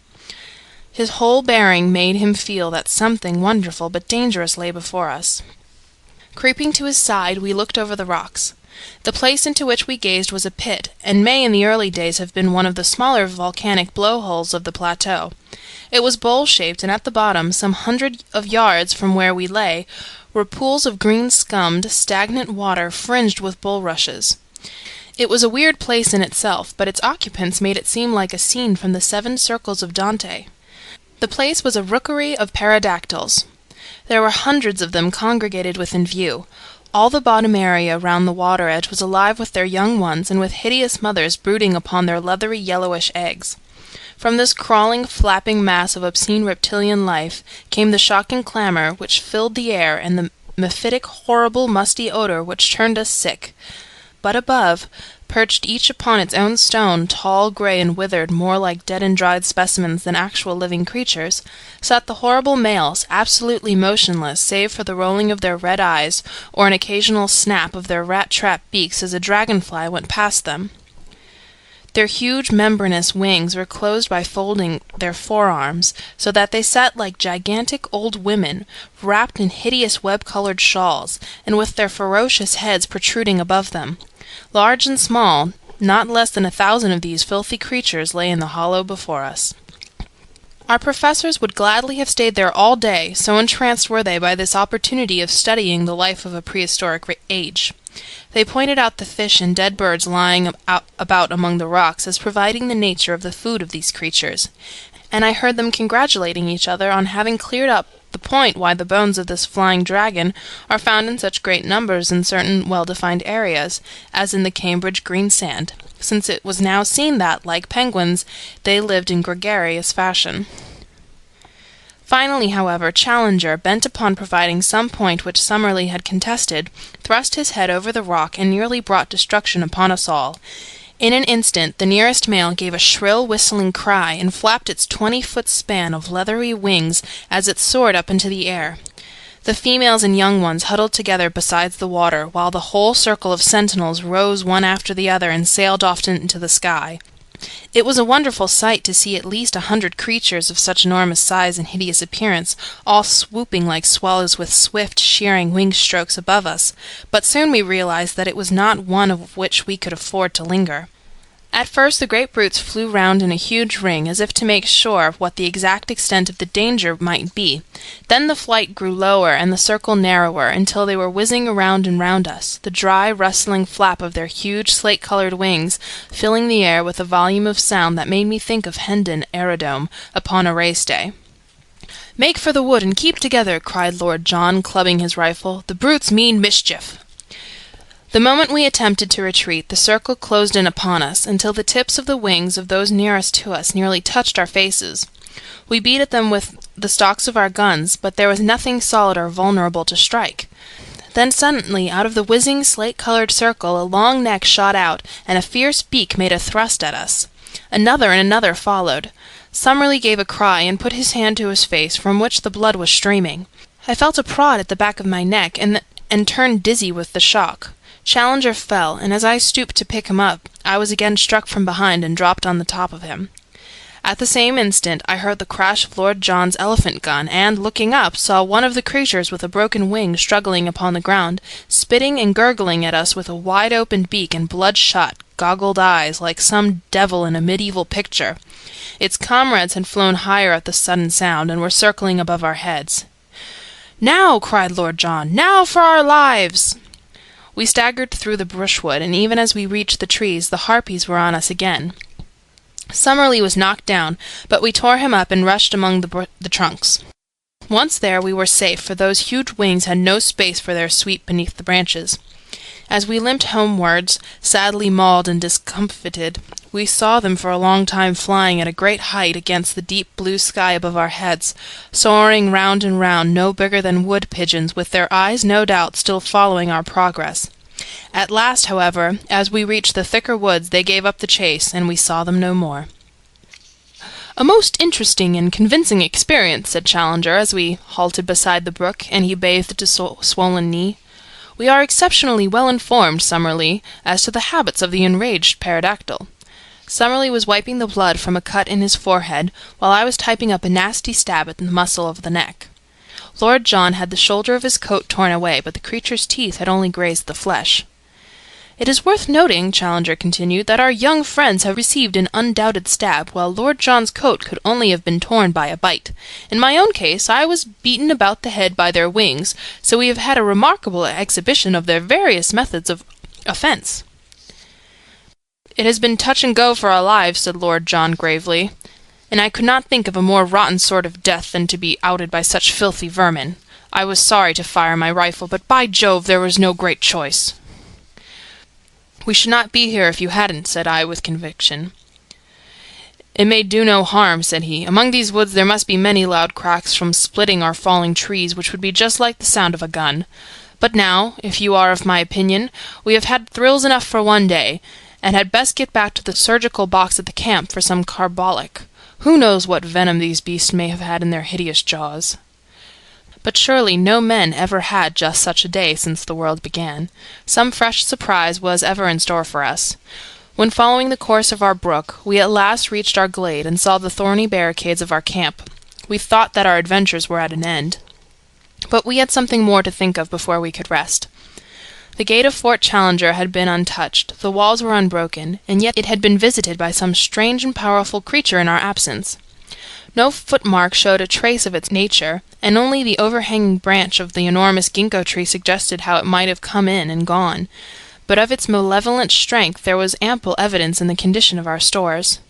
His whole bearing made him feel that something wonderful but dangerous lay before us. Creeping to his side, we looked over the rocks. The place into which we gazed was a pit, and may in the early days have been one of the smaller volcanic blow-holes of the plateau. It was bowl-shaped, and at the bottom, some 100 of yards from where we lay, were pools of green-scummed, stagnant water fringed with bulrushes. It was a weird place in itself, but its occupants made it seem like a scene from the 7 Circles of Dante. The place was a rookery of pterodactyls. There were hundreds of them congregated within view. All the bottom area round the water edge was alive with their young ones and with hideous mothers brooding upon their leathery yellowish eggs. From this crawling, flapping mass of obscene reptilian life came the shocking clamour which filled the air and the mephitic, horrible, musty odour which turned us sick. But above, perched each upon its own stone, tall, grey, and withered, more like dead and dried specimens than actual living creatures, sat the horrible males, absolutely motionless, save for the rolling of their red eyes, or an occasional snap of their rat-trap beaks as a dragon-fly went past them. Their huge membranous wings were closed by folding their forearms, so that they sat like gigantic old women, wrapped in hideous web-coloured shawls, and with their ferocious heads protruding above them. Large and small, not less than 1,000 of these filthy creatures lay in the hollow before us. Our professors would gladly have stayed there all day, so entranced were they by this opportunity of studying the life of a prehistoric age. They pointed out the fish and dead birds lying about among the rocks as providing the nature of the food of these creatures, and I heard them congratulating each other on having cleared up the point why the bones of this flying dragon are found in such great numbers in certain well-defined areas, as in the Cambridge green sand, since it was now seen that, like penguins, they lived in gregarious fashion. Finally, however, Challenger, bent upon providing some point which Summerlee had contested, thrust his head over the rock and nearly brought destruction upon us all. In an instant the nearest male gave a shrill whistling cry and flapped its 20-foot span of leathery wings as it soared up into the air. The females and young ones huddled together beside the water, while the whole circle of sentinels rose one after the other and sailed off into the sky. It was a wonderful sight to see at least 100 creatures of such enormous size and hideous appearance, all swooping like swallows with swift, shearing wing strokes above us, but soon we realized that it was not one of which we could afford to linger. At first the great brutes flew round in a huge ring, as if to make sure of what the exact extent of the danger might be. Then the flight grew lower and the circle narrower, until they were whizzing around and round us, the dry, rustling flap of their huge, slate-coloured wings filling the air with a volume of sound that made me think of Hendon Aerodrome upon a race day. "Make for the wood and keep together!" cried Lord John, clubbing his rifle. "The brutes mean mischief!" The moment we attempted to retreat, the circle closed in upon us, until the tips of the wings of those nearest to us nearly touched our faces. We beat at them with the stocks of our guns, but there was nothing solid or vulnerable to strike. Then suddenly, out of the whizzing, slate-coloured circle, a long neck shot out, and a fierce beak made a thrust at us. Another and another followed. Summerlee gave a cry, and put his hand to his face, from which the blood was streaming. I felt a prod at the back of my neck, and turned dizzy with the shock. Challenger fell, and as I stooped to pick him up, I was again struck from behind and dropped on the top of him. At the same instant I heard the crash of Lord John's elephant gun, and, looking up, saw one of the creatures with a broken wing struggling upon the ground, spitting and gurgling at us with a wide-open beak and bloodshot, goggled eyes, like some devil in a medieval picture. Its comrades had flown higher at the sudden sound, and were circling above our heads. "Now!" cried Lord John. "Now for our lives!" We staggered through the brushwood, and even as we reached the trees, the harpies were on us again. Summerlee was knocked down, but we tore him up and rushed among the trunks. Once there, we were safe, for those huge wings had no space for their sweep beneath the branches. As we limped homewards, sadly mauled and discomfited, we saw them for a long time flying at a great height against the deep blue sky above our heads, soaring round and round, no bigger than wood pigeons, with their eyes, no doubt, still following our progress. At last, however, as we reached the thicker woods, they gave up the chase, and we saw them no more. "A most interesting and convincing experience," said Challenger, as we halted beside the brook, and he bathed his swollen knee. "We are exceptionally well informed, Summerlee, as to the habits of the enraged pterodactyl." Summerlee was wiping the blood from a cut in his forehead, while I was typing up a nasty stab at the muscle of the neck. Lord John had the shoulder of his coat torn away, but the creature's teeth had only grazed the flesh. "It is worth noting," Challenger continued, "that our young friends have received an undoubted stab, while Lord John's coat could only have been torn by a bite. In my own case, I was beaten about the head by their wings, so we have had a remarkable exhibition of their various methods of offence." "It has been touch and go for our lives," said Lord John gravely, "and I could not think of a more rotten sort of death than to be outed by such filthy vermin. I was sorry to fire my rifle, but by Jove there was no great choice. "We should not be here if you hadn't," said I with conviction. "It may do no harm," said he. "Among these woods there must be many loud cracks from splitting or falling trees, which would be just like the sound of a gun. But now, if you are of my opinion, we have had thrills enough for one day, and had best get back to the surgical box at the camp for some carbolic. Who knows what venom these beasts may have had in their hideous jaws?" But surely no men ever had just such a day since the world began. Some fresh surprise was ever in store for us. When following the course of our brook, we at last reached our glade and saw the thorny barricades of our camp, we thought that our adventures were at an end. But we had something more to think of before we could rest. The gate of Fort Challenger had been untouched, the walls were unbroken, and yet it had been visited by some strange and powerful creature in our absence. No footmark showed a trace of its nature, and only the overhanging branch of the enormous ginkgo tree suggested how it might have come in and gone. But of its malevolent strength there was ample evidence in the condition of our stores.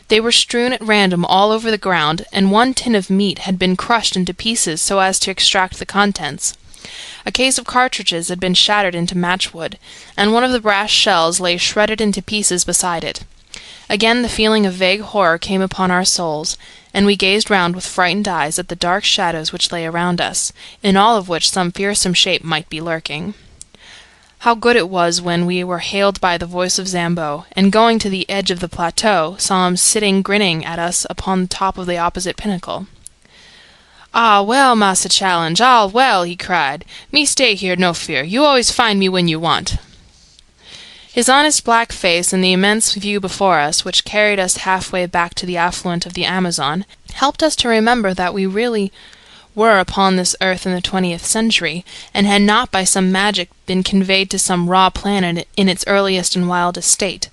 They were strewn at random all over the ground, and one tin of meat had been crushed into pieces so as to extract the contents. A case of cartridges had been shattered into matchwood, and one of the brass shells lay shredded into pieces beside it. Again the feeling of vague horror came upon our souls, and we gazed round with frightened eyes at the dark shadows which lay around us, in all of which some fearsome shape might be lurking. How good it was when we were hailed by the voice of Zambo, and going to the edge of the plateau, saw him sitting grinning at us upon the top of the opposite pinnacle. "Ah, well, Massa Challenge, ah, well," he cried. "Me stay here, no fear. You always find me when you want." His honest black face and the immense view before us, which carried us halfway back to the affluent of the Amazon, helped us to remember that we really were upon this earth in the 20th century, and had not by some magic been conveyed to some raw planet in its earliest and wildest state.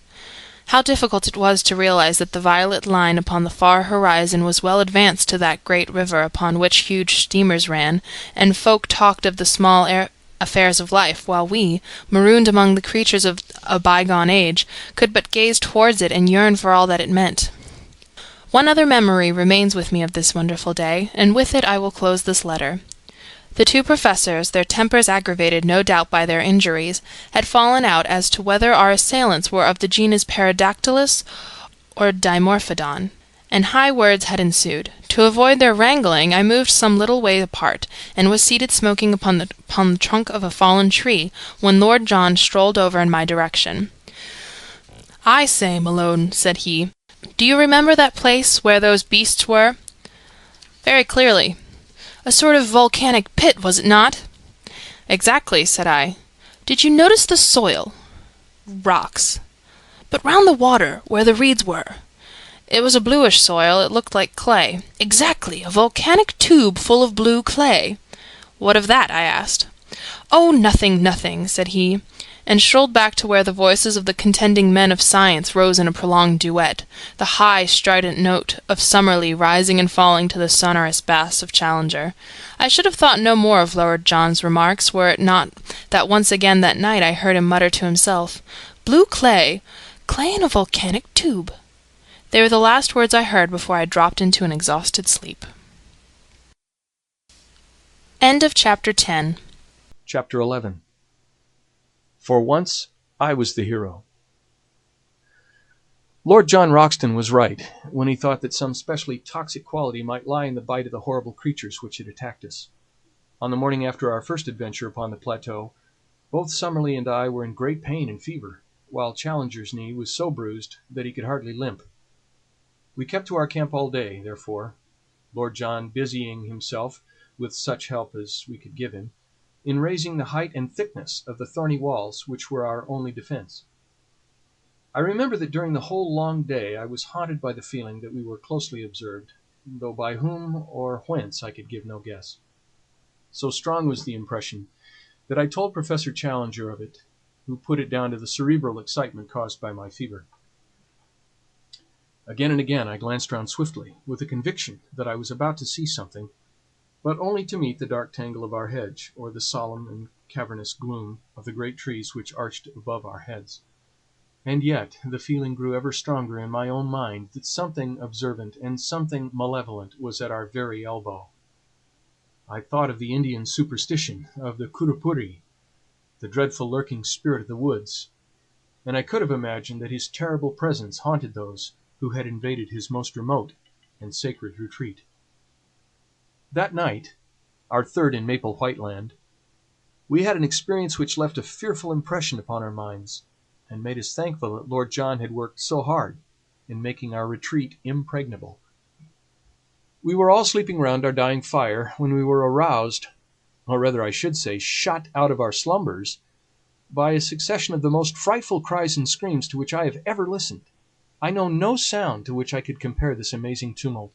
How difficult it was to realize that the violet line upon the far horizon was well advanced to that great river upon which huge steamers ran, and folk talked of the small affairs of life, while we, marooned among the creatures of a bygone age, could but gaze towards it and yearn for all that it meant. One other memory remains with me of this wonderful day, and with it I will close this letter. The two professors, their tempers aggravated no doubt by their injuries, had fallen out as to whether our assailants were of the genus Pterodactylus or Dimorphodon, and high words had ensued. To avoid their wrangling, I moved some little way apart, and was seated smoking upon the trunk of a fallen tree, when Lord John strolled over in my direction. "I say, Malone," said he, "do you remember that place where those beasts were?" "Very clearly." "A sort of volcanic pit, was it not?" "Exactly," said I. "Did you notice the soil?" "Rocks." "But round the water, where the reeds were?" "It was a bluish soil. It looked like clay." "Exactly, a volcanic tube full of blue clay." "What of that?" I asked. "Oh, nothing, nothing," said he, and strolled back to where the voices of the contending men of science rose in a prolonged duet, the high, strident note of Summerlee rising and falling to the sonorous bass of Challenger. I should have thought no more of Lord John's remarks, were it not that once again that night I heard him mutter to himself, "Blue clay, clay in a volcanic tube." They were the last words I heard before I dropped into an exhausted sleep. End of Chapter 10. Chapter 11. For once I was the hero. Lord John Roxton was right when he thought that some specially toxic quality might lie in the bite of the horrible creatures which had attacked us. On the morning after our first adventure upon the plateau, both Summerlee and I were in great pain and fever, while Challenger's knee was so bruised that he could hardly limp. We kept to our camp all day, therefore, Lord John busying himself, with such help as we could give him, in raising the height and thickness of the thorny walls which were our only defence. I remember that during the whole long day I was haunted by the feeling that we were closely observed, though by whom or whence I could give no guess. So strong was the impression that I told Professor Challenger of it, who put it down to the cerebral excitement caused by my fever. Again and again I glanced round swiftly, with a conviction that I was about to see something, but only to meet the dark tangle of our hedge, or the solemn and cavernous gloom of the great trees which arched above our heads. And yet the feeling grew ever stronger in my own mind that something observant and something malevolent was at our very elbow. I thought of the Indian superstition, of the Kurupuri, the dreadful lurking spirit of the woods, and I could have imagined that his terrible presence haunted those who had invaded his most remote and sacred retreat. That night, our third in Maple White Land, we had an experience which left a fearful impression upon our minds, and made us thankful that Lord John had worked so hard in making our retreat impregnable. We were all sleeping round our dying fire when we were aroused, or rather I should say shot out of our slumbers, by a succession of the most frightful cries and screams to which I have ever listened. I know no sound to which I could compare this amazing tumult,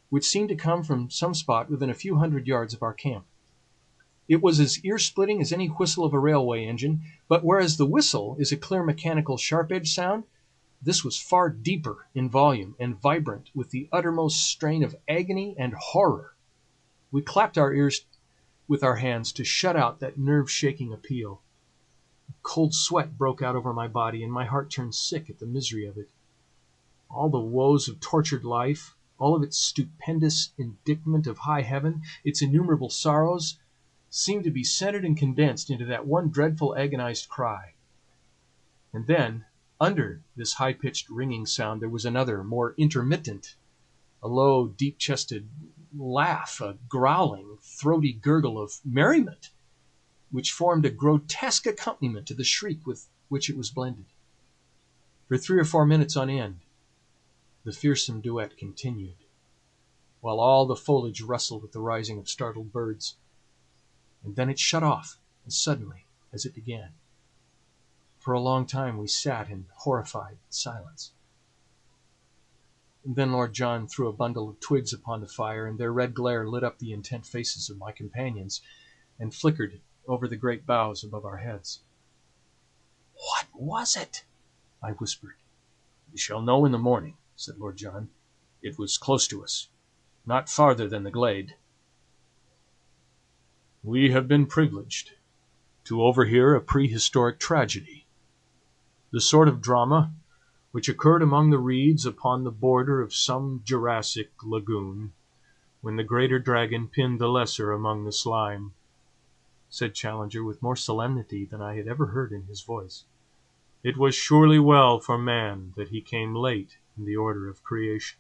which seemed to come from some spot within a few hundred yards of our camp. It was as ear-splitting as any whistle of a railway engine, but whereas the whistle is a clear mechanical sharp-edged sound, this was far deeper in volume and vibrant with the uttermost strain of agony and horror. We clapped our ears with our hands to shut out that nerve-shaking appeal. A cold sweat broke out over my body, and my heart turned sick at the misery of it. All the woes of tortured life, all of its stupendous indictment of high heaven, its innumerable sorrows, seemed to be centered and condensed into that one dreadful agonized cry. And then, under this high-pitched ringing sound, there was another, more intermittent, a low, deep-chested laugh, a growling, throaty gurgle of merriment, which formed a grotesque accompaniment to the shriek with which it was blended. For 3 or 4 minutes on end, the fearsome duet continued, while all the foliage rustled with the rising of startled birds, and then it shut off as suddenly as it began. For a long time we sat in horrified silence. And then Lord John threw a bundle of twigs upon the fire, and their red glare lit up the intent faces of my companions, and flickered over the great boughs above our heads. "What was it?" I whispered. "We shall know in the morning," said Lord John. "It was close to us, not farther than the glade." We have been privileged to overhear a prehistoric tragedy, the sort of drama which occurred among the reeds upon the border of some Jurassic lagoon, when the greater dragon pinned the lesser among the slime, said Challenger with more solemnity than I had ever heard in his voice. "It was surely well for man that he came late in the order of creation.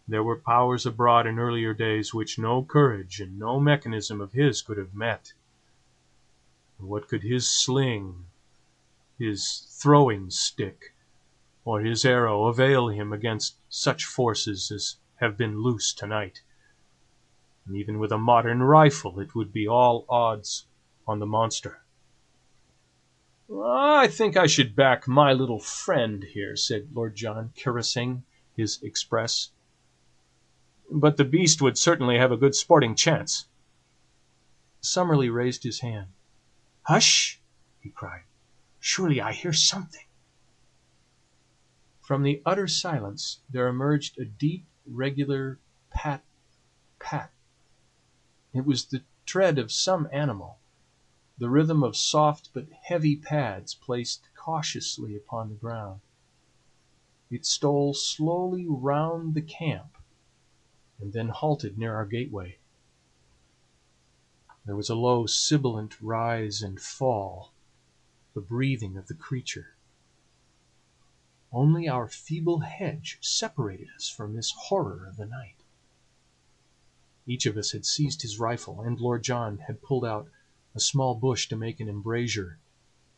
There were powers abroad in earlier days which no courage and no mechanism of his could have met. And what could his sling, his throwing stick, or his arrow avail him against such forces as have been loose tonight? And even with a modern rifle it would be all odds on the monster." "I think I should back my little friend here," said Lord John, caressing his Express. "But the beast would certainly have a good sporting chance." Summerlee raised his hand. "Hush!" he cried. "Surely I hear something." From the utter silence there emerged a deep, regular pat, pat. It was the tread of some animal, the rhythm of soft but heavy pads placed cautiously upon the ground. It stole slowly round the camp, and then halted near our gateway. There was a low, sibilant rise and fall, the breathing of the creature. Only our feeble hedge separated us from this horror of the night. Each of us had seized his rifle, and Lord John had pulled out a small bush to make an embrasure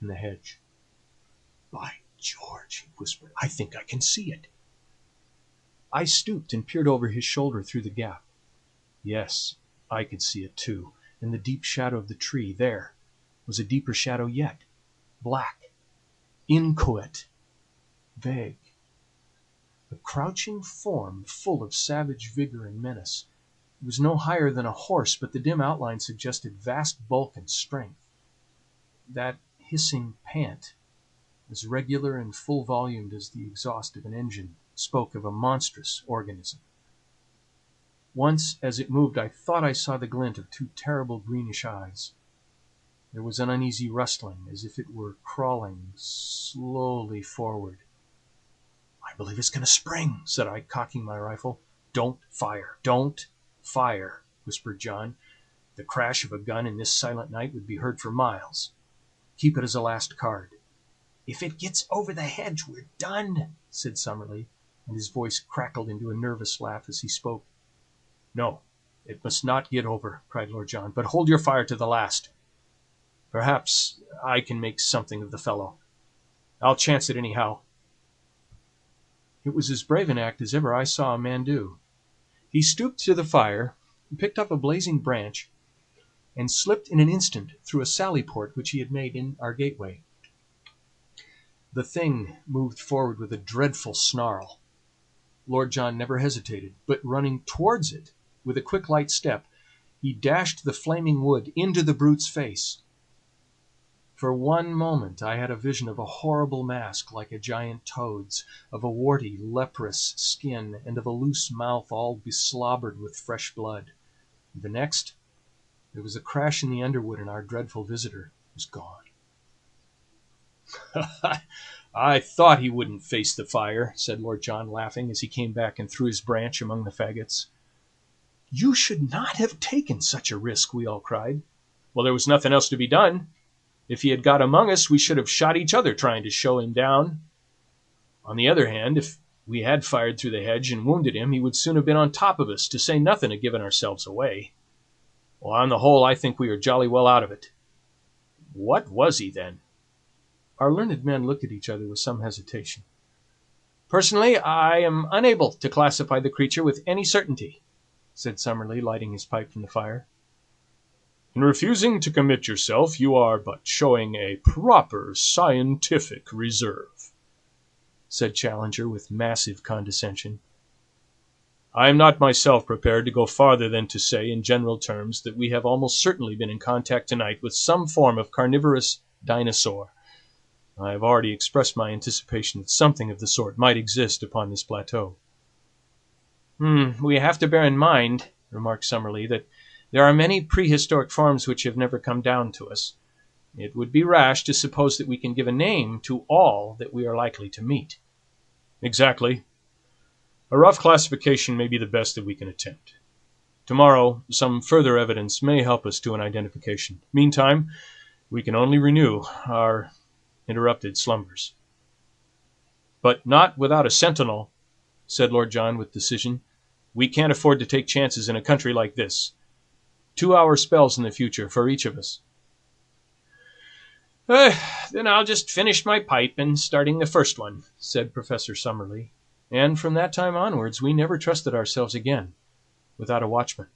in the hedge. "By George," he whispered, "I think I can see it." I stooped and peered over his shoulder through the gap. Yes, I could see it too. In the deep shadow of the tree, there was a deeper shadow yet, black, inchoate, vague. A crouching form full of savage vigor and menace. It was no higher than a horse, but the dim outline suggested vast bulk and strength. That hissing pant, as regular and full-volumed as the exhaust of an engine, spoke of a monstrous organism. Once, as it moved, I thought I saw the glint of 2 terrible greenish eyes. There was an uneasy rustling, as if it were crawling slowly forward. "I believe it's going to spring," said I, cocking my rifle. "Don't fire, don't fire," whispered John. The crash of a gun in this silent night would be heard for miles. Keep it as a last card." "If it gets over the hedge, we're done," said Summerlee, and his voice crackled into a nervous laugh as he spoke. "No, it must not get over," cried Lord John, "but hold your fire to the last. Perhaps I can make something of the fellow. I'll chance it anyhow." It was as brave an act as ever I saw a man do. He stooped to the fire, picked up a blazing branch, and slipped in an instant through a sally-port which he had made in our gateway. The thing moved forward with a dreadful snarl. Lord John never hesitated, but running towards it with a quick light step, he dashed the flaming wood into the brute's face. For one moment I had a vision of a horrible mask like a giant toad's, of a warty, leprous skin, and of a loose mouth all beslobbered with fresh blood. The next, there was a crash in the underwood, and our dreadful visitor was gone. "I thought he wouldn't face the fire," said Lord John, laughing, as he came back and threw his branch among the faggots. "You should not have taken such a risk," we all cried. "Well, there was nothing else to be done. If he had got among us, we should have shot each other trying to show him down. On the other hand, if we had fired through the hedge and wounded him, he would soon have been on top of us, to say nothing of giving ourselves away. Well, on the whole, I think we are jolly well out of it. What was he, then?" Our learned men looked at each other with some hesitation. "Personally, I am unable to classify the creature with any certainty," said Summerlee, lighting his pipe from the fire. "In refusing to commit yourself, you are but showing a proper scientific reserve," said Challenger with massive condescension. "I am not myself prepared to go farther than to say, in general terms, that we have almost certainly been in contact tonight with some form of carnivorous dinosaur. I have already expressed my anticipation that something of the sort might exist upon this plateau." "We have to bear in mind," remarked Summerlee, "that there are many prehistoric forms which have never come down to us. It would be rash to suppose that we can give a name to all that we are likely to meet." "Exactly. A rough classification may be the best that we can attempt. Tomorrow some further evidence may help us to an identification. Meantime, we can only renew our interrupted slumbers." "But not without a sentinel," said Lord John with decision. "We can't afford to take chances in a country like this. 2-hour spells in the future for each of us." "Then I'll just finish my pipe and starting the first one," said Professor Summerlee. And from that time onwards we never trusted ourselves again without a watchman.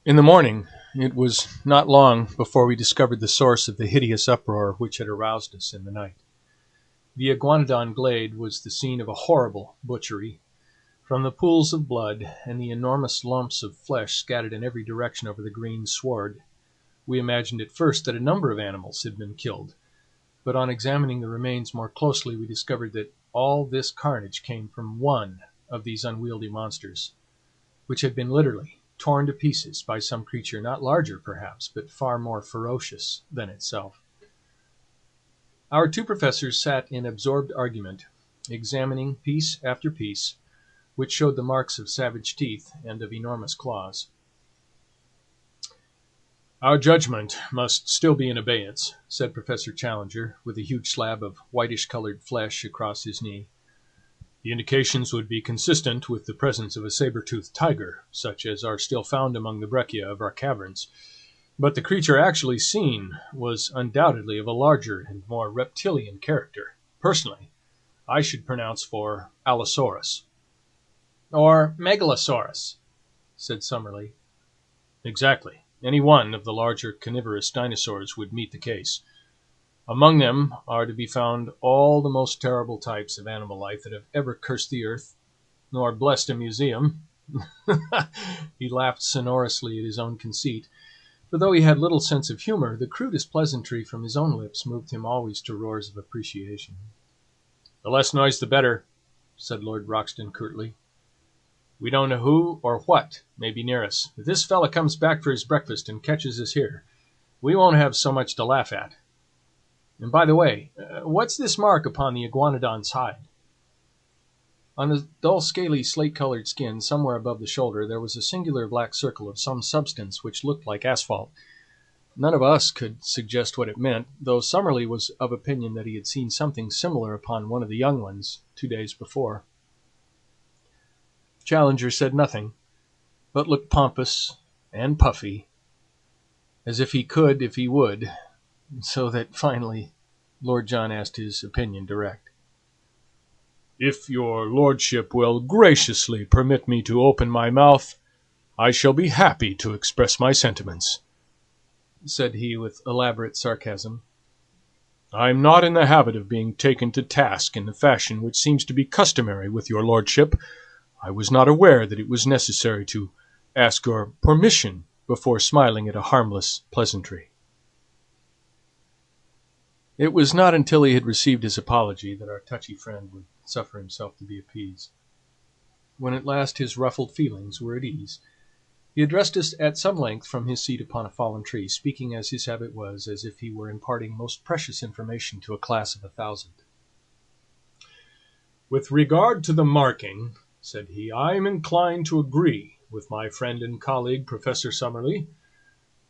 In the morning it was not long before we discovered the source of the hideous uproar which had aroused us in the night. The Iguanodon glade was the scene of a horrible butchery. From the pools of blood and the enormous lumps of flesh scattered in every direction over the green sward, we imagined at first that a number of animals had been killed, but on examining the remains more closely we discovered that all this carnage came from one of these unwieldy monsters, which had been literally torn to pieces by some creature not larger perhaps, but far more ferocious than itself. Our two professors sat in absorbed argument, examining piece after piece, which showed the marks of savage teeth and of enormous claws. "Our judgment must still be in abeyance," said Professor Challenger, with a huge slab of whitish-colored flesh across his knee. "The indications would be consistent with the presence of a saber-toothed tiger, such as are still found among the breccia of our caverns. But the creature actually seen was undoubtedly of a larger and more reptilian character. Personally, I should pronounce for Allosaurus." "Or Megalosaurus," said Summerlee. "Exactly. Any one of the larger carnivorous dinosaurs would meet the case. Among them are to be found all the most terrible types of animal life that have ever cursed the earth, nor blessed a museum." He laughed sonorously at his own conceit, for though he had little sense of humor, the crudest pleasantry from his own lips moved him always to roars of appreciation. "The less noise the better," said Lord Roxton curtly. "We don't know who or what may be near us. If this fellow comes back for his breakfast and catches us here, we won't have so much to laugh at. And by the way, what's this mark upon the iguanodon's hide?" On the dull, scaly, slate-colored skin, somewhere above the shoulder, there was a singular black circle of some substance which looked like asphalt. None of us could suggest what it meant, though Summerlee was of opinion that he had seen something similar upon one of the young ones 2 days before. Challenger said nothing, but looked pompous and puffy, as if he could if he would, so that finally Lord John asked his opinion direct. "If your lordship will graciously permit me to open my mouth, I shall be happy to express my sentiments," said he with elaborate sarcasm. "I am not in the habit of being taken to task in the fashion which seems to be customary with your lordship. I was not aware that it was necessary to ask your permission before smiling at a harmless pleasantry." It was not until he had received his apology that our touchy friend would suffer himself to be appeased. When at last his ruffled feelings were at ease, he addressed us at some length from his seat upon a fallen tree, speaking as his habit was, as if he were imparting most precious information to a class of 1,000. "With regard to the marking," said he, "I am inclined to agree with my friend and colleague, Professor Summerlee,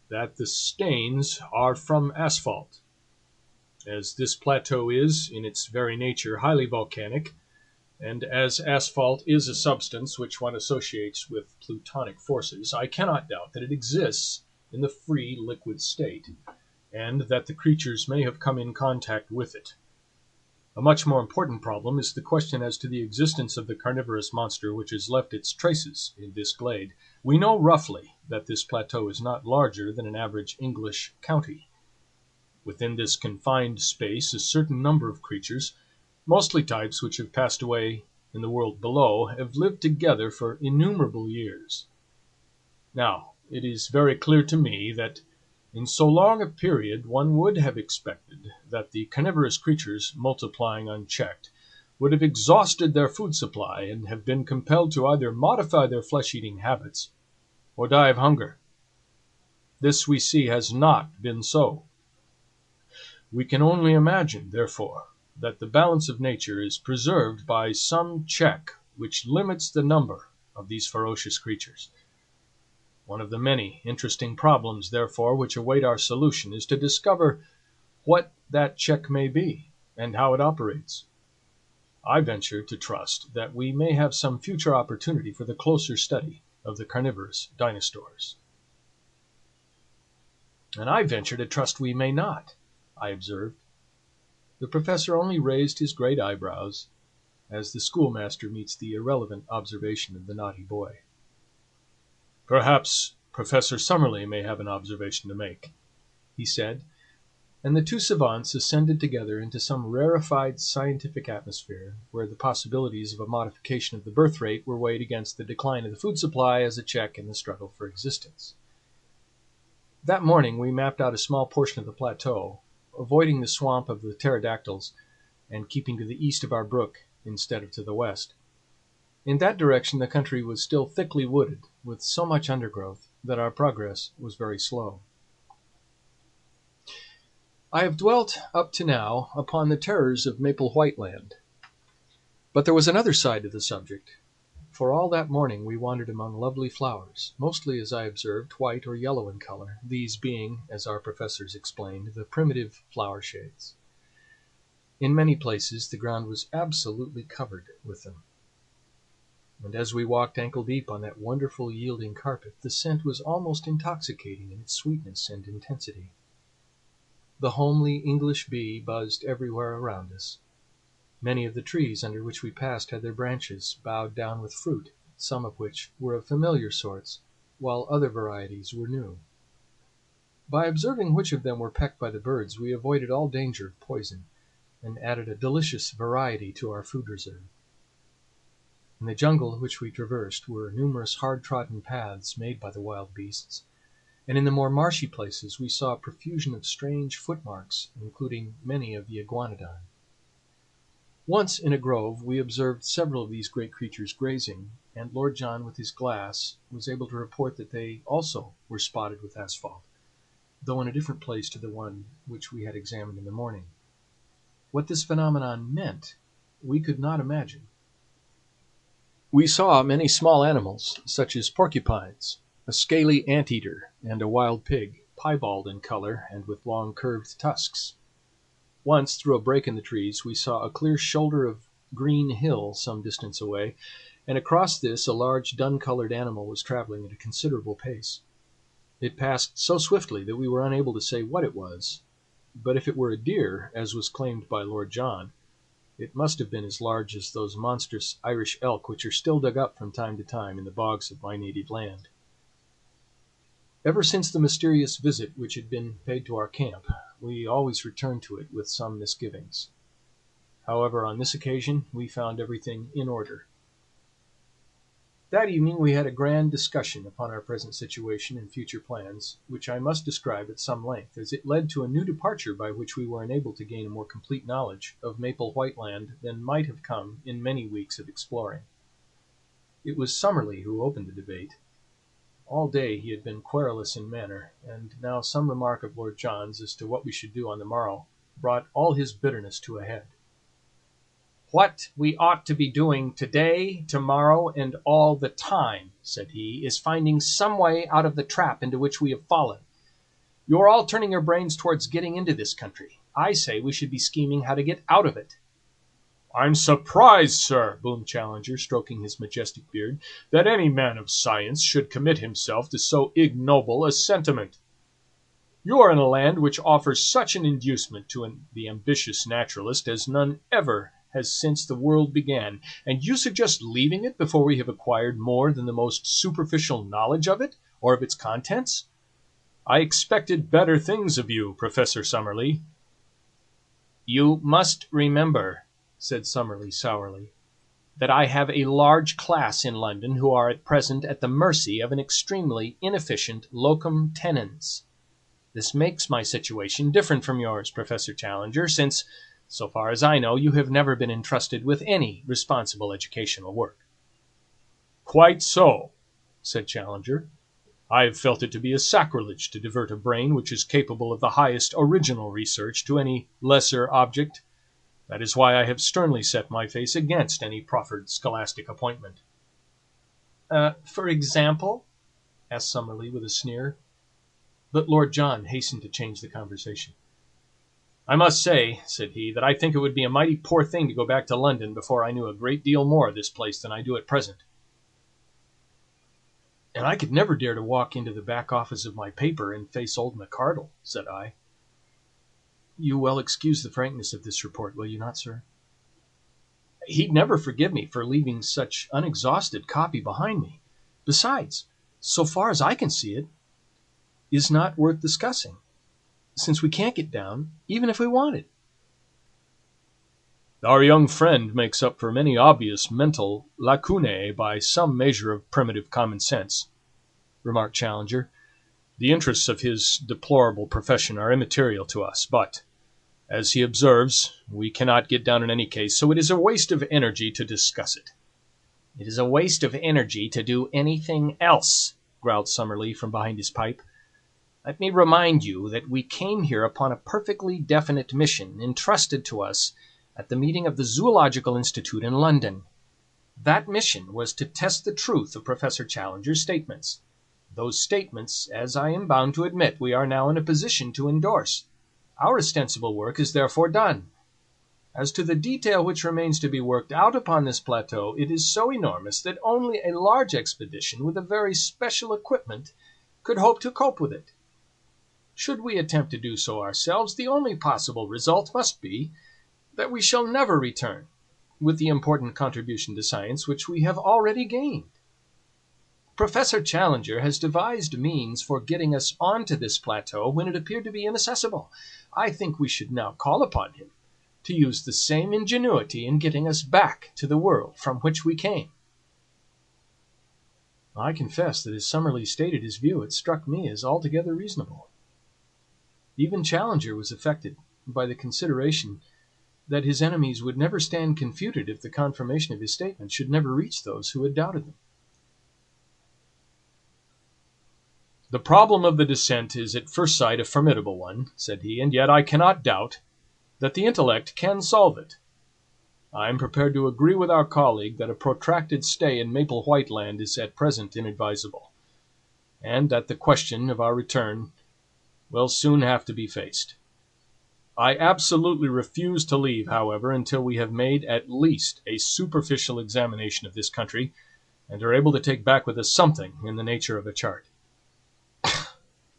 that the stains are from asphalt. As this plateau is, in its very nature, highly volcanic, and as asphalt is a substance which one associates with plutonic forces, I cannot doubt that it exists in the free liquid state, and that the creatures may have come in contact with it. A much more important problem is the question as to the existence of the carnivorous monster which has left its traces in this glade. We know roughly that this plateau is not larger than an average English county. Within this confined space a certain number of creatures, mostly types which have passed away in the world below, have lived together for innumerable years. Now, it is very clear to me that in so long a period one would have expected that the carnivorous creatures, multiplying unchecked, would have exhausted their food supply and have been compelled to either modify their flesh-eating habits or die of hunger. This, we see, has not been so. We can only imagine, therefore, that the balance of nature is preserved by some check which limits the number of these ferocious creatures. One of the many interesting problems, therefore, which await our solution is to discover what that check may be, and how it operates. I venture to trust that we may have some future opportunity for the closer study of the carnivorous dinosaurs. "And I venture to trust we may not," I observed. The professor only raised his great eyebrows, as the schoolmaster meets the irrelevant observation of the naughty boy. "Perhaps Professor Summerlee may have an observation to make," he said, and the two savants ascended together into some rarefied scientific atmosphere, where the possibilities of a modification of the birth rate were weighed against the decline of the food supply as a check in the struggle for existence. That morning we mapped out a small portion of the plateau, avoiding the swamp of the pterodactyls, and keeping to the east of our brook instead of to the west. In that direction the country was still thickly wooded, with so much undergrowth that our progress was very slow. I have dwelt up to now upon the terrors of Maple White Land, but there was another side to the subject, for all that morning we wandered among lovely flowers, mostly, as I observed, white or yellow in color, these being, as our professors explained, the primitive flower shades. In many places the ground was absolutely covered with them, and as we walked ankle-deep on that wonderful yielding carpet, the scent was almost intoxicating in its sweetness and intensity. The homely English bee buzzed everywhere around us. Many of the trees under which we passed had their branches bowed down with fruit, some of which were of familiar sorts, while other varieties were new. By observing which of them were pecked by the birds, we avoided all danger of poison, and added a delicious variety to our food reserve. In the jungle which we traversed were numerous hard-trodden paths made by the wild beasts, and in the more marshy places we saw a profusion of strange footmarks, including many of the iguanodon. Once in a grove we observed several of these great creatures grazing, and Lord John with his glass was able to report that they also were spotted with asphalt, though in a different place to the one which we had examined in the morning. What this phenomenon meant we could not imagine. We saw many small animals, such as porcupines, a scaly anteater, and a wild pig, piebald in color and with long curved tusks. Once, through a break in the trees, we saw a clear shoulder of green hill some distance away, and across this a large dun-colored animal was traveling at a considerable pace. It passed so swiftly that we were unable to say what it was, but if it were a deer, as was claimed by Lord John, it must have been as large as those monstrous Irish elk which are still dug up from time to time in the bogs of my native land. Ever since the mysterious visit which had been paid to our camp, we always returned to it with some misgivings. However, on this occasion we found everything in order. That evening we had a grand discussion upon our present situation and future plans, which I must describe at some length, as it led to a new departure by which we were enabled to gain a more complete knowledge of Maple White Land than might have come in many weeks of exploring. It was Summerlee who opened the debate. All day he had been querulous in manner, and now some remark of Lord John's as to what we should do on the morrow brought all his bitterness to a head. "What we ought to be doing today, tomorrow, and all the time," said he, "is finding some way out of the trap into which we have fallen. You are all turning your brains towards getting into this country. I say we should be scheming how to get out of it." "I'm surprised, sir," boomed Challenger, stroking his majestic beard, "that any man of science should commit himself to so ignoble a sentiment. You are in a land which offers such an inducement to the ambitious naturalist as none ever has since the world began, and you suggest leaving it before we have acquired more than the most superficial knowledge of it, or of its contents? I expected better things of you, Professor Summerlee." "You must remember," said Summerlee sourly, "that I have a large class in London who are at present at the mercy of an extremely inefficient locum tenens. This makes my situation different from yours, Professor Challenger, since, so far as I know, you have never been entrusted with any responsible educational work." "Quite so," said Challenger. "I have felt it to be a sacrilege to divert a brain which is capable of the highest original research to any lesser object. That is why I have sternly set my face against any proffered scholastic appointment." "For example?" asked Summerlee with a sneer. But Lord John hastened to change the conversation. "I must say," said he, "that I think it would be a mighty poor thing to go back to London before I knew a great deal more of this place than I do at present." "And I could never dare to walk into the back office of my paper and face old McArdle," said I. "You will excuse the frankness of this report, will you not, sir? He'd never forgive me for leaving such unexhausted copy behind me. Besides, so far as I can see it, is not worth discussing, since we can't get down, even if we wanted." "Our young friend makes up for many obvious mental lacunae by some measure of primitive common sense," remarked Challenger. "The interests of his deplorable profession are immaterial to us, but, as he observes, we cannot get down in any case, so it is a waste of energy to discuss it." "It is a waste of energy to do anything else," growled Summerlee from behind his pipe. "Let me remind you that we came here upon a perfectly definite mission entrusted to us at the meeting of the Zoological Institute in London. That mission was to test the truth of Professor Challenger's statements. Those statements, as I am bound to admit, we are now in a position to endorse. Our ostensible work is therefore done. As to the detail which remains to be worked out upon this plateau, it is so enormous that only a large expedition with a very special equipment could hope to cope with it. Should we attempt to do so ourselves, the only possible result must be that we shall never return with the important contribution to science which we have already gained. Professor Challenger has devised means for getting us on to this plateau when it appeared to be inaccessible. I think we should now call upon him to use the same ingenuity in getting us back to the world from which we came." I confess that as Summerlee stated his view, it struck me as altogether reasonable. Even Challenger was affected by the consideration that his enemies would never stand confuted if the confirmation of his statement should never reach those who had doubted them. "The problem of the descent is at first sight a formidable one," said he, "and yet I cannot doubt that the intellect can solve it. I am prepared to agree with our colleague that a protracted stay in Maple White Land is at present inadvisable, and that the question of our return will soon have to be faced. I absolutely refuse to leave, however, until we have made at least a superficial examination of this country, and are able to take back with us something in the nature of a chart."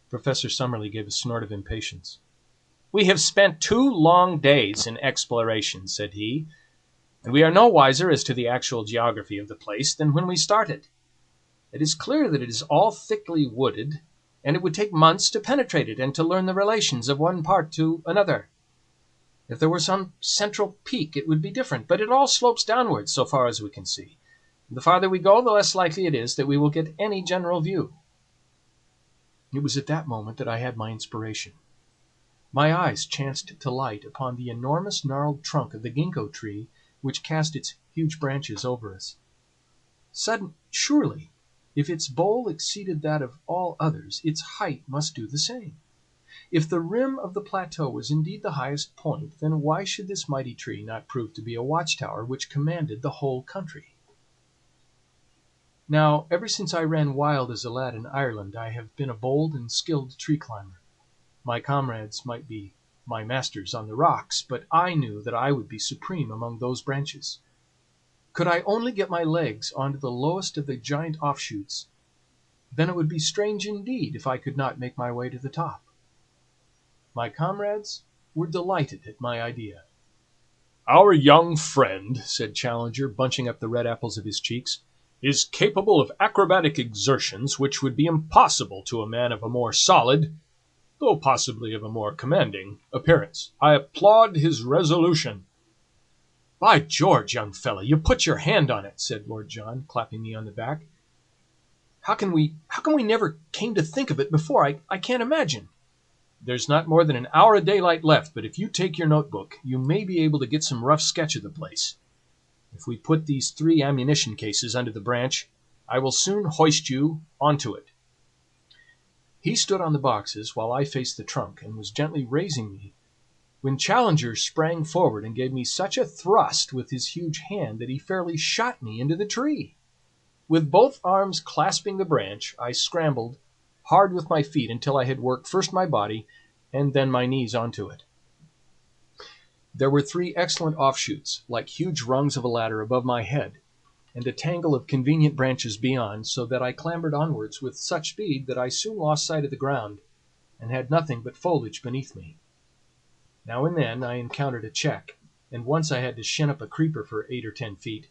Professor Summerlee gave a snort of impatience. "We have spent 2 long days in exploration," said he, "and we are no wiser as to the actual geography of the place than when we started. It is clear that it is all thickly wooded, and it would take months to penetrate it and to learn the relations of one part to another. If there were some central peak it would be different, but it all slopes downwards so far as we can see. The farther we go, the less likely it is that we will get any general view." It was at that moment that I had my inspiration. My eyes chanced to light upon the enormous gnarled trunk of the ginkgo tree which cast its huge branches over us. Surely, if its bole exceeded that of all others, its height must do the same. If the rim of the plateau was indeed the highest point, then why should this mighty tree not prove to be a watchtower which commanded the whole country? Now, ever since I ran wild as a lad in Ireland, I have been a bold and skilled tree climber. My comrades might be my masters on the rocks, but I knew that I would be supreme among those branches. Could I only get my legs onto the lowest of the giant offshoots, then it would be strange indeed if I could not make my way to the top. My comrades were delighted at my idea. "Our young friend," said Challenger, bunching up the red apples of his cheeks, "is capable of acrobatic exertions which would be impossible to a man of a more solid, though possibly of a more commanding, appearance. I applaud his resolution." "By George, young fellow, you put your hand on it," said Lord John, clapping me on the back. How can we never came to think of it before? I can't imagine. There's not more than an hour of daylight left, but if you take your notebook, you may be able to get some rough sketch of the place. If we put these 3 ammunition cases under the branch, I will soon hoist you onto it." He stood on the boxes while I faced the trunk, and was gently raising me, when Challenger sprang forward and gave me such a thrust with his huge hand that he fairly shot me into the tree. With both arms clasping the branch, I scrambled hard with my feet until I had worked first my body and then my knees onto it. There were 3 excellent offshoots, like huge rungs of a ladder above my head, and a tangle of convenient branches beyond, so that I clambered onwards with such speed that I soon lost sight of the ground, and had nothing but foliage beneath me. Now and then I encountered a check, and once I had to shin up a creeper for 8 or 10 feet,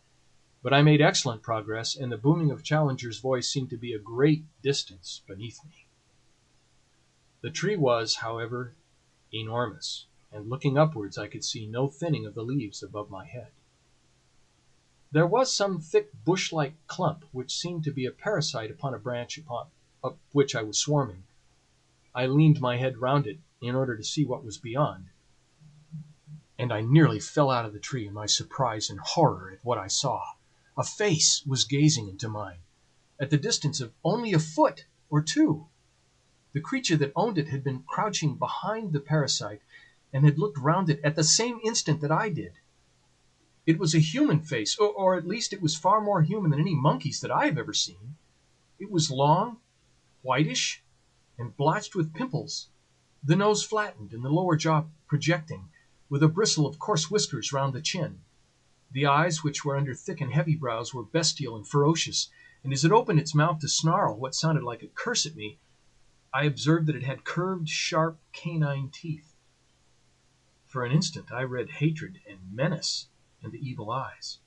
but I made excellent progress, and the booming of Challenger's voice seemed to be a great distance beneath me. The tree was, however, enormous, and looking upwards I could see no thinning of the leaves above my head. There was some thick bush-like clump which seemed to be a parasite upon a branch up which I was swarming. I leaned my head round it in order to see what was beyond, and I nearly fell out of the tree in my surprise and horror at what I saw. A face was gazing into mine, at the distance of only a foot or 2. The creature that owned it had been crouching behind the parasite, and had looked round it at the same instant that I did. It was a human face, or at least it was far more human than any monkey's that I have ever seen. It was long, whitish, and blotched with pimples, the nose flattened and the lower jaw projecting, with a bristle of coarse whiskers round the chin. The eyes, which were under thick and heavy brows, were bestial and ferocious, and as it opened its mouth to snarl what sounded like a curse at me, I observed that it had curved, sharp, canine teeth. For an instant I read hatred and menace in the evil eyes.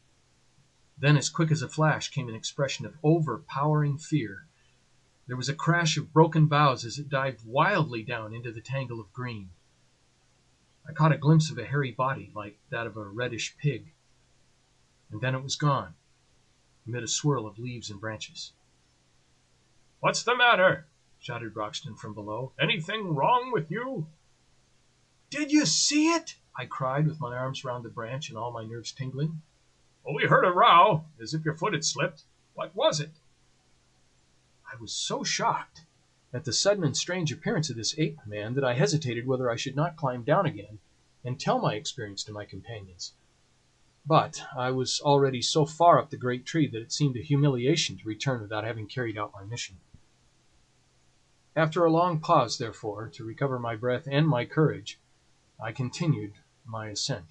Then, as quick as a flash, came an expression of overpowering fear. There was a crash of broken boughs as it dived wildly down into the tangle of green. I caught a glimpse of a hairy body, like that of a reddish pig, and then it was gone, amid a swirl of leaves and branches. "What's the matter?" shouted Roxton from below. "Anything wrong with you?" "Did you see it?" I cried, with my arms round the branch and all my nerves tingling. "Oh, we heard a row, as if your foot had slipped. What was it?" I was so shocked at the sudden and strange appearance of this ape-man that I hesitated whether I should not climb down again and tell my experience to my companions. But I was already so far up the great tree that it seemed a humiliation to return without having carried out my mission. After a long pause, therefore, to recover my breath and my courage, I continued my ascent.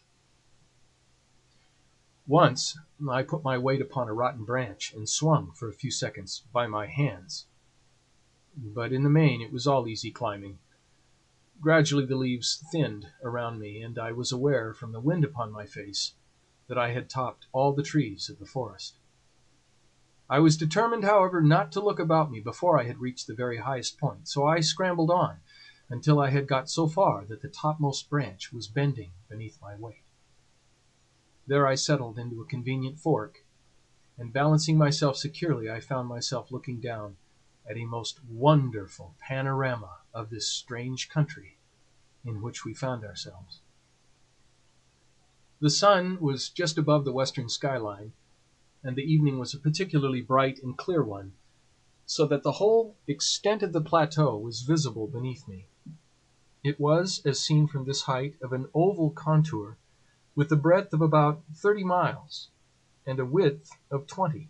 Once I put my weight upon a rotten branch and swung for a few seconds by my hands. But in the main it was all easy climbing. Gradually the leaves thinned around me, and I was aware, from the wind upon my face, that I had topped all the trees of the forest. I was determined, however, not to look about me before I had reached the very highest point, so I scrambled on until I had got so far that the topmost branch was bending beneath my weight. There I settled into a convenient fork, and balancing myself securely, I found myself looking down at a most wonderful panorama of this strange country in which we found ourselves. The sun was just above the western skyline, and the evening was a particularly bright and clear one, so that the whole extent of the plateau was visible beneath me. It was, as seen from this height, of an oval contour, with a breadth of about 30 miles, and a width of 20.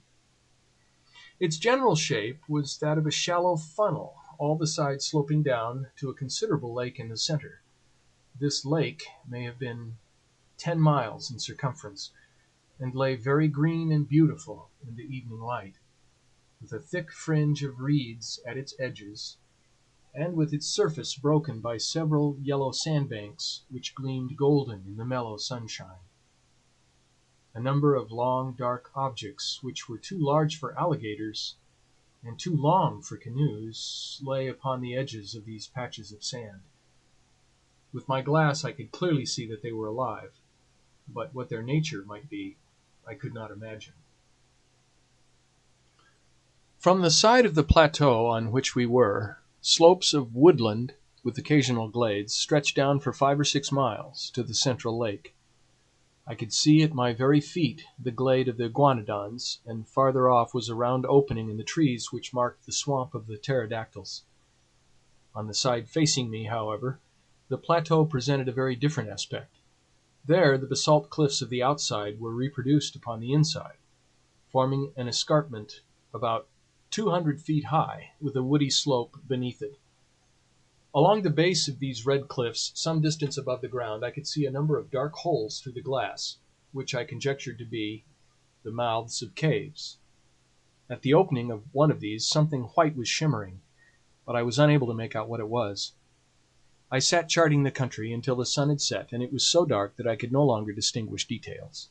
Its general shape was that of a shallow funnel, all the sides sloping down to a considerable lake in the center. This lake may have been 10 miles in circumference, and lay very green and beautiful in the evening light, with a thick fringe of reeds at its edges, and with its surface broken by several yellow sandbanks which gleamed golden in the mellow sunshine. A number of long, dark objects, which were too large for alligators and too long for canoes, lay upon the edges of these patches of sand. With my glass I could clearly see that they were alive, but what their nature might be I could not imagine. From the side of the plateau on which we were, slopes of woodland, with occasional glades, stretched down for 5 or 6 miles to the central lake. I could see at my very feet the glade of the iguanodons, and farther off was a round opening in the trees which marked the swamp of the pterodactyls. On the side facing me, however, the plateau presented a very different aspect. There the basalt cliffs of the outside were reproduced upon the inside, forming an escarpment about 200 feet high, with a woody slope beneath it. Along the base of these red cliffs, some distance above the ground, I could see a number of dark holes through the glass, which I conjectured to be the mouths of caves. At the opening of one of these something white was shimmering, but I was unable to make out what it was. I sat charting the country until the sun had set, and it was so dark that I could no longer distinguish details.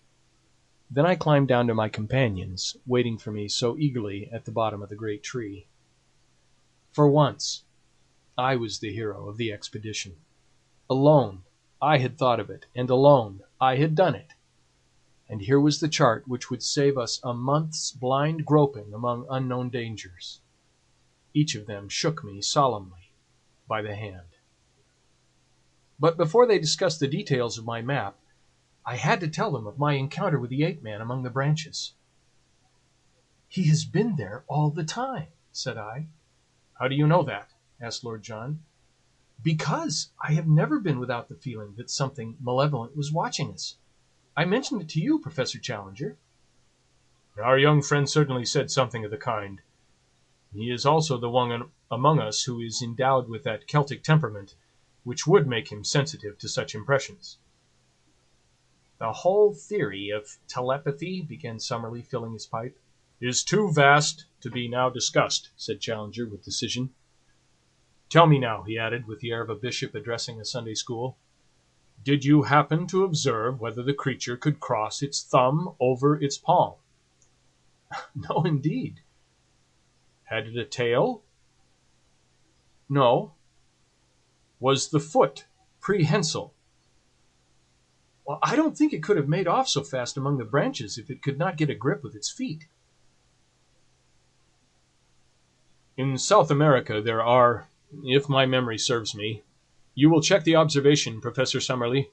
Then I climbed down to my companions, waiting for me so eagerly at the bottom of the great tree. For once I was the hero of the expedition. Alone I had thought of it, and alone I had done it. And here was the chart which would save us a month's blind groping among unknown dangers. Each of them shook me solemnly by the hand. But before they discussed the details of my map, I had to tell them of my encounter with the ape-man among the branches. "He has been there all the time," said I. "How do you know that?" asked Lord John. "Because I have never been without the feeling that something malevolent was watching us. I mentioned it to you, Professor Challenger." "Our young friend certainly said something of the kind. He is also the one among us who is endowed with that Celtic temperament which would make him sensitive to such impressions." "The whole theory of telepathy," began Summerlee, filling his pipe, "is too vast to be now discussed," said Challenger with decision. "Tell me now," he added, with the air of a bishop addressing a Sunday school, "did you happen to observe whether the creature could cross its thumb over its palm?" "No, indeed." "Had it a tail?" "No." "Was the foot prehensile?" "Well, I don't think it could have made off so fast among the branches if it could not get a grip with its feet." "In South America there are, if my memory serves me, you will check the observation, Professor Summerlee,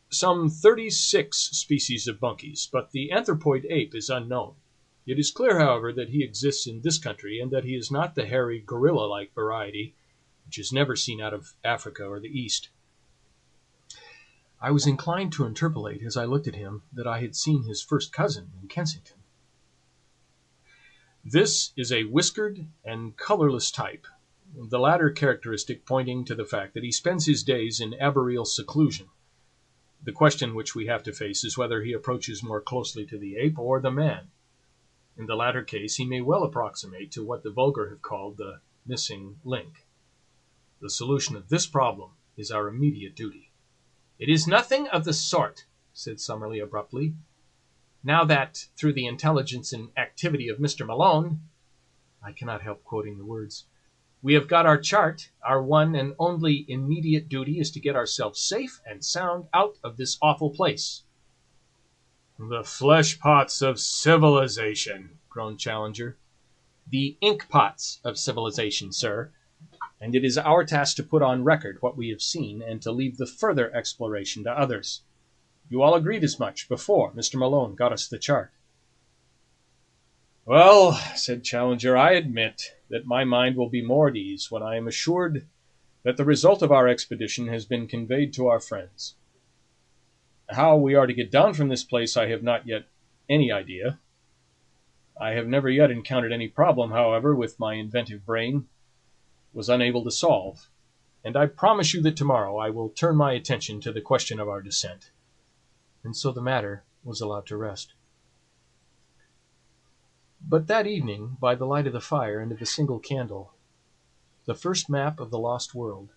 some 36 species of monkeys, but the anthropoid ape is unknown. It is clear, however, that he exists in this country, and that he is not the hairy gorilla-like variety, which is never seen out of Africa or the East." I was inclined to interpolate, as I looked at him, that I had seen his first cousin in Kensington. This is a whiskered and colourless type, the latter characteristic pointing to the fact that he spends his days in arboreal seclusion. The question which we have to face is whether he approaches more closely to the ape or the man. In the latter case, he may well approximate to what the vulgar have called the missing link. The solution of this problem is our immediate duty. "It is nothing of the sort," said Summerlee abruptly. "Now that, through the intelligence and activity of Mr. Malone," I cannot help quoting the words, "we have got our chart, our one and only immediate duty is to get ourselves safe and sound out of this awful place." "The flesh pots of civilization," groaned Challenger. "The ink pots of civilization, sir. And it is our task to put on record what we have seen and to leave the further exploration to others. You all agreed as much before Mr. Malone got us the chart." "Well," said Challenger, "I admit that my mind will be more at ease when I am assured that the result of our expedition has been conveyed to our friends. How we are to get down from this place I have not yet any idea. I have never yet encountered any problem, however, with my inventive brain was unable to solve, and I promise you that tomorrow I will turn my attention to the question of our descent." And so the matter was allowed to rest. But that evening, by the light of the fire and of a single candle, the first map of the lost world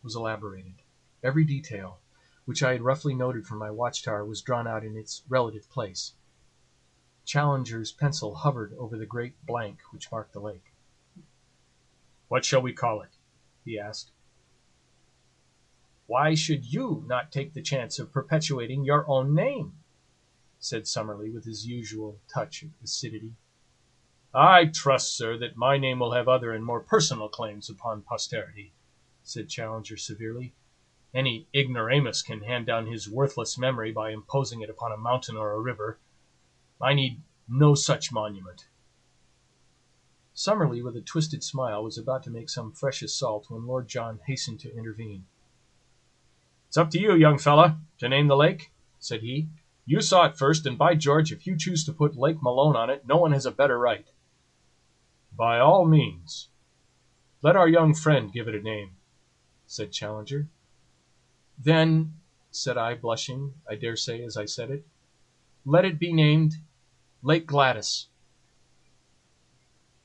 was elaborated. Every detail, which I had roughly noted from my watchtower, was drawn out in its relative place. Challenger's pencil hovered over the great blank which marked the lake. "What shall we call it?" he asked. "Why should you not take the chance of perpetuating your own name?" said Summerlee with his usual touch of acidity. "I trust, sir, that my name will have other and more personal claims upon posterity," said Challenger severely. "Any ignoramus can hand down his worthless memory by imposing it upon a mountain or a river. I need no such monument." Summerlee, with a twisted smile, was about to make some fresh assault when Lord John hastened to intervene. "It's up to you, young fella, to name the lake," said he. "You saw it first, and by George, if you choose to put Lake Malone on it, no one has a better right." "By all means. Let our young friend give it a name," said Challenger. "Then," said I, blushing, I dare say, as I said it, "let it be named Lake Gladys."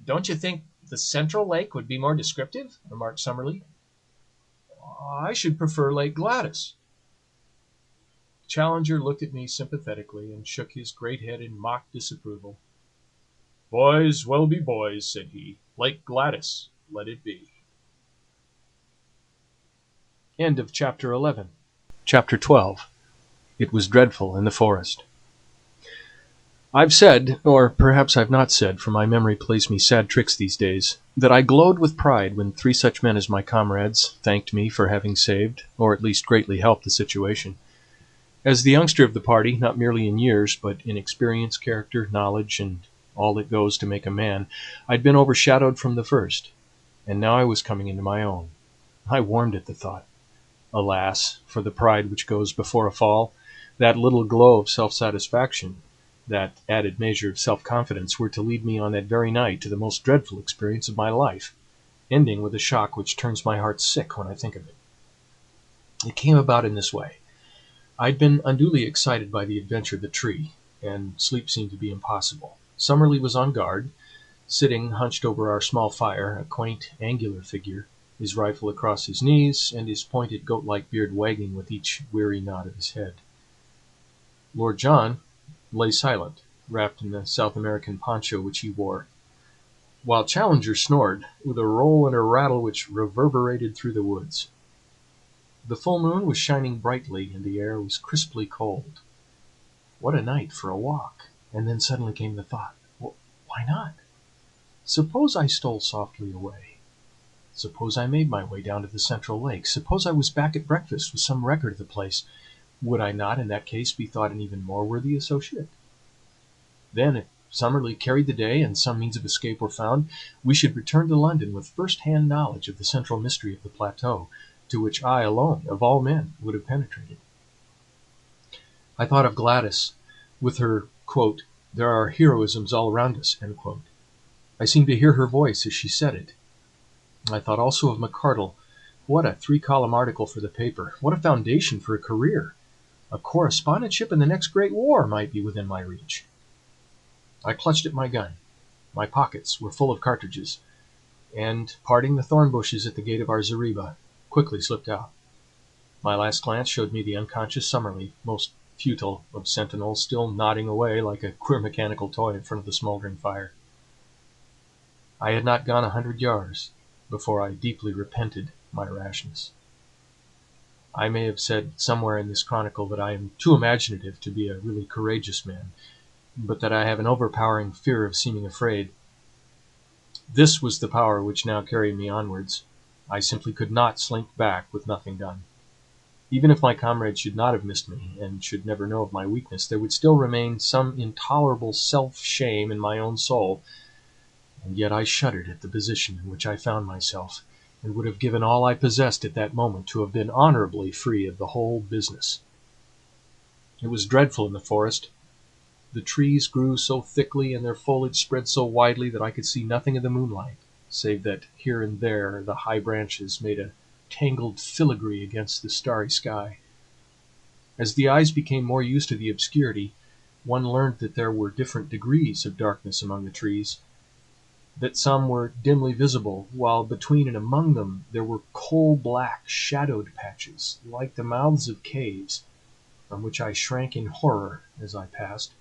"Don't you think the Central Lake would be more descriptive?" remarked Summerlee. "I should prefer Lake Gladys." Challenger looked at me sympathetically and shook his great head in mock disapproval. "Boys will be boys," said he. "Lake Gladys, let it be." End of chapter 11. Chapter 12. It was dreadful in the forest. I've said, or perhaps I've not said, for my memory plays me sad tricks these days, that I glowed with pride when 3 such men as my comrades thanked me for having saved, or at least greatly helped, the situation. As the youngster of the party, not merely in years, but in experience, character, knowledge, and all that goes to make a man, I'd been overshadowed from the first, and now I was coming into my own. I warmed at the thought. Alas, for the pride which goes before a fall! That little glow of self-satisfaction, that added measure of self-confidence, were to lead me on that very night to the most dreadful experience of my life, ending with a shock which turns my heart sick when I think of it. It came about in this way. I'd been unduly excited by the adventure of the tree, and sleep seemed to be impossible. Summerlee was on guard, sitting hunched over our small fire, a quaint, angular figure, his rifle across his knees, and his pointed goat-like beard wagging with each weary nod of his head. Lord John lay silent, wrapped in the South American poncho which he wore, while Challenger snored, with a roll and a rattle which reverberated through the woods. The full moon was shining brightly, and the air was crisply cold. What a night for a walk! And then suddenly came the thought, why not? Suppose I stole softly away? Suppose I made my way down to the Central Lake? Suppose I was back at breakfast with some record of the place? Would I not, in that case, be thought an even more worthy associate? Then, if Summerlee carried the day and some means of escape were found, we should return to London with first-hand knowledge of the central mystery of the plateau, to which I alone, of all men, would have penetrated. I thought of Gladys, with her, quote, "There are heroisms all around us," end quote. I seemed to hear her voice as she said it. I thought also of McArdle. What a 3-column article for the paper! What a foundation for a career! A correspondentship in the next great war might be within my reach. I clutched at my gun. My pockets were full of cartridges, and, parting the thorn bushes at the gate of our zareba, quickly slipped out. My last glance showed me the unconscious Summerlee, most futile of sentinels, still nodding away like a queer mechanical toy in front of the smoldering fire. I had not gone 100 yards before I deeply repented my rashness. I may have said somewhere in this chronicle that I am too imaginative to be a really courageous man, but that I have an overpowering fear of seeming afraid. This was the power which now carried me onwards. I simply could not slink back with nothing done. Even if my comrades should not have missed me, and should never know of my weakness, there would still remain some intolerable self-shame in my own soul, and yet I shuddered at the position in which I found myself, and would have given all I possessed at that moment to have been honorably free of the whole business. It was dreadful in the forest. The trees grew so thickly, and their foliage spread so widely, that I could see nothing of the moonlight, save that here and there the high branches made a tangled filigree against the starry sky. As the eyes became more used to the obscurity, one learned that there were different degrees of darkness among the trees, that some were dimly visible, while between and among them there were coal-black shadowed patches, like the mouths of caves, from which I shrank in horror as I passed.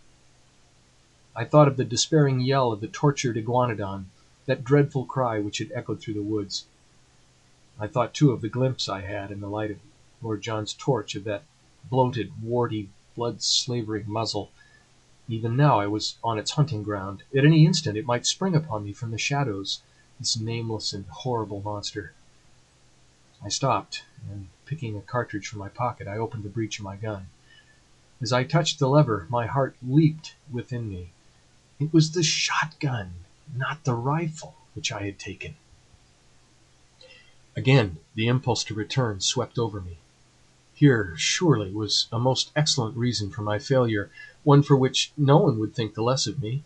I thought of the despairing yell of the tortured iguanodon, that dreadful cry which had echoed through the woods. I thought, too, of the glimpse I had in the light of Lord John's torch of that bloated, warty, blood-slavering muzzle. Even now I was on its hunting ground. At any instant it might spring upon me from the shadows, this nameless and horrible monster. I stopped, and picking a cartridge from my pocket, I opened the breech of my gun. As I touched the lever, my heart leaped within me. It was the shotgun, not the rifle, which I had taken. Again the impulse to return swept over me. Here, surely, was a most excellent reason for my failure, one for which no one would think the less of me.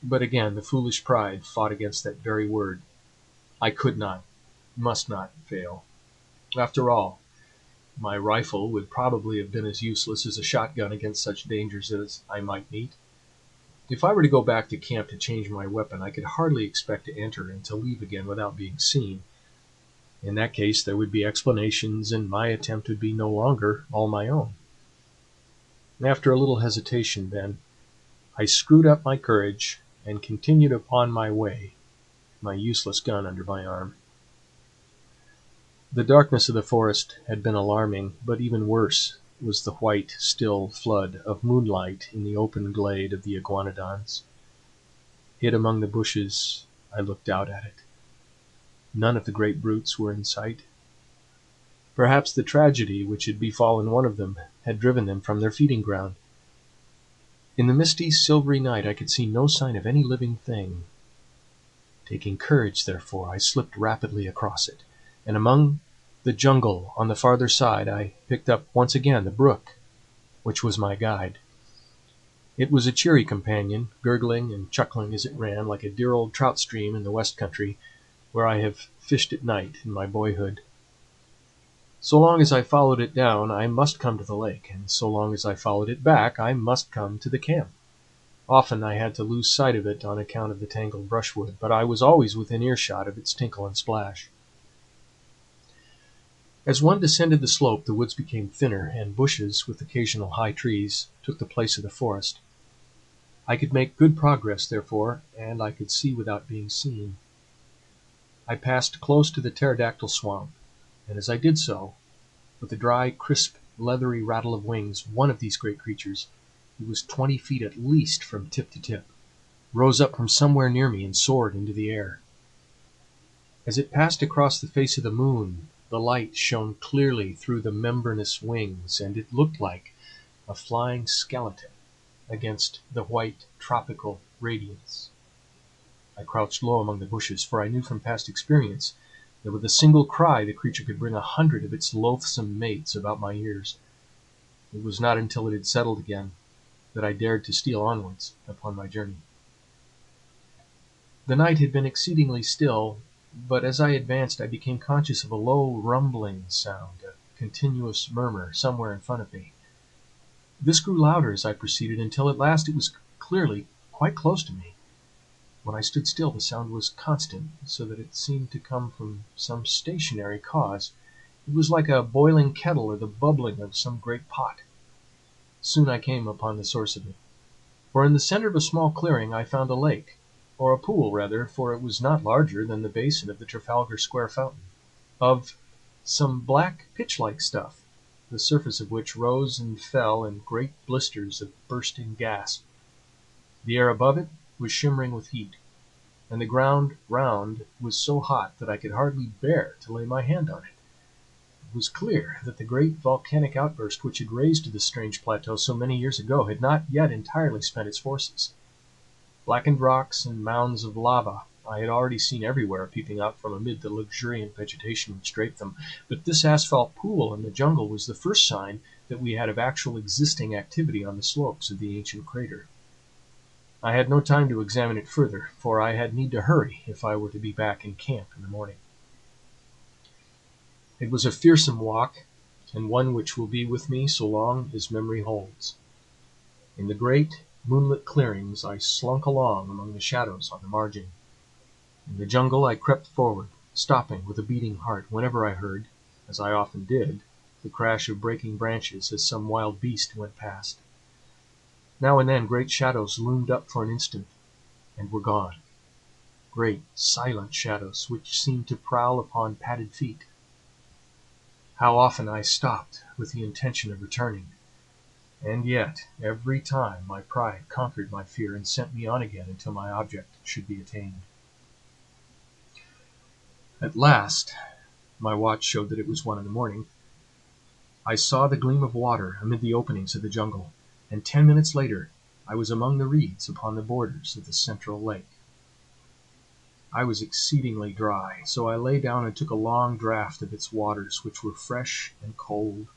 But again the foolish pride fought against that very word. I could not, must not fail. After all, my rifle would probably have been as useless as a shotgun against such dangers as I might meet. If I were to go back to camp to change my weapon, I could hardly expect to enter and to leave again without being seen. In that case there would be explanations, and my attempt would be no longer all my own. After a little hesitation, then, I screwed up my courage and continued upon my way, my useless gun under my arm. The darkness of the forest had been alarming, but even worse was the white, still flood of moonlight in the open glade of the iguanodons. Hid among the bushes, I looked out at it. None of the great brutes were in sight. Perhaps the tragedy which had befallen one of them had driven them from their feeding ground. In the misty, silvery night I could see no sign of any living thing. Taking courage, therefore, I slipped rapidly across it, and among the jungle on the farther side I picked up once again the brook, which was my guide. It was a cheery companion, gurgling and chuckling as it ran, like a dear old trout stream in the west country, where I have fished at night in my boyhood. So long as I followed it down, I must come to the lake, and so long as I followed it back, I must come to the camp. Often I had to lose sight of it on account of the tangled brushwood, but I was always within earshot of its tinkle and splash. As one descended the slope, the woods became thinner, and bushes, with occasional high trees, took the place of the forest. I could make good progress, therefore, and I could see without being seen. I passed close to the pterodactyl swamp, and as I did so, with a dry, crisp, leathery rattle of wings, one of these great creatures, who was 20 feet at least from tip to tip, rose up from somewhere near me and soared into the air. As it passed across the face of the moon, the light shone clearly through the membranous wings, and it looked like a flying skeleton against the white tropical radiance. I crouched low among the bushes, for I knew from past experience that with a single cry the creature could bring 100 of its loathsome mates about my ears. It was not until it had settled again that I dared to steal onwards upon my journey. The night had been exceedingly still, but as I advanced I became conscious of a low rumbling sound, a continuous murmur somewhere in front of me. This grew louder as I proceeded, until at last it was clearly quite close to me. When I stood still the sound was constant, so that it seemed to come from some stationary cause. It was like a boiling kettle or the bubbling of some great pot. Soon I came upon the source of it, for in the center of a small clearing I found a lake, or a pool rather, for it was not larger than the basin of the Trafalgar Square fountain, of some black pitch-like stuff, the surface of which rose and fell in great blisters of bursting gas. The air above it was shimmering with heat, and the ground round was so hot that I could hardly bear to lay my hand on it. It was clear that the great volcanic outburst which had raised this strange plateau so many years ago had not yet entirely spent its forces. Blackened rocks and mounds of lava I had already seen everywhere peeping out from amid the luxuriant vegetation which draped them, but this asphalt pool in the jungle was the first sign that we had of actual existing activity on the slopes of the ancient crater. I had no time to examine it further, for I had need to hurry if I were to be back in camp in the morning. It was a fearsome walk, and one which will be with me so long as memory holds. In the great moonlit clearings I slunk along among the shadows on the margin. In the jungle I crept forward, stopping with a beating heart whenever I heard, as I often did, the crash of breaking branches as some wild beast went past. Now and then great shadows loomed up for an instant, and were gone. Great, silent shadows, which seemed to prowl upon padded feet. How often I stopped with the intention of returning, and yet every time my pride conquered my fear and sent me on again until my object should be attained. At last, my watch showed that it was 1 in the morning, I saw the gleam of water amid the openings of the jungle, and 10 minutes later I was among the reeds upon the borders of the central lake. I was exceedingly dry, so I lay down and took a long draught of its waters, which were fresh and cold.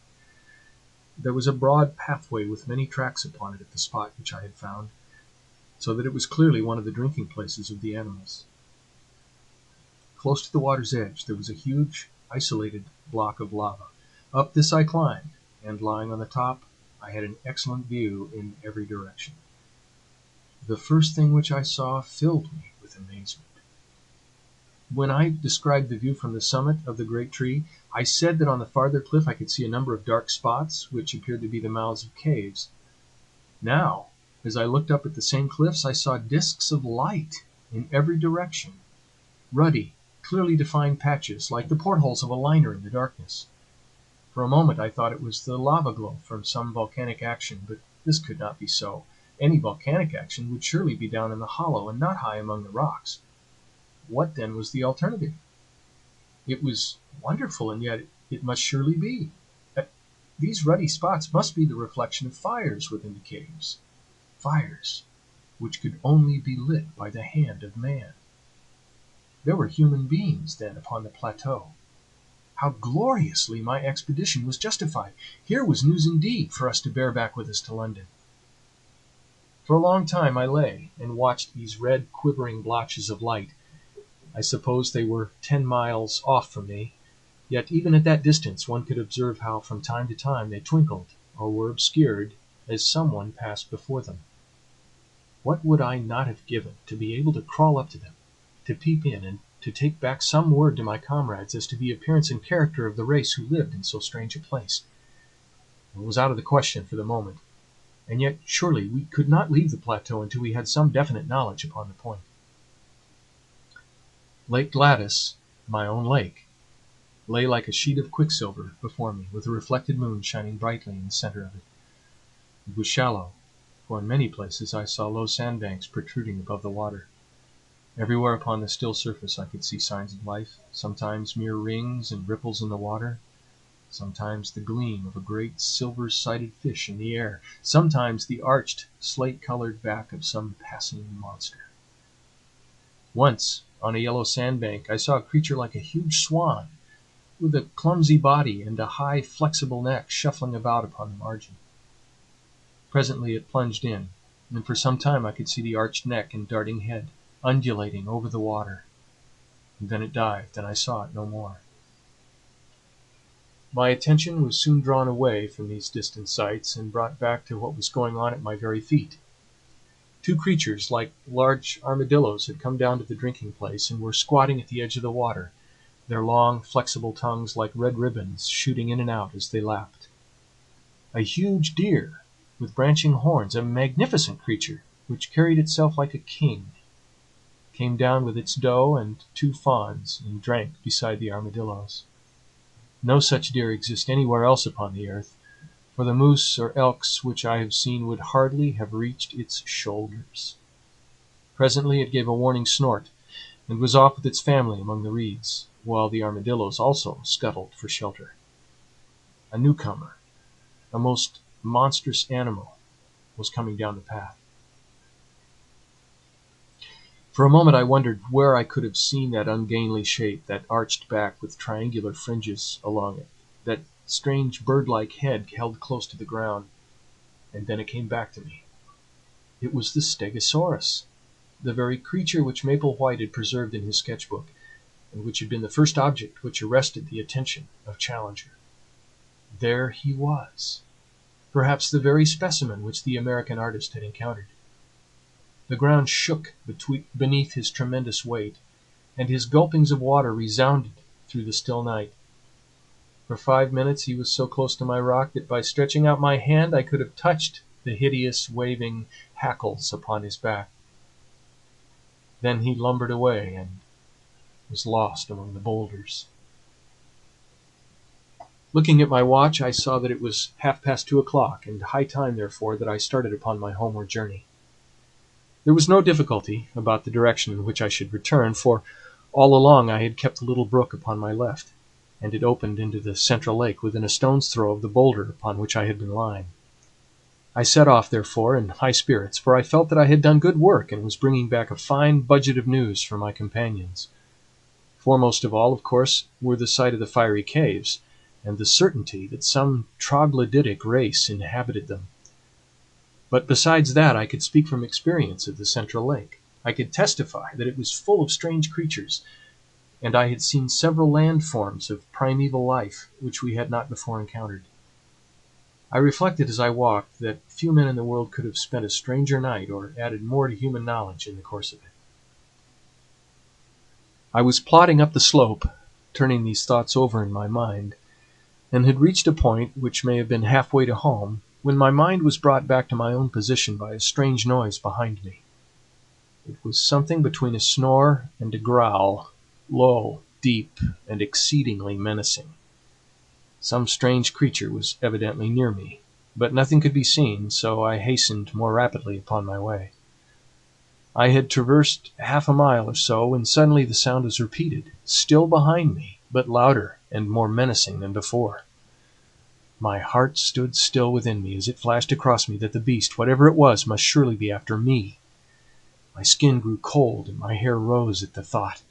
There was a broad pathway with many tracks upon it at the spot which I had found, so that it was clearly one of the drinking places of the animals. Close to the water's edge there was a huge, isolated block of lava. Up this I climbed, and lying on the top, I had an excellent view in every direction. The first thing which I saw filled me with amazement. When I described the view from the summit of the great tree, I said that on the farther cliff I could see a number of dark spots, which appeared to be the mouths of caves. Now, as I looked up at the same cliffs, I saw disks of light in every direction, ruddy, clearly defined patches, like the portholes of a liner in the darkness. For a moment I thought it was the lava glow from some volcanic action, but this could not be so. Any volcanic action would surely be down in the hollow and not high among the rocks. What then was the alternative? It was wonderful, and yet it must surely be. These ruddy spots must be the reflection of fires within the caves, fires which could only be lit by the hand of man. There were human beings, then, upon the plateau. How gloriously my expedition was justified! Here was news indeed for us to bear back with us to London. For a long time I lay and watched these red, quivering blotches of light. I suppose they were 10 miles off from me, yet even at that distance one could observe how from time to time they twinkled or were obscured as some one passed before them. What would I not have given to be able to crawl up to them, to peep in, and to take back some word to my comrades as to the appearance and character of the race who lived in so strange a place? It was out of the question for the moment, and yet surely we could not leave the plateau until we had some definite knowledge upon the point. Lake Gladys, my own lake, lay like a sheet of quicksilver before me, with a reflected moon shining brightly in the center of it. It was shallow, for in many places I saw low sandbanks protruding above the water. Everywhere upon the still surface I could see signs of life, sometimes mere rings and ripples in the water, sometimes the gleam of a great silver-sided fish in the air, sometimes the arched, slate-colored back of some passing monster. Once, on a yellow sandbank, I saw a creature like a huge swan, with a clumsy body and a high, flexible neck, shuffling about upon the margin. Presently it plunged in, and for some time I could see the arched neck and darting head undulating over the water. And then it dived, and I saw it no more. My attention was soon drawn away from these distant sights and brought back to what was going on at my very feet. Two creatures like large armadillos had come down to the drinking place and were squatting at the edge of the water, their long, flexible tongues like red ribbons shooting in and out as they lapped. A huge deer, with branching horns, a magnificent creature, which carried itself like a king, came down with its doe and two fawns and drank beside the armadillos. No such deer exist anywhere else upon the earth, for the moose or elks which I have seen would hardly have reached its shoulders. Presently it gave a warning snort, and was off with its family among the reeds, while the armadillos also scuttled for shelter. A newcomer, a most monstrous animal, was coming down the path. For a moment I wondered where I could have seen that ungainly shape, that arched back with triangular fringes along it, that strange bird-like head held close to the ground, and then it came back to me. It was the Stegosaurus, the very creature which Maple White had preserved in his sketchbook, and which had been the first object which arrested the attention of Challenger. There he was, perhaps the very specimen which the American artist had encountered. The ground shook beneath his tremendous weight, and his gulpings of water resounded through the still night. For 5 minutes he was so close to my rock that by stretching out my hand I could have touched the hideous waving hackles upon his back. Then he lumbered away and was lost among the boulders. Looking at my watch, I saw that it was 2:30, and high time, therefore, that I started upon my homeward journey. There was no difficulty about the direction in which I should return, for all along I had kept the little brook upon my left, and it opened into the central lake within a stone's throw of the boulder upon which I had been lying. I set off, therefore, in high spirits, for I felt that I had done good work and was bringing back a fine budget of news for my companions. Foremost of all, of course, were the sight of the fiery caves, and the certainty that some troglodytic race inhabited them. But besides that, I could speak from experience of the central lake. I could testify that it was full of strange creatures, and I had seen several land forms of primeval life which we had not before encountered. I reflected as I walked that few men in the world could have spent a stranger night or added more to human knowledge in the course of it. I was plodding up the slope, turning these thoughts over in my mind, and had reached a point which may have been halfway to home, when my mind was brought back to my own position by a strange noise behind me. It was something between a snore and a growl, low, deep, and exceedingly menacing. Some strange creature was evidently near me, but nothing could be seen, so I hastened more rapidly upon my way. I had traversed half a mile or so, when suddenly the sound was repeated, still behind me, but louder and more menacing than before. My heart stood still within me as it flashed across me that the beast, whatever it was, must surely be after me. My skin grew cold and my hair rose at the thought.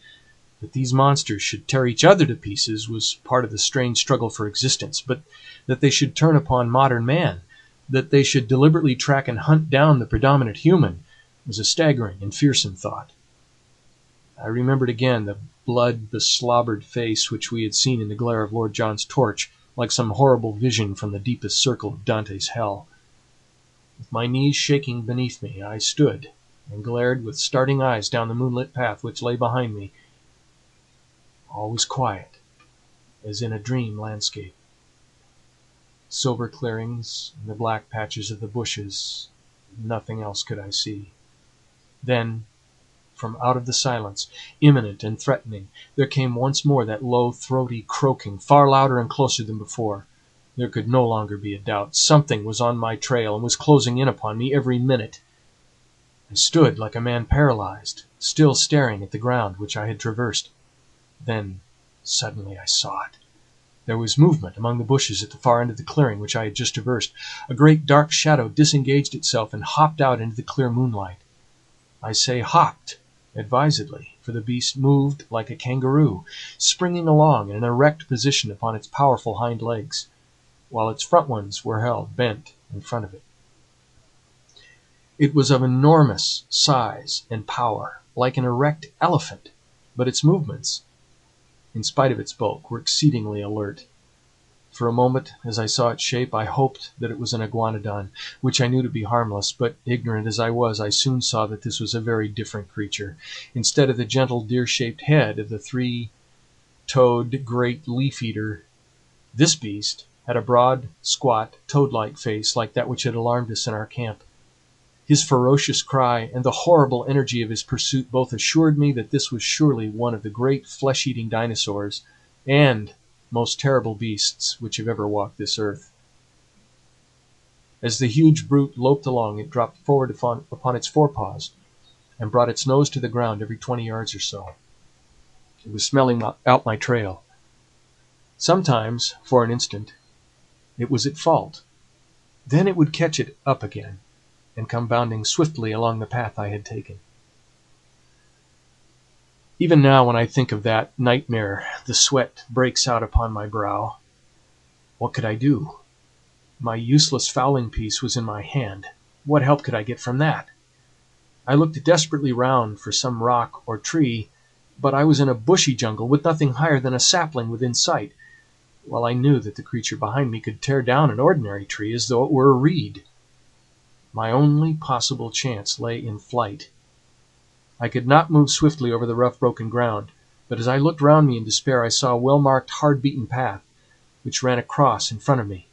That these monsters should tear each other to pieces was part of the strange struggle for existence, but that they should turn upon modern man, that they should deliberately track and hunt down the predominant human, was a staggering and fearsome thought. I remembered again the blood-beslobbered face which we had seen in the glare of Lord John's torch, like some horrible vision from the deepest circle of Dante's hell. With my knees shaking beneath me, I stood and glared with starting eyes down the moonlit path which lay behind me. All was quiet, as in a dream landscape. Silver clearings and the black patches of the bushes, nothing else could I see. Then, from out of the silence, imminent and threatening, there came once more that low, throaty croaking, far louder and closer than before. There could no longer be a doubt. Something was on my trail and was closing in upon me every minute. I stood like a man paralyzed, still staring at the ground which I had traversed. Then suddenly I saw it. There was movement among the bushes at the far end of the clearing which I had just traversed. A great dark shadow disengaged itself and hopped out into the clear moonlight. I say hopped advisedly, for the beast moved like a kangaroo, springing along in an erect position upon its powerful hind legs, while its front ones were held bent in front of it. It was of enormous size and power, like an erect elephant, but its movements, in spite of its bulk, were exceedingly alert. For a moment, as I saw its shape, I hoped that it was an iguanodon, which I knew to be harmless, but ignorant as I was, I soon saw that this was a very different creature. Instead of the gentle deer-shaped head of the three-toed great leaf-eater, this beast had a broad, squat, toad-like face like that which had alarmed us in our camp. His ferocious cry and the horrible energy of his pursuit both assured me that this was surely one of the great flesh-eating dinosaurs and most terrible beasts which have ever walked this earth. As the huge brute loped along, it dropped forward upon its forepaws and brought its nose to the ground every 20 yards or so. It was smelling out my trail. Sometimes, for an instant, it was at fault. Then it would catch it up again and come bounding swiftly along the path I had taken. Even now, when I think of that nightmare, the sweat breaks out upon my brow. What could I do? My useless fowling piece was in my hand. What help could I get from that? I looked desperately round for some rock or tree, but I was in a bushy jungle with nothing higher than a sapling within sight, while I knew that the creature behind me could tear down an ordinary tree as though it were a reed. My only possible chance lay in flight. I could not move swiftly over the rough, broken ground, but as I looked round me in despair, I saw a well-marked, hard-beaten path, which ran across in front of me.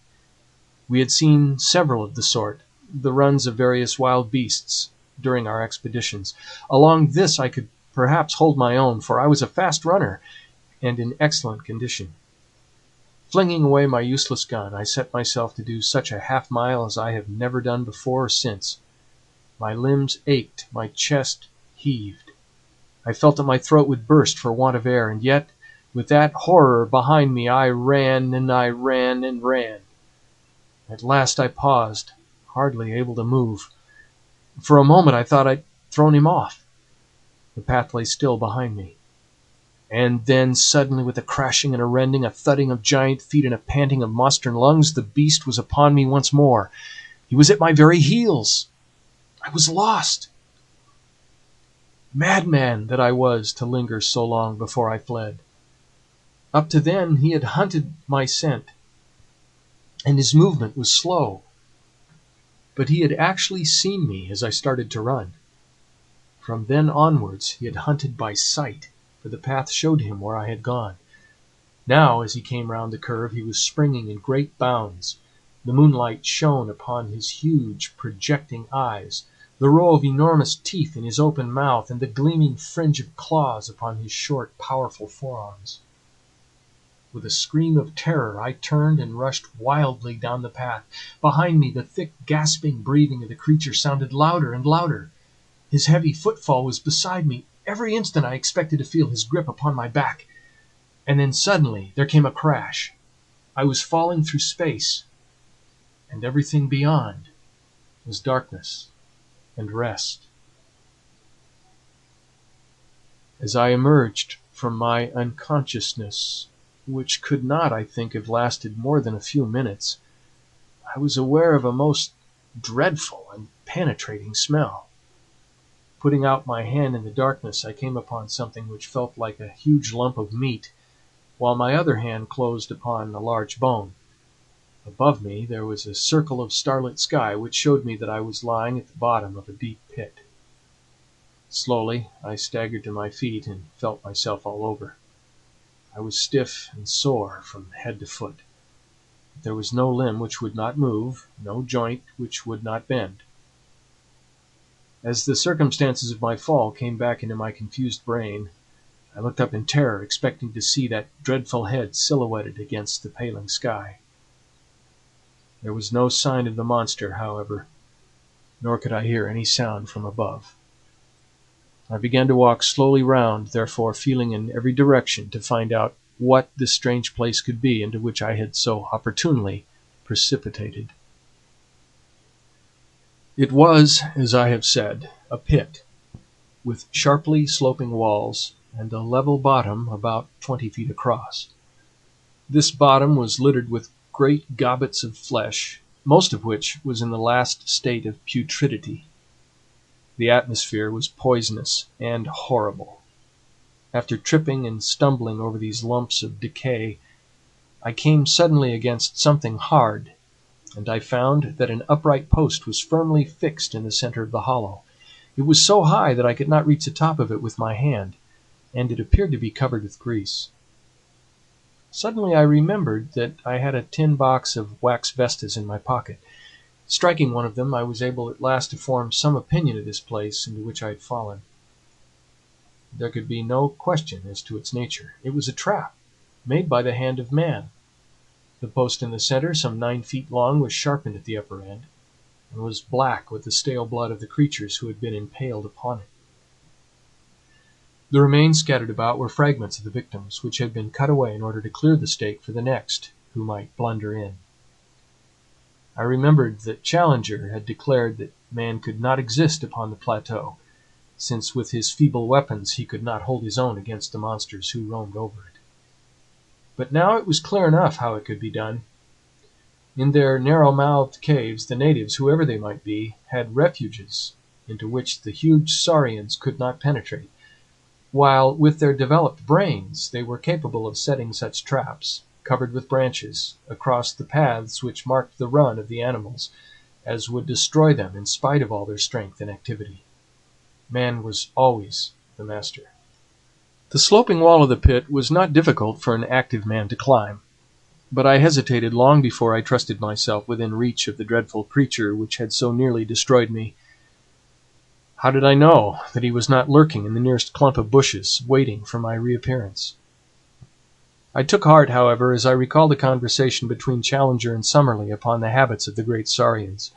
We had seen several of the sort, the runs of various wild beasts, during our expeditions. Along this I could perhaps hold my own, for I was a fast runner, and in excellent condition. Flinging away my useless gun, I set myself to do such a half-mile as I have never done before or since. My limbs ached, my chest heaved. I felt that my throat would burst for want of air, and yet, with that horror behind me, I ran and I ran and ran. At last I paused, hardly able to move. For a moment I thought I'd thrown him off. The path lay still behind me. And then suddenly, with a crashing and a rending, a thudding of giant feet and a panting of monster lungs, the beast was upon me once more. He was at my very heels. I was lost. Madman that I was to linger so long before I fled. Up to then he had hunted my scent, and his movement was slow. But he had actually seen me as I started to run. From then onwards he had hunted by sight, for the path showed him where I had gone. Now, as he came round the curve, he was springing in great bounds. The moonlight shone upon his huge, projecting eyes, the row of enormous teeth in his open mouth, and the gleaming fringe of claws upon his short, powerful forearms. With a scream of terror, I turned and rushed wildly down the path. Behind me, the thick, gasping breathing of the creature sounded louder and louder. His heavy footfall was beside me. Every instant I expected to feel his grip upon my back. And then suddenly there came a crash. I was falling through space, and everything beyond was darkness and rest. As I emerged from my unconsciousness, which could not, I think, have lasted more than a few minutes, I was aware of a most dreadful and penetrating smell. Putting out my hand in the darkness, I came upon something which felt like a huge lump of meat, while my other hand closed upon a large bone. Above me there was a circle of starlit sky, which showed me that I was lying at the bottom of a deep pit. Slowly I staggered to my feet and felt myself all over. I was stiff and sore from head to foot. There was no limb which would not move, no joint which would not bend. As the circumstances of my fall came back into my confused brain, I looked up in terror, expecting to see that dreadful head silhouetted against the paling sky. There was no sign of the monster, however, nor could I hear any sound from above. I began to walk slowly round, therefore, feeling in every direction to find out what this strange place could be into which I had so opportunely precipitated. It was, as I have said, a pit, with sharply sloping walls and a level bottom about 20 feet across. This bottom was littered with great gobbets of flesh, most of which was in the last state of putridity. The atmosphere was poisonous and horrible. After tripping and stumbling over these lumps of decay, I came suddenly against something hard, and I found that an upright post was firmly fixed in the center of the hollow. It was so high that I could not reach the top of it with my hand, and it appeared to be covered with grease. Suddenly I remembered that I had a tin box of wax vestas in my pocket. Striking one of them, I was able at last to form some opinion of this place into which I had fallen. There could be no question as to its nature. It was a trap, made by the hand of man. The post in the center, some 9 feet long, was sharpened at the upper end, and was black with the stale blood of the creatures who had been impaled upon it. The remains scattered about were fragments of the victims, which had been cut away in order to clear the stake for the next who might blunder in. I remembered that Challenger had declared that man could not exist upon the plateau, since with his feeble weapons he could not hold his own against the monsters who roamed over it. But now it was clear enough how it could be done. In their narrow-mouthed caves, the natives, whoever they might be, had refuges into which the huge saurians could not penetrate, while with their developed brains they were capable of setting such traps, covered with branches, across the paths which marked the run of the animals, as would destroy them in spite of all their strength and activity. Man was always the master. The sloping wall of the pit was not difficult for an active man to climb, but I hesitated long before I trusted myself within reach of the dreadful creature which had so nearly destroyed me. How did I know that he was not lurking in the nearest clump of bushes, waiting for my reappearance? I took heart, however, as I recalled the conversation between Challenger and Summerlee upon the habits of the great saurians.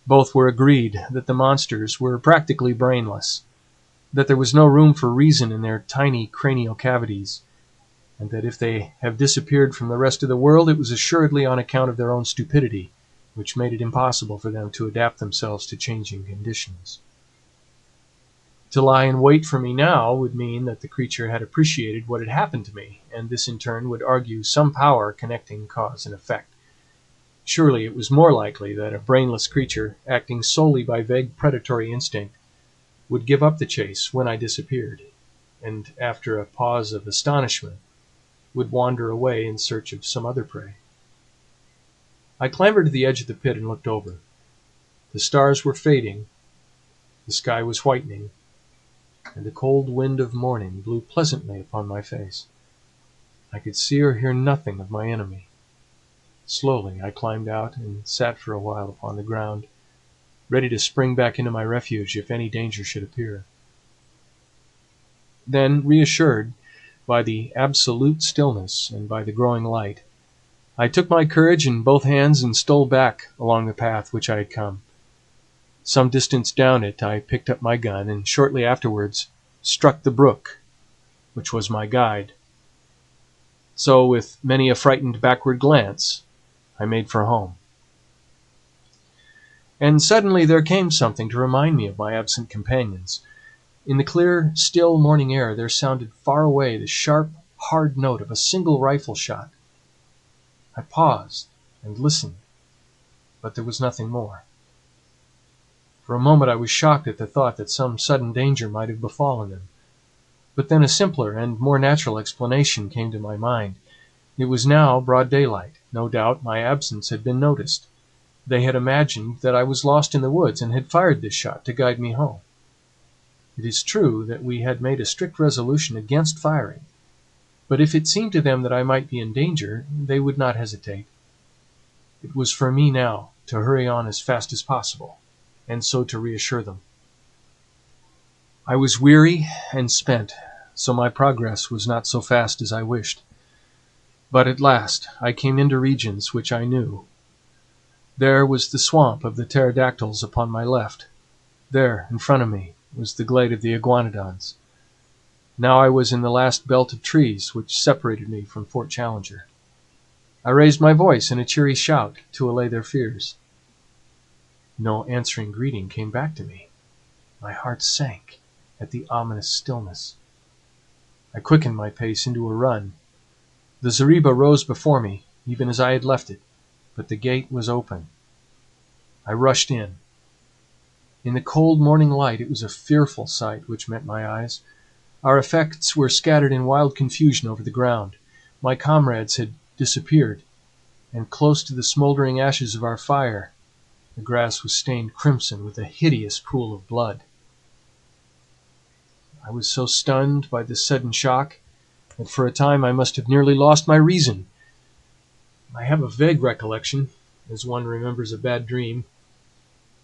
Both were agreed that the monsters were practically brainless, that there was no room for reason in their tiny cranial cavities, and that if they have disappeared from the rest of the world, it was assuredly on account of their own stupidity, which made it impossible for them to adapt themselves to changing conditions. To lie in wait for me now would mean that the creature had appreciated what had happened to me, and this in turn would argue some power connecting cause and effect. Surely it was more likely that a brainless creature, acting solely by vague predatory instinct, would give up the chase when I disappeared, and after a pause of astonishment, would wander away in search of some other prey. I clambered to the edge of the pit and looked over. The stars were fading, the sky was whitening, and the cold wind of morning blew pleasantly upon my face. I could see or hear nothing of my enemy. Slowly I climbed out and sat for a while upon the ground, ready to spring back into my refuge if any danger should appear. Then, reassured by the absolute stillness and by the growing light, I took my courage in both hands and stole back along the path which I had come. Some distance down it I picked up my gun, and shortly afterwards struck the brook, which was my guide. So, with many a frightened backward glance, I made for home. And suddenly there came something to remind me of my absent companions. In the clear, still morning air there sounded far away the sharp, hard note of a single rifle shot. I paused and listened, but there was nothing more. For a moment I was shocked at the thought that some sudden danger might have befallen them. But then a simpler and more natural explanation came to my mind. It was now broad daylight. No doubt my absence had been noticed. They had imagined that I was lost in the woods and had fired this shot to guide me home. It is true that we had made a strict resolution against firing, but if it seemed to them that I might be in danger, they would not hesitate. It was for me now to hurry on as fast as possible, and so to reassure them. I was weary and spent, so my progress was not so fast as I wished. But at last I came into regions which I knew. There was the swamp of the pterodactyls upon my left. There, in front of me, was the glade of the iguanodons. Now I was in the last belt of trees which separated me from Fort Challenger. I raised my voice in a cheery shout to allay their fears. No answering greeting came back to me. My heart sank at the ominous stillness. I quickened my pace into a run. The zareba rose before me, even as I had left it, but the gate was open. I rushed in. In the cold morning light it was a fearful sight which met my eyes. Our effects were scattered in wild confusion over the ground. My comrades had disappeared, and close to the smouldering ashes of our fire the grass was stained crimson with a hideous pool of blood. I was so stunned by this sudden shock that for a time I must have nearly lost my reason. I have a vague recollection, as one remembers a bad dream,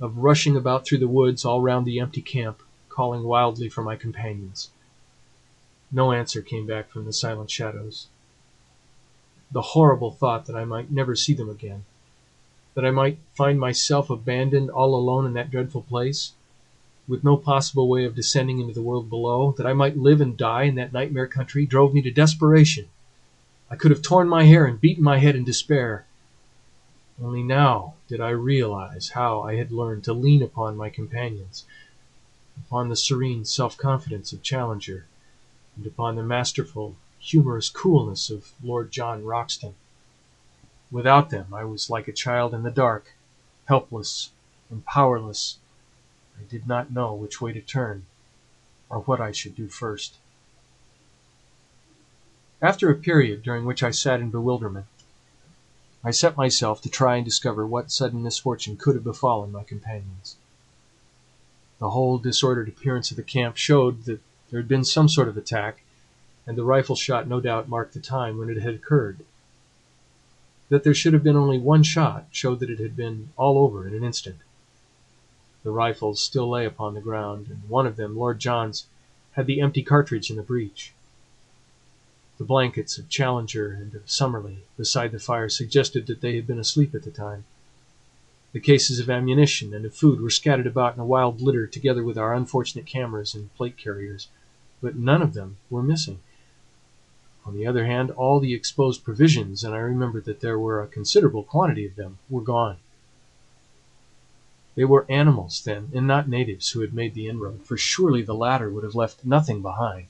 of rushing about through the woods all round the empty camp, calling wildly for my companions. No answer came back from the silent shadows. The horrible thought that I might never see them again, that I might find myself abandoned all alone in that dreadful place, with no possible way of descending into the world below, that I might live and die in that nightmare country, drove me to desperation. I could have torn my hair and beaten my head in despair. Only now did I realize how I had learned to lean upon my companions, upon the serene self-confidence of Challenger, and upon the masterful, humorous coolness of Lord John Roxton. Without them I was like a child in the dark, helpless and powerless. I did not know which way to turn, or what I should do first. After a period during which I sat in bewilderment, I set myself to try and discover what sudden misfortune could have befallen my companions. The whole disordered appearance of the camp showed that there had been some sort of attack, and the rifle shot no doubt marked the time when it had occurred. That there should have been only one shot showed that it had been all over in an instant. The rifles still lay upon the ground, and one of them, Lord John's, had the empty cartridge in the breech. The blankets of Challenger and of Summerlee beside the fire suggested that they had been asleep at the time. The cases of ammunition and of food were scattered about in a wild litter together with our unfortunate cameras and plate carriers, but none of them were missing. On the other hand, all the exposed provisions, and I remembered that there were a considerable quantity of them, were gone. They were animals, then, and not natives who had made the inroad, for surely the latter would have left nothing behind.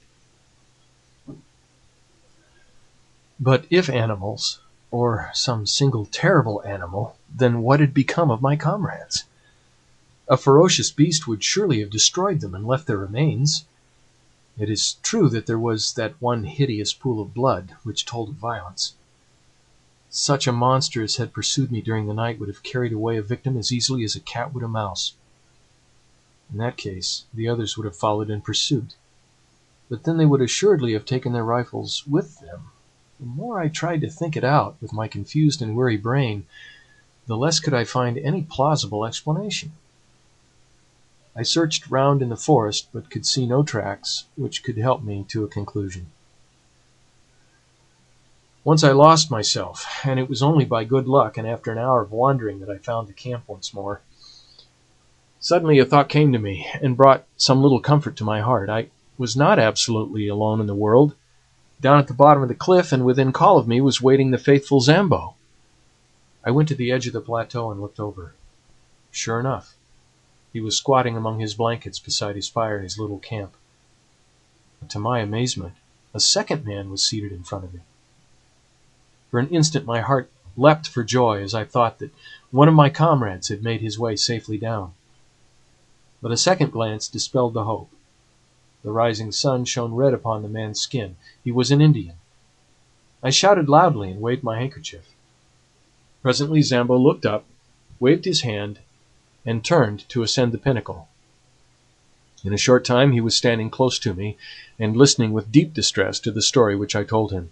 But if animals, or some single terrible animal, then what had become of my comrades? A ferocious beast would surely have destroyed them and left their remains. It is true that there was that one hideous pool of blood, which told of violence. Such a monster as had pursued me during the night would have carried away a victim as easily as a cat would a mouse. In that case, the others would have followed in pursuit. But then they would assuredly have taken their rifles with them. The more I tried to think it out with my confused and weary brain, the less could I find any plausible explanation. I searched round in the forest, but could see no tracks which could help me to a conclusion. Once I lost myself, and it was only by good luck and after an hour of wandering that I found the camp once more. Suddenly a thought came to me, and brought some little comfort to my heart. I was not absolutely alone in the world. Down at the bottom of the cliff and within call of me was waiting the faithful Zambo. I went to the edge of the plateau and looked over. Sure enough, he was squatting among his blankets beside his fire in his little camp. But to my amazement, a second man was seated in front of me. For an instant my heart leapt for joy as I thought that one of my comrades had made his way safely down. But a second glance dispelled the hope. The rising sun shone red upon the man's skin. He was an Indian. I shouted loudly and waved my handkerchief. Presently Zambo looked up, waved his hand, and turned to ascend the pinnacle. In a short time he was standing close to me, and listening with deep distress to the story which I told him.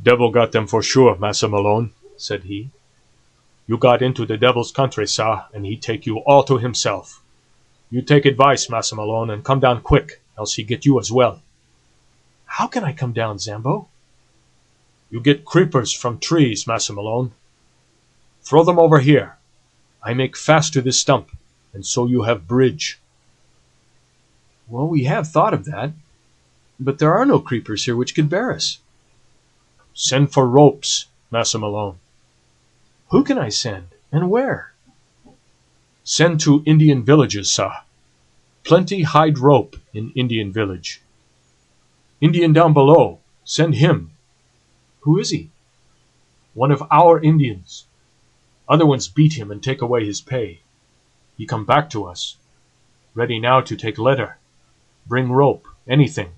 "Devil got them for sure, Massa Malone," said he. "You got into the devil's country, sah, and he take you all to himself. You take advice, Massa Malone, and come down quick, else he get you as well." "How can I come down, Zambo?" "You get creepers from trees, Massa Malone. Throw them over here. I make fast to this stump, and so you have bridge." "Well, we have thought of that, but there are no creepers here which could bear us." "Send for ropes, Massa Malone." "Who can I send, and where?" "Send to Indian villages, sah. Plenty hide rope in Indian village. Indian down below, send him." "Who is he?" "One of our Indians. Other ones beat him and take away his pay. He come back to us, ready now to take letter, bring rope, anything.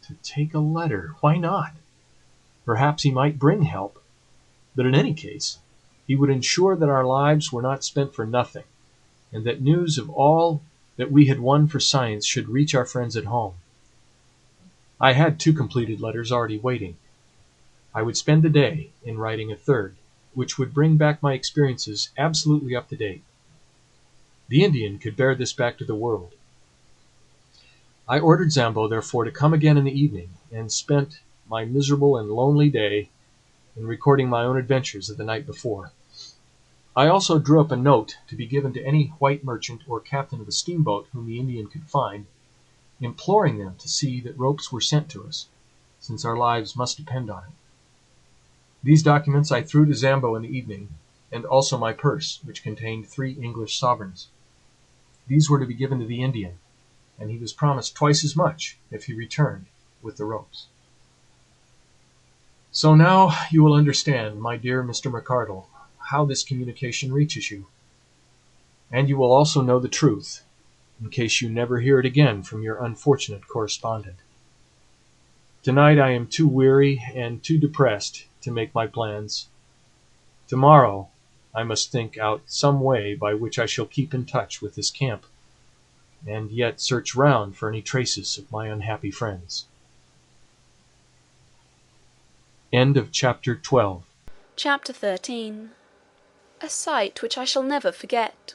To take a letter, why not? Perhaps he might bring help, but in any case, he would ensure that our lives were not spent for nothing, and that news of all that we had won for science should reach our friends at home. I had 2 completed letters already waiting. I would spend the day in writing a third, which would bring back my experiences absolutely up to date. The Indian could bear this back to the world. I ordered Zambo, therefore, to come again in the evening, and spent my miserable and lonely day in recording my own adventures of the night before. I also drew up a note to be given to any white merchant or captain of a steamboat whom the Indian could find, imploring them to see that ropes were sent to us, since our lives must depend on it. These documents I threw to Zambo in the evening, and also my purse, which contained 3 English sovereigns. These were to be given to the Indian, and he was promised twice as much if he returned with the ropes. So now you will understand, my dear Mr. McArdle, how this communication reaches you, and you will also know the truth, in case you never hear it again from your unfortunate correspondent. Tonight I am too weary and too depressed to make my plans. Tomorrow I must think out some way by which I shall keep in touch with this camp, and yet search round for any traces of my unhappy friends. End of chapter 12. Chapter 13. A sight which I shall never forget.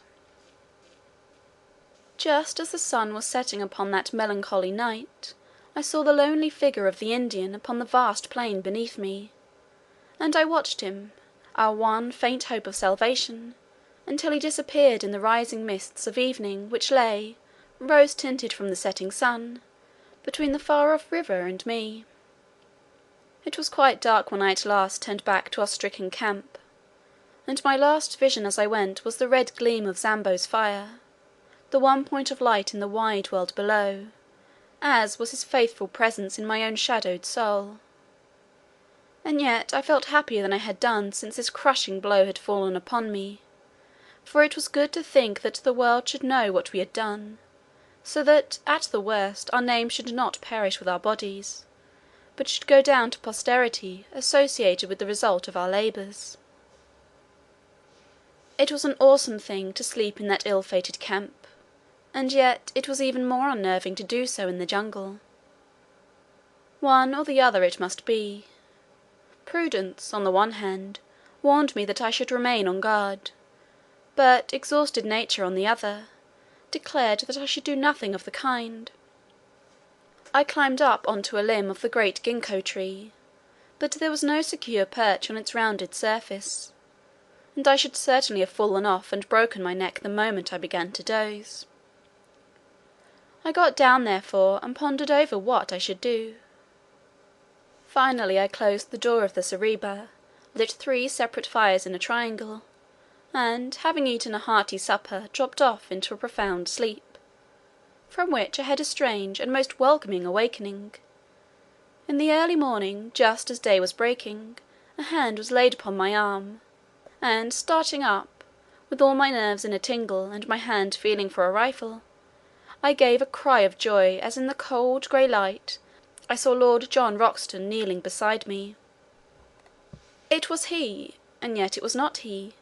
Just as the sun was setting upon that melancholy night, I saw the lonely figure of the Indian upon the vast plain beneath me, and I watched him, our one faint hope of salvation, until he disappeared in the rising mists of evening which lay, rose-tinted from the setting sun, between the far-off river and me. It was quite dark when I at last turned back to our stricken camp, and my last vision as I went was the red gleam of Zambo's fire, the one point of light in the wide world below, as was his faithful presence in my own shadowed soul. And yet I felt happier than I had done since this crushing blow had fallen upon me, for it was good to think that the world should know what we had done, so that, at the worst, our names should not perish with our bodies, but should go down to posterity associated with the result of our labours. It was an awesome thing to sleep in that ill-fated camp, and yet it was even more unnerving to do so in the jungle. One or the other it must be. Prudence, on the one hand, warned me that I should remain on guard, but exhausted nature, on the other, declared that I should do nothing of the kind. I climbed up onto a limb of the great ginkgo tree, but there was no secure perch on its rounded surface, and I should certainly have fallen off and broken my neck the moment I began to doze. I got down, therefore, and pondered over what I should do. Finally I closed the door of the zareba, lit 3 separate fires in a triangle, and, having eaten a hearty supper, dropped off into a profound sleep, from which I had a strange and most welcoming awakening. In the early morning, just as day was breaking, a hand was laid upon my arm, and starting up, with all my nerves in a tingle, and my hand feeling for a rifle, I gave a cry of joy as in the cold grey light I saw Lord John Roxton kneeling beside me. It was he, and yet it was not he.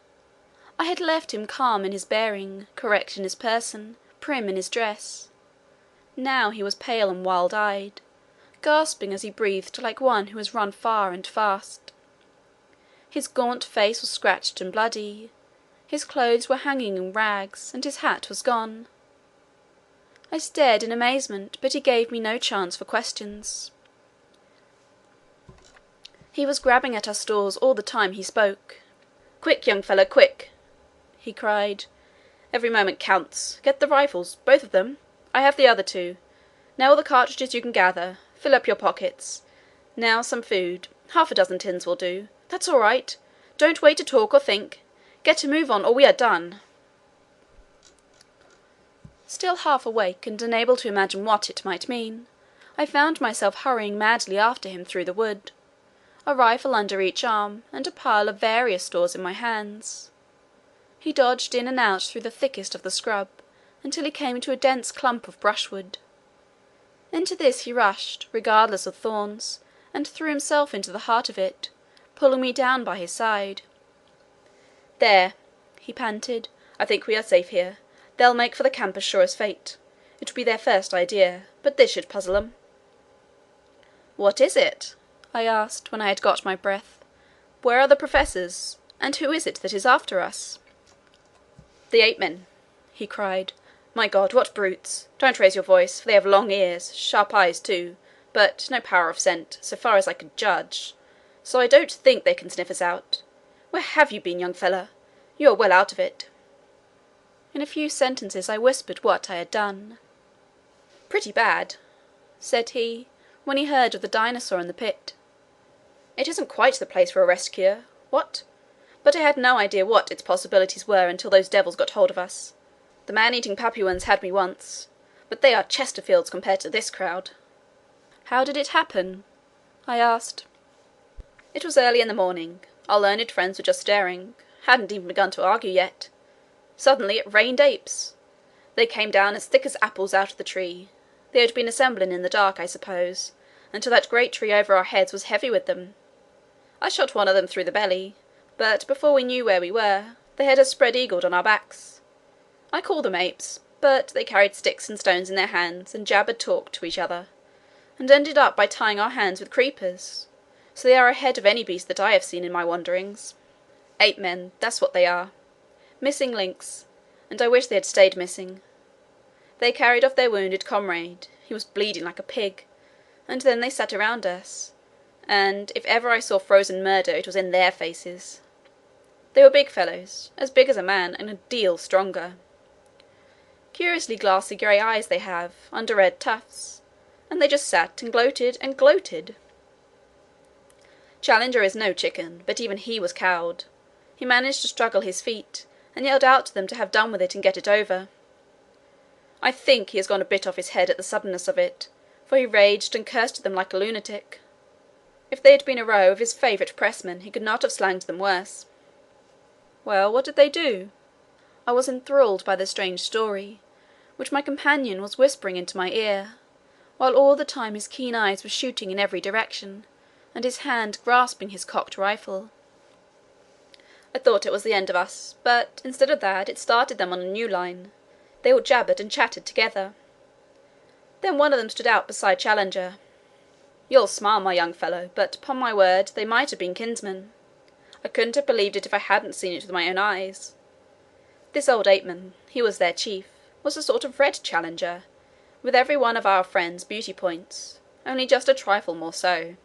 I had left him calm in his bearing, correct in his person, prim in his dress. Now he was pale and wild-eyed, gasping as he breathed like one who has run far and fast. His gaunt face was scratched and bloody, his clothes were hanging in rags, and his hat was gone. I stared in amazement, but he gave me no chance for questions. He was grabbing at our stores all the time he spoke. "Quick, young fellow, quick!" he cried. "Every moment counts. Get the rifles, both of them. I have the other 2. Now all the cartridges you can gather. Fill up your pockets. Now some food. 6 tins will do. That's all right. Don't wait to talk or think. Get a move on, or we are done." Still half awake, and unable to imagine what it might mean, I found myself hurrying madly after him through the wood, a rifle under each arm, and a pile of various stores in my hands. He dodged in and out through the thickest of the scrub, until he came to a dense clump of brushwood. Into this he rushed, regardless of thorns, and threw himself into the heart of it, pulling me down by his side. "There," he panted. "I think we are safe here. They'll make for the camp as sure as fate. It will be their first idea, but this should puzzle 'em." "What is it?" I asked, when I had got my breath. "Where are the professors, and who is it that is after us?" "The ape-men," he cried. "My God, what brutes! Don't raise your voice, for they have long ears, sharp eyes too, but no power of scent, so far as I could judge, so I don't think they can sniff us out. Where have you been, young fellow? You are well out of it." In a few sentences I whispered what I had done. "Pretty bad," said he, when he heard of the dinosaur in the pit. "It isn't quite the place for a rest cure, what? But I had no idea what its possibilities were until those devils got hold of us. The man-eating Papuans had me once, but they are Chesterfields compared to this crowd." "How did it happen?" I asked. "It was early in the morning. Our learned friends were just staring, hadn't even begun to argue yet. Suddenly it rained apes. They came down as thick as apples out of the tree. They had been assembling in the dark, I suppose, until that great tree over our heads was heavy with them. I shot one of them through the belly, but before we knew where we were, they had us spread-eagled on our backs. I call them apes, but they carried sticks and stones in their hands, and jabbered talk to each other, and ended up by tying our hands with creepers, so they are ahead of any beast that I have seen in my wanderings. Ape-men, that's what they are. Missing links, and I wish they had stayed missing. They carried off their wounded comrade, he was bleeding like a pig, and then they sat around us, and if ever I saw frozen murder it was in their faces. They were big fellows, as big as a man, and a deal stronger. Curiously glassy grey eyes they have, under red tufts, and they just sat and gloated and gloated. Challenger is no chicken, but even he was cowed. He managed to struggle his feet, and yelled out to them to have done with it and get it over. I think he has gone a bit off his head at the suddenness of it, for he raged and cursed at them like a lunatic. If they had been a row of his favourite pressmen, he could not have slanged them worse." "Well, what did they do?" I was enthralled by the strange story, which my companion was whispering into my ear, while all the time his keen eyes were shooting in every direction, and his hand grasping his cocked rifle. "I thought it was the end of us, but instead of that, it started them on a new line. They all jabbered and chatted together. Then one of them stood out beside Challenger. You'll smile, my young fellow, but upon my word they might have been kinsmen. I couldn't have believed it if I hadn't seen it with my own eyes. This old ape-man, he was their chief, was a sort of red Challenger, with every one of our friends' beauty points, only just a trifle more so.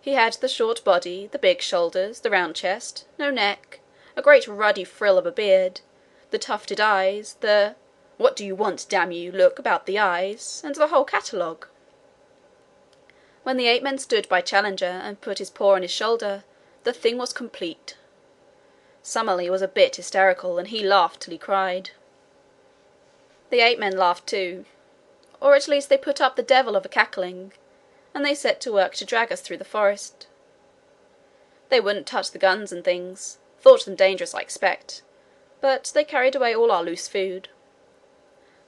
He had the short body, the big shoulders, the round chest, no neck, a great ruddy frill of a beard, the tufted eyes, the 'what do you want, damn you' look about the eyes, and the whole catalogue. When the ape-man stood by Challenger and put his paw on his shoulder, the thing was complete. Summerlee was a bit hysterical, and he laughed till he cried. The ape-men laughed too, or at least they put up the devil of a cackling, and they set to work to drag us through the forest. They wouldn't touch the guns and things, thought them dangerous I expect, but they carried away all our loose food.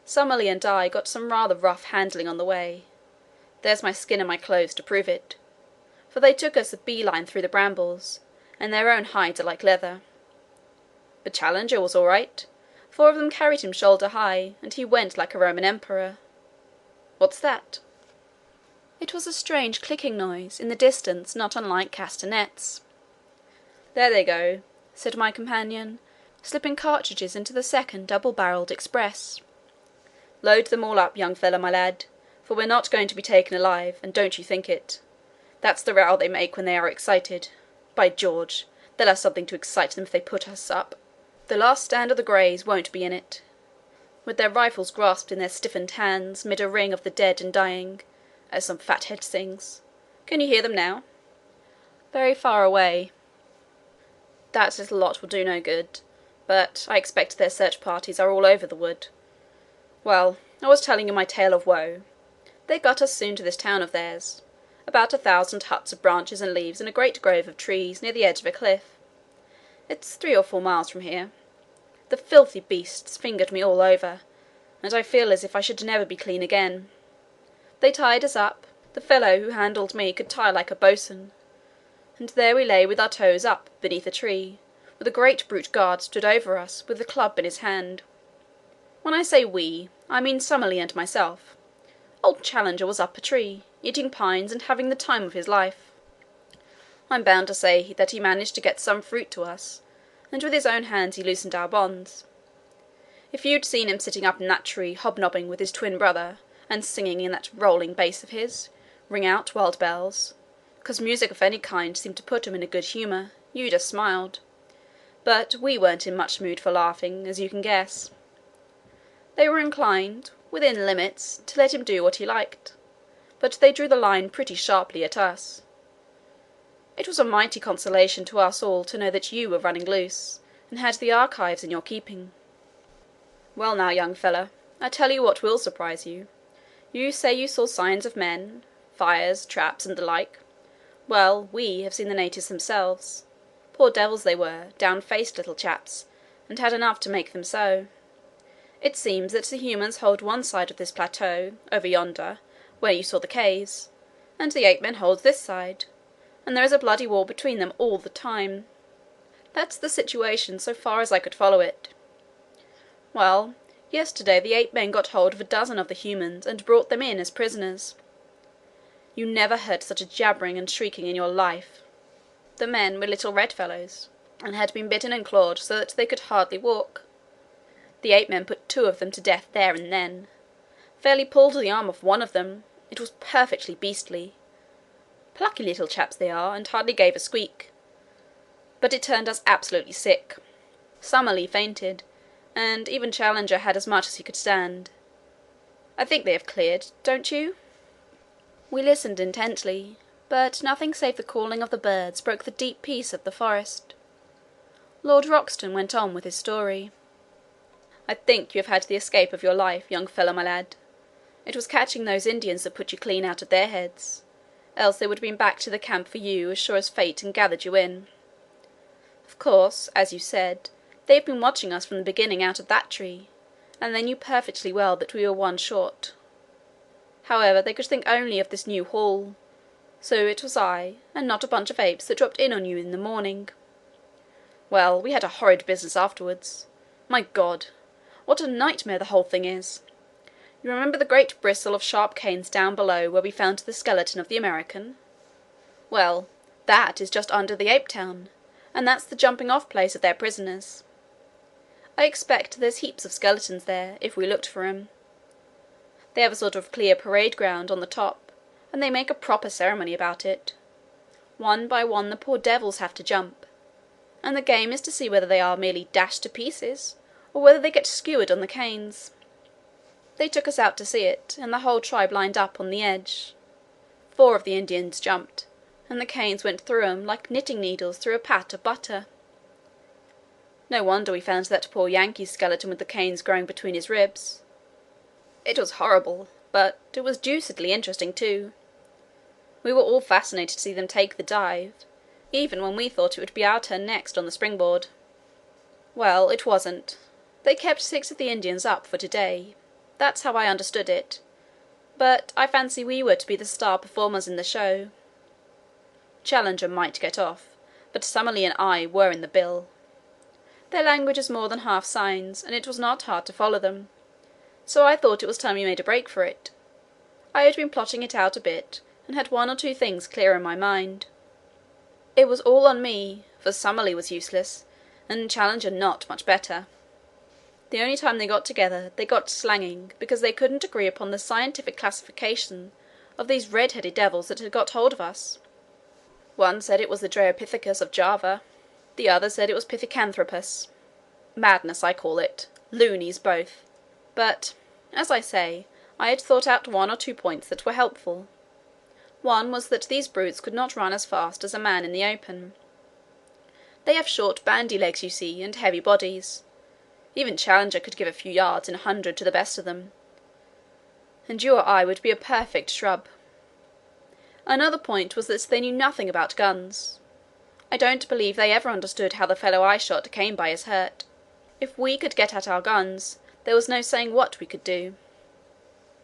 Summerlee and I got some rather rough handling on the way. There's my skin and my clothes to prove it, for they took us a bee-line through the brambles, and their own hides are like leather. But Challenger was all right. 4 of them carried him shoulder high, and he went like a Roman emperor. What's that?" It was a strange clicking noise, in the distance not unlike castanets. "There they go," said my companion, slipping cartridges into the second double-barrelled express. "Load them all up, young fellow, my lad, for we're not going to be taken alive, and don't you think it. That's the row they make when they are excited. By George, they'll have something to excite them if they put us up. The last stand of the Greys won't be in it, with their rifles grasped in their stiffened hands, mid a ring of the dead and dying, as some fathead sings. Can you hear them now?" "Very far away." "That little lot will do no good, but I expect their search parties are all over the wood. Well, I was telling you my tale of woe. They got us soon to this town of theirs, about 1,000 huts of branches and leaves in a great grove of trees near the edge of a cliff. It's 3 or 4 miles from here. The filthy beasts fingered me all over, and I feel as if I should never be clean again. They tied us up. The fellow who handled me could tie like a boatswain, and there we lay with our toes up beneath a tree, with a great brute guard stood over us with a club in his hand. When I say we, I mean Summerlee and myself. Old Challenger was up a tree, eating pines and having the time of his life. I'm bound to say that he managed to get some fruit to us, and with his own hands he loosened our bonds. If you'd seen him sitting up in that tree hobnobbing with his twin brother, and singing in that rolling bass of his, Ring Out, Wild Bells, 'cause music of any kind seemed to put him in a good humour, you'd have smiled. But we weren't in much mood for laughing, as you can guess. They were inclined, within limits, to let him do what he liked, but they drew the line pretty sharply at us. It was a mighty consolation to us all to know that you were running loose, and had the archives in your keeping. Well now, young fellow, I tell you what will surprise you. You say you saw signs of men, fires, traps, and the like. Well, we have seen the natives themselves. Poor devils they were, down-faced little chaps, and had enough to make them so. It seems that the humans hold one side of this plateau, over yonder, where you saw the caves, and the ape-men hold this side, and there is a bloody war between them all the time. That's the situation so far as I could follow it. Well, yesterday the ape-men got hold of a dozen of the humans and brought them in as prisoners. You never heard such a jabbering and shrieking in your life. The men were little red fellows, and had been bitten and clawed so that they could hardly walk. The ape-men put 2 of them to death there and then. Fairly pulled the arm off one of them. It was perfectly beastly. Plucky little chaps they are, and hardly gave a squeak. But it turned us absolutely sick. Summerlee fainted, and even Challenger had as much as he could stand. I think they have cleared, don't you? We listened intently, but nothing save the calling of the birds broke the deep peace of the forest. Lord Roxton went on with his story. I think you have had the escape of your life, young fellow my lad. It was catching those Indians that put you clean out of their heads, else they would have been back to the camp for you as sure as fate and gathered you in. Of course, as you said, they have been watching us from the beginning out of that tree, and they knew perfectly well that we were 1 short. However, they could think only of this new haul, so it was I, and not a bunch of apes, that dropped in on you in the morning. Well, we had a horrid business afterwards. My God, what a nightmare the whole thing is! You remember the great bristle of sharp canes down below where we found the skeleton of the American? Well, that is just under the ape town, and that's the jumping-off place of their prisoners. I expect there's heaps of skeletons there, if we looked for 'em. They have a sort of clear parade ground on the top, and they make a proper ceremony about it. One by one the poor devils have to jump, and the game is to see whether they are merely dashed to pieces, or whether they get skewered on the canes. They took us out to see it, and the whole tribe lined up on the edge. 4 of the Indians jumped, and the canes went through 'em like knitting needles through a pat of butter. No wonder we found that poor Yankee's skeleton with the canes growing between his ribs. It was horrible, but it was deucedly interesting too. We were all fascinated to see them take the dive, even when we thought it would be our turn next on the springboard. Well, it wasn't. They kept 6 of the Indians up for today. That's how I understood it, but I fancy we were to be the star performers in the show. Challenger might get off, but Summerlee and I were in the bill. Their language is more than half signs, and it was not hard to follow them, so I thought it was time we made a break for it. I had been plotting it out a bit, and had 1 or 2 things clear in my mind. It was all on me, for Summerlee was useless, and Challenger not much better. The only time they got together, they got slanging, because they couldn't agree upon the scientific classification of these red-headed devils that had got hold of us. One said it was the Dreiopithecus of Java. The other said it was Pithecanthropus. Madness, I call it. Loonies, both. But, as I say, I had thought out 1 or 2 points that were helpful. One was that these brutes could not run as fast as a man in the open. They have short bandy legs, you see, and heavy bodies. Even Challenger could give a few yards in 100 to the best of them, and you or I would be a perfect shrub. Another point was that they knew nothing about guns. I don't believe they ever understood how the fellow I shot came by his hurt. If we could get at our guns, there was no saying what we could do.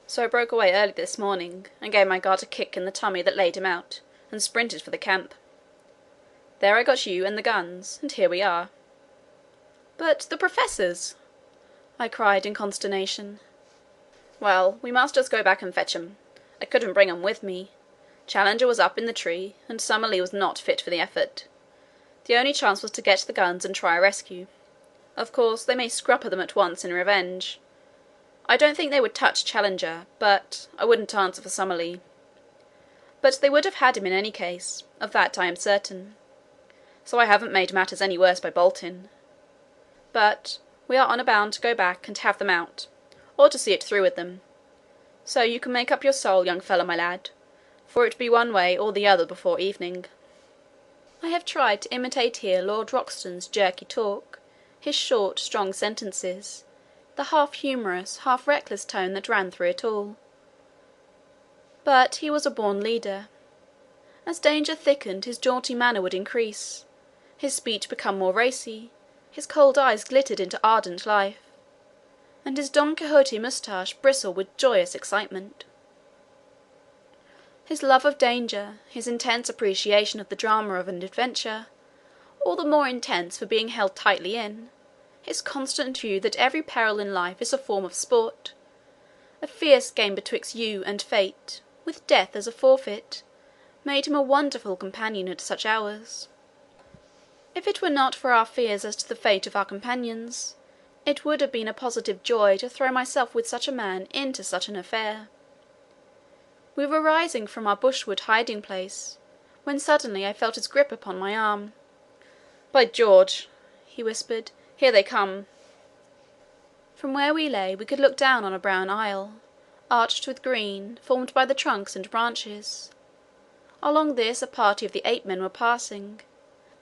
So I broke away early this morning, and gave my guard a kick in the tummy that laid him out, and sprinted for the camp. There I got you and the guns, and here we are." "But the professors!" I cried in consternation. "Well, we must just go back and fetch 'em. I couldn't bring 'em with me. Challenger was up in the tree, and Summerlee was not fit for the effort. The only chance was to get the guns and try a rescue. Of course, they may scrap at them at once in revenge. I don't think they would touch Challenger, but I wouldn't answer for Summerlee. But they would have had him in any case, of that I am certain. So I haven't made matters any worse by bolting. But we are honour bound to go back and have them out, or to see it through with them. So you can make up your soul, young fellow, my lad, for it be one way or the other before evening." I have tried to imitate here Lord Roxton's jerky talk, his short, strong sentences, the half-humorous, half-reckless tone that ran through it all. But he was a born leader. As danger thickened, his jaunty manner would increase, his speech become more racy, his cold eyes glittered into ardent life, and his Don Quixote moustache bristle with joyous excitement. His love of danger, his intense appreciation of the drama of an adventure, all the more intense for being held tightly in, his constant view that every peril in life is a form of sport, a fierce game betwixt you and fate, with death as a forfeit, made him a wonderful companion at such hours. If it were not for our fears as to the fate of our companions, it would have been a positive joy to throw myself with such a man into such an affair. We were rising from our bushwood hiding-place, when suddenly I felt his grip upon my arm. "By George!" he whispered, "here they come." From where we lay we could look down on a brown isle, arched with green, formed by the trunks and branches. Along this a party of the ape men were passing.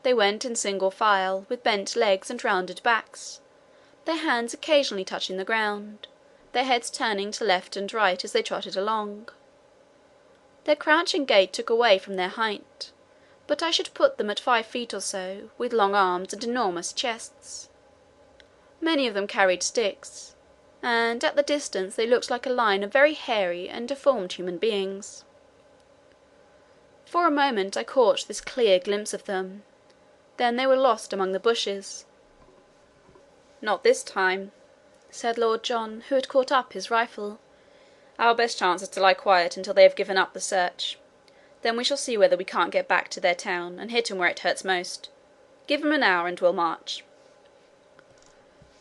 They went in single file, with bent legs and rounded backs, their hands occasionally touching the ground, their heads turning to left and right as they trotted along. Their crouching gait took away from their height, but I should put them at 5 feet or so, with long arms and enormous chests. Many of them carried sticks, and at the distance they looked like a line of very hairy and deformed human beings. For a moment I caught this clear glimpse of them, then they were lost among the bushes. "Not this time," said Lord John, who had caught up his rifle. "Our best chance is to lie quiet until they have given up the search. Then we shall see whether we can't get back to their town, and hit 'em where it hurts most. Give 'em an hour, and we'll march."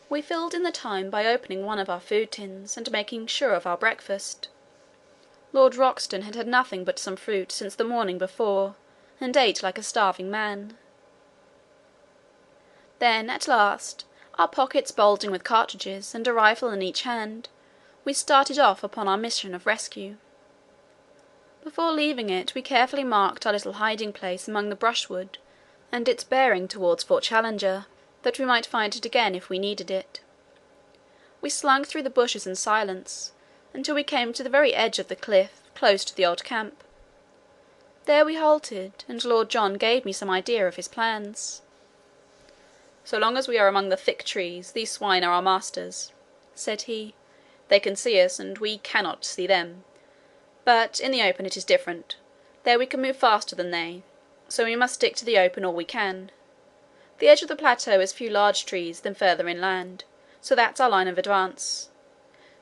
We filled in the time by opening one of our food tins, and making sure of our breakfast. Lord Roxton had had nothing but some fruit since the morning before, and ate like a starving man. Then, at last, our pockets bulging with cartridges, and a rifle in each hand, we started off upon our mission of rescue. Before leaving it, we carefully marked our little hiding-place among the brushwood, and its bearing towards Fort Challenger, that we might find it again if we needed it. We slunk through the bushes in silence, until we came to the very edge of the cliff, close to the old camp. There we halted, and Lord John gave me some idea of his plans. "So long as we are among the thick trees, these swine are our masters," said he. "They can see us, and we cannot see them. But in the open it is different. There we can move faster than they, so we must stick to the open all we can. The edge of the plateau has few large trees than further inland, so that's our line of advance.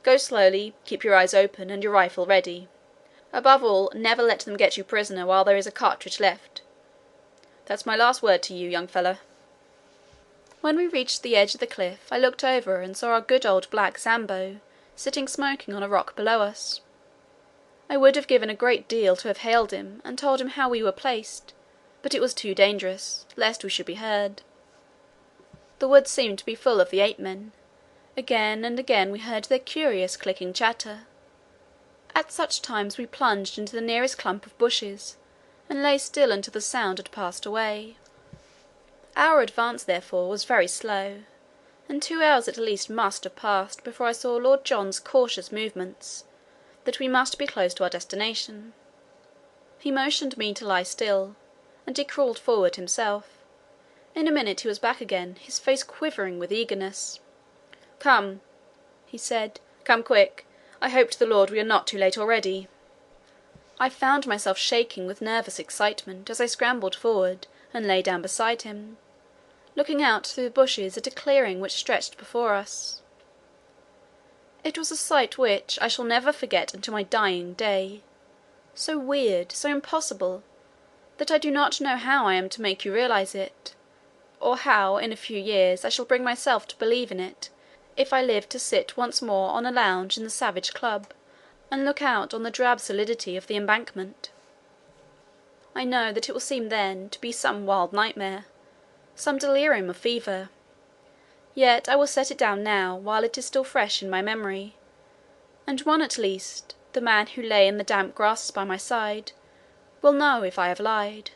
Go slowly, keep your eyes open, and your rifle ready. Above all, never let them get you prisoner while there is a cartridge left. That's my last word to you, young fellow." When we reached the edge of the cliff, I looked over and saw our good old black Sambo sitting smoking on a rock below us. I would have given a great deal to have hailed him and told him how we were placed, but it was too dangerous, lest we should be heard. The woods seemed to be full of the ape men. Again and again we heard their curious clicking chatter. At such times we plunged into the nearest clump of bushes, and lay still until the sound had passed away. Our advance, therefore, was very slow, and 2 hours at least must have passed before I saw Lord John's cautious movements, that we must be close to our destination. He motioned me to lie still, and he crawled forward himself. In a minute he was back again, his face quivering with eagerness. "Come," he said. "Come quick. I hope to the Lord we are not too late already." I found myself shaking with nervous excitement as I scrambled forward and lay down beside him, looking out through the bushes at a clearing which stretched before us. It was a sight which I shall never forget until my dying day, so weird, so impossible, that I do not know how I am to make you realize it, or how in a few years I shall bring myself to believe in it, if I live to sit once more on a lounge in the Savage Club and look out on the drab solidity of the Embankment. I know that it will seem then to be some wild nightmare, some delirium of fever, yet I will set it down now while it is still fresh in my memory, and one at least, the man who lay in the damp grasses by my side, will know if I have lied.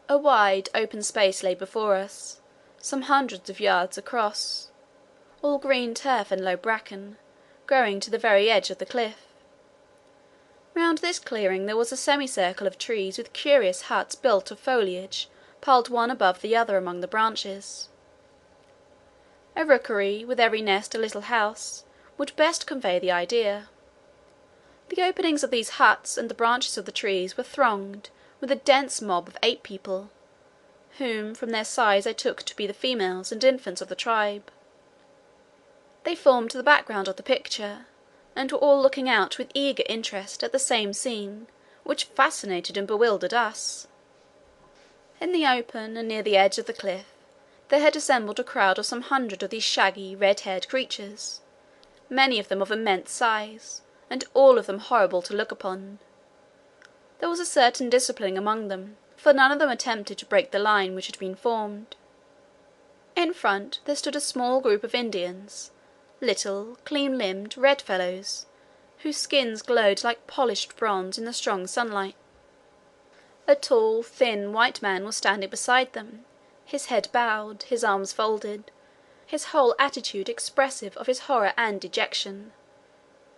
A wide open space lay before us, some hundreds of yards across, all green turf and low bracken, growing to the very edge of the cliff. Round this clearing there was a semicircle of trees with curious huts built of foliage piled one above the other among the branches. A rookery, with every nest a little house, would best convey the idea. The openings of these huts and the branches of the trees were thronged with a dense mob of ape people, whom from their size I took to be the females and infants of the tribe. They formed the background of the picture, and were all looking out with eager interest at the same scene which fascinated and bewildered us. In the open and near the edge of the cliff there had assembled a crowd of some 100 of these shaggy, red-haired creatures, many of them of immense size, and all of them horrible to look upon. There was a certain discipline among them, for none of them attempted to break the line which had been formed. In front there stood a small group of Indians, little, clean-limbed, red fellows, whose skins glowed like polished bronze in the strong sunlight. A tall, thin, white man was standing beside them, his head bowed, his arms folded, his whole attitude expressive of his horror and dejection.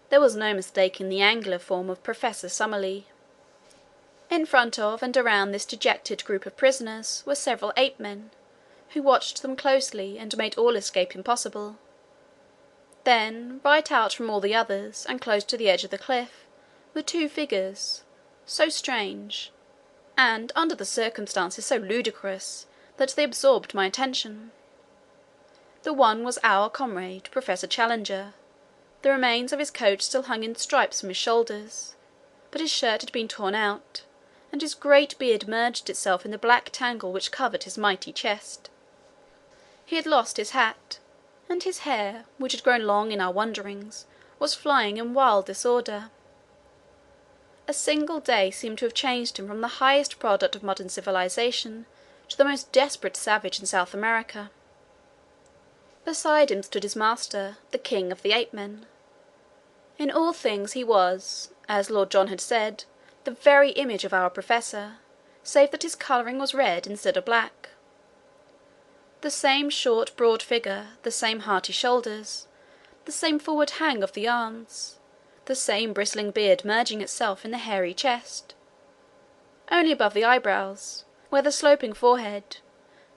There was no mistaking the angular form of Professor Summerlee. In front of and around this dejected group of prisoners were several ape-men, who watched them closely and made all escape impossible. Then, right out from all the others, and close to the edge of the cliff, were two figures, so strange, and, under the circumstances, so ludicrous, that they absorbed my attention. The one was our comrade, Professor Challenger. The remains of his coat still hung in stripes from his shoulders, but his shirt had been torn out, and his great beard merged itself in the black tangle which covered his mighty chest. He had lost his hat, and his hair, which had grown long in our wanderings, was flying in wild disorder. A single day seemed to have changed him from the highest product of modern civilization to the most desperate savage in South America. Beside him stood his master, the king of the ape-men. In all things he was, as Lord John had said, the very image of our professor, save that his colouring was red instead of black. The same short, broad figure, the same hearty shoulders, the same forward hang of the arms, the same bristling beard merging itself in the hairy chest, only above the eyebrows, where the sloping forehead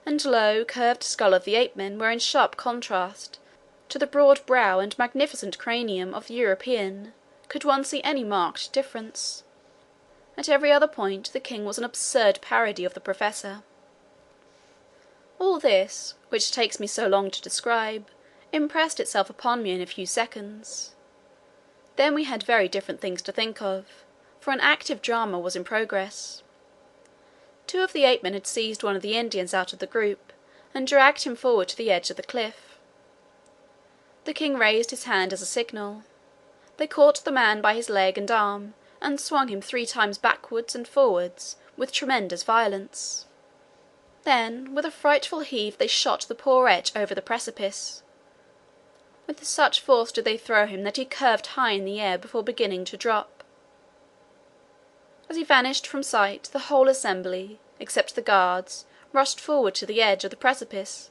and low, curved skull of the ape-men were in sharp contrast to the broad brow and magnificent cranium of the European, could one see any marked difference. At every other point the king was an absurd parody of the professor. All this, which takes me so long to describe, impressed itself upon me in a few seconds. Then we had very different things to think of, for an active drama was in progress. Two of the ape-men had seized one of the Indians out of the group, and dragged him forward to the edge of the cliff. The king raised his hand as a signal. They caught the man by his leg and arm, and swung him 3 times backwards and forwards with tremendous violence. Then, with a frightful heave, they shot the poor wretch over the precipice. With such force did they throw him that he curved high in the air before beginning to drop. As he vanished from sight, the whole assembly, except the guards, rushed forward to the edge of the precipice,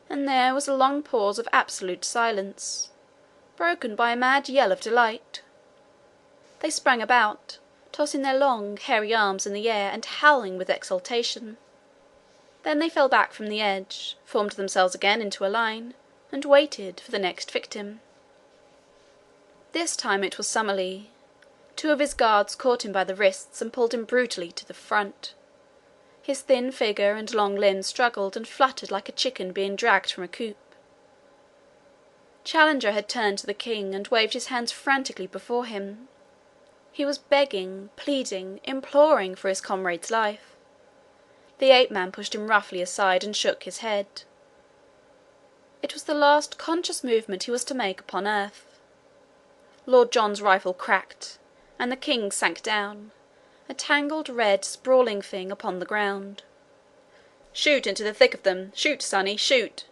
and there was a long pause of absolute silence, broken by a mad yell of delight. They sprang about, tossing their long, hairy arms in the air and howling with exultation. Then they fell back from the edge, formed themselves again into a line, and waited for the next victim. This time it was Summerlee. Two of his guards caught him by the wrists and pulled him brutally to the front. His thin figure and long limbs struggled and fluttered like a chicken being dragged from a coop. Challenger had turned to the king and waved his hands frantically before him. He was begging, pleading, imploring for his comrade's life. The ape-man pushed him roughly aside and shook his head. It was the last conscious movement he was to make upon earth. Lord John's rifle cracked, and the king sank down, a tangled, red, sprawling thing upon the ground. "Shoot into the thick of them! Shoot, sonny, shoot!"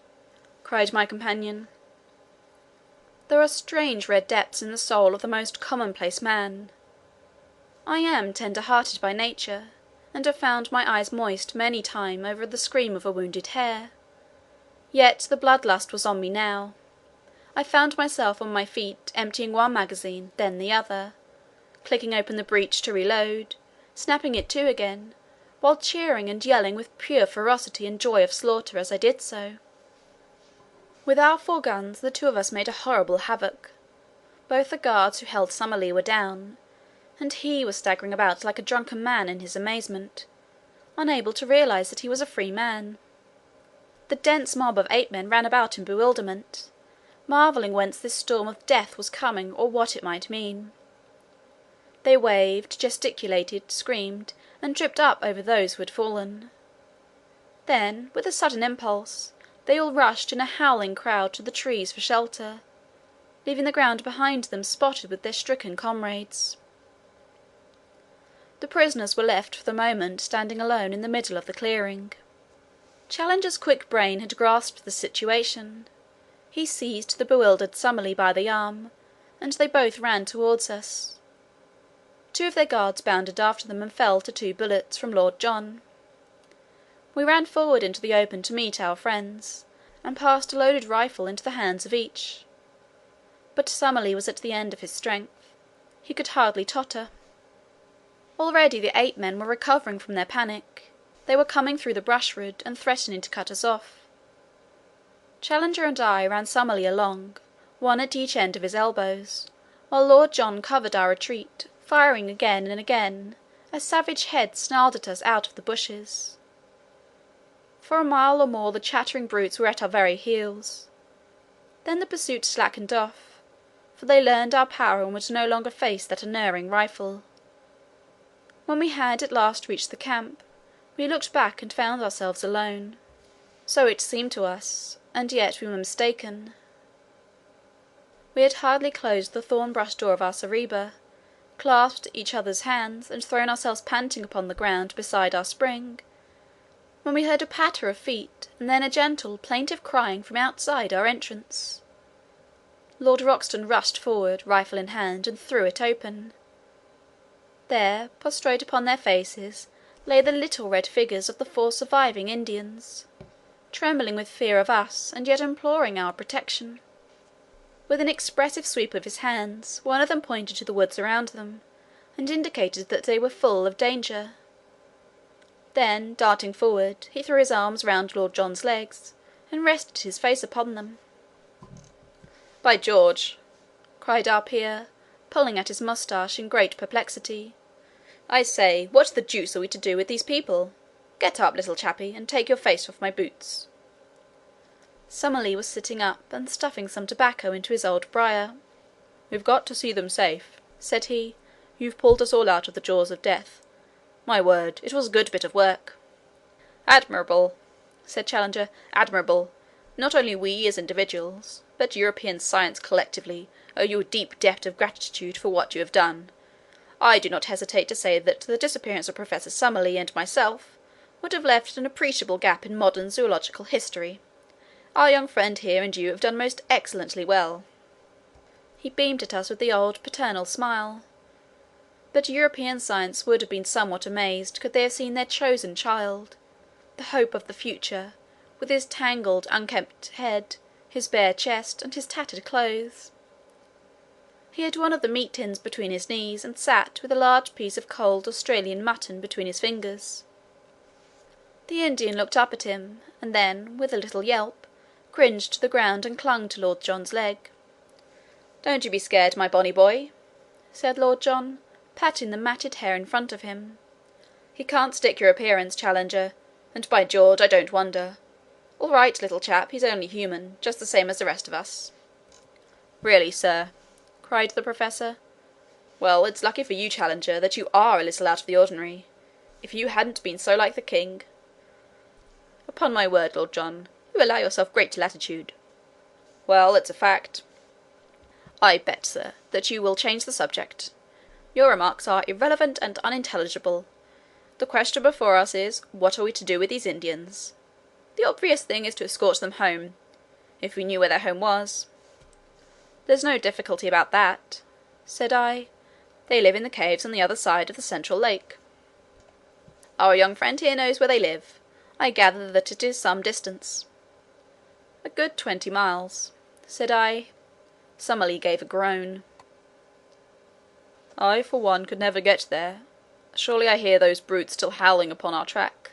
cried my companion. There are strange red depths in the soul of the most commonplace man. I am tender-hearted by nature, and have found my eyes moist many a time over the scream of a wounded hare. Yet the bloodlust was on me now. I found myself on my feet, emptying one magazine, then the other, clicking open the breech to reload, snapping it to again, while cheering and yelling with pure ferocity and joy of slaughter as I did so. With our 4 guns the two of us made a horrible havoc. Both the guards who held Summerlee were down, and he was staggering about like a drunken man in his amazement, unable to realise that he was a free man. The dense mob of ape-men ran about in bewilderment, marvelling whence this storm of death was coming or what it might mean. They waved, gesticulated, screamed, and tripped up over those who had fallen. Then, with a sudden impulse, they all rushed in a howling crowd to the trees for shelter, leaving the ground behind them spotted with their stricken comrades. The prisoners were left for the moment standing alone in the middle of the clearing. Challenger's quick brain had grasped the situation. He seized the bewildered Summerlee by the arm, and they both ran towards us. 2 of their guards bounded after them and fell to 2 bullets from Lord John. We ran forward into the open to meet our friends, and passed a loaded rifle into the hands of each. But Summerlee was at the end of his strength. He could hardly totter. Already the ape-men were recovering from their panic. They were coming through the brushwood and threatening to cut us off. Challenger and I ran Summerlee along, one at each end of his elbows, while Lord John covered our retreat, firing again and again, as savage heads snarled at us out of the bushes. For a mile or more the chattering brutes were at our very heels. Then the pursuit slackened off, for they learned our power and would no longer face that unerring rifle. When we had at last reached the camp, we looked back and found ourselves alone. So it seemed to us, and yet we were mistaken. We had hardly closed the thorn-brush door of our zareba, clasped each other's hands, and thrown ourselves panting upon the ground beside our spring, when we heard a patter of feet, and then a gentle, plaintive crying from outside our entrance. Lord Roxton rushed forward, rifle in hand, and threw it open. There, prostrate upon their faces, lay the little red figures of the 4 surviving Indians, trembling with fear of us, and yet imploring our protection. With an expressive sweep of his hands, one of them pointed to the woods around them, and indicated that they were full of danger. Then, darting forward, he threw his arms round Lord John's legs, and rested his face upon them. "By George!" cried our peer, pulling at his moustache in great perplexity. "I say, what the deuce are we to do with these people? Get up, little chappie, and take your face off my boots." Summerlee was sitting up and stuffing some tobacco into his old briar. "We've got to see them safe," said he. "You've pulled us all out of the jaws of death. My word, it was a good bit of work." "Admirable," said Challenger, "admirable. Not only we as individuals, but European science collectively, owe you a deep debt of gratitude for what you have done. I do not hesitate to say that the disappearance of Professor Summerlee and myself would have left an appreciable gap in modern zoological history. Our young friend here and you have done most excellently well." He beamed at us with the old paternal smile. But European science would have been somewhat amazed could they have seen their chosen child, the hope of the future, with his tangled, unkempt head, his bare chest, and his tattered clothes. He had one of the meat tins between his knees, and sat with a large piece of cold Australian mutton between his fingers. The Indian looked up at him, and then, with a little yelp, cringed to the ground and clung to Lord John's leg. "Don't you be scared, my bonny boy," said Lord John, patting the matted hair in front of him. "He can't stick your appearance, Challenger, and by George, I don't wonder. All right, little chap, he's only human, just the same as the rest of us." "Really, sir," cried the Professor. "Well, it's lucky for you, Challenger, that you are a little out of the ordinary. If you hadn't been so like the king. Upon my word, Lord John, you allow yourself great latitude." "Well, it's a fact." "I bet, sir, that you will change the subject. Your remarks are irrelevant and unintelligible. The question before us is, what are we to do with these Indians? The obvious thing is to escort them home, if we knew where their home was." "There's no difficulty about that," said I. "They live in the caves on the other side of the central lake." "Our young friend here knows where they live. I gather that it is some distance." "A good 20 miles," said I. Summerlee gave a groan. "I, for one, could never get there. Surely I hear those brutes still howling upon our track."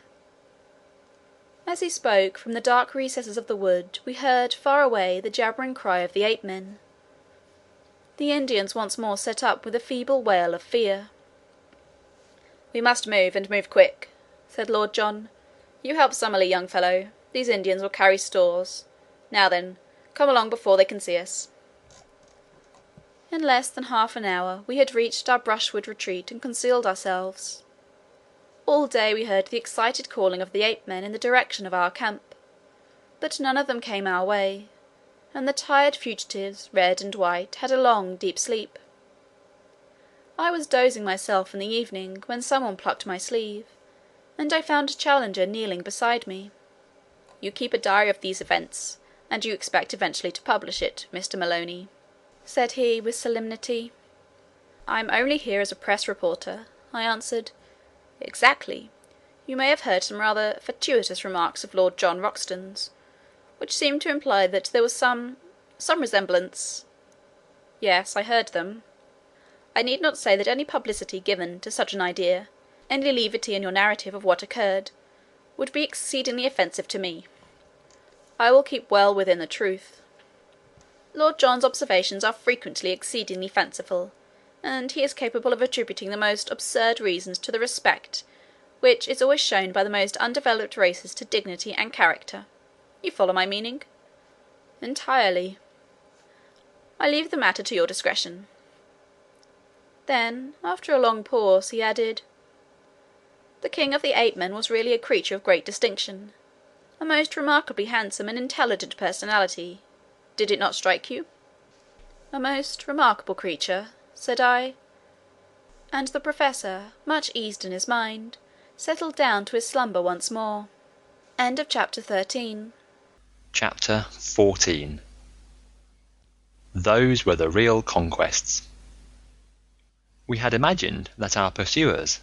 As he spoke, from the dark recesses of the wood we heard far away the jabbering cry of the ape-men. The Indians once more set up with a feeble wail of fear. "We must move, and move quick," said Lord John. "You help Summerlee, young fellow. These Indians will carry stores. Now then, come along before they can see us." In less than half an hour we had reached our brushwood retreat and concealed ourselves. All day we heard the excited calling of the ape-men in the direction of our camp, but none of them came our way, and the tired fugitives, red and white, had a long, deep sleep. I was dozing myself in the evening when someone plucked my sleeve, and I found Challenger kneeling beside me. "You keep a diary of these events, and you expect eventually to publish it, Mr. Maloney," said he with solemnity. "I'm only here as a press reporter," I answered. "Exactly. You may have heard some rather fatuous remarks of Lord John Roxton's, which seemed to imply that there was some resemblance." "Yes, I heard them." "I need not say that any publicity given to such an idea, any levity in your narrative of what occurred, would be exceedingly offensive to me. I will keep well within the truth. Lord John's observations are frequently exceedingly fanciful, and he is capable of attributing the most absurd reasons to the respect which is always shown by the most undeveloped races to dignity and character. You follow my meaning?" "Entirely." "I leave the matter to your discretion." Then, after a long pause, he added, "The king of the ape-men was really a creature of great distinction, a most remarkably handsome and intelligent personality. Did it not strike you?" "A most remarkable creature," said I. And the Professor, much eased in his mind, settled down to his slumber once more. Chapter 14. Those were the real conquests. We had imagined that our pursuers,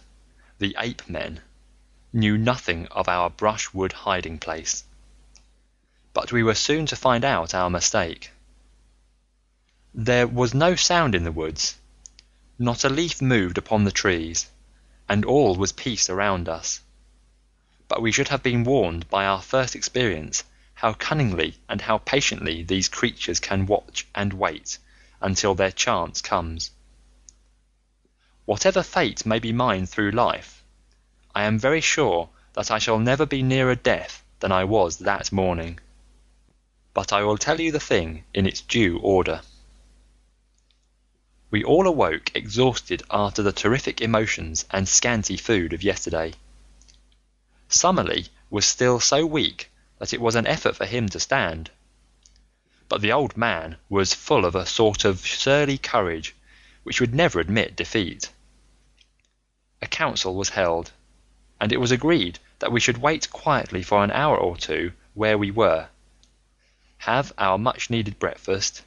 the ape-men, knew nothing of our brushwood hiding place. But we were soon to find out our mistake. There was no sound in the woods, not a leaf moved upon the trees, and all was peace around us. But we should have been warned by our first experience how cunningly and how patiently these creatures can watch and wait until their chance comes. Whatever fate may be mine through life, I am very sure that I shall never be nearer death than I was that morning. But I will tell you the thing in its due order. We all awoke exhausted after the terrific emotions and scanty food of yesterday. Summerlee was still so weak that it was an effort for him to stand. But the old man was full of a sort of surly courage which would never admit defeat. A council was held, and it was agreed that we should wait quietly for an hour or two where we were, have our much-needed breakfast,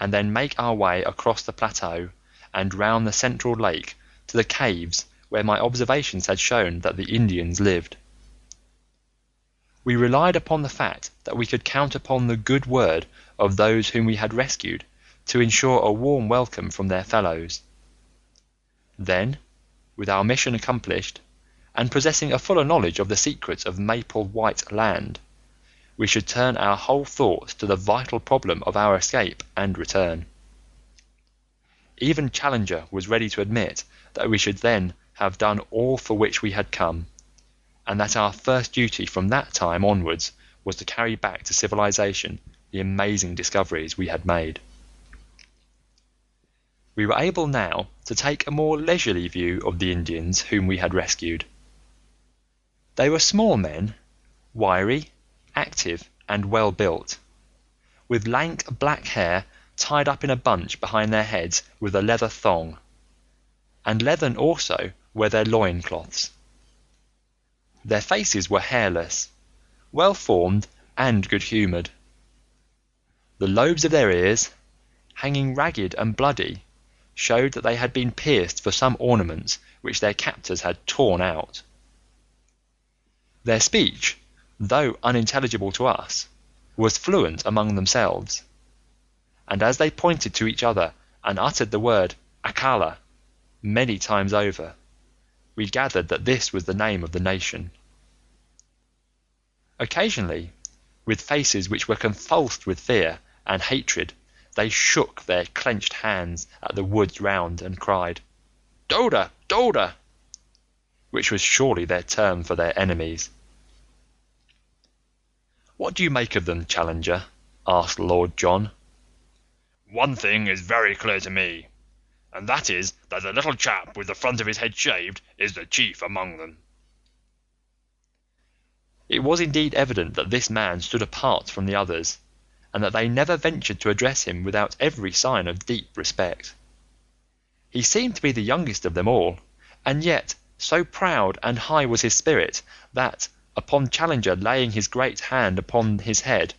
and then make our way across the plateau and round the central lake to the caves where my observations had shown that the Indians lived. We relied upon the fact that we could count upon the good word of those whom we had rescued to ensure a warm welcome from their fellows. Then, with our mission accomplished, and possessing a fuller knowledge of the secrets of Maple White Land, we should turn our whole thoughts to the vital problem of our escape and return. Even Challenger was ready to admit that we should then have done all for which we had come, and that our first duty from that time onwards was to carry back to civilization the amazing discoveries we had made. We were able now to take a more leisurely view of the Indians whom we had rescued. They were small men, wiry, active, and well built, with lank black hair tied up in a bunch behind their heads with a leather thong, and leathern also were their loincloths. Their faces were hairless, well formed and good-humoured. The lobes of their ears, hanging ragged and bloody, showed that they had been pierced for some ornaments which their captors had torn out. Their speech, though unintelligible to us, was fluent among themselves, and as they pointed to each other and uttered the word Akala many times over, we gathered that this was the name of the nation. Occasionally, with faces which were convulsed with fear and hatred, they shook their clenched hands at the woods round and cried, "Doda! Doda!" which was surely their term for their enemies. "What do you make of them, Challenger?" asked Lord John. "One thing is very clear to me, and that is that the little chap with the front of his head shaved is the chief among them." It was indeed evident that this man stood apart from the others, and that they never ventured to address him without every sign of deep respect. He seemed to be the youngest of them all, and yet so proud and high was his spirit that, upon Challenger laying his great hand upon his head,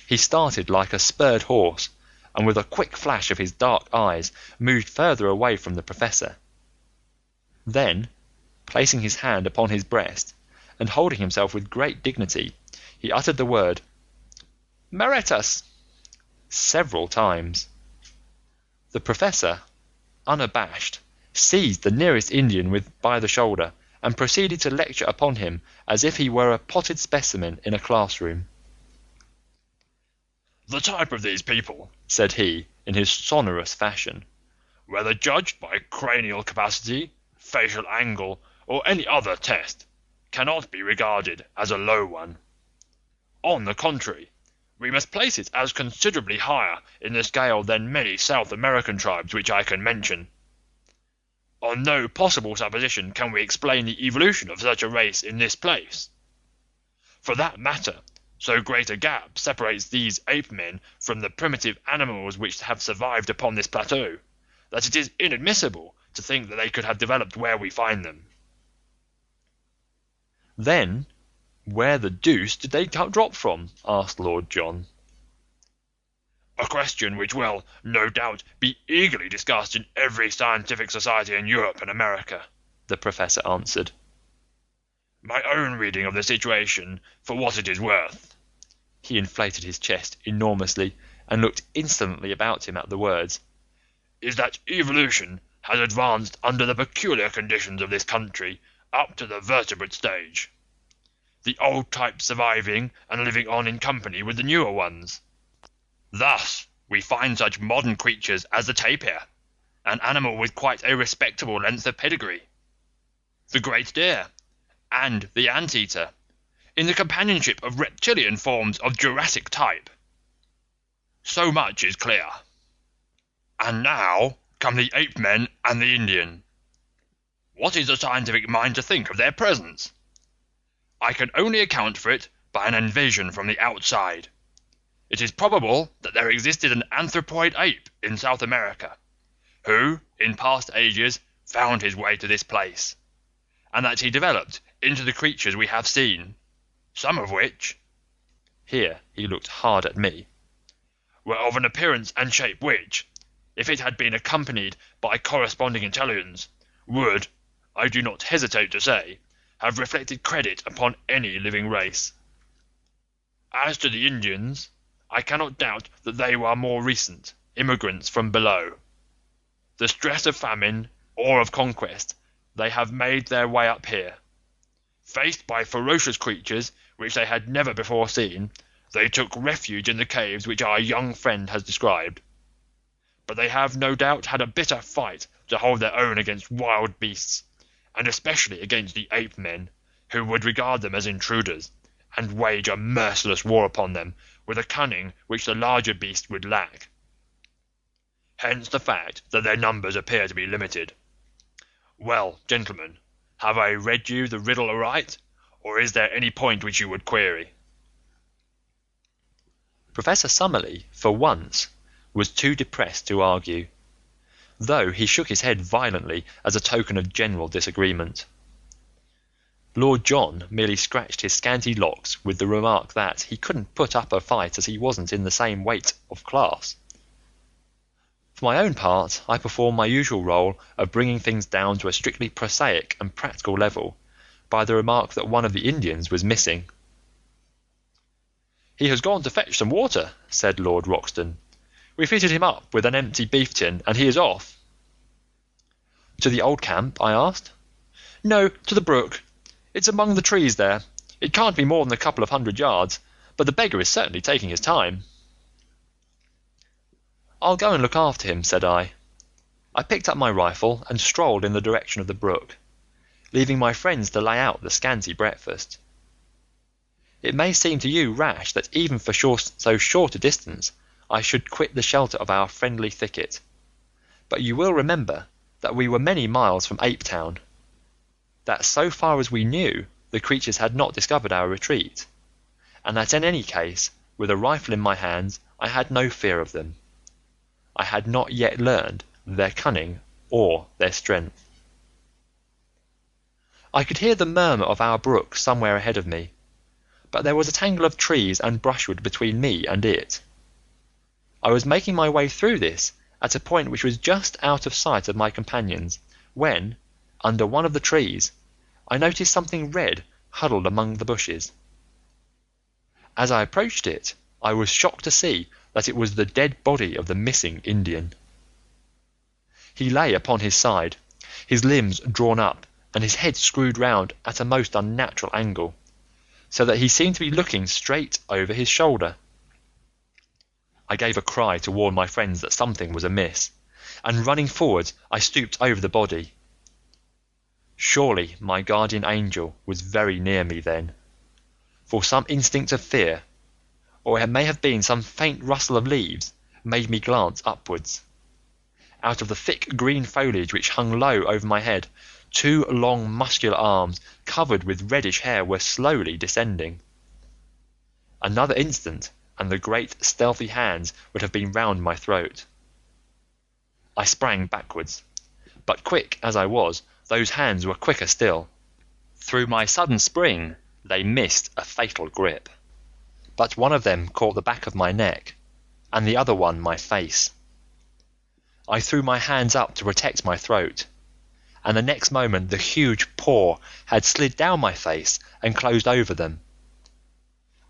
he started like a spurred horse, and with a quick flash of his dark eyes moved further away from the Professor. Then, placing his hand upon his breast, and holding himself with great dignity, he uttered the word "Meritus" several times. The Professor, unabashed, seized the nearest Indian by the shoulder and proceeded to lecture upon him as if he were a potted specimen in a classroom. "The type of these people," said he in his sonorous fashion, "whether judged by cranial capacity, facial angle, or any other test, cannot be regarded as a low one. On the contrary, we must place it as considerably higher in the scale than many South American tribes which I can mention. On no possible supposition can we explain the evolution of such a race in this place. For that matter, so great a gap separates these ape-men from the primitive animals which have survived upon this plateau, that it is inadmissible to think that they could have developed where we find them." "Then, where the deuce did they drop from?" asked Lord John. "A question which will, no doubt, be eagerly discussed in every scientific society in Europe and America," the Professor answered. "My own reading of the situation, for what it is worth," he inflated his chest enormously and looked insolently about him at the words, "is that evolution has advanced under the peculiar conditions of this country up to the vertebrate stage, the old types surviving and living on in company with the newer ones. Thus, we find such modern creatures as the tapir, an animal with quite a respectable length of pedigree, the great deer, and the anteater, in the companionship of reptilian forms of Jurassic type. So much is clear. And now come the ape-men and the Indian. What is the scientific mind to think of their presence? I can only account for it by an invasion from the outside. It is probable that there existed an anthropoid ape in South America, who, in past ages, found his way to this place, and that he developed into the creatures we have seen, some of which," here he looked hard at me, "were of an appearance and shape which, if it had been accompanied by corresponding intelligence, would, I do not hesitate to say, have reflected credit upon any living race. As to the Indians, I cannot doubt that they were more recent, immigrants from below. The stress of famine or of conquest, they have made their way up here, Faced by ferocious creatures which they had never before seen, they took refuge in the caves which our young friend has described. But they have no doubt had a bitter fight to hold their own against wild beasts, and especially against the ape men, who would regard them as intruders, and wage a merciless war upon them with a cunning which the larger beasts would lack. Hence the fact that their numbers appear to be limited. Well, gentlemen, have I read you the riddle aright, or is there any point which you would query?" Professor Summerlee, for once, was too depressed to argue, though he shook his head violently as a token of general disagreement. Lord John merely scratched his scanty locks with the remark that he couldn't put up a fight as he wasn't in the same weight of class. For my own part, I performed my usual role of bringing things down to a strictly prosaic and practical level by the remark that one of the Indians was missing. "He has gone to fetch some water," said Lord Roxton. "We fitted him up with an empty beef tin, and he is off." "To the old camp?" I asked. "No, to the brook. It's among the trees there. It can't be more than a couple of 100 yards, but the beggar is certainly taking his time." "I'll go and look after him," said I. I picked up my rifle and strolled in the direction of the brook, leaving my friends to lay out the scanty breakfast. It may seem to you rash that even for so short a distance I should quit the shelter of our friendly thicket, but you will remember that we were many miles from Ape Town, that so far as we knew the creatures had not discovered our retreat, and that in any case, with a rifle in my hands, I had no fear of them. I had not yet learned their cunning or their strength. I could hear the murmur of our brook somewhere ahead of me, but there was a tangle of trees and brushwood between me and it. I was making my way through this at a point which was just out of sight of my companions, when, under one of the trees, I noticed something red huddled among the bushes. As I approached it, I was shocked to see that it was the dead body of the missing Indian. He lay upon his side, his limbs drawn up and his head screwed round at a most unnatural angle, so that he seemed to be looking straight over his shoulder. I gave a cry to warn my friends that something was amiss, and running forward I stooped over the body. Surely my guardian angel was very near me then, for some instinct of fear, or it may have been some faint rustle of leaves, made me glance upwards. Out of the thick green foliage which hung low over my head, 2 long muscular arms covered with reddish hair were slowly descending. Another instant and the great stealthy hands would have been round my throat. I sprang backwards, but quick as I was, those hands were quicker still. Through my sudden spring they missed a fatal grip, but one of them caught the back of my neck, and the other one my face. I threw my hands up to protect my throat, and the next moment the huge paw had slid down my face and closed over them.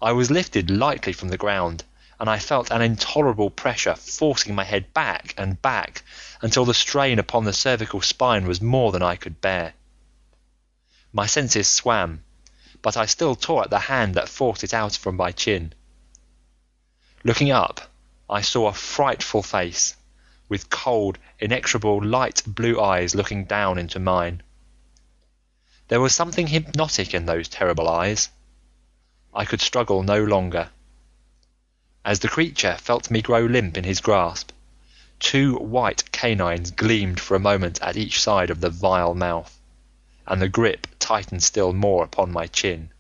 I was lifted lightly from the ground, and I felt an intolerable pressure forcing my head back and back until the strain upon the cervical spine was more than I could bear. My senses swam, but I still tore at the hand that forced it out from my chin. Looking up, I saw a frightful face, with cold, inexorable light blue eyes looking down into mine. There was something hypnotic in those terrible eyes. I could struggle no longer. As the creature felt me grow limp in his grasp, 2 white canines gleamed for a moment at each side of the vile mouth, and the grip tightened still more upon my chin,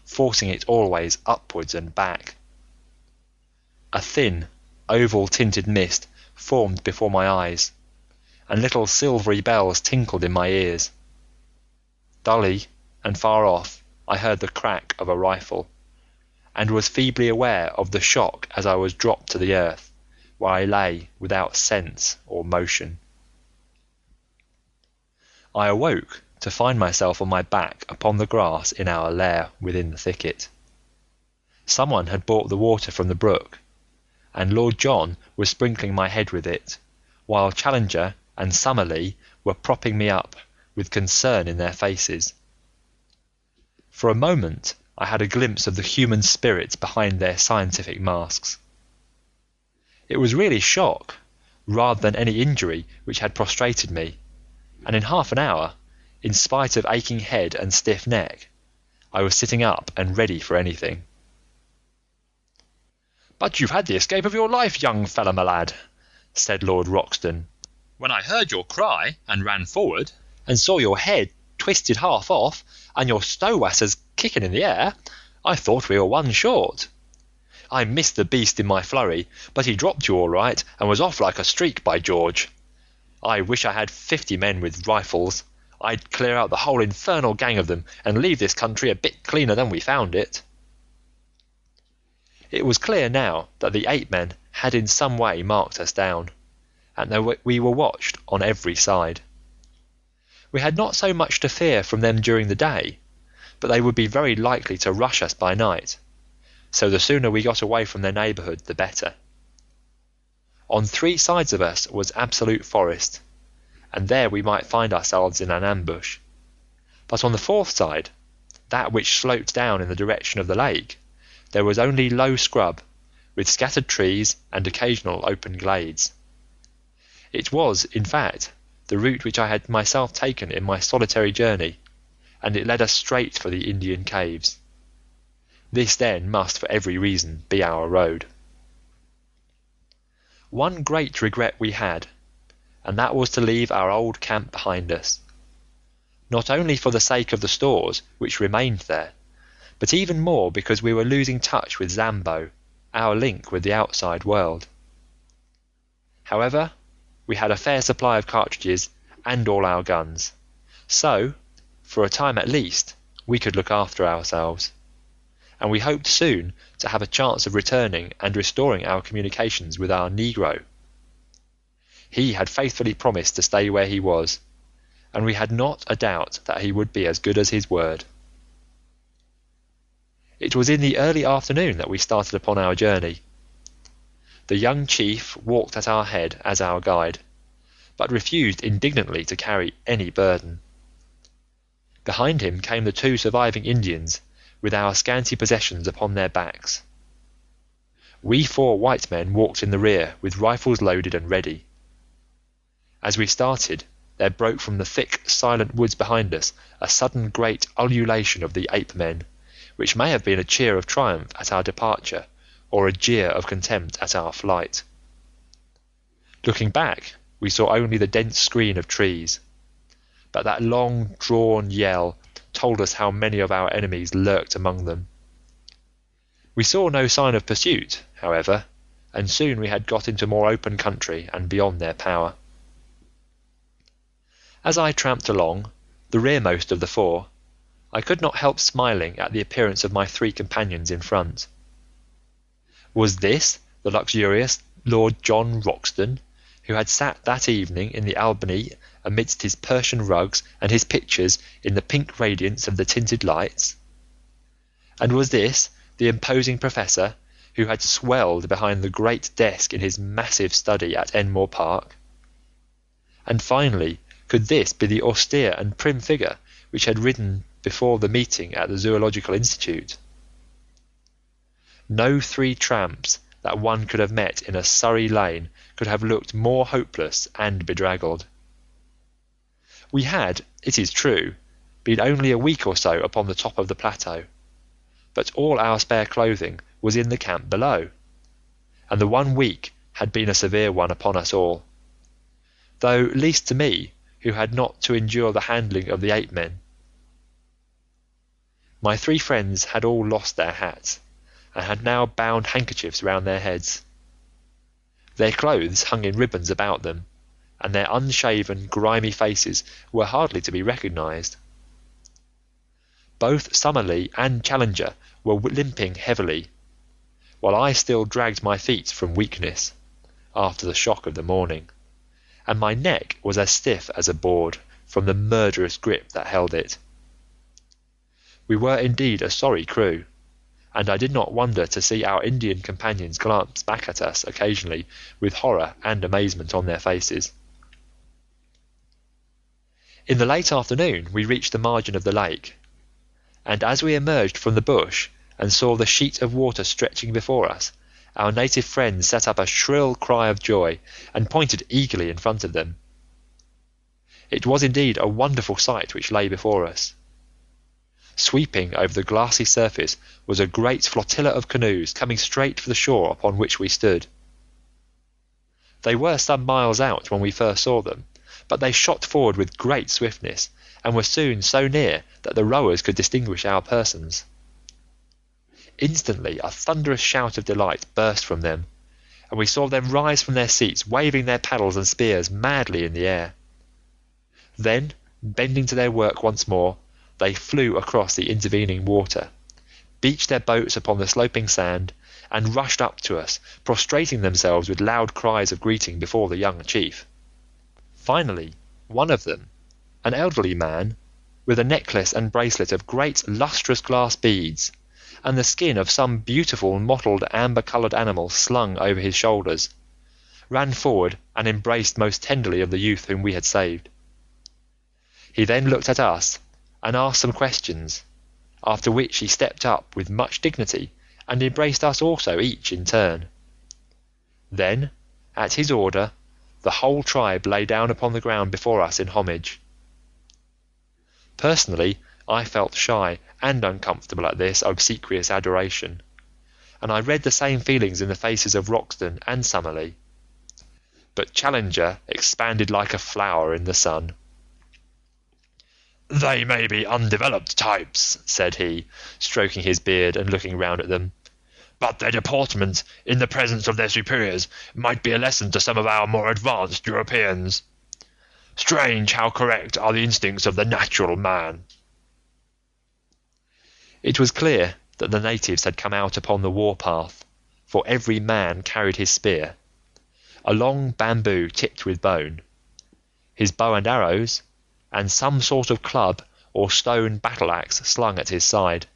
forcing it always upwards and back. A thin, oval-tinted mist formed before my eyes, and little silvery bells tinkled in my ears. Dully and far off I heard the crack of a rifle, and was feebly aware of the shock as I was dropped to the earth, where I lay without sense or motion. I awoke to find myself on my back upon the grass in our lair within the thicket. Someone had brought the water from the brook, and Lord John was sprinkling my head with it, while Challenger and Summerlee were propping me up with concern in their faces. For a moment I had a glimpse of the human spirit behind their scientific masks. It was really shock, rather than any injury, which had prostrated me, and in half an hour, in spite of aching head and stiff neck, I was sitting up and ready for anything. "But you've had the escape of your life, young fellow, my lad," said Lord Roxton. "When I heard your cry and ran forward, and saw your head twisted half off and your stowwassers kicking in the air, I thought we were one short. I missed the beast in my flurry, but he dropped you all right and was off like a streak, by George. I wish I had 50 men with rifles. I'd clear out the whole infernal gang of them and leave this country a bit cleaner than we found it." It was clear now that the 8 men had in some way marked us down, and that we were watched on every side. We had not so much to fear from them during the day, but they would be very likely to rush us by night, so the sooner we got away from their neighbourhood the better. On 3 sides of us was absolute forest, and there we might find ourselves in an ambush, but on the 4th side, that which sloped down in the direction of the lake, there was only low scrub, with scattered trees and occasional open glades. It was, in fact, the route which I had myself taken in my solitary journey, and it led us straight for the Indian caves. This then must for every reason be our road. One great regret we had, and that was to leave our old camp behind us, not only for the sake of the stores which remained there, but even more because we were losing touch with Zambo, our link with the outside world. However, we had a fair supply of cartridges and all our guns, so, for a time at least, we could look after ourselves, and we hoped soon to have a chance of returning and restoring our communications with our negro. He had faithfully promised to stay where he was, and we had not a doubt that he would be as good as his word. It was in the early afternoon that we started upon our journey. The young chief walked at our head as our guide, but refused indignantly to carry any burden. Behind him came the 2 surviving Indians, with our scanty possessions upon their backs. We 4 white men walked in the rear with rifles loaded and ready. As we started, there broke from the thick, silent woods behind us a sudden great ululation of the ape men, which may have been a cheer of triumph at our departure, or a jeer of contempt at our flight. Looking back, we saw only the dense screen of trees, but that long drawn yell told us how many of our enemies lurked among them. We saw no sign of pursuit, however, and soon we had got into more open country and beyond their power. As I tramped along, the rearmost of the 4, I could not help smiling at the appearance of my 3 companions in front. Was this the luxurious Lord John Roxton, who had sat that evening in the Albany amidst his Persian rugs and his pictures in the pink radiance of the tinted lights? And was this the imposing professor who had swelled behind the great desk in his massive study at Enmore Park? And finally, could this be the austere and prim figure which had ridden before the meeting at the Zoological Institute? No 3 tramps that one could have met in a Surrey lane could have looked more hopeless and bedraggled. We had, it is true, been only a week or so upon the top of the plateau, but all our spare clothing was in the camp below, and the 1 week had been a severe one upon us all, though least to me, who had not to endure the handling of the 8 men. My 3 friends had all lost their hats, and had now bound handkerchiefs round their heads. Their clothes hung in ribbons about them, and their unshaven, grimy faces were hardly to be recognised. Both Summerlee and Challenger were limping heavily, while I still dragged my feet from weakness, after the shock of the morning, and my neck was as stiff as a board from the murderous grip that held it. We were indeed a sorry crew, and I did not wonder to see our Indian companions glance back at us occasionally with horror and amazement on their faces. In the late afternoon we reached the margin of the lake, and as we emerged from the bush and saw the sheet of water stretching before us, our native friends set up a shrill cry of joy and pointed eagerly in front of them. It was indeed a wonderful sight which lay before us. Sweeping over the glassy surface was a great flotilla of canoes coming straight for the shore upon which we stood. They were some miles out when we first saw them, but they shot forward with great swiftness, and were soon so near that the rowers could distinguish our persons. Instantly a thunderous shout of delight burst from them, and we saw them rise from their seats, waving their paddles and spears madly in the air. Then, bending to their work once more, they flew across the intervening water, beached their boats upon the sloping sand, and rushed up to us, prostrating themselves with loud cries of greeting before the young chief. Finally, one of them, an elderly man, with a necklace and bracelet of great lustrous glass beads, and the skin of some beautiful mottled amber-coloured animal slung over his shoulders, ran forward and embraced most tenderly of the youth whom we had saved. He then looked at us and asked some questions, after which he stepped up with much dignity and embraced us also each in turn. Then, at his order, the whole tribe lay down upon the ground before us in homage. Personally, I felt shy and uncomfortable at this obsequious adoration, and I read the same feelings in the faces of Roxton and Summerlee. But Challenger expanded like a flower in the sun. "They may be undeveloped types," said he, stroking his beard and looking round at them, "but their deportment in the presence of their superiors might be a lesson to some of our more advanced Europeans. Strange how correct are the instincts of the natural man." It was clear that the natives had come out upon the war-path, for every man carried his spear, a long bamboo tipped with bone, his bow and arrows, and some sort of club or stone battle-axe slung at his side.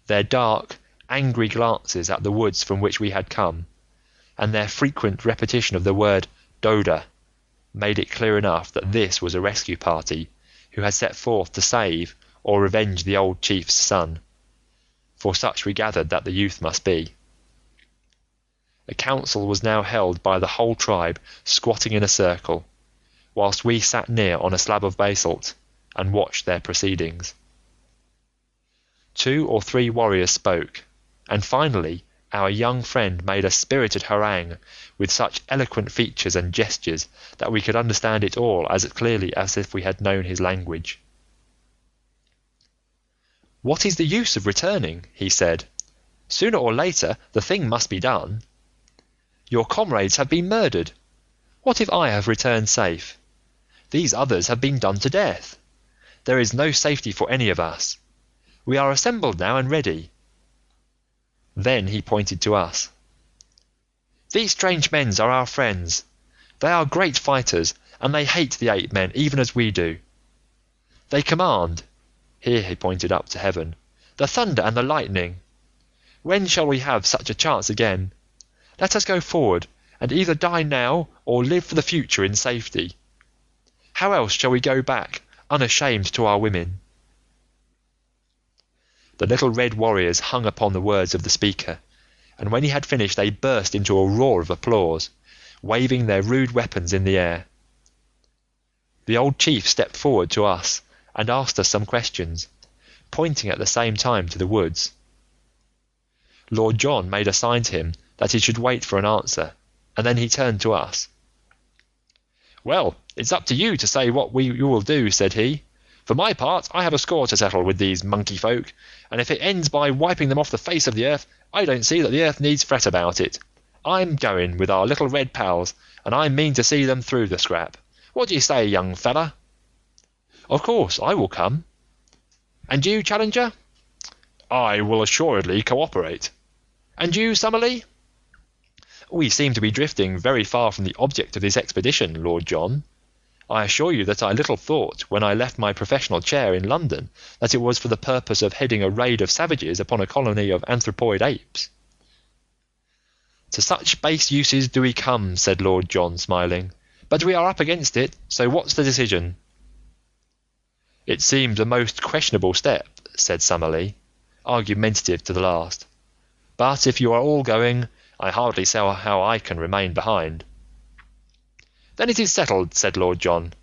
Their dark, angry glances at the woods from which we had come, and their frequent repetition of the word "Doda," made it clear enough that this was a rescue party who had set forth to save or revenge the old chief's son, for such we gathered that the youth must be. A council was now held by the whole tribe, squatting in a circle, whilst we sat near on a slab of basalt and watched their proceedings. 2 or 3 warriors spoke, and finally our young friend made a spirited harangue with such eloquent features and gestures that we could understand it all as clearly as if we had known his language. "What is the use of returning?" he said. "Sooner or later the thing must be done. Your comrades have been murdered. What if I have returned safe? These others have been done to death. There is no safety for any of us. We are assembled now and ready." Then he pointed to us. "These strange men are our friends. They are great fighters, and they hate the ape men even as we do. They command," here he pointed up to heaven, "the thunder and the lightning. When shall we have such a chance again? Let us go forward, and either die now or live for the future in safety. How else shall we go back, unashamed, to our women?" The little red warriors hung upon the words of the speaker, and when he had finished they burst into a roar of applause, waving their rude weapons in the air. The old chief stepped forward to us and asked us some questions, pointing at the same time to the woods. Lord John made a sign to him that he should wait for an answer, and then he turned to us. "Well, it's up to you to say what you will do," said he. "For my part, I have a score to settle with these monkey folk, and if it ends by wiping them off the face of the earth, I don't see that the earth needs fret about it. I'm going with our little red pals, and I mean to see them through the scrap. What do you say, young fella?" "Of course, I will come." "And you, Challenger?" "I will assuredly cooperate." "And you, Summerlee?" "We seem to be drifting very far from the object of this expedition, Lord John. I assure you that I little thought, when I left my professional chair in London, that it was for the purpose of heading a raid of savages upon a colony of anthropoid apes." "To such base uses do we come," said Lord John, smiling. "But we are up against it, so what's the decision?" "It seems a most questionable step," said Summerlee, argumentative to the last, "but if you are all going, I hardly see how I can remain behind." "Then it is settled," said Lord John,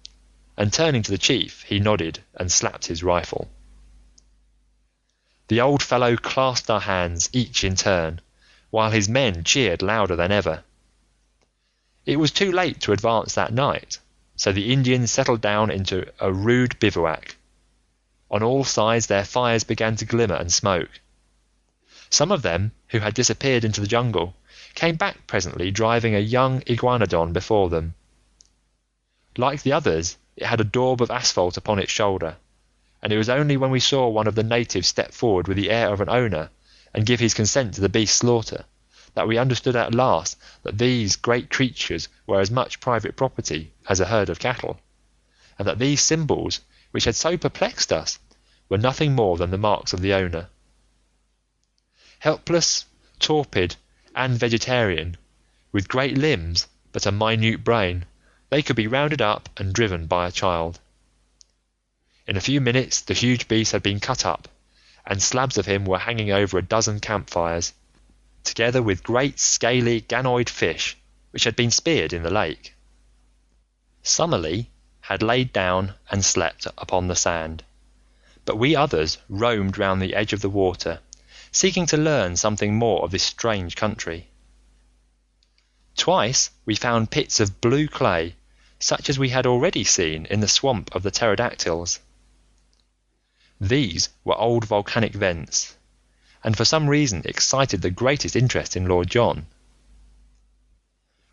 and turning to the chief he nodded and slapped his rifle. The old fellow clasped our hands each in turn, while his men cheered louder than ever. It was too late to advance that night, so the Indians settled down into a rude bivouac. On all sides their fires began to glimmer and smoke. Some of them, who had disappeared into the jungle, came back presently driving a young iguanodon before them. Like the others, it had a daub of asphalt upon its shoulder, and it was only when we saw one of the natives step forward with the air of an owner and give his consent to the beast's slaughter that we understood at last that these great creatures were as much private property as a herd of cattle, and that these symbols, which had so perplexed us, were nothing more than the marks of the owner. Helpless, torpid, and vegetarian, with great limbs but a minute brain, they could be rounded up and driven by a child. In a few minutes the huge beast had been cut up, and slabs of him were hanging over a dozen campfires, together with great scaly ganoid fish which had been speared in the lake. Summerlee had laid down and slept upon the sand, but we others roamed round the edge of the water, seeking to learn something more of this strange country. Twice we found pits of blue clay, such as we had already seen in the swamp of the pterodactyls. These were old volcanic vents, and for some reason excited the greatest interest in Lord John.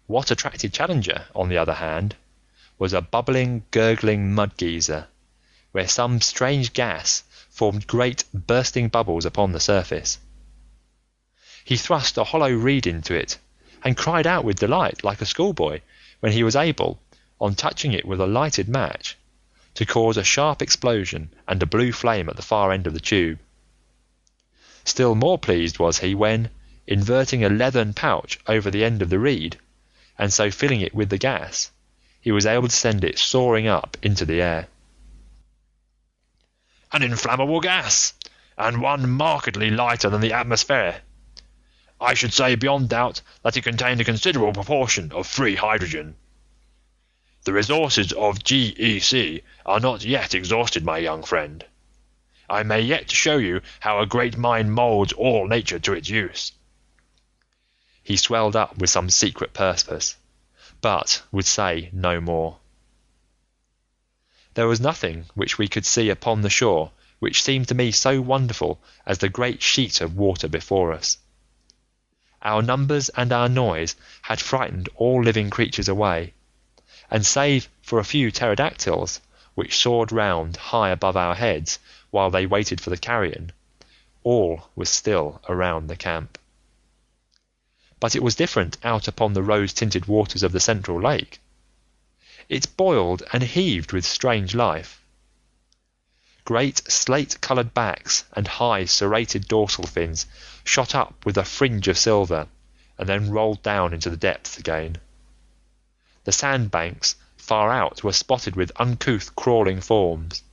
What attracted Challenger, on the other hand, was a bubbling, gurgling mud geyser, where some strange gas formed great bursting bubbles upon the surface. He thrust a hollow reed into it, and cried out with delight like a schoolboy when he was able, on touching it with a lighted match, to cause a sharp explosion and a blue flame at the far end of the tube. Still more pleased was he when, inverting a leathern pouch over the end of the reed, and so filling it with the gas, he was able to send it soaring up into the air. "An inflammable gas, and one markedly lighter than the atmosphere. I should say beyond doubt that it contained a considerable proportion of free hydrogen. The resources of GEC are not yet exhausted, my young friend. I may yet show you how a great mind moulds all nature to its use." He swelled up with some secret purpose, but would say no more. There was nothing which we could see upon the shore which seemed to me so wonderful as the great sheet of water before us. Our numbers and our noise had frightened all living creatures away, and save for a few pterodactyls, which soared round high above our heads while they waited for the carrion, all was still around the camp. But it was different out upon the rose-tinted waters of the central lake. It boiled and heaved with strange life. Great slate-coloured backs and high serrated dorsal fins shot up with a fringe of silver, and then rolled down into the depths again. The sandbanks far out were spotted with uncouth crawling forms,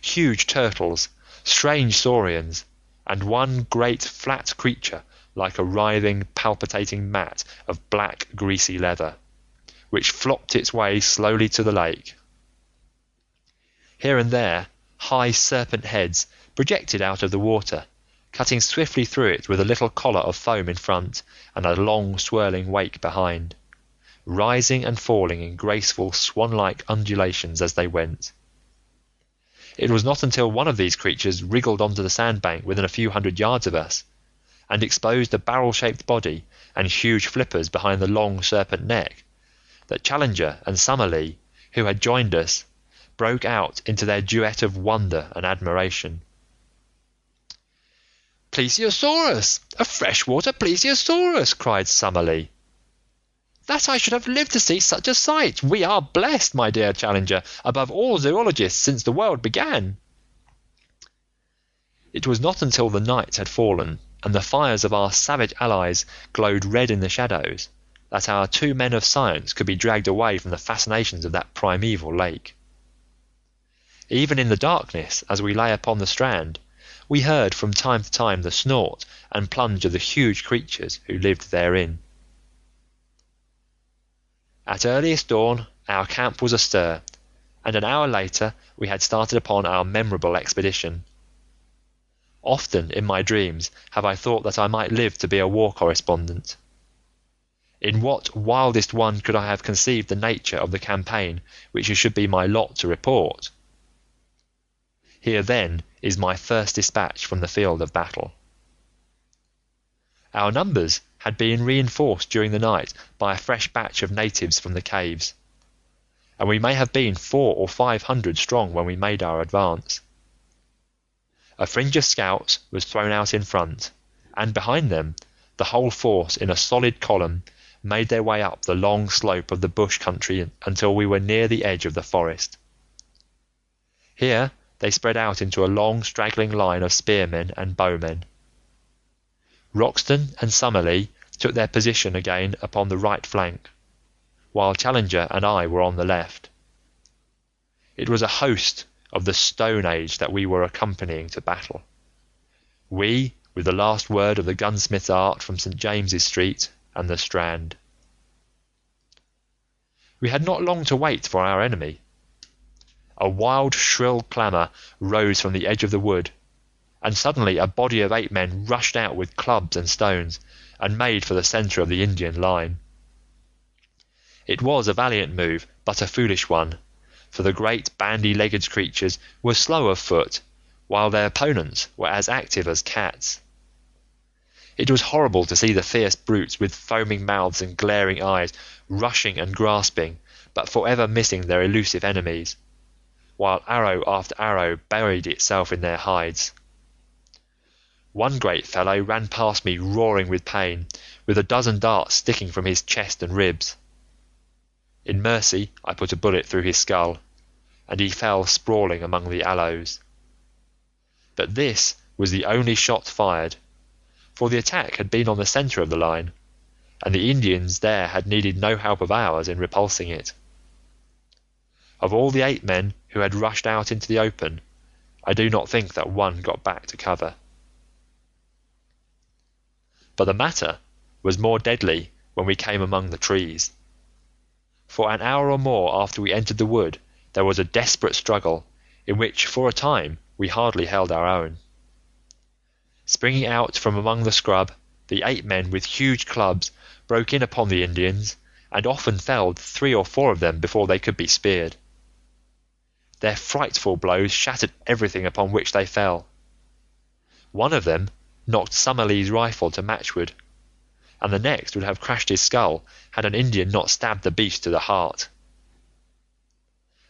huge turtles, strange saurians, and one great flat creature like a writhing, palpitating mat of black, greasy leather, which flopped its way slowly to the lake. Here and there, high serpent heads projected out of the water, cutting swiftly through it with a little collar of foam in front and a long swirling wake behind, rising and falling in graceful swan-like undulations as they went. It was not until one of these creatures wriggled onto the sandbank within a few hundred yards of us, and exposed a barrel-shaped body and huge flippers behind the long serpent neck, that Challenger and Summerlee, who had joined us, broke out into their duet of wonder and admiration. "Plesiosaurus! A freshwater plesiosaurus!" cried Summerlee. "That I should have lived to see such a sight! We are blessed, my dear Challenger, above all zoologists since the world began." It was not until the night had fallen and the fires of our savage allies glowed red in the shadows that our two men of science could be dragged away from the fascinations of that primeval lake. Even in the darkness, as we lay upon the strand, we heard from time to time the snort and plunge of the huge creatures who lived therein. At earliest dawn our camp was astir, and an hour later we had started upon our memorable expedition. Often in my dreams have I thought that I might live to be a war correspondent. In what wildest one could I have conceived the nature of the campaign which it should be my lot to report? Here then is my first dispatch from the field of battle. Our numbers had been reinforced during the night by a fresh batch of natives from the caves, and we may have been 400 or 500 strong when we made our advance. A fringe of scouts was thrown out in front, and behind them the whole force in a solid column made their way up the long slope of the bush country until we were near the edge of the forest. Here they spread out into a long straggling line of spearmen and bowmen. Roxton and Summerlee took their position again upon the right flank, while Challenger and I were on the left. It was a host of the Stone Age that we were accompanying to battle, we with the last word of the gunsmith's art from St. James's Street and the Strand. We had not long to wait for our enemy. A wild, shrill clamour rose from the edge of the wood, and suddenly a body of 8 men rushed out with clubs and stones, and made for the centre of the Indian line. It was a valiant move, but a foolish one, for the great bandy-legged creatures were slow of foot, while their opponents were as active as cats. It was horrible to see the fierce brutes with foaming mouths and glaring eyes rushing and grasping, but forever missing their elusive enemies, while arrow after arrow buried itself in their hides. One great fellow ran past me roaring with pain, with a dozen darts sticking from his chest and ribs. In mercy I put a bullet through his skull, and he fell sprawling among the aloes. But this was the only shot fired, for the attack had been on the centre of the line, and the Indians there had needed no help of ours in repulsing it. Of all the 8 men who had rushed out into the open, I do not think that one got back to cover. But the matter was more deadly when we came among the trees. For an hour or more after we entered the wood, there was a desperate struggle, in which for a time we hardly held our own. Springing out from among the scrub, the 8 men with huge clubs broke in upon the Indians, and often felled 3 or 4 of them before they could be speared. Their frightful blows shattered everything upon which they fell. One of them knocked Summerlee's rifle to matchwood, and the next would have crashed his skull had an Indian not stabbed the beast to the heart.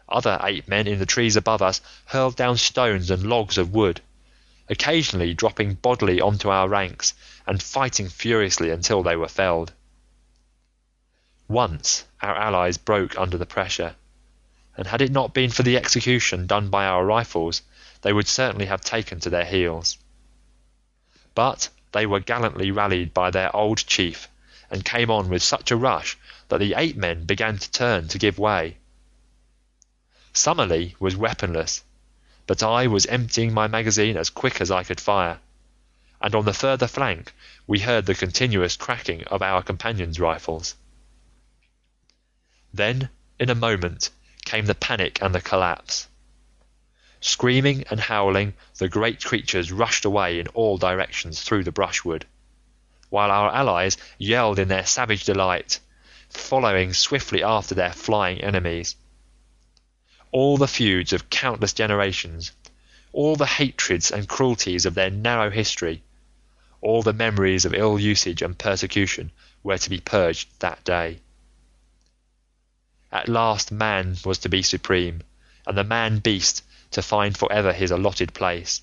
Other 8 men in the trees above us hurled down stones and logs of wood, occasionally dropping bodily onto our ranks and fighting furiously until they were felled. Once our allies broke under the pressure, and had it not been for the execution done by our rifles, they would certainly have taken to their heels. But they were gallantly rallied by their old chief, and came on with such a rush that the 8 men began to turn to give way. Summerlee was weaponless, but I was emptying my magazine as quick as I could fire, and on the further flank we heard the continuous cracking of our companions' rifles. Then, in a moment, came the panic and the collapse. Screaming and howling, the great creatures rushed away in all directions through the brushwood, while our allies yelled in their savage delight, following swiftly after their flying enemies. All the feuds of countless generations, all the hatreds and cruelties of their narrow history, all the memories of ill usage and persecution were to be purged that day. At last man was to be supreme, and the man-beast to find forever his allotted place.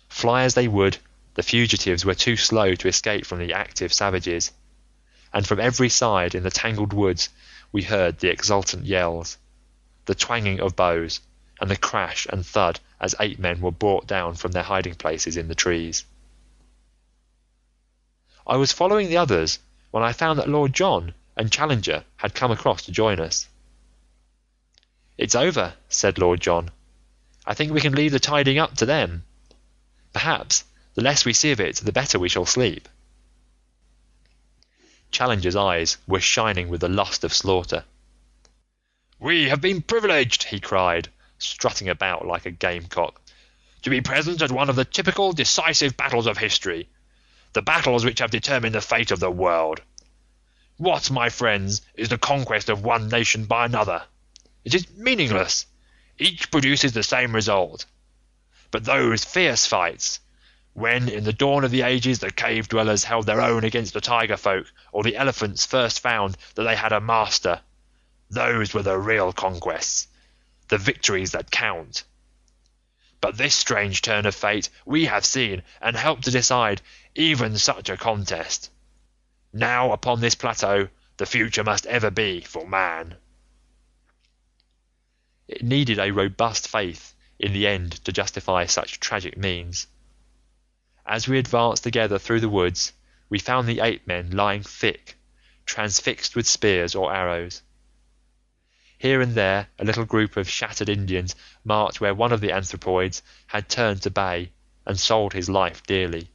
Fly as they would, the fugitives were too slow to escape from the active savages, and from every side in the tangled woods we heard the exultant yells, the twanging of bows, and the crash and thud as 8 men were brought down from their hiding places in the trees. I was following the others when I found that Lord John and Challenger had come across to join us. "It's over," said Lord John. "I think we can leave the tidying up to them. Perhaps the less we see of it, the better we shall sleep." Challenger's eyes were shining with the lust of slaughter. "We have been privileged," he cried, strutting about like a gamecock, "to be present at one of the typical decisive battles of history, the battles which have determined the fate of the world. What, my friends, is the conquest of one nation by another? It is meaningless. Each produces the same result. But those fierce fights, when in the dawn of the ages the cave dwellers held their own against the tiger folk, or the elephants first found that they had a master, those were the real conquests, the victories that count. But this strange turn of fate we have seen and helped to decide even such a contest. Now upon this plateau the future must ever be for man." It needed a robust faith in the end to justify such tragic means. As we advanced together through the woods, we found the ape men lying thick, transfixed with spears or arrows. Here and there a little group of shattered Indians marked where one of the anthropoids had turned to bay and sold his life dearly.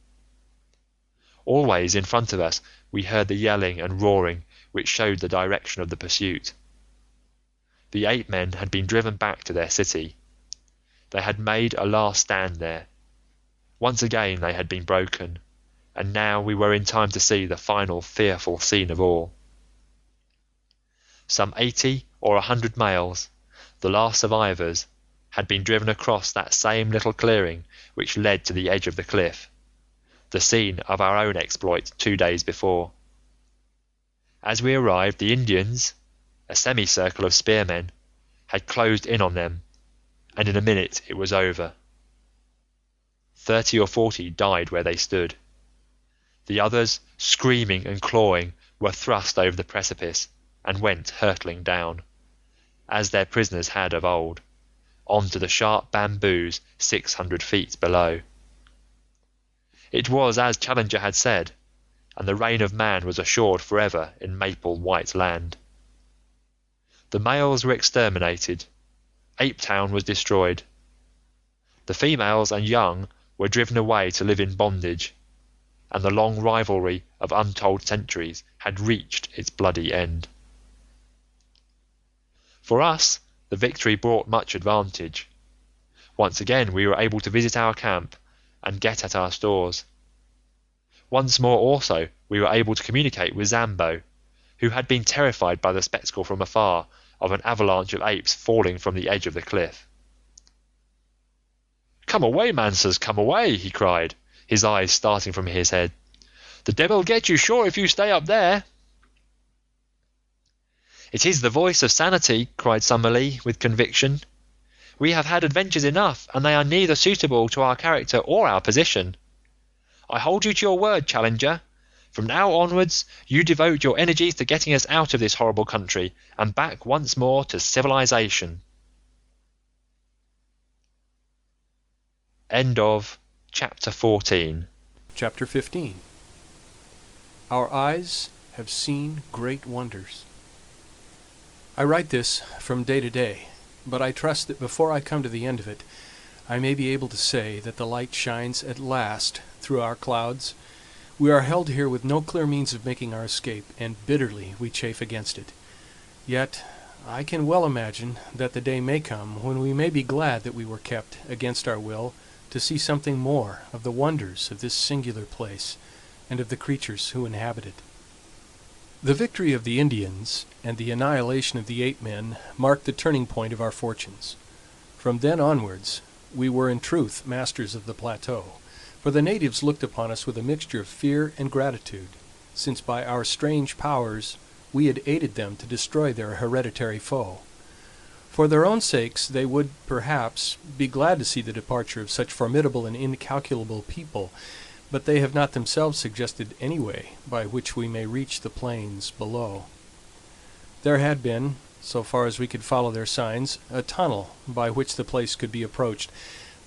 Always in front of us we heard the yelling and roaring which showed the direction of the pursuit. The ape men had been driven back to their city. They had made a last stand there. Once again they had been broken, and now we were in time to see the final fearful scene of all. Some 80 or 100 males, the last survivors, had been driven across that same little clearing which led to the edge of the cliff, the scene of our own exploit 2 days before. As we arrived, the Indians, a semicircle of spearmen, had closed in on them, and in a minute it was over. 30 or 40 died where they stood. The others, screaming and clawing, were thrust over the precipice and went hurtling down, as their prisoners had of old, onto the sharp bamboos 600 feet below. It was as Challenger had said, and the reign of man was assured forever in Maple White Land. The males were exterminated. Ape Town was destroyed. The females and young were driven away to live in bondage, and the long rivalry of untold centuries had reached its bloody end. For us, the victory brought much advantage. Once again we were able to visit our camp and get at our stores. Once more also we were able to communicate with Zambo, who had been terrified by the spectacle from afar of an avalanche of apes falling from the edge of the cliff. "Come away, Mansers, come away," he cried, his eyes starting from his head. "The devil'll get you sure if you stay up there." "It is the voice of sanity," cried Summerlee with conviction. "We have had adventures enough, and they are neither suitable to our character or our position. I hold you to your word, Challenger. From now onwards you devote your energies to getting us out of this horrible country and back once more to civilization." End of Chapter 14. Chapter 15. Our eyes have seen great wonders. I write this from day to day, but I trust that before I come to the end of it, I may be able to say that the light shines at last through our clouds. We are held here with no clear means of making our escape, and bitterly we chafe against it. Yet I can well imagine that the day may come when we may be glad that we were kept, against our will, to see something more of the wonders of this singular place, and of the creatures who inhabit it. The victory of the Indians and the annihilation of the ape-men marked the turning point of our fortunes. From then onwards we were in truth masters of the plateau, for the natives looked upon us with a mixture of fear and gratitude, since by our strange powers we had aided them to destroy their hereditary foe. For their own sakes they would, perhaps, be glad to see the departure of such formidable and incalculable people, but they have not themselves suggested any way by which we may reach the plains below. There had been, so far as we could follow their signs, a tunnel by which the place could be approached,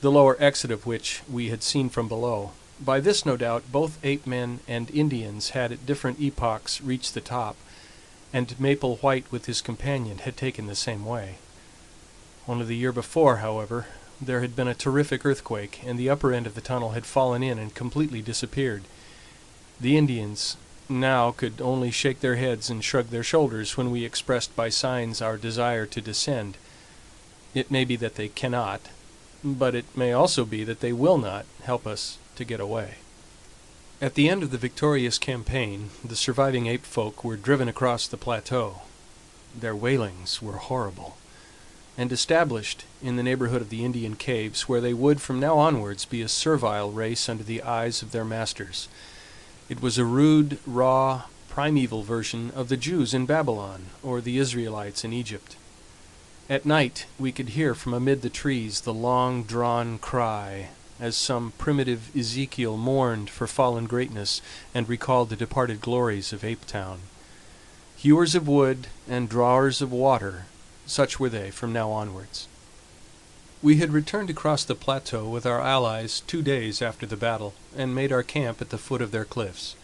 the lower exit of which we had seen from below. By this, no doubt, both ape-men and Indians had at different epochs reached the top, and Maple White with his companion had taken the same way. Only the year before, however, there had been a terrific earthquake, and the upper end of the tunnel had fallen in and completely disappeared. The Indians now could only shake their heads and shrug their shoulders when we expressed by signs our desire to descend. It may be that they cannot, but it may also be that they will not help us to get away. At the end of the victorious campaign, the surviving ape folk were driven across the plateau. Their wailings were horrible, and established in the neighborhood of the Indian caves, where they would from now onwards be a servile race under the eyes of their masters. It was a rude, raw, primeval version of the Jews in Babylon or the Israelites in Egypt. At night we could hear from amid the trees the long-drawn cry, as some primitive Ezekiel mourned for fallen greatness and recalled the departed glories of Ape Town. Hewers of wood and drawers of water, such were they from now onwards. We had returned across the plateau with our allies 2 days after the battle, and made our camp at the foot of their cliffs.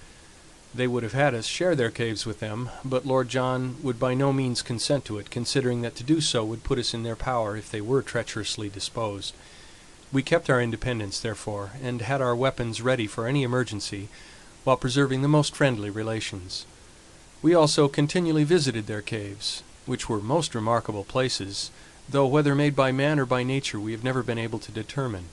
They would have had us share their caves with them, but Lord John would by no means consent to it, considering that to do so would put us in their power if they were treacherously disposed. We kept our independence, therefore, and had our weapons ready for any emergency, while preserving the most friendly relations. We also continually visited their caves, which were most remarkable places, though whether made by man or by nature we have never been able to determine.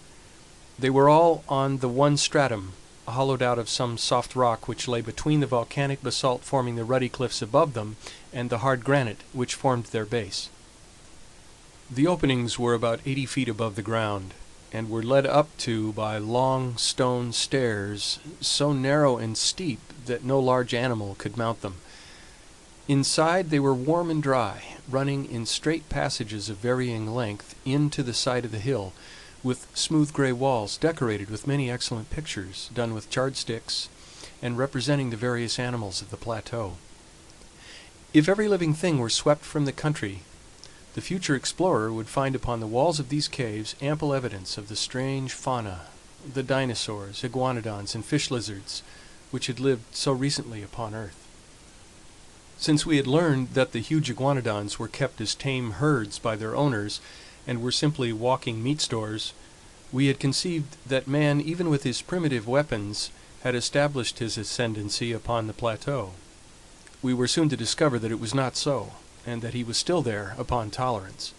They were all on the one stratum, hollowed out of some soft rock which lay between the volcanic basalt forming the ruddy cliffs above them and the hard granite which formed their base. The openings were about 80 feet above the ground, and were led up to by long stone stairs, so narrow and steep that no large animal could mount them. Inside they were warm and dry, running in straight passages of varying length into the side of the hill, with smooth gray walls decorated with many excellent pictures done with charred sticks and representing the various animals of the plateau. If every living thing were swept from the country, the future explorer would find upon the walls of these caves ample evidence of the strange fauna, the dinosaurs, iguanodons, and fish lizards, which had lived so recently upon Earth. Since we had learned that the huge iguanodons were kept as tame herds by their owners, and were simply walking meat stores, we had conceived that man, even with his primitive weapons, had established his ascendancy upon the plateau. We were soon to discover that it was not so, and that he was still there upon tolerance.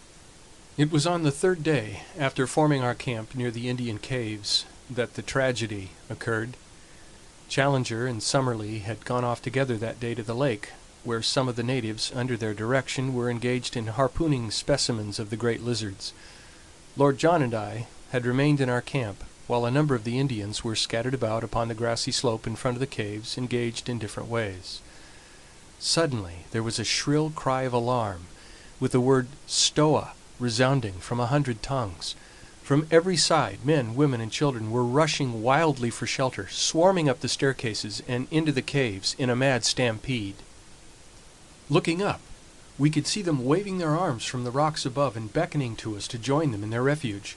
It was on the 3rd day after forming our camp near the Indian caves that the tragedy occurred. Challenger and Summerlee had gone off together that day to the lake, where some of the natives, under their direction, were engaged in harpooning specimens of the great lizards. Lord John and I had remained in our camp, while a number of the Indians were scattered about upon the grassy slope in front of the caves, engaged in different ways. Suddenly there was a shrill cry of alarm, with the word "Stoa" resounding from 100 tongues. From every side, men, women, and children were rushing wildly for shelter, swarming up the staircases and into the caves in a mad stampede. Looking up, we could see them waving their arms from the rocks above and beckoning to us to join them in their refuge.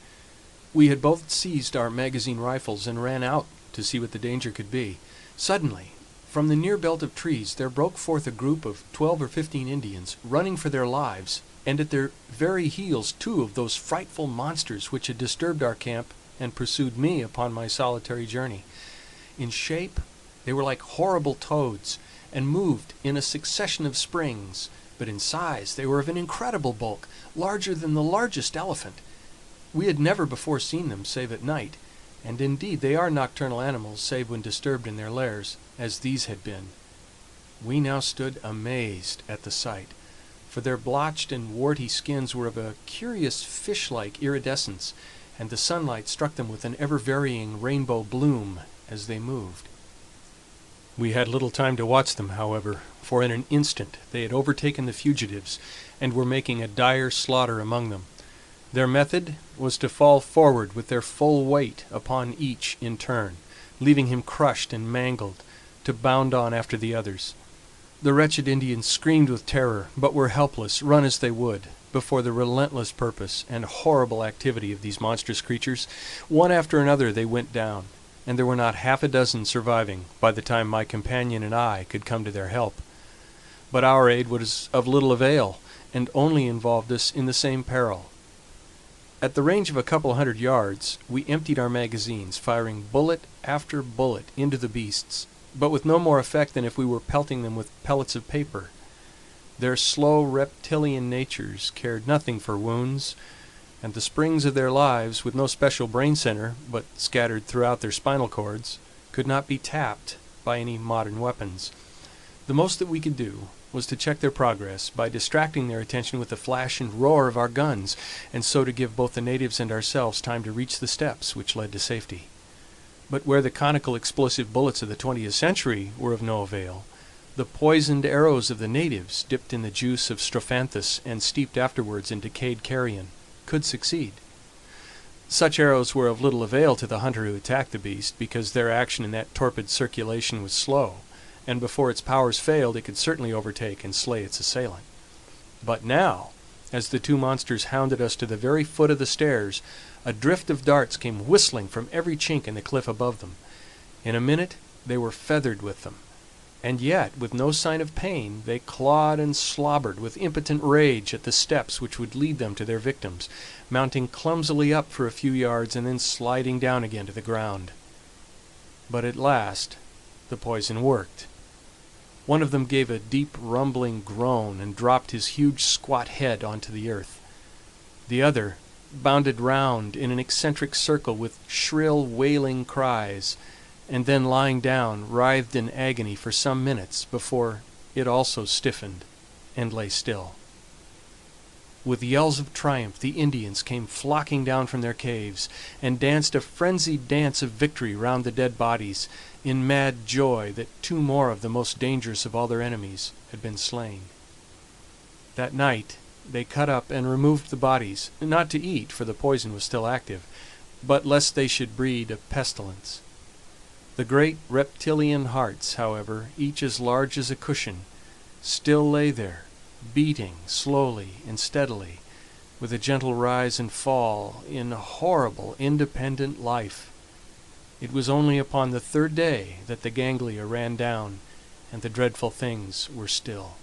We had both seized our magazine rifles and ran out to see what the danger could be. Suddenly, from the near belt of trees, there broke forth a group of 12 or 15 Indians, running for their lives, and at their very heels 2 of those frightful monsters which had disturbed our camp and pursued me upon my solitary journey. In shape, they were like horrible toads, and moved in a succession of springs, but in size they were of an incredible bulk, larger than the largest elephant. We had never before seen them save at night, and indeed they are nocturnal animals save when disturbed in their lairs, as these had been. We now stood amazed at the sight, for their blotched and warty skins were of a curious fish-like iridescence, and the sunlight struck them with an ever-varying rainbow bloom as they moved. We had little time to watch them, however, for in an instant they had overtaken the fugitives, and were making a dire slaughter among them. Their method was to fall forward with their full weight upon each in turn, leaving him crushed and mangled, to bound on after the others. The wretched Indians screamed with terror, but were helpless, run as they would, before the relentless purpose and horrible activity of these monstrous creatures. One after another they went down, and there were not half a dozen surviving by the time my companion and I could come to their help. But our aid was of little avail, and only involved us in the same peril. At the range of a couple hundred yards, we emptied our magazines, firing bullet after bullet into the beasts, but with no more effect than if we were pelting them with pellets of paper. Their slow reptilian natures cared nothing for wounds, and the springs of their lives, with no special brain center, but scattered throughout their spinal cords, could not be tapped by any modern weapons. The most that we could do was to check their progress by distracting their attention with the flash and roar of our guns, and so to give both the natives and ourselves time to reach the steps which led to safety. But where the conical explosive bullets of the 20th century were of no avail, the poisoned arrows of the natives, dipped in the juice of strophanthus and steeped afterwards in decayed carrion, could succeed. Such arrows were of little avail to the hunter who attacked the beast, because their action in that torpid circulation was slow, and before its powers failed it could certainly overtake and slay its assailant. But now, as the two monsters hounded us to the very foot of the stairs, a drift of darts came whistling from every chink in the cliff above them. In a minute they were feathered with them, and yet, with no sign of pain, they clawed and slobbered with impotent rage at the steps which would lead them to their victims, mounting clumsily up for a few yards and then sliding down again to the ground. But at last the poison worked. One of them gave a deep rumbling groan and dropped his huge squat head onto the earth. The other bounded round in an eccentric circle with shrill wailing cries, and then lying down writhed in agony for some minutes before it also stiffened and lay still. With yells of triumph the Indians came flocking down from their caves, and danced a frenzied dance of victory round the dead bodies, in mad joy that two more of the most dangerous of all their enemies had been slain. That night they cut up and removed the bodies, not to eat, for the poison was still active, but lest they should breed a pestilence. The great reptilian hearts, however, each as large as a cushion, still lay there, beating slowly and steadily, with a gentle rise and fall, in horrible independent life. It was only upon the third day that the ganglia ran down, and the dreadful things were still.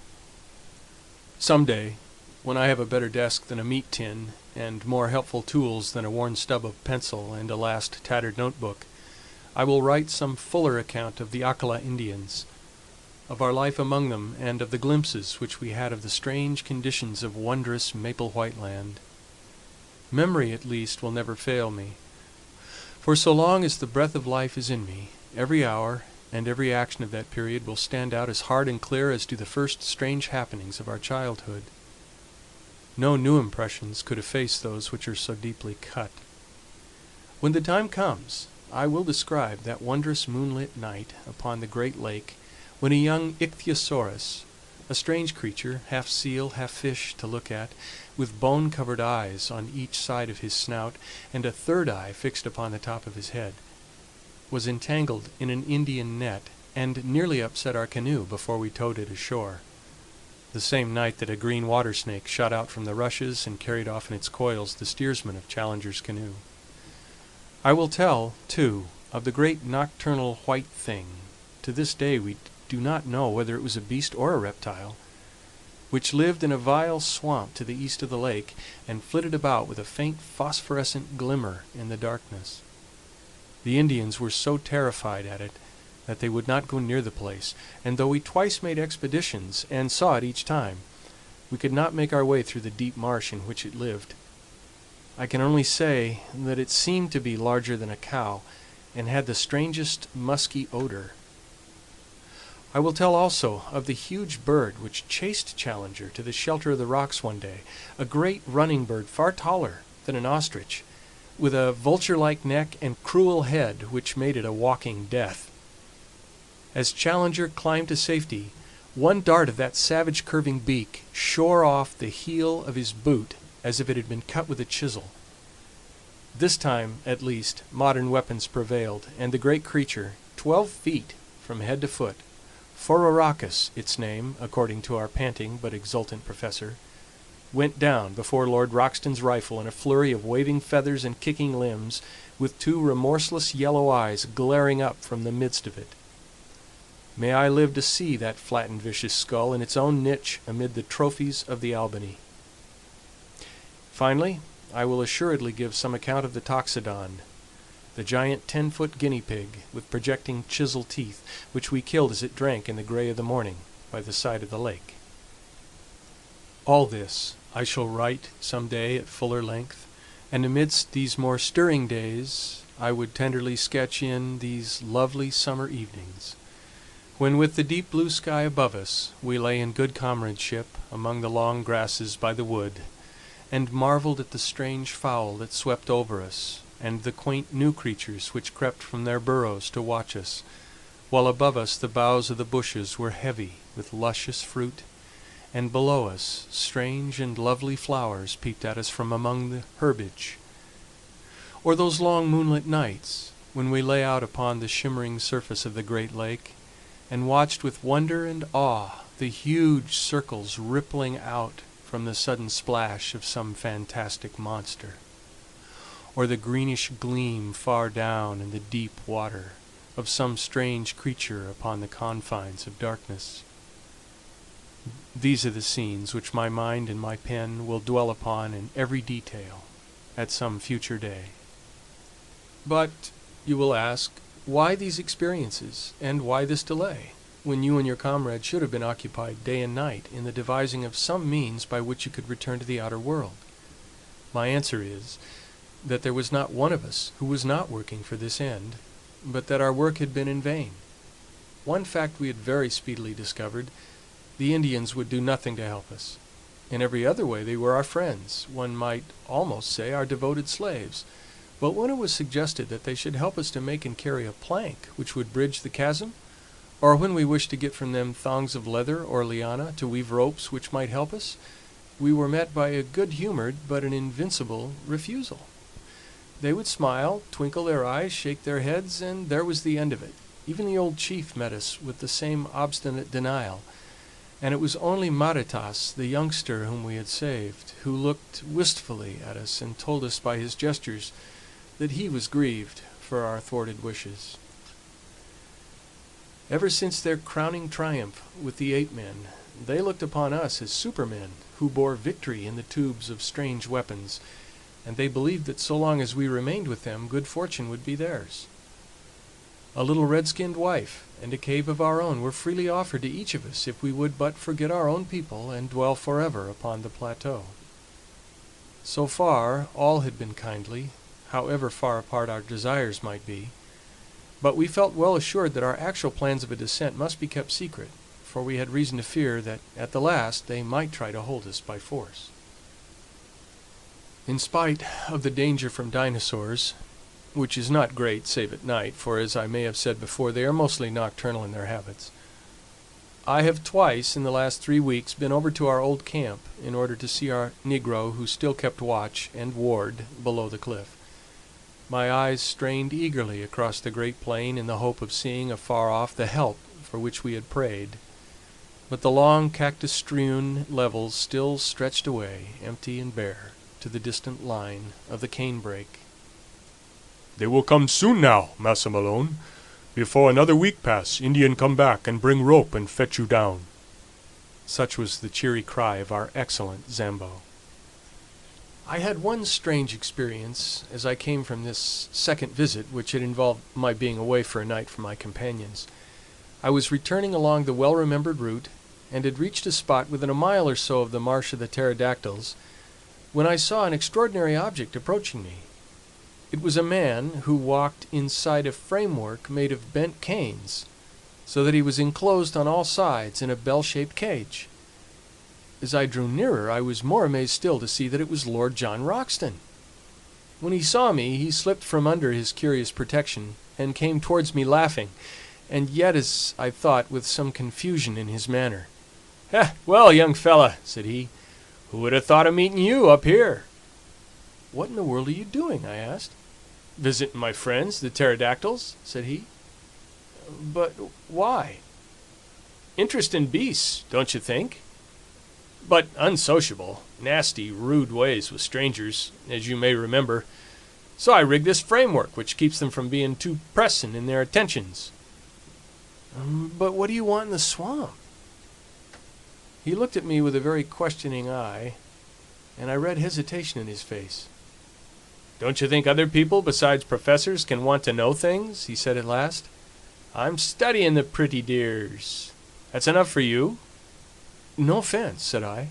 Some day, when I have a better desk than a meat tin, and more helpful tools than a worn stub of pencil and a last tattered notebook, I will write some fuller account of the Akala Indians, of our life among them, and of the glimpses which we had of the strange conditions of wondrous Maple White Land. Memory, at least, will never fail me, for so long as the breath of life is in me, every hour and every action of that period will stand out as hard and clear as do the first strange happenings of our childhood. No new impressions could efface those which are so deeply cut. When the time comes, I will describe that wondrous moonlit night upon the great lake, when a young ichthyosaurus, a strange creature, half seal, half fish to look at, with bone-covered eyes on each side of his snout, and a third eye fixed upon the top of his head, was entangled in an Indian net, and nearly upset our canoe before we towed it ashore, the same night that a green water snake shot out from the rushes and carried off in its coils the steersman of Challenger's canoe. I will tell, too, of the great nocturnal white thing, to this day we do not know whether it was a beast or a reptile, which lived in a vile swamp to the east of the lake, and flitted about with a faint phosphorescent glimmer in the darkness. The Indians were so terrified at it that they would not go near the place, and though we twice made expeditions, and saw it each time, we could not make our way through the deep marsh in which it lived. I can only say that it seemed to be larger than a cow, and had the strangest musky odor. I will tell also of the huge bird which chased Challenger to the shelter of the rocks one day, a great running bird far taller than an ostrich, with a vulture-like neck and cruel head which made it a walking death. As Challenger climbed to safety, one dart of that savage curving beak shore off the heel of his boot as if it had been cut with a chisel. This time, at least, modern weapons prevailed, and the great creature, 12 feet from head to foot, Phororachus its name, according to our panting but exultant professor, went down before Lord Roxton's rifle in a flurry of waving feathers and kicking limbs, with two remorseless yellow eyes glaring up from the midst of it. May I live to see that flattened vicious skull in its own niche amid the trophies of the Albany. Finally, I will assuredly give some account of the Toxodon, the giant 10-foot guinea pig with projecting chisel teeth, which we killed as it drank in the gray of the morning by the side of the lake. All this I shall write some day at fuller length, and amidst these more stirring days I would tenderly sketch in these lovely summer evenings, when with the deep blue sky above us we lay in good comradeship among the long grasses by the wood, and marveled at the strange fowl that swept over us, and the quaint new creatures which crept from their burrows to watch us, while above us the boughs of the bushes were heavy with luscious fruit, and below us strange and lovely flowers peeped at us from among the herbage. Or those long moonlit nights, when we lay out upon the shimmering surface of the great lake, and watched with wonder and awe the huge circles rippling out from the sudden splash of some fantastic monster, or the greenish gleam far down in the deep water of some strange creature upon the confines of darkness. These are the scenes which my mind and my pen will dwell upon in every detail at some future day. But, you will ask, why these experiences, and why this delay, when you and your comrade should have been occupied day and night in the devising of some means by which you could return to the outer world? My answer is, that there was not one of us who was not working for this end, but that our work had been in vain. One fact we had very speedily discovered: the Indians would do nothing to help us. In every other way they were our friends, one might almost say our devoted slaves. But when it was suggested that they should help us to make and carry a plank which would bridge the chasm, or when we wished to get from them thongs of leather or liana to weave ropes which might help us, we were met by a good-humored but an invincible refusal. They would smile, twinkle their eyes, shake their heads, and there was the end of it. Even the old chief met us with the same obstinate denial, and it was only Maritas, the youngster whom we had saved, who looked wistfully at us and told us by his gestures that he was grieved for our thwarted wishes. Ever since their crowning triumph with the ape-men, they looked upon us as supermen who bore victory in the tubes of strange weapons, and they believed that so long as we remained with them, good fortune would be theirs. A little red-skinned wife and a cave of our own were freely offered to each of us if we would but forget our own people and dwell forever upon the plateau. So far all had been kindly, however far apart our desires might be, but we felt well assured that our actual plans of a descent must be kept secret, for we had reason to fear that at the last they might try to hold us by force. In spite of the danger from dinosaurs, which is not great save at night, for as I may have said before, they are mostly nocturnal in their habits, I have twice in the last 3 weeks been over to our old camp in order to see our negro who still kept watch and ward below the cliff. My eyes strained eagerly across the great plain in the hope of seeing afar off the help for which we had prayed, but the long cactus-strewn levels still stretched away, empty and bare, to the distant line of the canebrake. "They will come soon now, Massa Malone. Before another week pass, Indian come back and bring rope and fetch you down." Such was the cheery cry of our excellent Zambo. I had one strange experience as I came from this second visit, which had involved my being away for a night from my companions. I was returning along the well-remembered route, and had reached a spot within a mile or so of the Marsh of the Pterodactyls, when I saw an extraordinary object approaching me. It was a man who walked inside a framework made of bent canes, so that he was enclosed on all sides in a bell-shaped cage. As I drew nearer, I was more amazed still to see that it was Lord John Roxton. When he saw me, he slipped from under his curious protection, and came towards me laughing, and yet, as I thought, with some confusion in his manner. "Well, young fella," said he, "who would have thought of meeting you up here?" "What in the world are you doing?" I asked. "Visiting my friends, the pterodactyls," said he. "But why?" "Interesting beasts, don't you think? But unsociable, nasty, rude ways with strangers, as you may remember. So I rigged this framework which keeps them from being too pressing in their attentions." "But what do you want in the swamp?" He looked at me with a very questioning eye, and I read hesitation in his face. "Don't you think other people besides professors can want to know things?" he said at last. "I'm studying the pretty dears. That's enough for you?" "No offense," said I.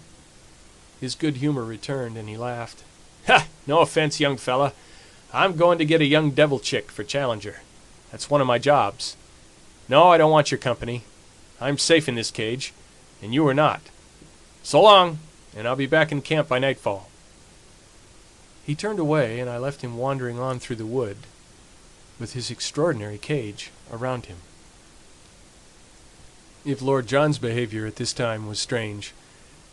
His good humor returned, and he laughed. "Ha! No offense, young fella. I'm going to get a young devil chick for Challenger. That's one of my jobs. No, I don't want your company. I'm safe in this cage, and you are not. So long, and I'll be back in camp by nightfall." He turned away, and I left him wandering on through the wood, with his extraordinary cage around him. If Lord John's behavior at this time was strange,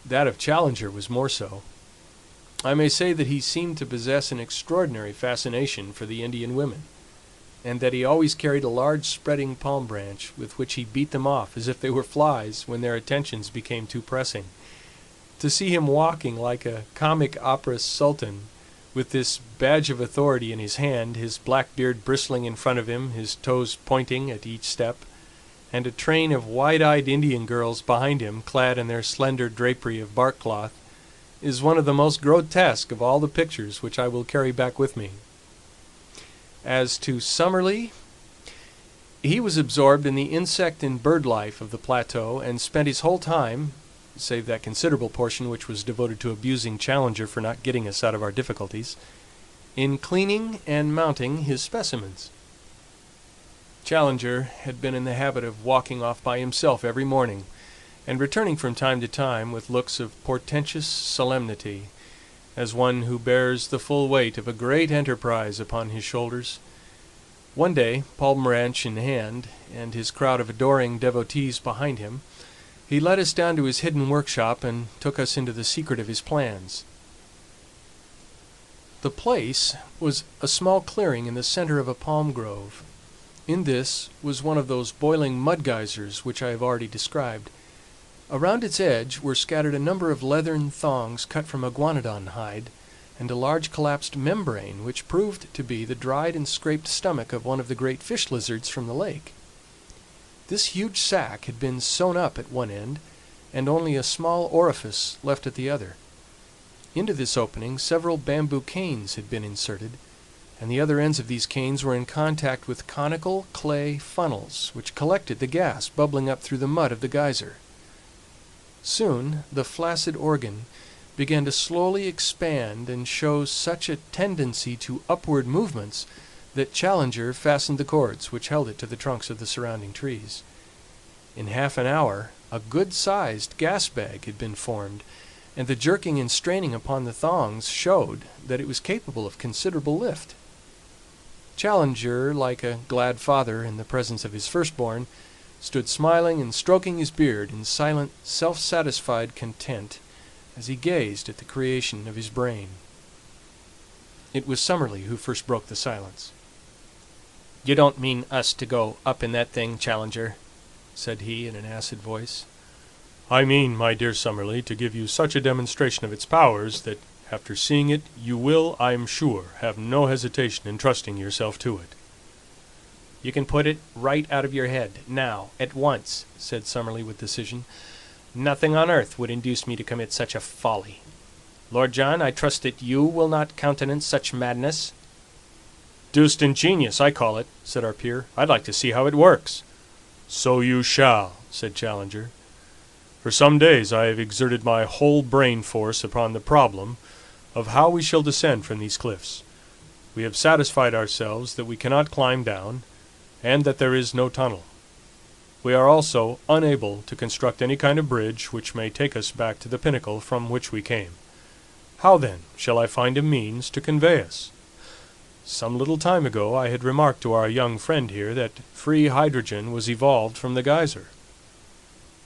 that of Challenger was more so. I may say that he seemed to possess an extraordinary fascination for the Indian women, and that he always carried a large spreading palm branch with which he beat them off as if they were flies when their attentions became too pressing. To see him walking like a comic opera sultan, with this badge of authority in his hand, his black beard bristling in front of him, his toes pointing at each step, and a train of wide-eyed Indian girls behind him clad in their slender drapery of bark cloth, is one of the most grotesque of all the pictures which I will carry back with me. As to Summerlee, he was absorbed in the insect and bird life of the plateau, and spent his whole time, save that considerable portion which was devoted to abusing Challenger for not getting us out of our difficulties, in cleaning and mounting his specimens. Challenger had been in the habit of walking off by himself every morning, and returning from time to time with looks of portentous solemnity, as one who bears the full weight of a great enterprise upon his shoulders. One day, palm branch in hand, and his crowd of adoring devotees behind him, he led us down to his hidden workshop and took us into the secret of his plans. The place was a small clearing in the center of a palm grove. In this was one of those boiling mud geysers which I have already described. Around its edge were scattered a number of leathern thongs cut from iguanodon hide, and a large collapsed membrane which proved to be the dried and scraped stomach of one of the great fish lizards from the lake. This huge sack had been sewn up at one end, and only a small orifice left at the other. Into this opening several bamboo canes had been inserted, and the other ends of these canes were in contact with conical clay funnels which collected the gas bubbling up through the mud of the geyser. Soon the flaccid organ began to slowly expand and show such a tendency to upward movements that Challenger fastened the cords which held it to the trunks of the surrounding trees. In half an hour a good-sized gas bag had been formed, and the jerking and straining upon the thongs showed that it was capable of considerable lift. Challenger, like a glad father in the presence of his firstborn, stood smiling and stroking his beard in silent, self-satisfied content as he gazed at the creation of his brain. It was Summerlee who first broke the silence. "You don't mean us to go up in that thing, Challenger?" said he in an acid voice. "I mean, my dear Summerlee, to give you such a demonstration of its powers that, after seeing it, you will, I am sure, have no hesitation in trusting yourself to it." "You can put it right out of your head, now, at once," said Summerlee with decision. "Nothing on earth would induce me to commit such a folly. Lord John, I trust that you will not countenance such madness." "Deuced ingenious, I call it," said our peer. "I'd like to see how it works." "So you shall," said Challenger. "For some days I have exerted my whole brain force upon the problem of how we shall descend from these cliffs. We have satisfied ourselves that we cannot climb down, and that there is no tunnel. We are also unable to construct any kind of bridge which may take us back to the pinnacle from which we came. How, then, shall I find a means to convey us? Some little time ago I had remarked to our young friend here that free hydrogen was evolved from the geyser.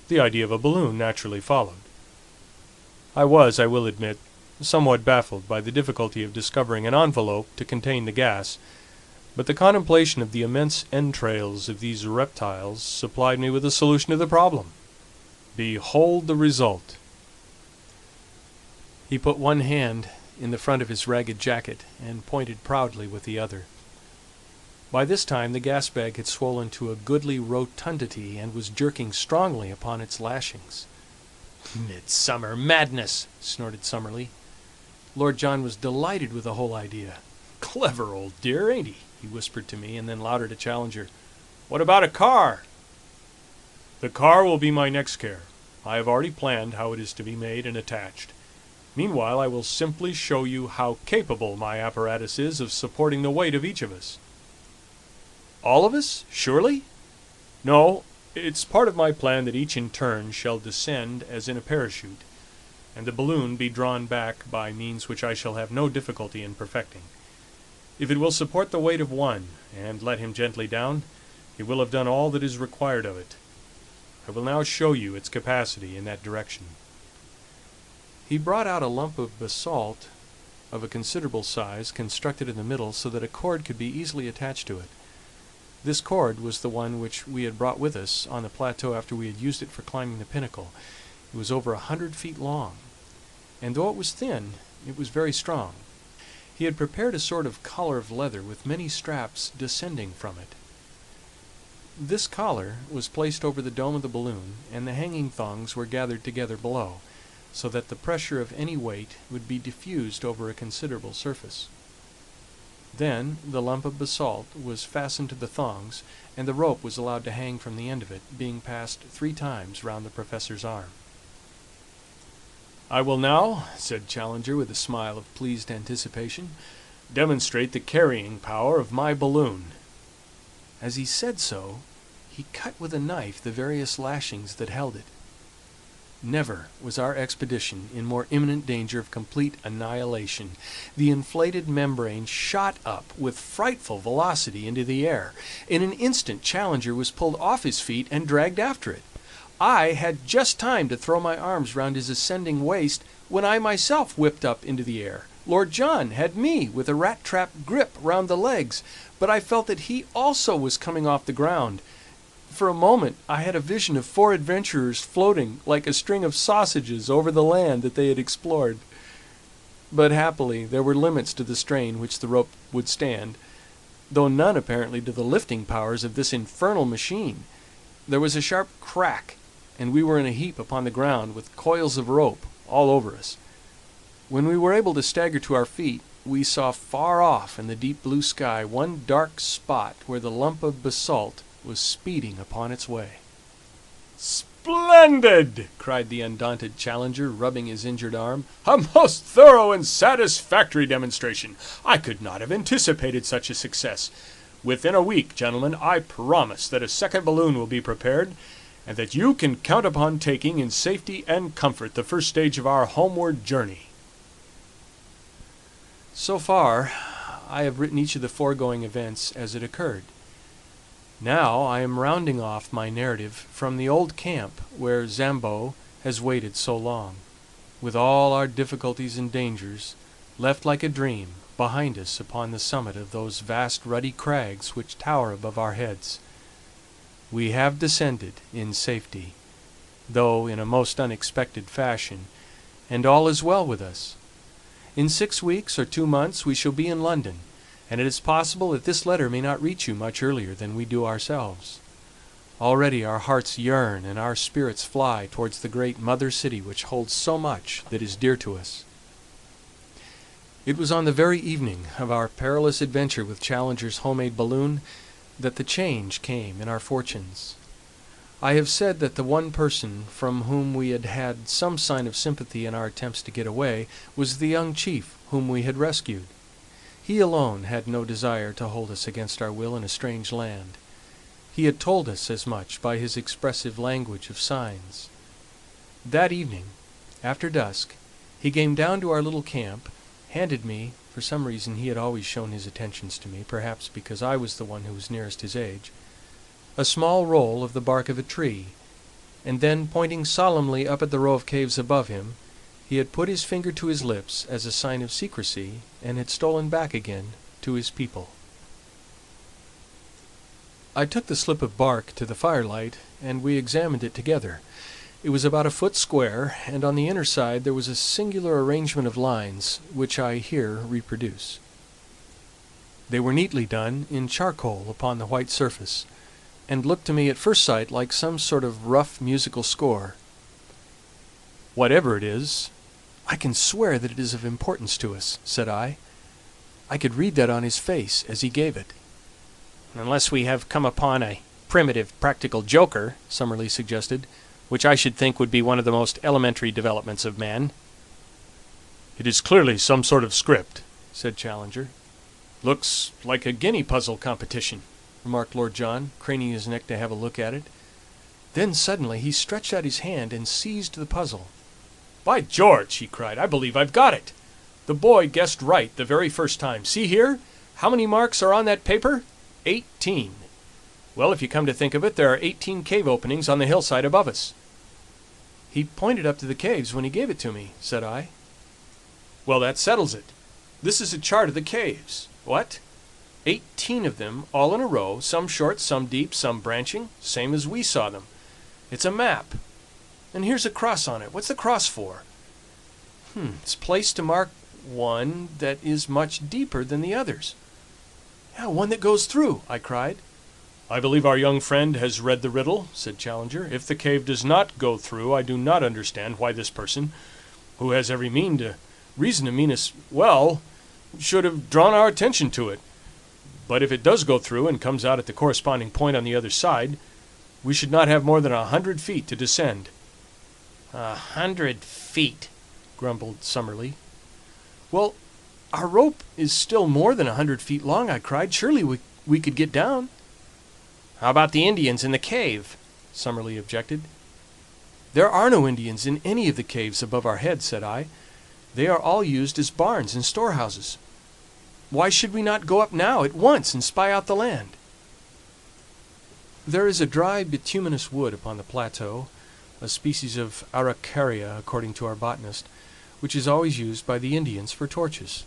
The idea of a balloon naturally followed. I was, I will admit, somewhat baffled by the difficulty of discovering an envelope to contain the gas, but the contemplation of the immense entrails of these reptiles supplied me with a solution of the problem. Behold the result." He put one hand in the front of his ragged jacket and pointed proudly with the other. By this time the gas bag had swollen to a goodly rotundity and was jerking strongly upon its lashings. "Midsummer madness!" snorted Summerlee. Lord John was delighted with the whole idea. Clever old dear, ain't he whispered to me, and then louder to Challenger. What about a car? The car will be my next care. I have already planned how it is to be made and attached. Meanwhile, I will simply show you how capable my apparatus is of supporting the weight of each of us. All of us, surely? No, it's part of my plan that each in turn shall descend as in a parachute, and the balloon be drawn back by means which I shall have no difficulty in perfecting. If it will support the weight of one, and let him gently down, it will have done all that is required of it. I will now show you its capacity in that direction. He brought out a lump of basalt of a considerable size, constructed in the middle so that a cord could be easily attached to it. This cord was the one which we had brought with us on the plateau after we had used it for climbing the pinnacle. It was over 100 feet long, and though it was thin, it was very strong. He had prepared a sort of collar of leather with many straps descending from it. This collar was placed over the dome of the balloon, and the hanging thongs were gathered together below, so that the pressure of any weight would be diffused over a considerable surface. Then the lump of basalt was fastened to the thongs, and the rope was allowed to hang from the end of it, being passed 3 times round the professor's arm. I will now, said Challenger with a smile of pleased anticipation, demonstrate the carrying power of my balloon. As he said so, he cut with a knife the various lashings that held it. Never was our expedition in more imminent danger of complete annihilation. The inflated membrane shot up with frightful velocity into the air. In an instant, Challenger was pulled off his feet and dragged after it. I had just time to throw my arms round his ascending waist when I myself whipped up into the air. Lord John had me with a rat-trap grip round the legs, but I felt that he also was coming off the ground. For a moment I had a vision of 4 adventurers floating like a string of sausages over the land that they had explored. But happily there were limits to the strain which the rope would stand, though none apparently to the lifting powers of this infernal machine. There was a sharp crack, and we were in a heap upon the ground with coils of rope all over us. When we were able to stagger to our feet, we saw far off in the deep blue sky one dark spot where the lump of basalt was speeding upon its way. "Splendid!" cried the undaunted Challenger, rubbing his injured arm. "A most thorough and satisfactory demonstration. I could not have anticipated such a success. Within a week, gentlemen, I promise that a second balloon will be prepared, and that you can count upon taking in safety and comfort the first stage of our homeward journey." So far, I have written each of the foregoing events as it occurred. Now I am rounding off my narrative from the old camp where Zambo has waited so long, with all our difficulties and dangers, left like a dream behind us upon the summit of those vast ruddy crags which tower above our heads. We have descended in safety, though in a most unexpected fashion, and all is well with us. In 6 weeks or 2 months we shall be in London, and it is possible that this letter may not reach you much earlier than we do ourselves. Already our hearts yearn and our spirits fly towards the great mother city which holds so much that is dear to us. It was on the very evening of our perilous adventure with Challenger's homemade balloon that the change came in our fortunes. I have said that the one person from whom we had had some sign of sympathy in our attempts to get away was the young chief whom we had rescued. He alone had no desire to hold us against our will in a strange land. He had told us as much by his expressive language of signs. That evening, after dusk, he came down to our little camp, handed me, for some reason he had always shown his attentions to me, perhaps because I was the one who was nearest his age, a small roll of the bark of a tree, and then, pointing solemnly up at the row of caves above him, he had put his finger to his lips as a sign of secrecy, and had stolen back again to his people. I took the slip of bark to the firelight, and we examined it together. It was about 1 foot square, and on the inner side there was a singular arrangement of lines, which I here reproduce. They were neatly done in charcoal upon the white surface, and looked to me at first sight like some sort of rough musical score. "Whatever it is, I can swear that it is of importance to us," said I. I could read that on his face as he gave it. "Unless we have come upon a primitive practical joker," Summerlee suggested, "which I should think would be one of the most elementary developments of man." "It is clearly some sort of script," said Challenger. "Looks like a guinea puzzle competition," remarked Lord John, craning his neck to have a look at it. Then suddenly he stretched out his hand and seized the puzzle. "By George!" he cried. "I believe I've got it. The boy guessed right the very first time. See here? How many marks are on that paper? 18. Well, if you come to think of it, there are 18 cave openings on the hillside above us." "He pointed up to the caves when he gave it to me," said I. "Well, that settles it. This is a chart of the caves. What? 18 of them, all in a row, some short, some deep, some branching, same as we saw them. It's a map. And here's a cross on it. What's the cross for? It's placed to mark one that is much deeper than the others." "Yeah, one that goes through," I cried. "I believe our young friend has read the riddle," said Challenger. "If the cave does not go through, I do not understand why this person, who has every reason to mean us well, should have drawn our attention to it. But if it does go through and comes out at the corresponding point on the other side, we should not have more than 100 feet to descend." 100 feet, grumbled Summerlee. "Well, our rope is still more than 100 feet long," I cried. "Surely we could get down." "How about the Indians in the cave?" Summerlee objected. "There are no Indians in any of the caves above our heads," said I. "They are all used as barns and storehouses. Why should we not go up now at once and spy out the land?" There is a dry bituminous wood upon the plateau, a species of araucaria according to our botanist, which is always used by the Indians for torches.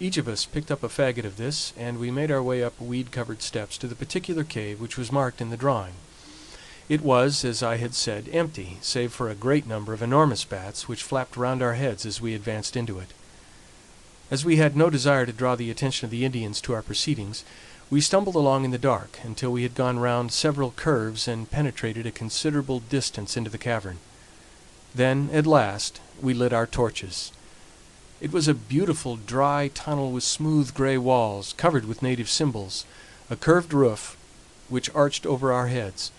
Each of us picked up a faggot of this, and we made our way up weed-covered steps to the particular cave which was marked in the drawing. It was, as I had said, empty, save for a great number of enormous bats which flapped round our heads as we advanced into it. As we had no desire to draw the attention of the Indians to our proceedings, we stumbled along in the dark until we had gone round several curves and penetrated a considerable distance into the cavern. Then, at last, we lit our torches. It was a beautiful dry tunnel with smooth gray walls, covered with native symbols, a curved roof which arched over our heads,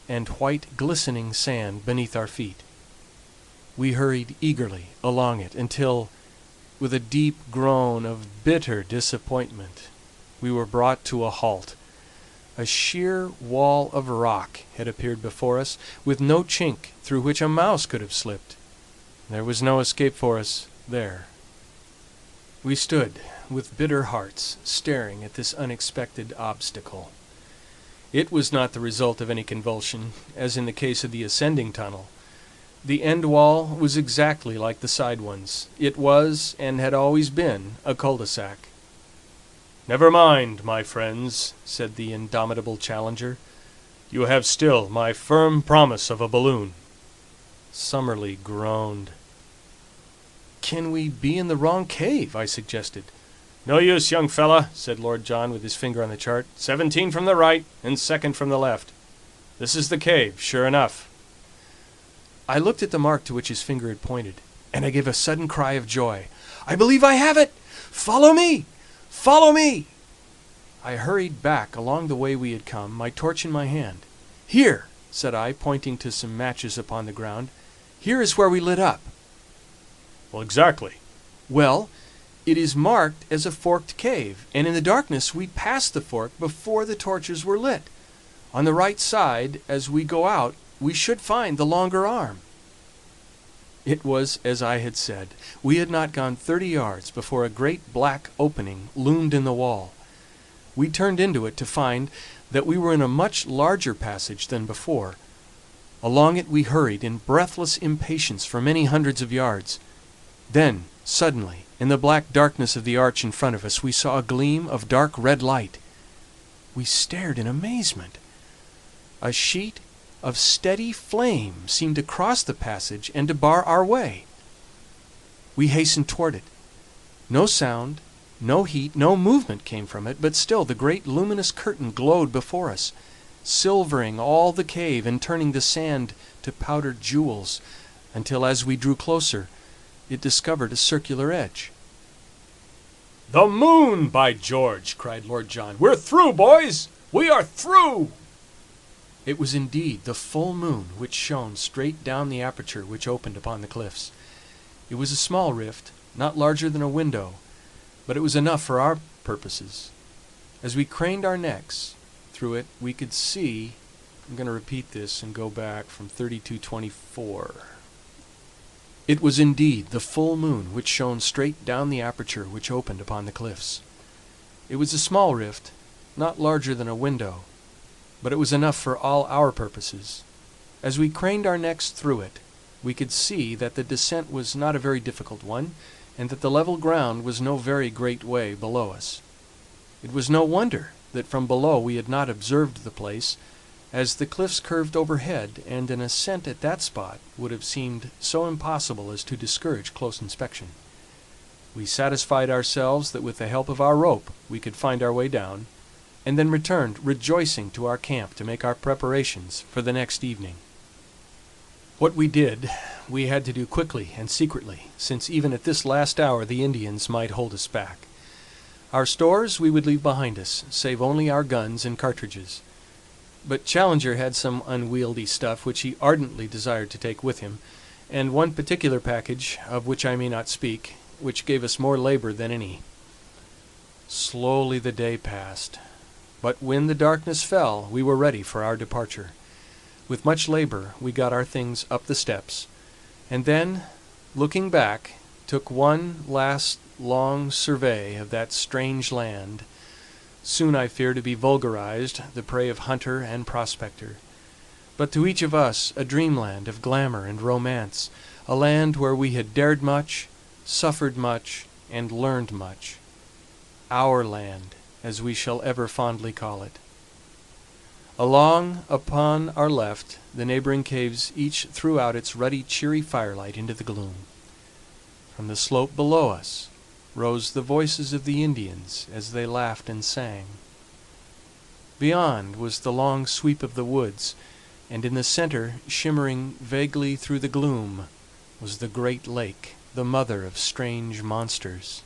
and white glistening sand beneath our feet. We hurried eagerly along it until, with a deep groan of bitter disappointment, we were brought to a halt. A sheer wall of rock had appeared before us, with no chink through which a mouse could have slipped. There was no escape for us there. We stood with bitter hearts, staring at this unexpected obstacle. It was not the result of any convulsion, as in the case of the ascending tunnel. The end wall was exactly like the side ones. It was, and had always been, a cul-de-sac. "Never mind, my friends," said the indomitable Challenger. "You have still my firm promise of a balloon." Summerlee groaned. "Can we be in the wrong cave?" I suggested. "No use, young fella," said Lord John with his finger on the chart. 17 from the right and 2nd from the left. This is the cave, sure enough." I looked at the mark to which his finger had pointed, and I gave a sudden cry of joy. "I believe I have it! Follow me! Follow me!" I hurried back along the way we had come, my torch in my hand. "Here," said I, pointing to some matches upon the ground. "Here is where we lit up." "Well, exactly." "Well, it is marked as a forked cave, and in the darkness we passed the fork before the torches were lit. On the right side, as we go out, we should find the longer arm." It was as I had said. We had not gone 30 yards before a great black opening loomed in the wall. We turned into it to find that we were in a much larger passage than before. Along it we hurried in breathless impatience for many hundreds of yards. Then, suddenly, in the black darkness of the arch in front of us, we saw a gleam of dark red light. We stared in amazement. A sheet of steady flame seemed to cross the passage and to bar our way. We hastened toward it. No sound, no heat, no movement came from it, but still the great luminous curtain glowed before us, silvering all the cave and turning the sand to powdered jewels, until as we drew closer it discovered a circular edge. "The moon, by George!" cried Lord John. "We're through, boys! We are through!" It was indeed the full moon which shone straight down the aperture which opened upon the cliffs. It was a small rift, not larger than a window, but it was enough for our purposes. As we craned our necks through it, we could see. I'm going to repeat this and go back from 32:24. It was indeed the full moon which shone straight down the aperture which opened upon the cliffs. It was a small rift, not larger than a window, but it was enough for all our purposes. As we craned our necks through it, we could see that the descent was not a very difficult one, and that the level ground was no very great way below us. It was no wonder that from below we had not observed the place, as the cliffs curved overhead, and an ascent at that spot would have seemed so impossible as to discourage close inspection. We satisfied ourselves that with the help of our rope we could find our way down, and then returned rejoicing to our camp to make our preparations for the next evening. What we did we had to do quickly and secretly, since even at this last hour the Indians might hold us back. Our stores we would leave behind us, save only our guns and cartridges. But Challenger had some unwieldy stuff which he ardently desired to take with him, and one particular package, of which I may not speak, which gave us more labor than any. Slowly the day passed, but when the darkness fell we were ready for our departure. With much labor we got our things up the steps, and then, looking back, took one last long survey of that strange land, soon I fear to be vulgarized, the prey of hunter and prospector, but to each of us a dreamland of glamour and romance, a land where we had dared much, suffered much, and learned much. Our land, as we shall ever fondly call it. Along upon our left the neighboring caves each threw out its ruddy, cheery firelight into the gloom. From the slope below us rose the voices of the Indians as they laughed and sang. Beyond was the long sweep of the woods, and in the center, shimmering vaguely through the gloom, was the great lake, the mother of strange monsters.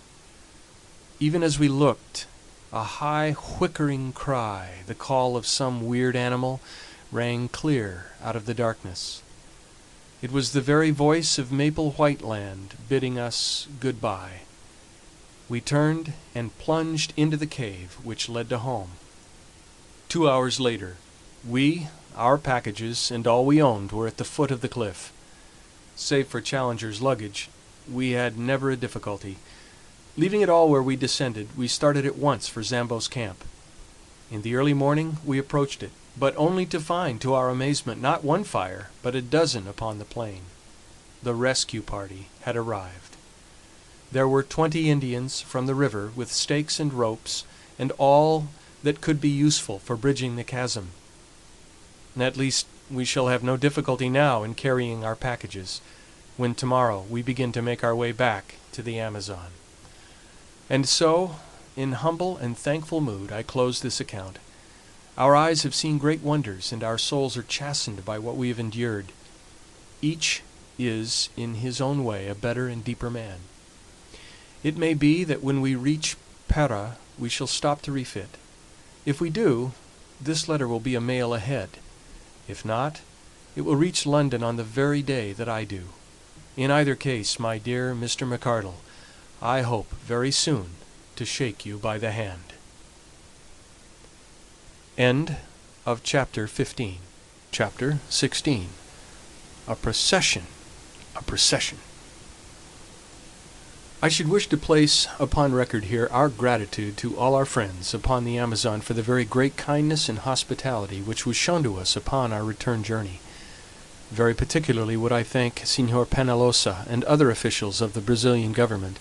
Even as we looked, a high whickering cry, the call of some weird animal, rang clear out of the darkness. It was the very voice of Maple White Land bidding us good-bye. We turned and plunged into the cave which led to home. 2 hours later, we, our packages, and all we owned were at the foot of the cliff. Save for Challenger's luggage, we had never a difficulty. Leaving it all where we descended, we started at once for Zambo's camp. In the early morning we approached it, but only to find, to our amazement, not one fire, but a dozen upon the plain. The rescue party had arrived. There were 20 Indians from the river with stakes and ropes, and all that could be useful for bridging the chasm. At least we shall have no difficulty now in carrying our packages, when tomorrow we begin to make our way back to the Amazon. And so, in humble and thankful mood, I close this account. Our eyes have seen great wonders, and our souls are chastened by what we have endured. Each is, in his own way, a better and deeper man. It may be that when we reach Para we shall stop to refit. If we do, this letter will be a mail ahead. If not, it will reach London on the very day that I do. In either case, my dear Mr. McArdle, I hope very soon to shake you by the hand. End of Chapter 15. Chapter 16. A procession. A procession. I should wish to place upon record here our gratitude to all our friends upon the Amazon for the very great kindness and hospitality which was shown to us upon our return journey. Very particularly would I thank Señor Penalosa and other officials of the Brazilian government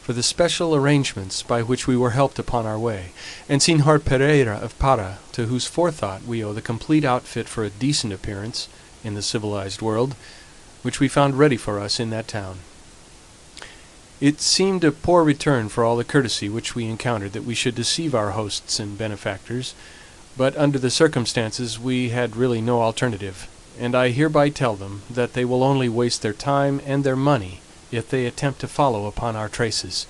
for the special arrangements by which we were helped upon our way, and Señor Pereira of Para, to whose forethought we owe the complete outfit for a decent appearance in the civilized world, which we found ready for us in that town. It seemed a poor return for all the courtesy which we encountered that we should deceive our hosts and benefactors, but under the circumstances we had really no alternative, and I hereby tell them that they will only waste their time and their money if they attempt to follow upon our traces.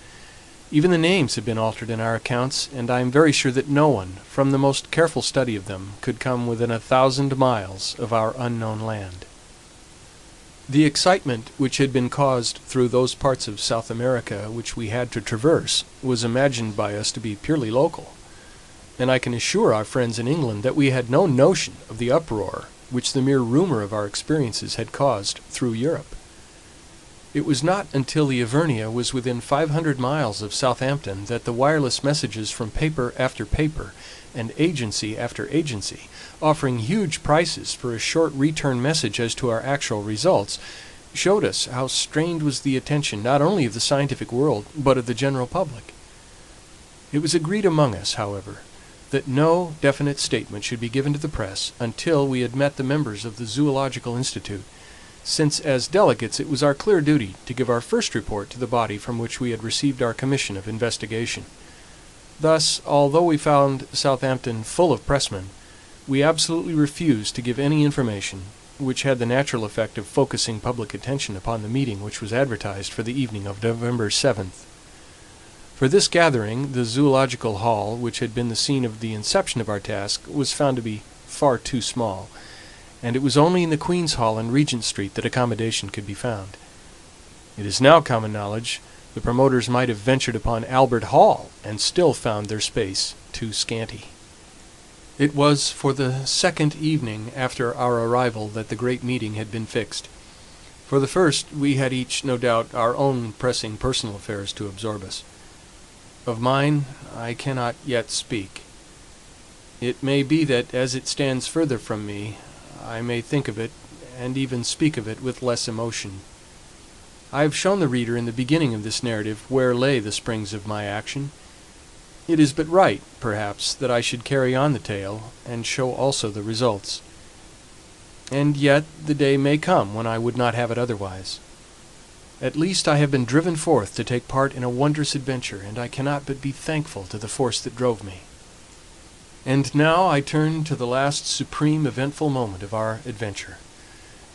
Even the names had been altered in our accounts, and I am very sure that no one, from the most careful study of them, could come within 1,000 miles of our unknown land. The excitement which had been caused through those parts of South America which we had to traverse was imagined by us to be purely local, and I can assure our friends in England that we had no notion of the uproar which the mere rumor of our experiences had caused through Europe. It was not until the Ivernia was within 500 miles of Southampton that the wireless messages from paper after paper and agency after agency, offering huge prices for a short return message as to our actual results, showed us how strained was the attention not only of the scientific world but of the general public. It was agreed among us, however, that no definite statement should be given to the press until we had met the members of the Zoological Institute, since as delegates it was our clear duty to give our first report to the body from which we had received our commission of investigation. Thus, although we found Southampton full of pressmen, we absolutely refused to give any information which had the natural effect of focusing public attention upon the meeting which was advertised for the evening of November 7th. For this gathering, the Zoological Hall, which had been the scene of the inception of our task, was found to be far too small, and it was only in the Queen's Hall in Regent Street that accommodation could be found. It is now common knowledge the promoters might have ventured upon Albert Hall and still found their space too scanty. It was for the second evening after our arrival that the great meeting had been fixed. For the first, we had each, no doubt, our own pressing personal affairs to absorb us. Of mine, I cannot yet speak. It may be that, as it stands further from me, I may think of it, and even speak of it, with less emotion. I have shown the reader in the beginning of this narrative where lay the springs of my action. It is but right, perhaps, that I should carry on the tale, and show also the results. And yet the day may come when I would not have it otherwise. At least I have been driven forth to take part in a wondrous adventure, and I cannot but be thankful to the force that drove me. And now I turn to the last supreme eventful moment of our adventure.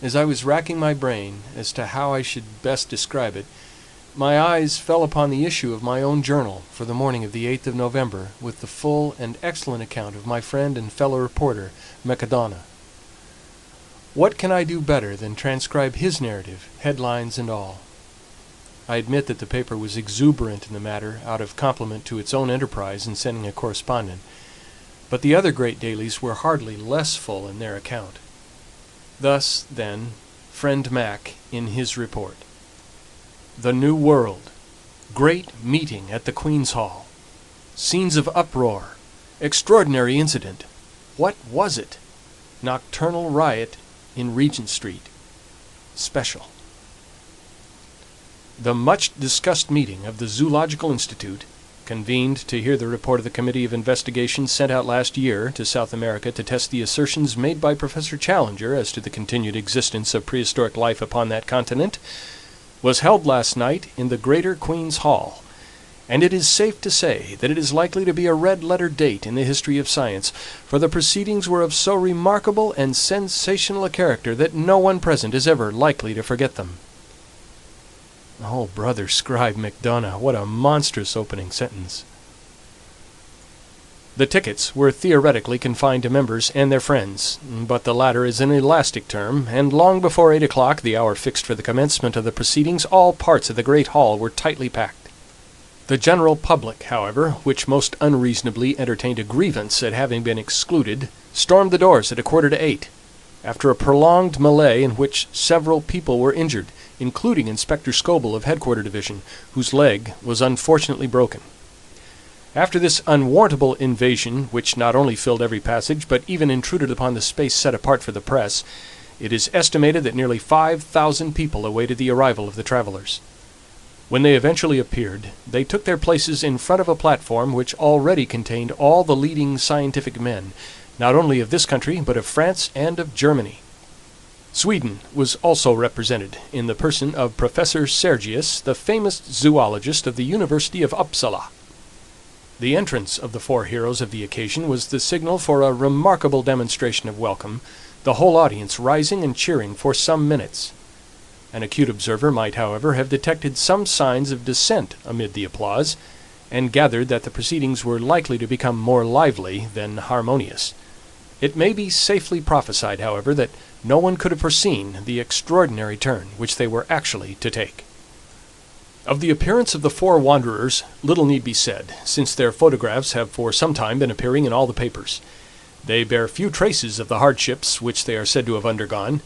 As I was racking my brain as to how I should best describe it, my eyes fell upon the issue of my own journal for the morning of the 8th of November, with the full and excellent account of my friend and fellow reporter, Macdona. What can I do better than transcribe his narrative, headlines and all? I admit that the paper was exuberant in the matter, out of compliment to its own enterprise in sending a correspondent, but the other great dailies were hardly less full in their account. Thus, then, friend Mac in his report. The New World. Great meeting at the Queen's Hall. Scenes of uproar. Extraordinary incident. What was it? Nocturnal riot in Regent Street. Special. The much-discussed meeting of the Zoological Institute, convened to hear the report of the Committee of Investigation sent out last year to South America to test the assertions made by Professor Challenger as to the continued existence of prehistoric life upon that continent, was held last night in the Greater Queen's Hall, and it is safe to say that it is likely to be a red-letter date in the history of science, for the proceedings were of so remarkable and sensational a character that no one present is ever likely to forget them. Oh, brother scribe Macdona, what a monstrous opening sentence. The tickets were theoretically confined to members and their friends, but the latter is an elastic term, and long before 8 o'clock, the hour fixed for the commencement of the proceedings, all parts of the great hall were tightly packed. The general public, however, which most unreasonably entertained a grievance at having been excluded, stormed the doors at 7:45, after a prolonged melee in which several people were injured, including Inspector Scoble of Headquarter Division, whose leg was unfortunately broken. After this unwarrantable invasion, which not only filled every passage, but even intruded upon the space set apart for the press, it is estimated that nearly 5,000 people awaited the arrival of the travelers. When they eventually appeared, they took their places in front of a platform which already contained all the leading scientific men, not only of this country, but of France and of Germany. Sweden was also represented in the person of Professor Sergius, the famous zoologist of the University of Uppsala. The entrance of the four heroes of the occasion was the signal for a remarkable demonstration of welcome, the whole audience rising and cheering for some minutes. An acute observer might, however, have detected some signs of dissent amid the applause, and gathered that the proceedings were likely to become more lively than harmonious. It may be safely prophesied, however, that no one could have foreseen the extraordinary turn which they were actually to take. Of the appearance of the four wanderers little need be said, since their photographs have for some time been appearing in all the papers. They bear few traces of the hardships which they are said to have undergone.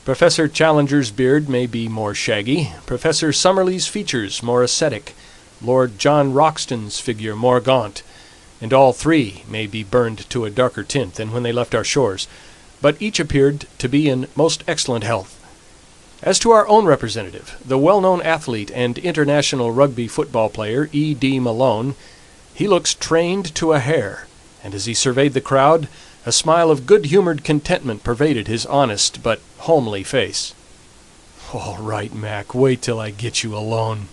Professor Challenger's beard may be more shaggy, Professor Summerlee's features more ascetic, Lord John Roxton's figure more gaunt, and all three may be burned to a darker tint than when they left our shores, but each appeared to be in most excellent health. As to our own representative, the well-known athlete and international rugby football player E.D. Malone, he looks trained to a hair, and as he surveyed the crowd, a smile of good-humored contentment pervaded his honest but homely face. "All right, Mac, wait till I get you alone."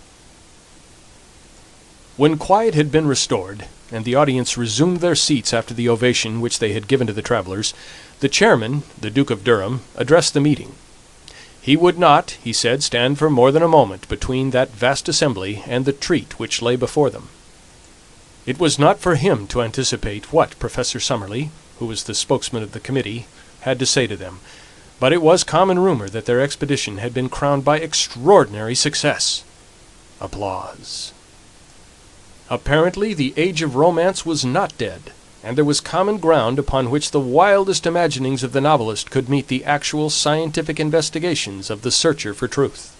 When quiet had been restored, and the audience resumed their seats after the ovation which they had given to the travellers, the chairman, the Duke of Durham, addressed the meeting. He would not, he said, stand for more than a moment between that vast assembly and the treat which lay before them. It was not for him to anticipate what Professor Summerlee, who was the spokesman of the committee, had to say to them, but it was common rumour that their expedition had been crowned by extraordinary success. Applause. Apparently the age of romance was not dead, and there was common ground upon which the wildest imaginings of the novelist could meet the actual scientific investigations of the searcher for truth.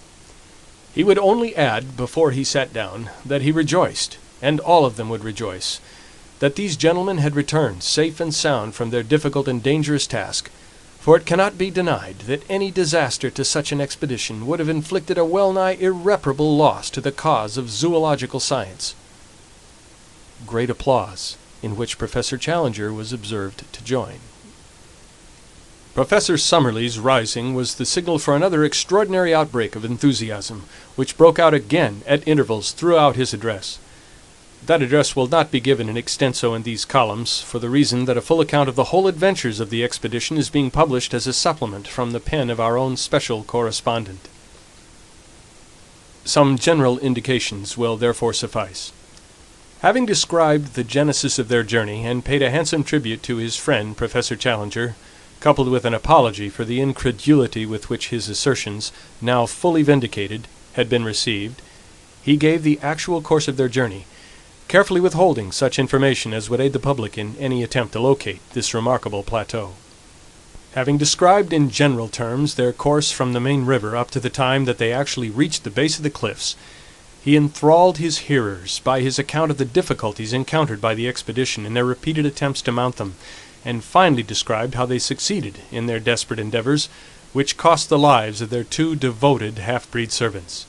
He would only add, before he sat down, that he rejoiced, and all of them would rejoice, that these gentlemen had returned safe and sound from their difficult and dangerous task, for it cannot be denied that any disaster to such an expedition would have inflicted a well-nigh irreparable loss to the cause of zoological science. Great applause, in which Professor Challenger was observed to join. Professor Summerlee's rising was the signal for another extraordinary outbreak of enthusiasm, which broke out again at intervals throughout his address. That address will not be given in extenso in these columns, for the reason that a full account of the whole adventures of the expedition is being published as a supplement from the pen of our own special correspondent. Some general indications will therefore suffice. Having described the genesis of their journey, and paid a handsome tribute to his friend Professor Challenger, coupled with an apology for the incredulity with which his assertions, now fully vindicated, had been received, he gave the actual course of their journey, carefully withholding such information as would aid the public in any attempt to locate this remarkable plateau. Having described in general terms their course from the main river up to the time that they actually reached the base of the cliffs, he enthralled his hearers by his account of the difficulties encountered by the expedition in their repeated attempts to mount them, and finally described how they succeeded in their desperate endeavours, which cost the lives of their two devoted half-breed servants.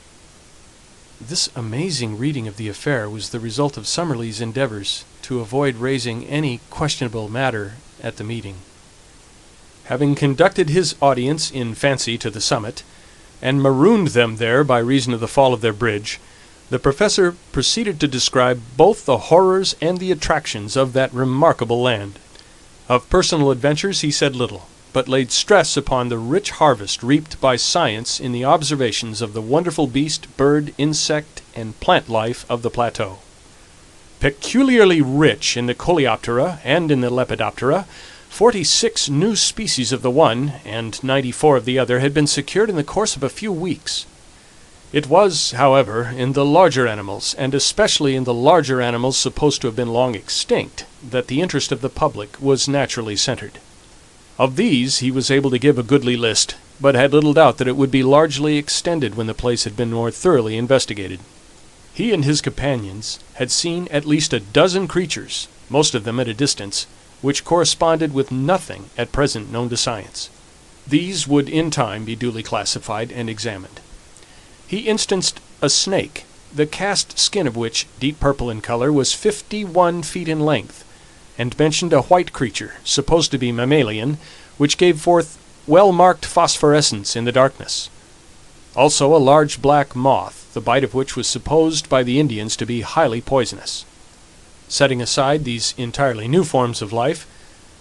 This amazing reading of the affair was the result of Summerlee's endeavours to avoid raising any questionable matter at the meeting. Having conducted his audience in fancy to the summit, and marooned them there by reason of the fall of their bridge, the professor proceeded to describe both the horrors and the attractions of that remarkable land. Of personal adventures he said little, but laid stress upon the rich harvest reaped by science in the observations of the wonderful beast, bird, insect, and plant life of the plateau. Peculiarly rich in the Coleoptera and in the Lepidoptera, 46 new species of the one and 94 of the other had been secured in the course of a few weeks. It was, however, in the larger animals, and especially in the larger animals supposed to have been long extinct, that the interest of the public was naturally centered. Of these he was able to give a goodly list, but had little doubt that it would be largely extended when the place had been more thoroughly investigated. He and his companions had seen at least a dozen creatures, most of them at a distance, which corresponded with nothing at present known to science. These would in time be duly classified and examined. He instanced a snake, the cast skin of which, deep purple in color, was 51 feet in length, and mentioned a white creature, supposed to be mammalian, which gave forth well-marked phosphorescence in the darkness. Also a large black moth, the bite of which was supposed by the Indians to be highly poisonous. Setting aside these entirely new forms of life,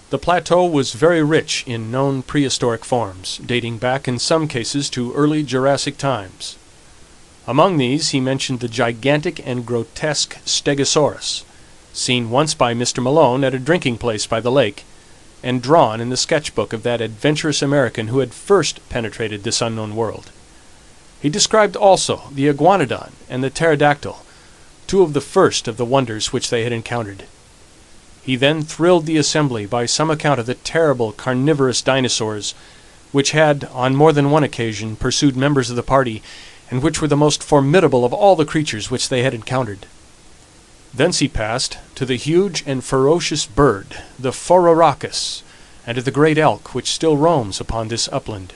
the plateau was very rich in known prehistoric forms, dating back in some cases to early Jurassic times. Among these he mentioned the gigantic and grotesque Stegosaurus, seen once by Mr. Malone at a drinking place by the lake, and drawn in the sketchbook of that adventurous American who had first penetrated this unknown world. He described also the iguanodon and the pterodactyl, two of the first of the wonders which they had encountered. He then thrilled the assembly by some account of the terrible carnivorous dinosaurs, which had, on more than one occasion, pursued members of the party, and which were the most formidable of all the creatures which they had encountered. Thence he passed to the huge and ferocious bird, the Phororhacus, and to the great elk which still roams upon this upland.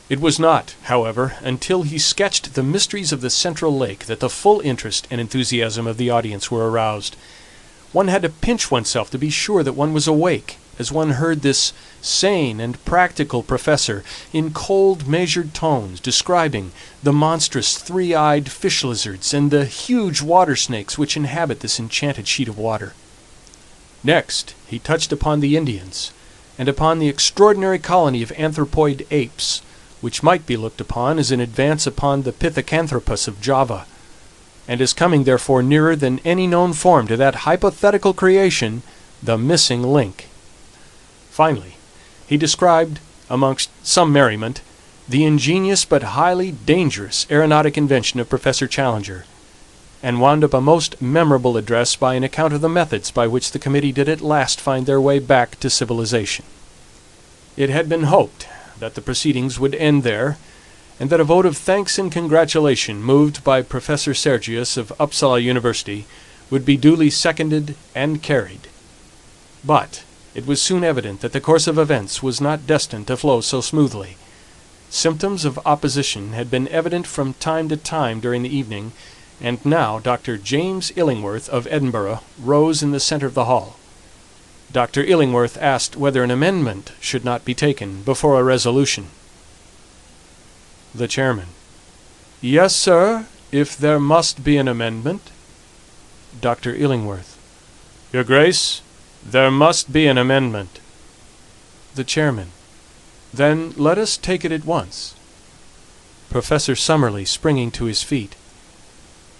It was not, however, until he sketched the mysteries of the central lake that the full interest and enthusiasm of the audience were aroused. One had to pinch oneself to be sure that one was awake, as one heard this sane and practical professor, in cold, measured tones, describing the monstrous three-eyed fish lizards and the huge water snakes which inhabit this enchanted sheet of water. Next, he touched upon the Indians, and upon the extraordinary colony of anthropoid apes, which might be looked upon as an advance upon the Pithecanthropus of Java, and as coming therefore nearer than any known form to that hypothetical creation, the missing link. Finally, he described, amongst some merriment, the ingenious but highly dangerous aeronautic invention of Professor Challenger, and wound up a most memorable address by an account of the methods by which the committee did at last find their way back to civilization. It had been hoped that the proceedings would end there, and that a vote of thanks and congratulation moved by Professor Sergius of Uppsala University would be duly seconded and carried. But it was soon evident that the course of events was not destined to flow so smoothly. Symptoms of opposition had been evident from time to time during the evening, and now Dr. James Illingworth of Edinburgh rose in the centre of the hall. Dr. Illingworth asked whether an amendment should not be taken before a resolution. The chairman: Yes, sir, if there must be an amendment. Dr. Illingworth: Your Grace, there must be an amendment. The chairman: Then let us take it at once. Professor Summerlee, springing to his feet: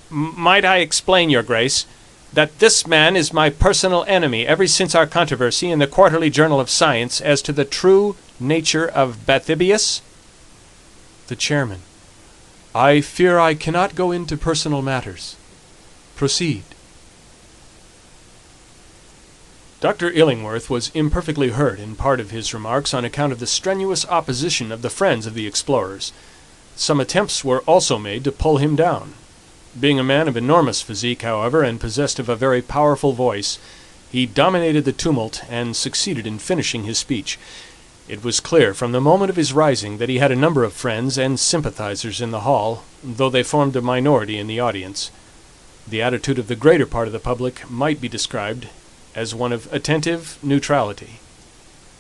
Might I explain, Your Grace, that this man is my personal enemy ever since our controversy in the Quarterly Journal of Science as to the true nature of Bathybius? The chairman: I fear I cannot go into personal matters. Proceed. Dr. Illingworth was imperfectly heard in part of his remarks on account of the strenuous opposition of the friends of the explorers. Some attempts were also made to pull him down. Being a man of enormous physique, however, and possessed of a very powerful voice, he dominated the tumult and succeeded in finishing his speech. It was clear from the moment of his rising that he had a number of friends and sympathizers in the hall, though they formed a minority in the audience. The attitude of the greater part of the public might be described as one of attentive neutrality.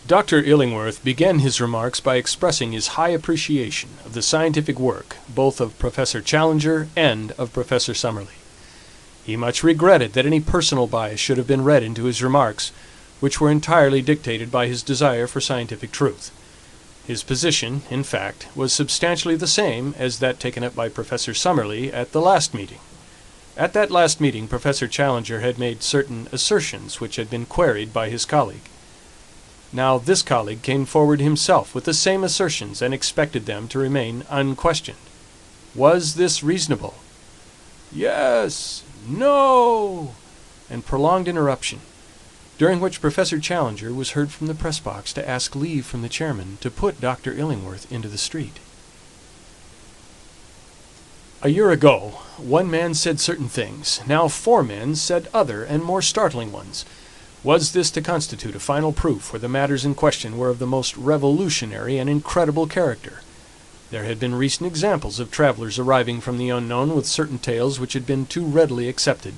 Dr. Illingworth began his remarks by expressing his high appreciation of the scientific work both of Professor Challenger and of Professor Summerlee. He much regretted that any personal bias should have been read into his remarks, which were entirely dictated by his desire for scientific truth. His position, in fact, was substantially the same as that taken up by Professor Summerlee at the last meeting. At that last meeting, Professor Challenger had made certain assertions which had been queried by his colleague. Now this colleague came forward himself with the same assertions and expected them to remain unquestioned. Was this reasonable? Yes, no, and prolonged interruption, during which Professor Challenger was heard from the press box to ask leave from the chairman to put Dr. Illingworth into the street. A year ago, one man said certain things. Now 4 men said other and more startling ones. Was this to constitute a final proof where the matters in question were of the most revolutionary and incredible character? There had been recent examples of travelers arriving from the unknown with certain tales which had been too readily accepted.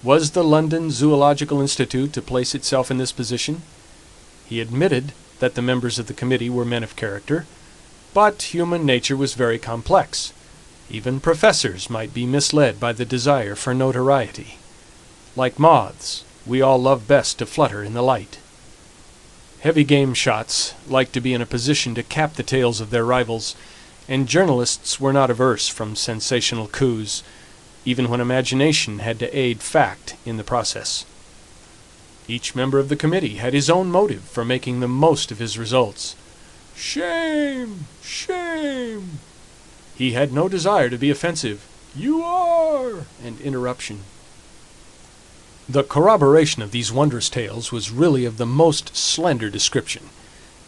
Was the London Zoological Institute to place itself in this position? He admitted that the members of the committee were men of character, but human nature was very complex. Even professors might be misled by the desire for notoriety. Like moths, we all love best to flutter in the light. Heavy game shots like to be in a position to cap the tails of their rivals, and journalists were not averse from sensational coups, even when imagination had to aid fact in the process. Each member of the committee had his own motive for making the most of his results. Shame! Shame! He had no desire to be offensive. You are! And interruption. The corroboration of these wondrous tales was really of the most slender description.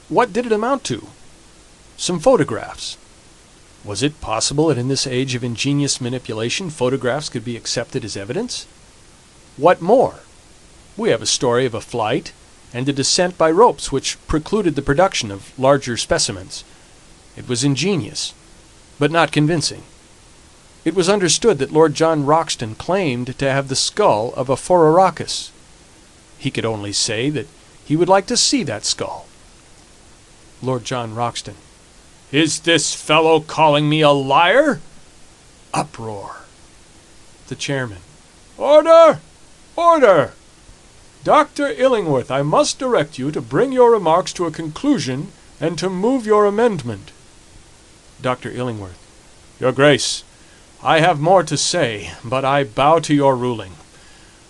What did it amount to? Some photographs. Was it possible that in this age of ingenious manipulation, photographs could be accepted as evidence? What more? We have a story of a flight and a descent by ropes which precluded the production of larger specimens. It was ingenious, but not convincing. It was understood that Lord John Roxton claimed to have the skull of a Phororachus. He could only say that he would like to see that skull. Lord John Roxton. Is this fellow calling me a liar? Uproar. The chairman. Order! Order! Dr. Illingworth, I must direct you to bring your remarks to a conclusion and to move your amendment. Dr. Illingworth. Your Grace, I have more to say, but I bow to your ruling.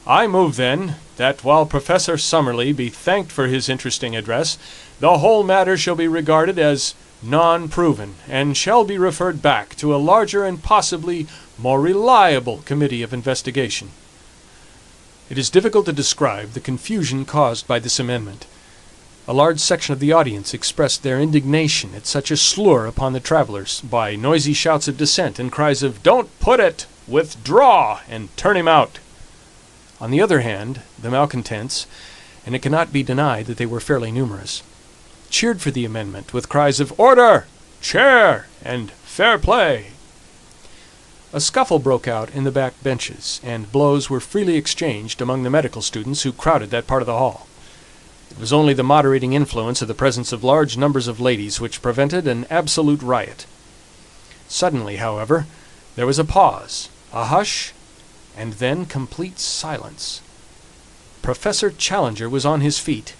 I move, then, that while Professor Summerlee be thanked for his interesting address, the whole matter shall be regarded as non-proven, and shall be referred back to a larger and possibly more reliable committee of investigation. It is difficult to describe the confusion caused by this amendment. A large section of the audience expressed their indignation at such a slur upon the travelers by noisy shouts of dissent and cries of "Don't put it! Withdraw! And turn him out!" On the other hand, the malcontents, and it cannot be denied that they were fairly numerous, cheered for the amendment with cries of "Order! Chair! And fair play!" A scuffle broke out in the back benches, and blows were freely exchanged among the medical students who crowded that part of the hall. It was only the moderating influence of the presence of large numbers of ladies which prevented an absolute riot. Suddenly, however, there was a pause, a hush, and then complete silence. Professor Challenger was on his feet.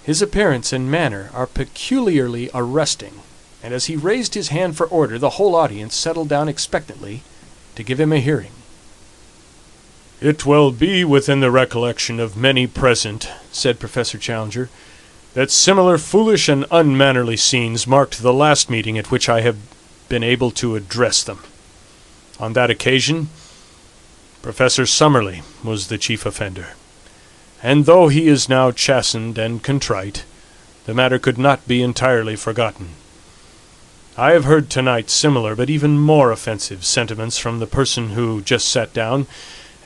His appearance and manner are peculiarly arresting, and as he raised his hand for order, the whole audience settled down expectantly to give him a hearing. It will be within the recollection of many present, said Professor Challenger, that similar foolish and unmannerly scenes marked the last meeting at which I have been able to address them. On that occasion, Professor Summerlee was the chief offender, and though he is now chastened and contrite, the matter could not be entirely forgotten. I have heard tonight similar, but even more offensive sentiments from the person who just sat down,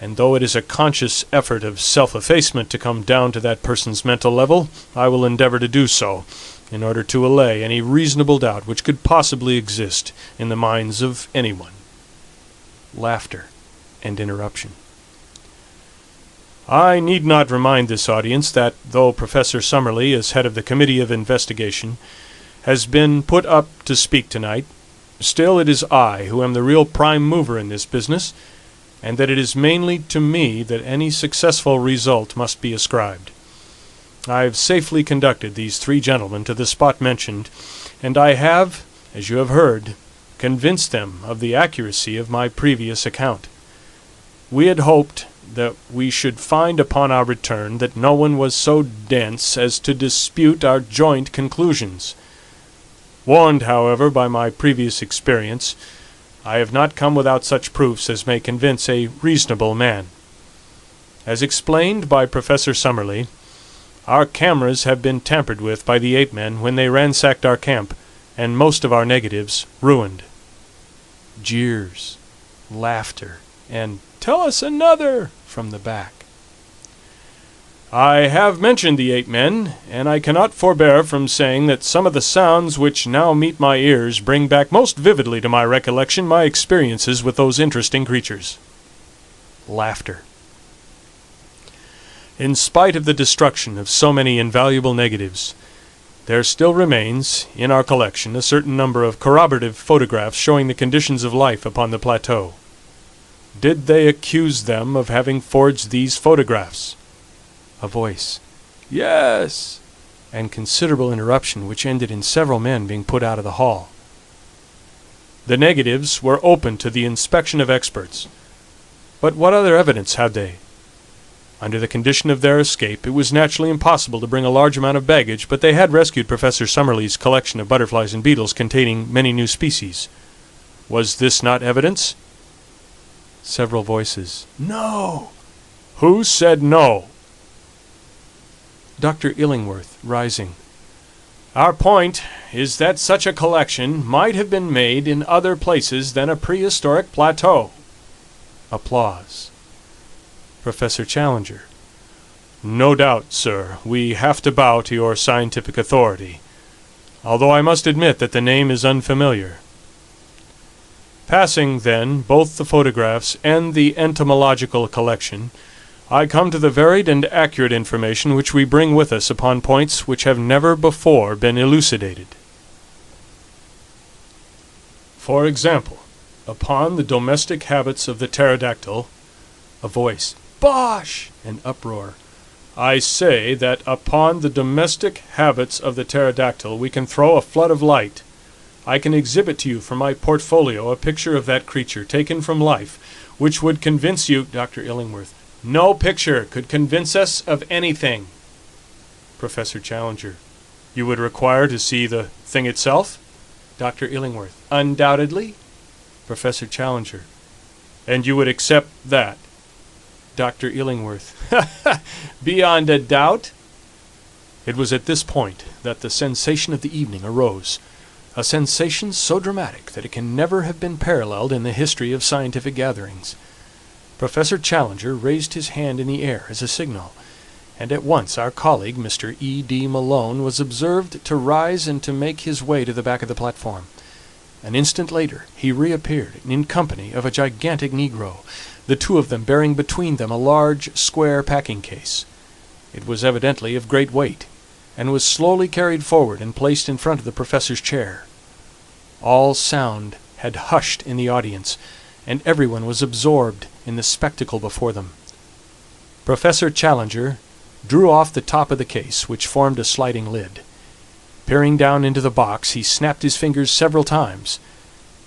and though it is a conscious effort of self-effacement to come down to that person's mental level, I will endeavor to do so, in order to allay any reasonable doubt which could possibly exist in the minds of anyone. Laughter and interruption. I need not remind this audience that, though Professor Summerlee, as head of the Committee of Investigation, has been put up to speak tonight, still it is I who am the real prime mover in this business, and that it is mainly to me that any successful result must be ascribed. I have safely conducted these three gentlemen to the spot mentioned, and I have, as you have heard, convinced them of the accuracy of my previous account. We had hoped that we should find upon our return that no one was so dense as to dispute our joint conclusions. Warned, however, by my previous experience, I have not come without such proofs as may convince a reasonable man. As explained by Professor Summerlee, our cameras have been tampered with by the ape-men when they ransacked our camp, and most of our negatives ruined. Jeers, laughter, and "Tell us another!" from the back. I have mentioned the ape-men, and I cannot forbear from saying that some of the sounds which now meet my ears bring back most vividly to my recollection my experiences with those interesting creatures. Laughter. In spite of the destruction of so many invaluable negatives, there still remains, in our collection, a certain number of corroborative photographs showing the conditions of life upon the plateau. Did they accuse them of having forged these photographs? A voice. Yes! And considerable interruption, which ended in several men being put out of the hall. The negatives were open to the inspection of experts. But what other evidence had they? Under the condition of their escape, it was naturally impossible to bring a large amount of baggage, but they had rescued Professor Summerlee's collection of butterflies and beetles containing many new species. Was this not evidence? Several voices. No! Who said no? Dr. Illingworth, rising. Our point is that such a collection might have been made in other places than a prehistoric plateau. Applause. Professor Challenger. No doubt, sir, we have to bow to your scientific authority, although I must admit that the name is unfamiliar. Passing, then, both the photographs and the entomological collection, I come to the varied and accurate information which we bring with us upon points which have never before been elucidated. For example, upon the domestic habits of the pterodactyl, a voice, Bosh! An uproar. I say that upon the domestic habits of the pterodactyl we can throw a flood of light. I can exhibit to you from my portfolio a picture of that creature taken from life, which would convince you, Dr. Illingworth. No picture could convince us of anything. Professor Challenger. You would require to see the thing itself? Dr. Illingworth. Undoubtedly. Professor Challenger. And you would accept that? Dr. Illingworth. Beyond a doubt. It was at this point that the sensation of the evening arose, a sensation so dramatic that it can never have been paralleled in the history of scientific gatherings. Professor Challenger raised his hand in the air as a signal, and at once our colleague, Mr. E.D. Malone, was observed to rise and to make his way to the back of the platform. An instant later he reappeared in company of a gigantic negro, the two of them bearing between them a large square packing case. It was evidently of great weight, and was slowly carried forward and placed in front of the professor's chair. All sound had hushed in the audience, and everyone was absorbed in the spectacle before them. Professor Challenger drew off the top of the case, which formed a sliding lid. Peering down into the box, he snapped his fingers several times,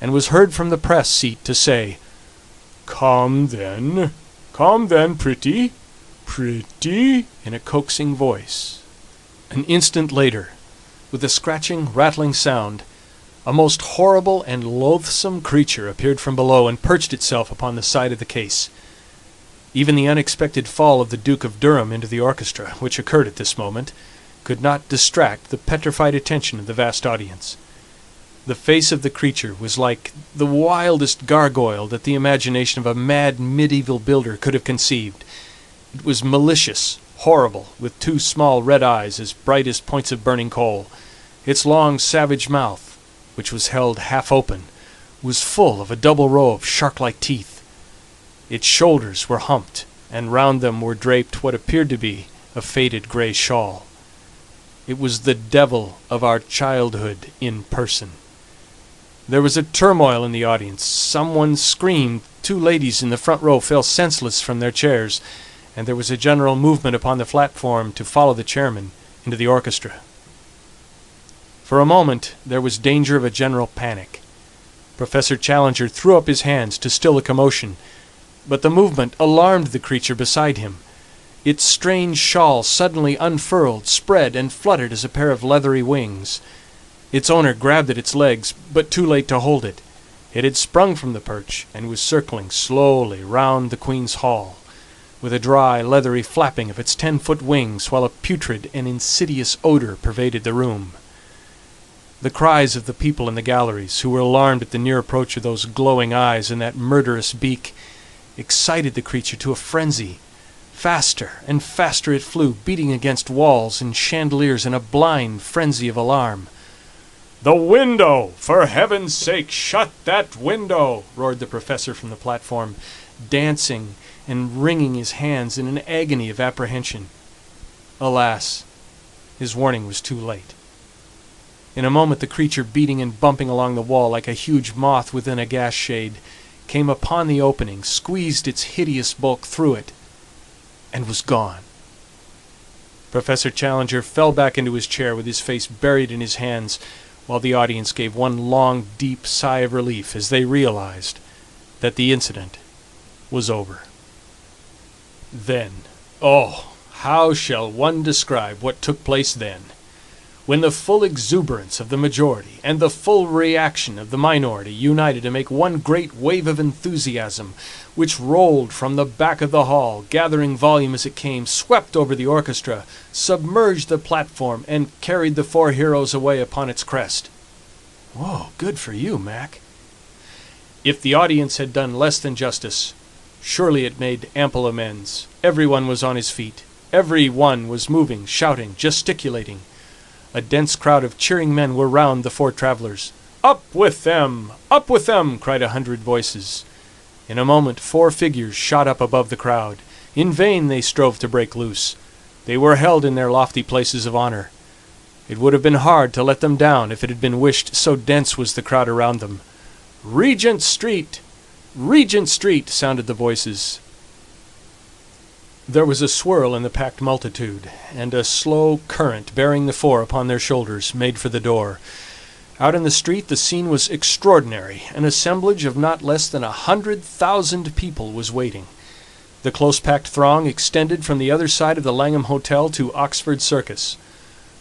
and was heard from the press seat to say, Come then, pretty, in a coaxing voice. An instant later, with a scratching, rattling sound, a most horrible and loathsome creature appeared from below and perched itself upon the side of the case. Even the unexpected fall of the Duke of Durham into the orchestra, which occurred at this moment, could not distract the petrified attention of the vast audience. The face of the creature was like the wildest gargoyle that the imagination of a mad medieval builder could have conceived. It was malicious, horrible, with two small red eyes as bright as points of burning coal. Its long, savage mouth, which was held half open, was full of a double row of shark-like teeth. Its shoulders were humped, and round them were draped what appeared to be a faded grey shawl. It was the devil of our childhood in person. There was a turmoil in the audience. Someone screamed. Two ladies in the front row fell senseless from their chairs, and there was a general movement upon the platform to follow the chairman into the orchestra. For a moment there was danger of a general panic. Professor Challenger threw up his hands to still the commotion, but the movement alarmed the creature beside him. Its strange shawl suddenly unfurled, spread, and fluttered as a pair of leathery wings. Its owner grabbed at its legs, but too late to hold it. It had sprung from the perch, and was circling slowly round the Queen's Hall, with a dry, leathery flapping of its 10-foot wings, while a putrid and insidious odour pervaded the room. The cries of the people in the galleries, who were alarmed at the near approach of those glowing eyes and that murderous beak, excited the creature to a frenzy. Faster and faster it flew, beating against walls and chandeliers in a blind frenzy of alarm. "The window! For heaven's sake, shut that window!" roared the professor from the platform, dancing and wringing his hands in an agony of apprehension. Alas, his warning was too late. In a moment the creature, beating and bumping along the wall like a huge moth within a gas shade, came upon the opening, squeezed its hideous bulk through it, and was gone. Professor Challenger fell back into his chair with his face buried in his hands, while the audience gave one long, deep sigh of relief as they realized that the incident was over. Then, oh, how shall one describe what took place then? When the full exuberance of the majority and the full reaction of the minority united to make one great wave of enthusiasm, which rolled from the back of the hall, gathering volume as it came, swept over the orchestra, submerged the platform, and carried the four heroes away upon its crest. Whoa, good for you, Mac. If the audience had done less than justice, surely it made ample amends. Everyone was on his feet. Every one was moving, shouting, gesticulating. A dense crowd of cheering men were round the four travelers. "Up with them! Up with them!" cried 100 voices. In a moment 4 figures shot up above the crowd. In vain they strove to break loose. They were held in their lofty places of honor. It would have been hard to let them down if it had been wished, so dense was the crowd around them. "Regent Street! Regent Street!" sounded the voices. There was a swirl in the packed multitude, and a slow current, bearing the four upon their shoulders, made for the door. Out in the street the scene was extraordinary. An assemblage of not less than 100,000 people was waiting. The close-packed throng extended from the other side of the Langham Hotel to Oxford Circus.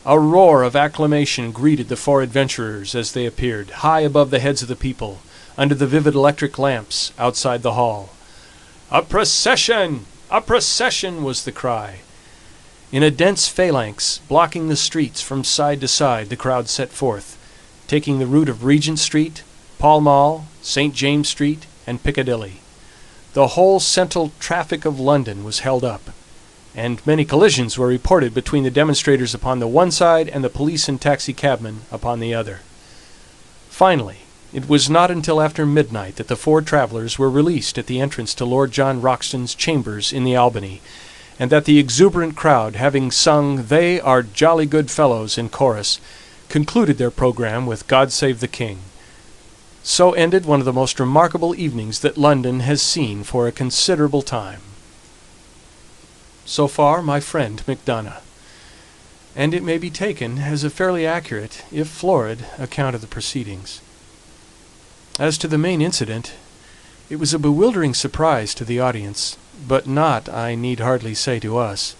A roar of acclamation greeted the four adventurers as they appeared, high above the heads of the people, under the vivid electric lamps outside the hall. "A procession! A procession!" was the cry. In a dense phalanx, blocking the streets from side to side, the crowd set forth, taking the route of Regent Street, Pall Mall, St. James Street, and Piccadilly. The whole central traffic of London was held up, and many collisions were reported between the demonstrators upon the one side and the police and taxi-cabmen upon the other. Finally, it was not until after midnight that the four travellers were released at the entrance to Lord John Roxton's chambers in the Albany, and that the exuberant crowd, having sung "They are jolly good fellows" in chorus, concluded their programme with "God Save the King." So ended one of the most remarkable evenings that London has seen for a considerable time. So far my friend Macdonough, and it may be taken as a fairly accurate, if florid, account of the proceedings. As to the main incident, it was a bewildering surprise to the audience, but not, I need hardly say, to us.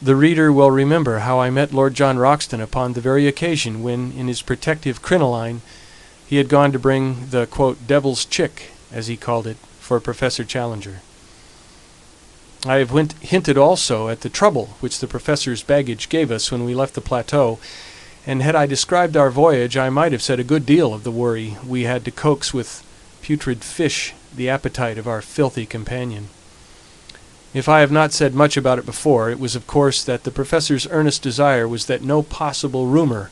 The reader will remember how I met Lord John Roxton upon the very occasion when, in his protective crinoline, he had gone to bring the, quote, "devil's chick," as he called it, for Professor Challenger. I have hinted also at the trouble which the professor's baggage gave us when we left the plateau, and had I described our voyage, I might have said a good deal of the worry we had to coax with putrid fish the appetite of our filthy companion. If I have not said much about it before, it was of course that the professor's earnest desire was that no possible rumour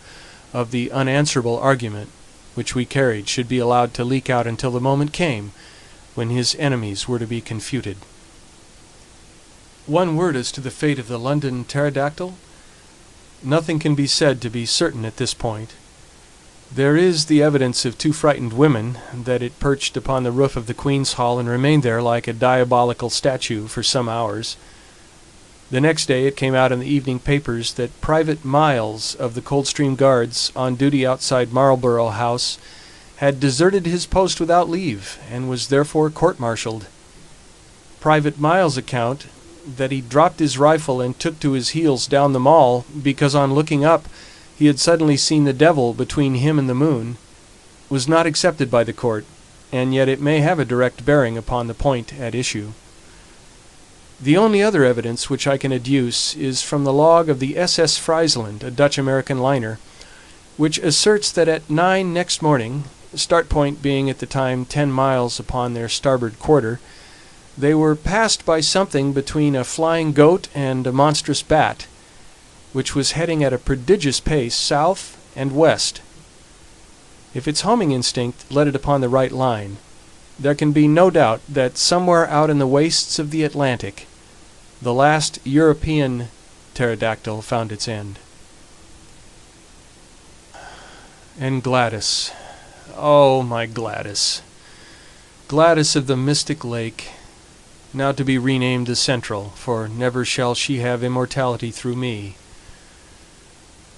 of the unanswerable argument which we carried should be allowed to leak out until the moment came when his enemies were to be confuted. One word as to the fate of the London pterodactyl. Nothing can be said to be certain at this point. There is the evidence of 2 frightened women, that it perched upon the roof of the Queen's Hall and remained there like a diabolical statue for some hours. The next day it came out in the evening papers that Private Miles of the Coldstream Guards, on duty outside Marlborough House, had deserted his post without leave, and was therefore court-martialed. Private Miles' account that he dropped his rifle and took to his heels down the Mall because on looking up he had suddenly seen the devil between him and the moon, was not accepted by the court, and yet it may have a direct bearing upon the point at issue. The only other evidence which I can adduce is from the log of the SS Friesland, a Dutch-American liner, which asserts that at 9 next morning, start point being at the time 10 miles upon their starboard quarter, they were passed by something between a flying goat and a monstrous bat, which was heading at a prodigious pace south and west. If its homing instinct led it upon the right line, there can be no doubt that somewhere out in the wastes of the Atlantic, the last European pterodactyl found its end. And Gladys, oh my Gladys, Gladys of the Mystic Lake, now to be renamed the Central, for never shall she have immortality through me.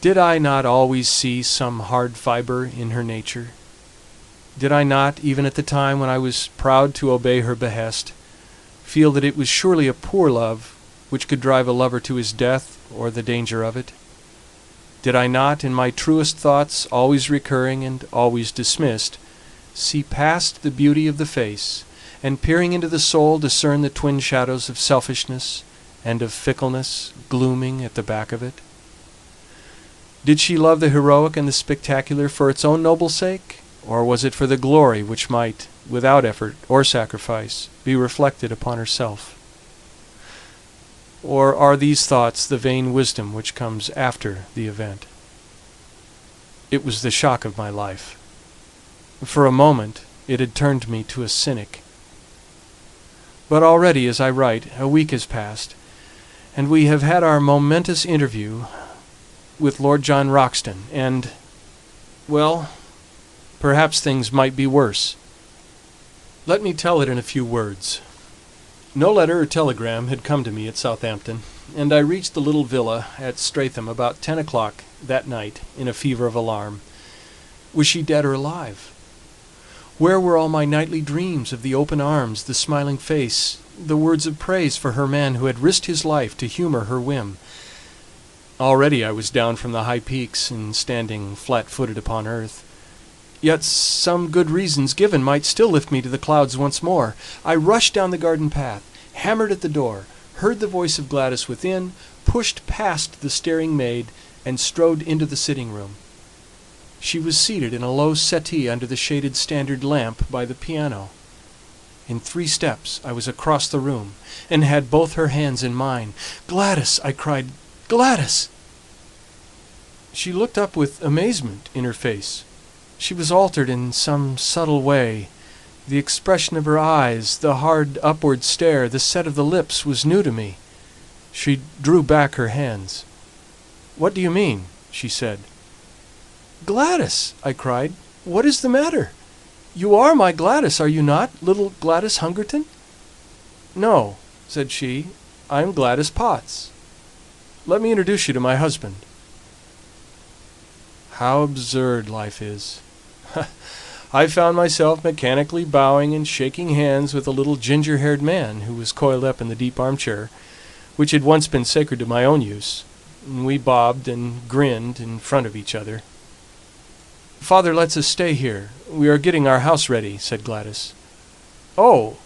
Did I not always see some hard fibre in her nature? Did I not, even at the time when I was proud to obey her behest, feel that it was surely a poor love which could drive a lover to his death or the danger of it? Did I not, in my truest thoughts, always recurring and always dismissed, see past the beauty of the face, and peering into the soul discern the twin shadows of selfishness and of fickleness glooming at the back of it? Did she love the heroic and the spectacular for its own noble sake, or was it for the glory which might, without effort or sacrifice, be reflected upon herself? Or are these thoughts the vain wisdom which comes after the event? It was the shock of my life. For a moment it had turned me to a cynic. But already, as I write, a week has passed, and we have had our momentous interview with Lord John Roxton, and, well, perhaps things might be worse. Let me tell it in a few words. No letter or telegram had come to me at Southampton, and I reached the little villa at Streatham about 10 o'clock that night in a fever of alarm. Was she dead or alive? Where were all my nightly dreams of the open arms, the smiling face, the words of praise for her man who had risked his life to humour her whim? Already I was down from the high peaks and standing flat-footed upon earth. Yet some good reasons given might still lift me to the clouds once more. I rushed down the garden path, hammered at the door, heard the voice of Gladys within, pushed past the staring maid, and strode into the sitting-room. She was seated in a low settee under the shaded standard lamp by the piano. In 3 steps I was across the room, and had both her hands in mine. "Gladys!" I cried. "Gladys!" She looked up with amazement in her face. She was altered in some subtle way. The expression of her eyes, the hard upward stare, the set of the lips was new to me. She drew back her hands. "What do you mean?" she said. "Gladys!" I cried. "What is the matter? You are my Gladys, are you not, little Gladys Hungerton?" "No," said she, "I am Gladys Potts. Let me introduce you to my husband." How absurd life is! I found myself mechanically bowing and shaking hands with a little ginger-haired man who was coiled up in the deep armchair, which had once been sacred to my own use, and we bobbed and grinned in front of each other. "Father lets us stay here. We are getting our house ready," said Gladys. "Oh,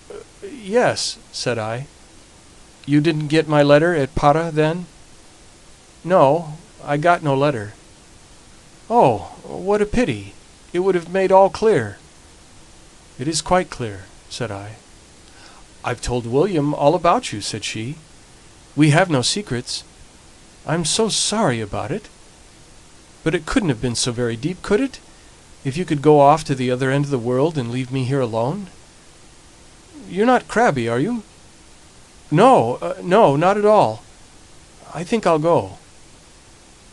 yes," said I. "You didn't get my letter at Para, then?" "No, I got no letter." "Oh, what a pity! It would have made all clear." "It is quite clear," said I. "I've told William all about you," said she. "We have no secrets. I'm so sorry about it. But it couldn't have been so very deep, could it? If you could go off to the other end of the world and leave me here alone? You're not crabby, are you?" No, not at all. I think I'll go."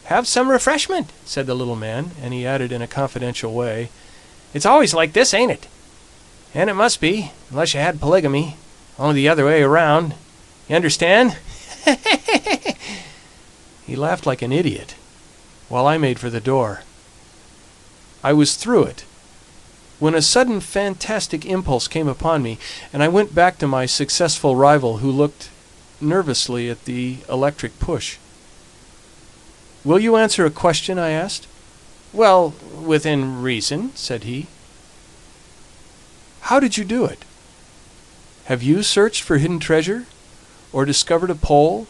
"Have some refreshment," said the little man, and he added in a confidential way, "It's always like this, ain't it? And it must be, unless you had polygamy, only the other way around. You understand?" He laughed like an idiot, while I made for the door. I was through it, when a sudden fantastic impulse came upon me, and I went back to my successful rival, who looked nervously at the electric push. "Will you answer a question?" I asked. "Well, within reason," said he. "How did you do it? Have you searched for hidden treasure, or discovered a pole,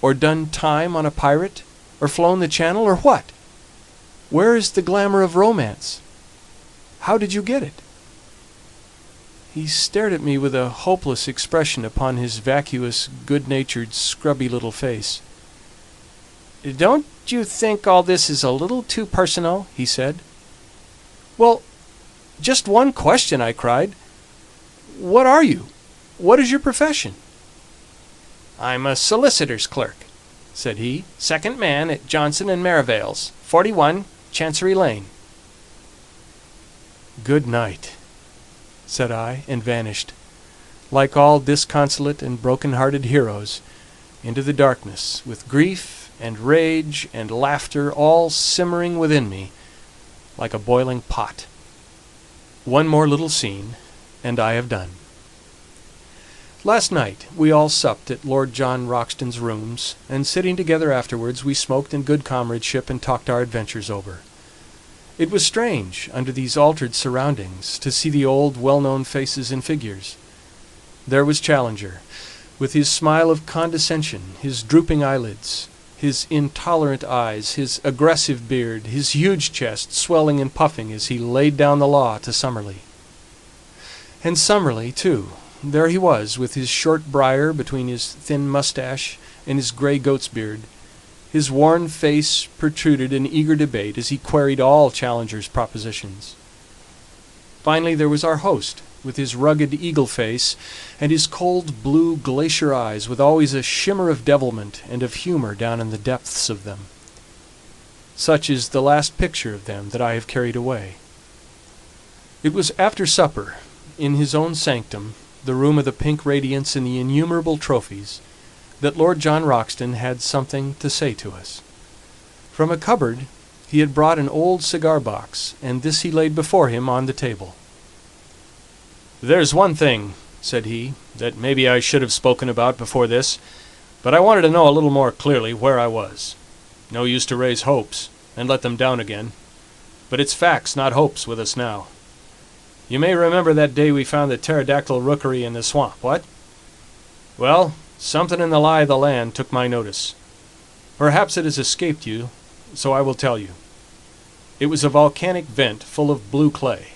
or done time on a pirate, or flown the Channel, or what? Where is the glamour of romance? How did you get it?" He stared at me with a hopeless expression upon his vacuous, good-natured, scrubby little face. "Don't you think all this is a little too personal?" he said. "Well, just one question," I cried. "What are you? What is your profession?" "I'm a solicitor's clerk," said he, "second man at Johnson and Merivale's, 41 Chancery Lane." "Good night," said I, and vanished, like all disconsolate and broken-hearted heroes, into the darkness, with grief and rage and laughter all simmering within me like a boiling pot. One more little scene, and I have done. Last night we all supped at Lord John Roxton's rooms, and sitting together afterwards we smoked in good comradeship and talked our adventures over. It was strange, under these altered surroundings, to see the old well-known faces and figures. There was Challenger, with his smile of condescension, his drooping eyelids, his intolerant eyes, his aggressive beard, his huge chest swelling and puffing as he laid down the law to Summerlee. And Summerlee, too, there he was, with his short briar between his thin moustache and his grey goat's beard. His worn face protruded in eager debate as he queried all Challenger's propositions. Finally there was our host, with his rugged eagle face and his cold blue glacier eyes, with always a shimmer of devilment and of humour down in the depths of them. Such is the last picture of them that I have carried away. It was after supper, in his own sanctum, the room of the pink radiance and the innumerable trophies, that Lord John Roxton had something to say to us. From a cupboard he had brought an old cigar-box, and this he laid before him on the table. "There's one thing," said he, "that maybe I should have spoken about before this, but I wanted to know a little more clearly where I was. No use to raise hopes, and let them down again. But it's facts, not hopes, with us now. You may remember that day we found the pterodactyl rookery in the swamp, what? Well, something in the lie of the land took my notice. Perhaps it has escaped you, so I will tell you. It was a volcanic vent full of blue clay."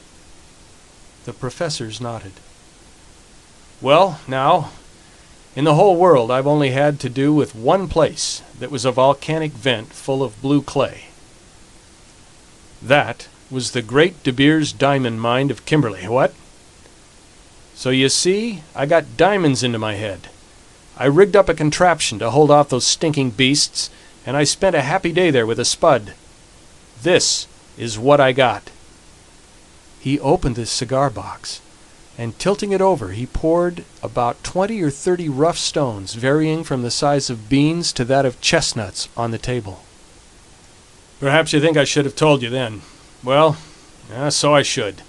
The professors nodded. "Well, now, in the whole world I've only had to do with one place that was a volcanic vent full of blue clay. That was the great De Beers diamond mine of Kimberley, what? So you see, I got diamonds into my head. I rigged up a contraption to hold off those stinking beasts, and I spent a happy day there with a spud. This is what I got." He opened his cigar-box, and tilting it over, he poured about 20 or 30 rough stones, varying from the size of beans to that of chestnuts, on the table. "Perhaps you think I should have told you then. Well, so I should.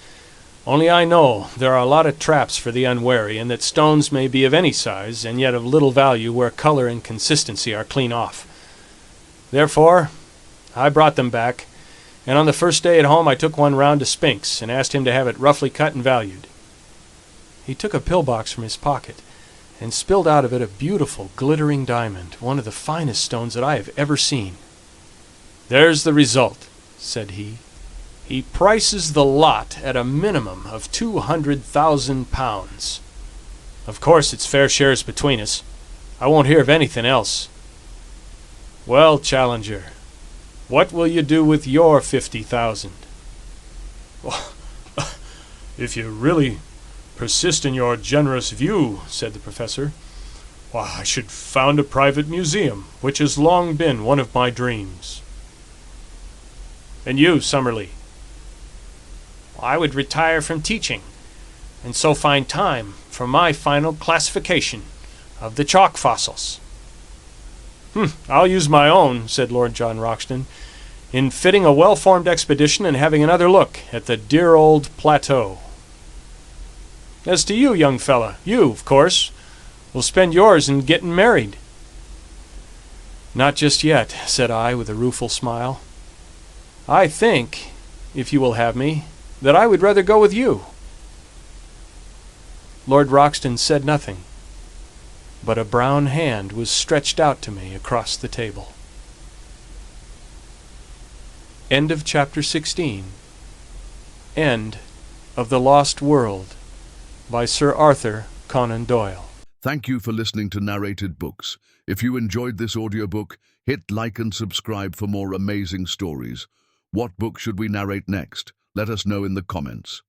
Only I know there are a lot of traps for the unwary, and that stones may be of any size, and yet of little value where colour and consistency are clean off. Therefore, I brought them back, and on the first day at home I took one round to Spinks, and asked him to have it roughly cut and valued." He took a pill-box from his pocket, and spilled out of it a beautiful glittering diamond, one of the finest stones that I have ever seen. "There's the result," said he. "He prices the lot at a minimum of £200,000. Of course it's fair shares between us. I won't hear of anything else. Well, Challenger, what will you do with your 50,000? "If you really persist in your generous view," said the professor, "why, I should found a private museum, which has long been one of my dreams." "And you, Summerlee?" "I would retire from teaching, and so find time for my final classification of the chalk fossils." "I'll use my own," said Lord John Roxton, "in fitting a well-formed expedition and having another look at the dear old plateau. As to you, young fella, you, of course, will spend yours in getting married." "Not just yet," said I, with a rueful smile. "I think, if you will have me, that I would rather go with you." Lord Roxton said nothing, but a brown hand was stretched out to me across the table. End of chapter 16. End of The Lost World by Sir Arthur Conan Doyle. Thank you for listening to Narrated Books. If you enjoyed this audiobook, hit like and subscribe for more amazing stories. What book should we narrate next? Let us know in the comments.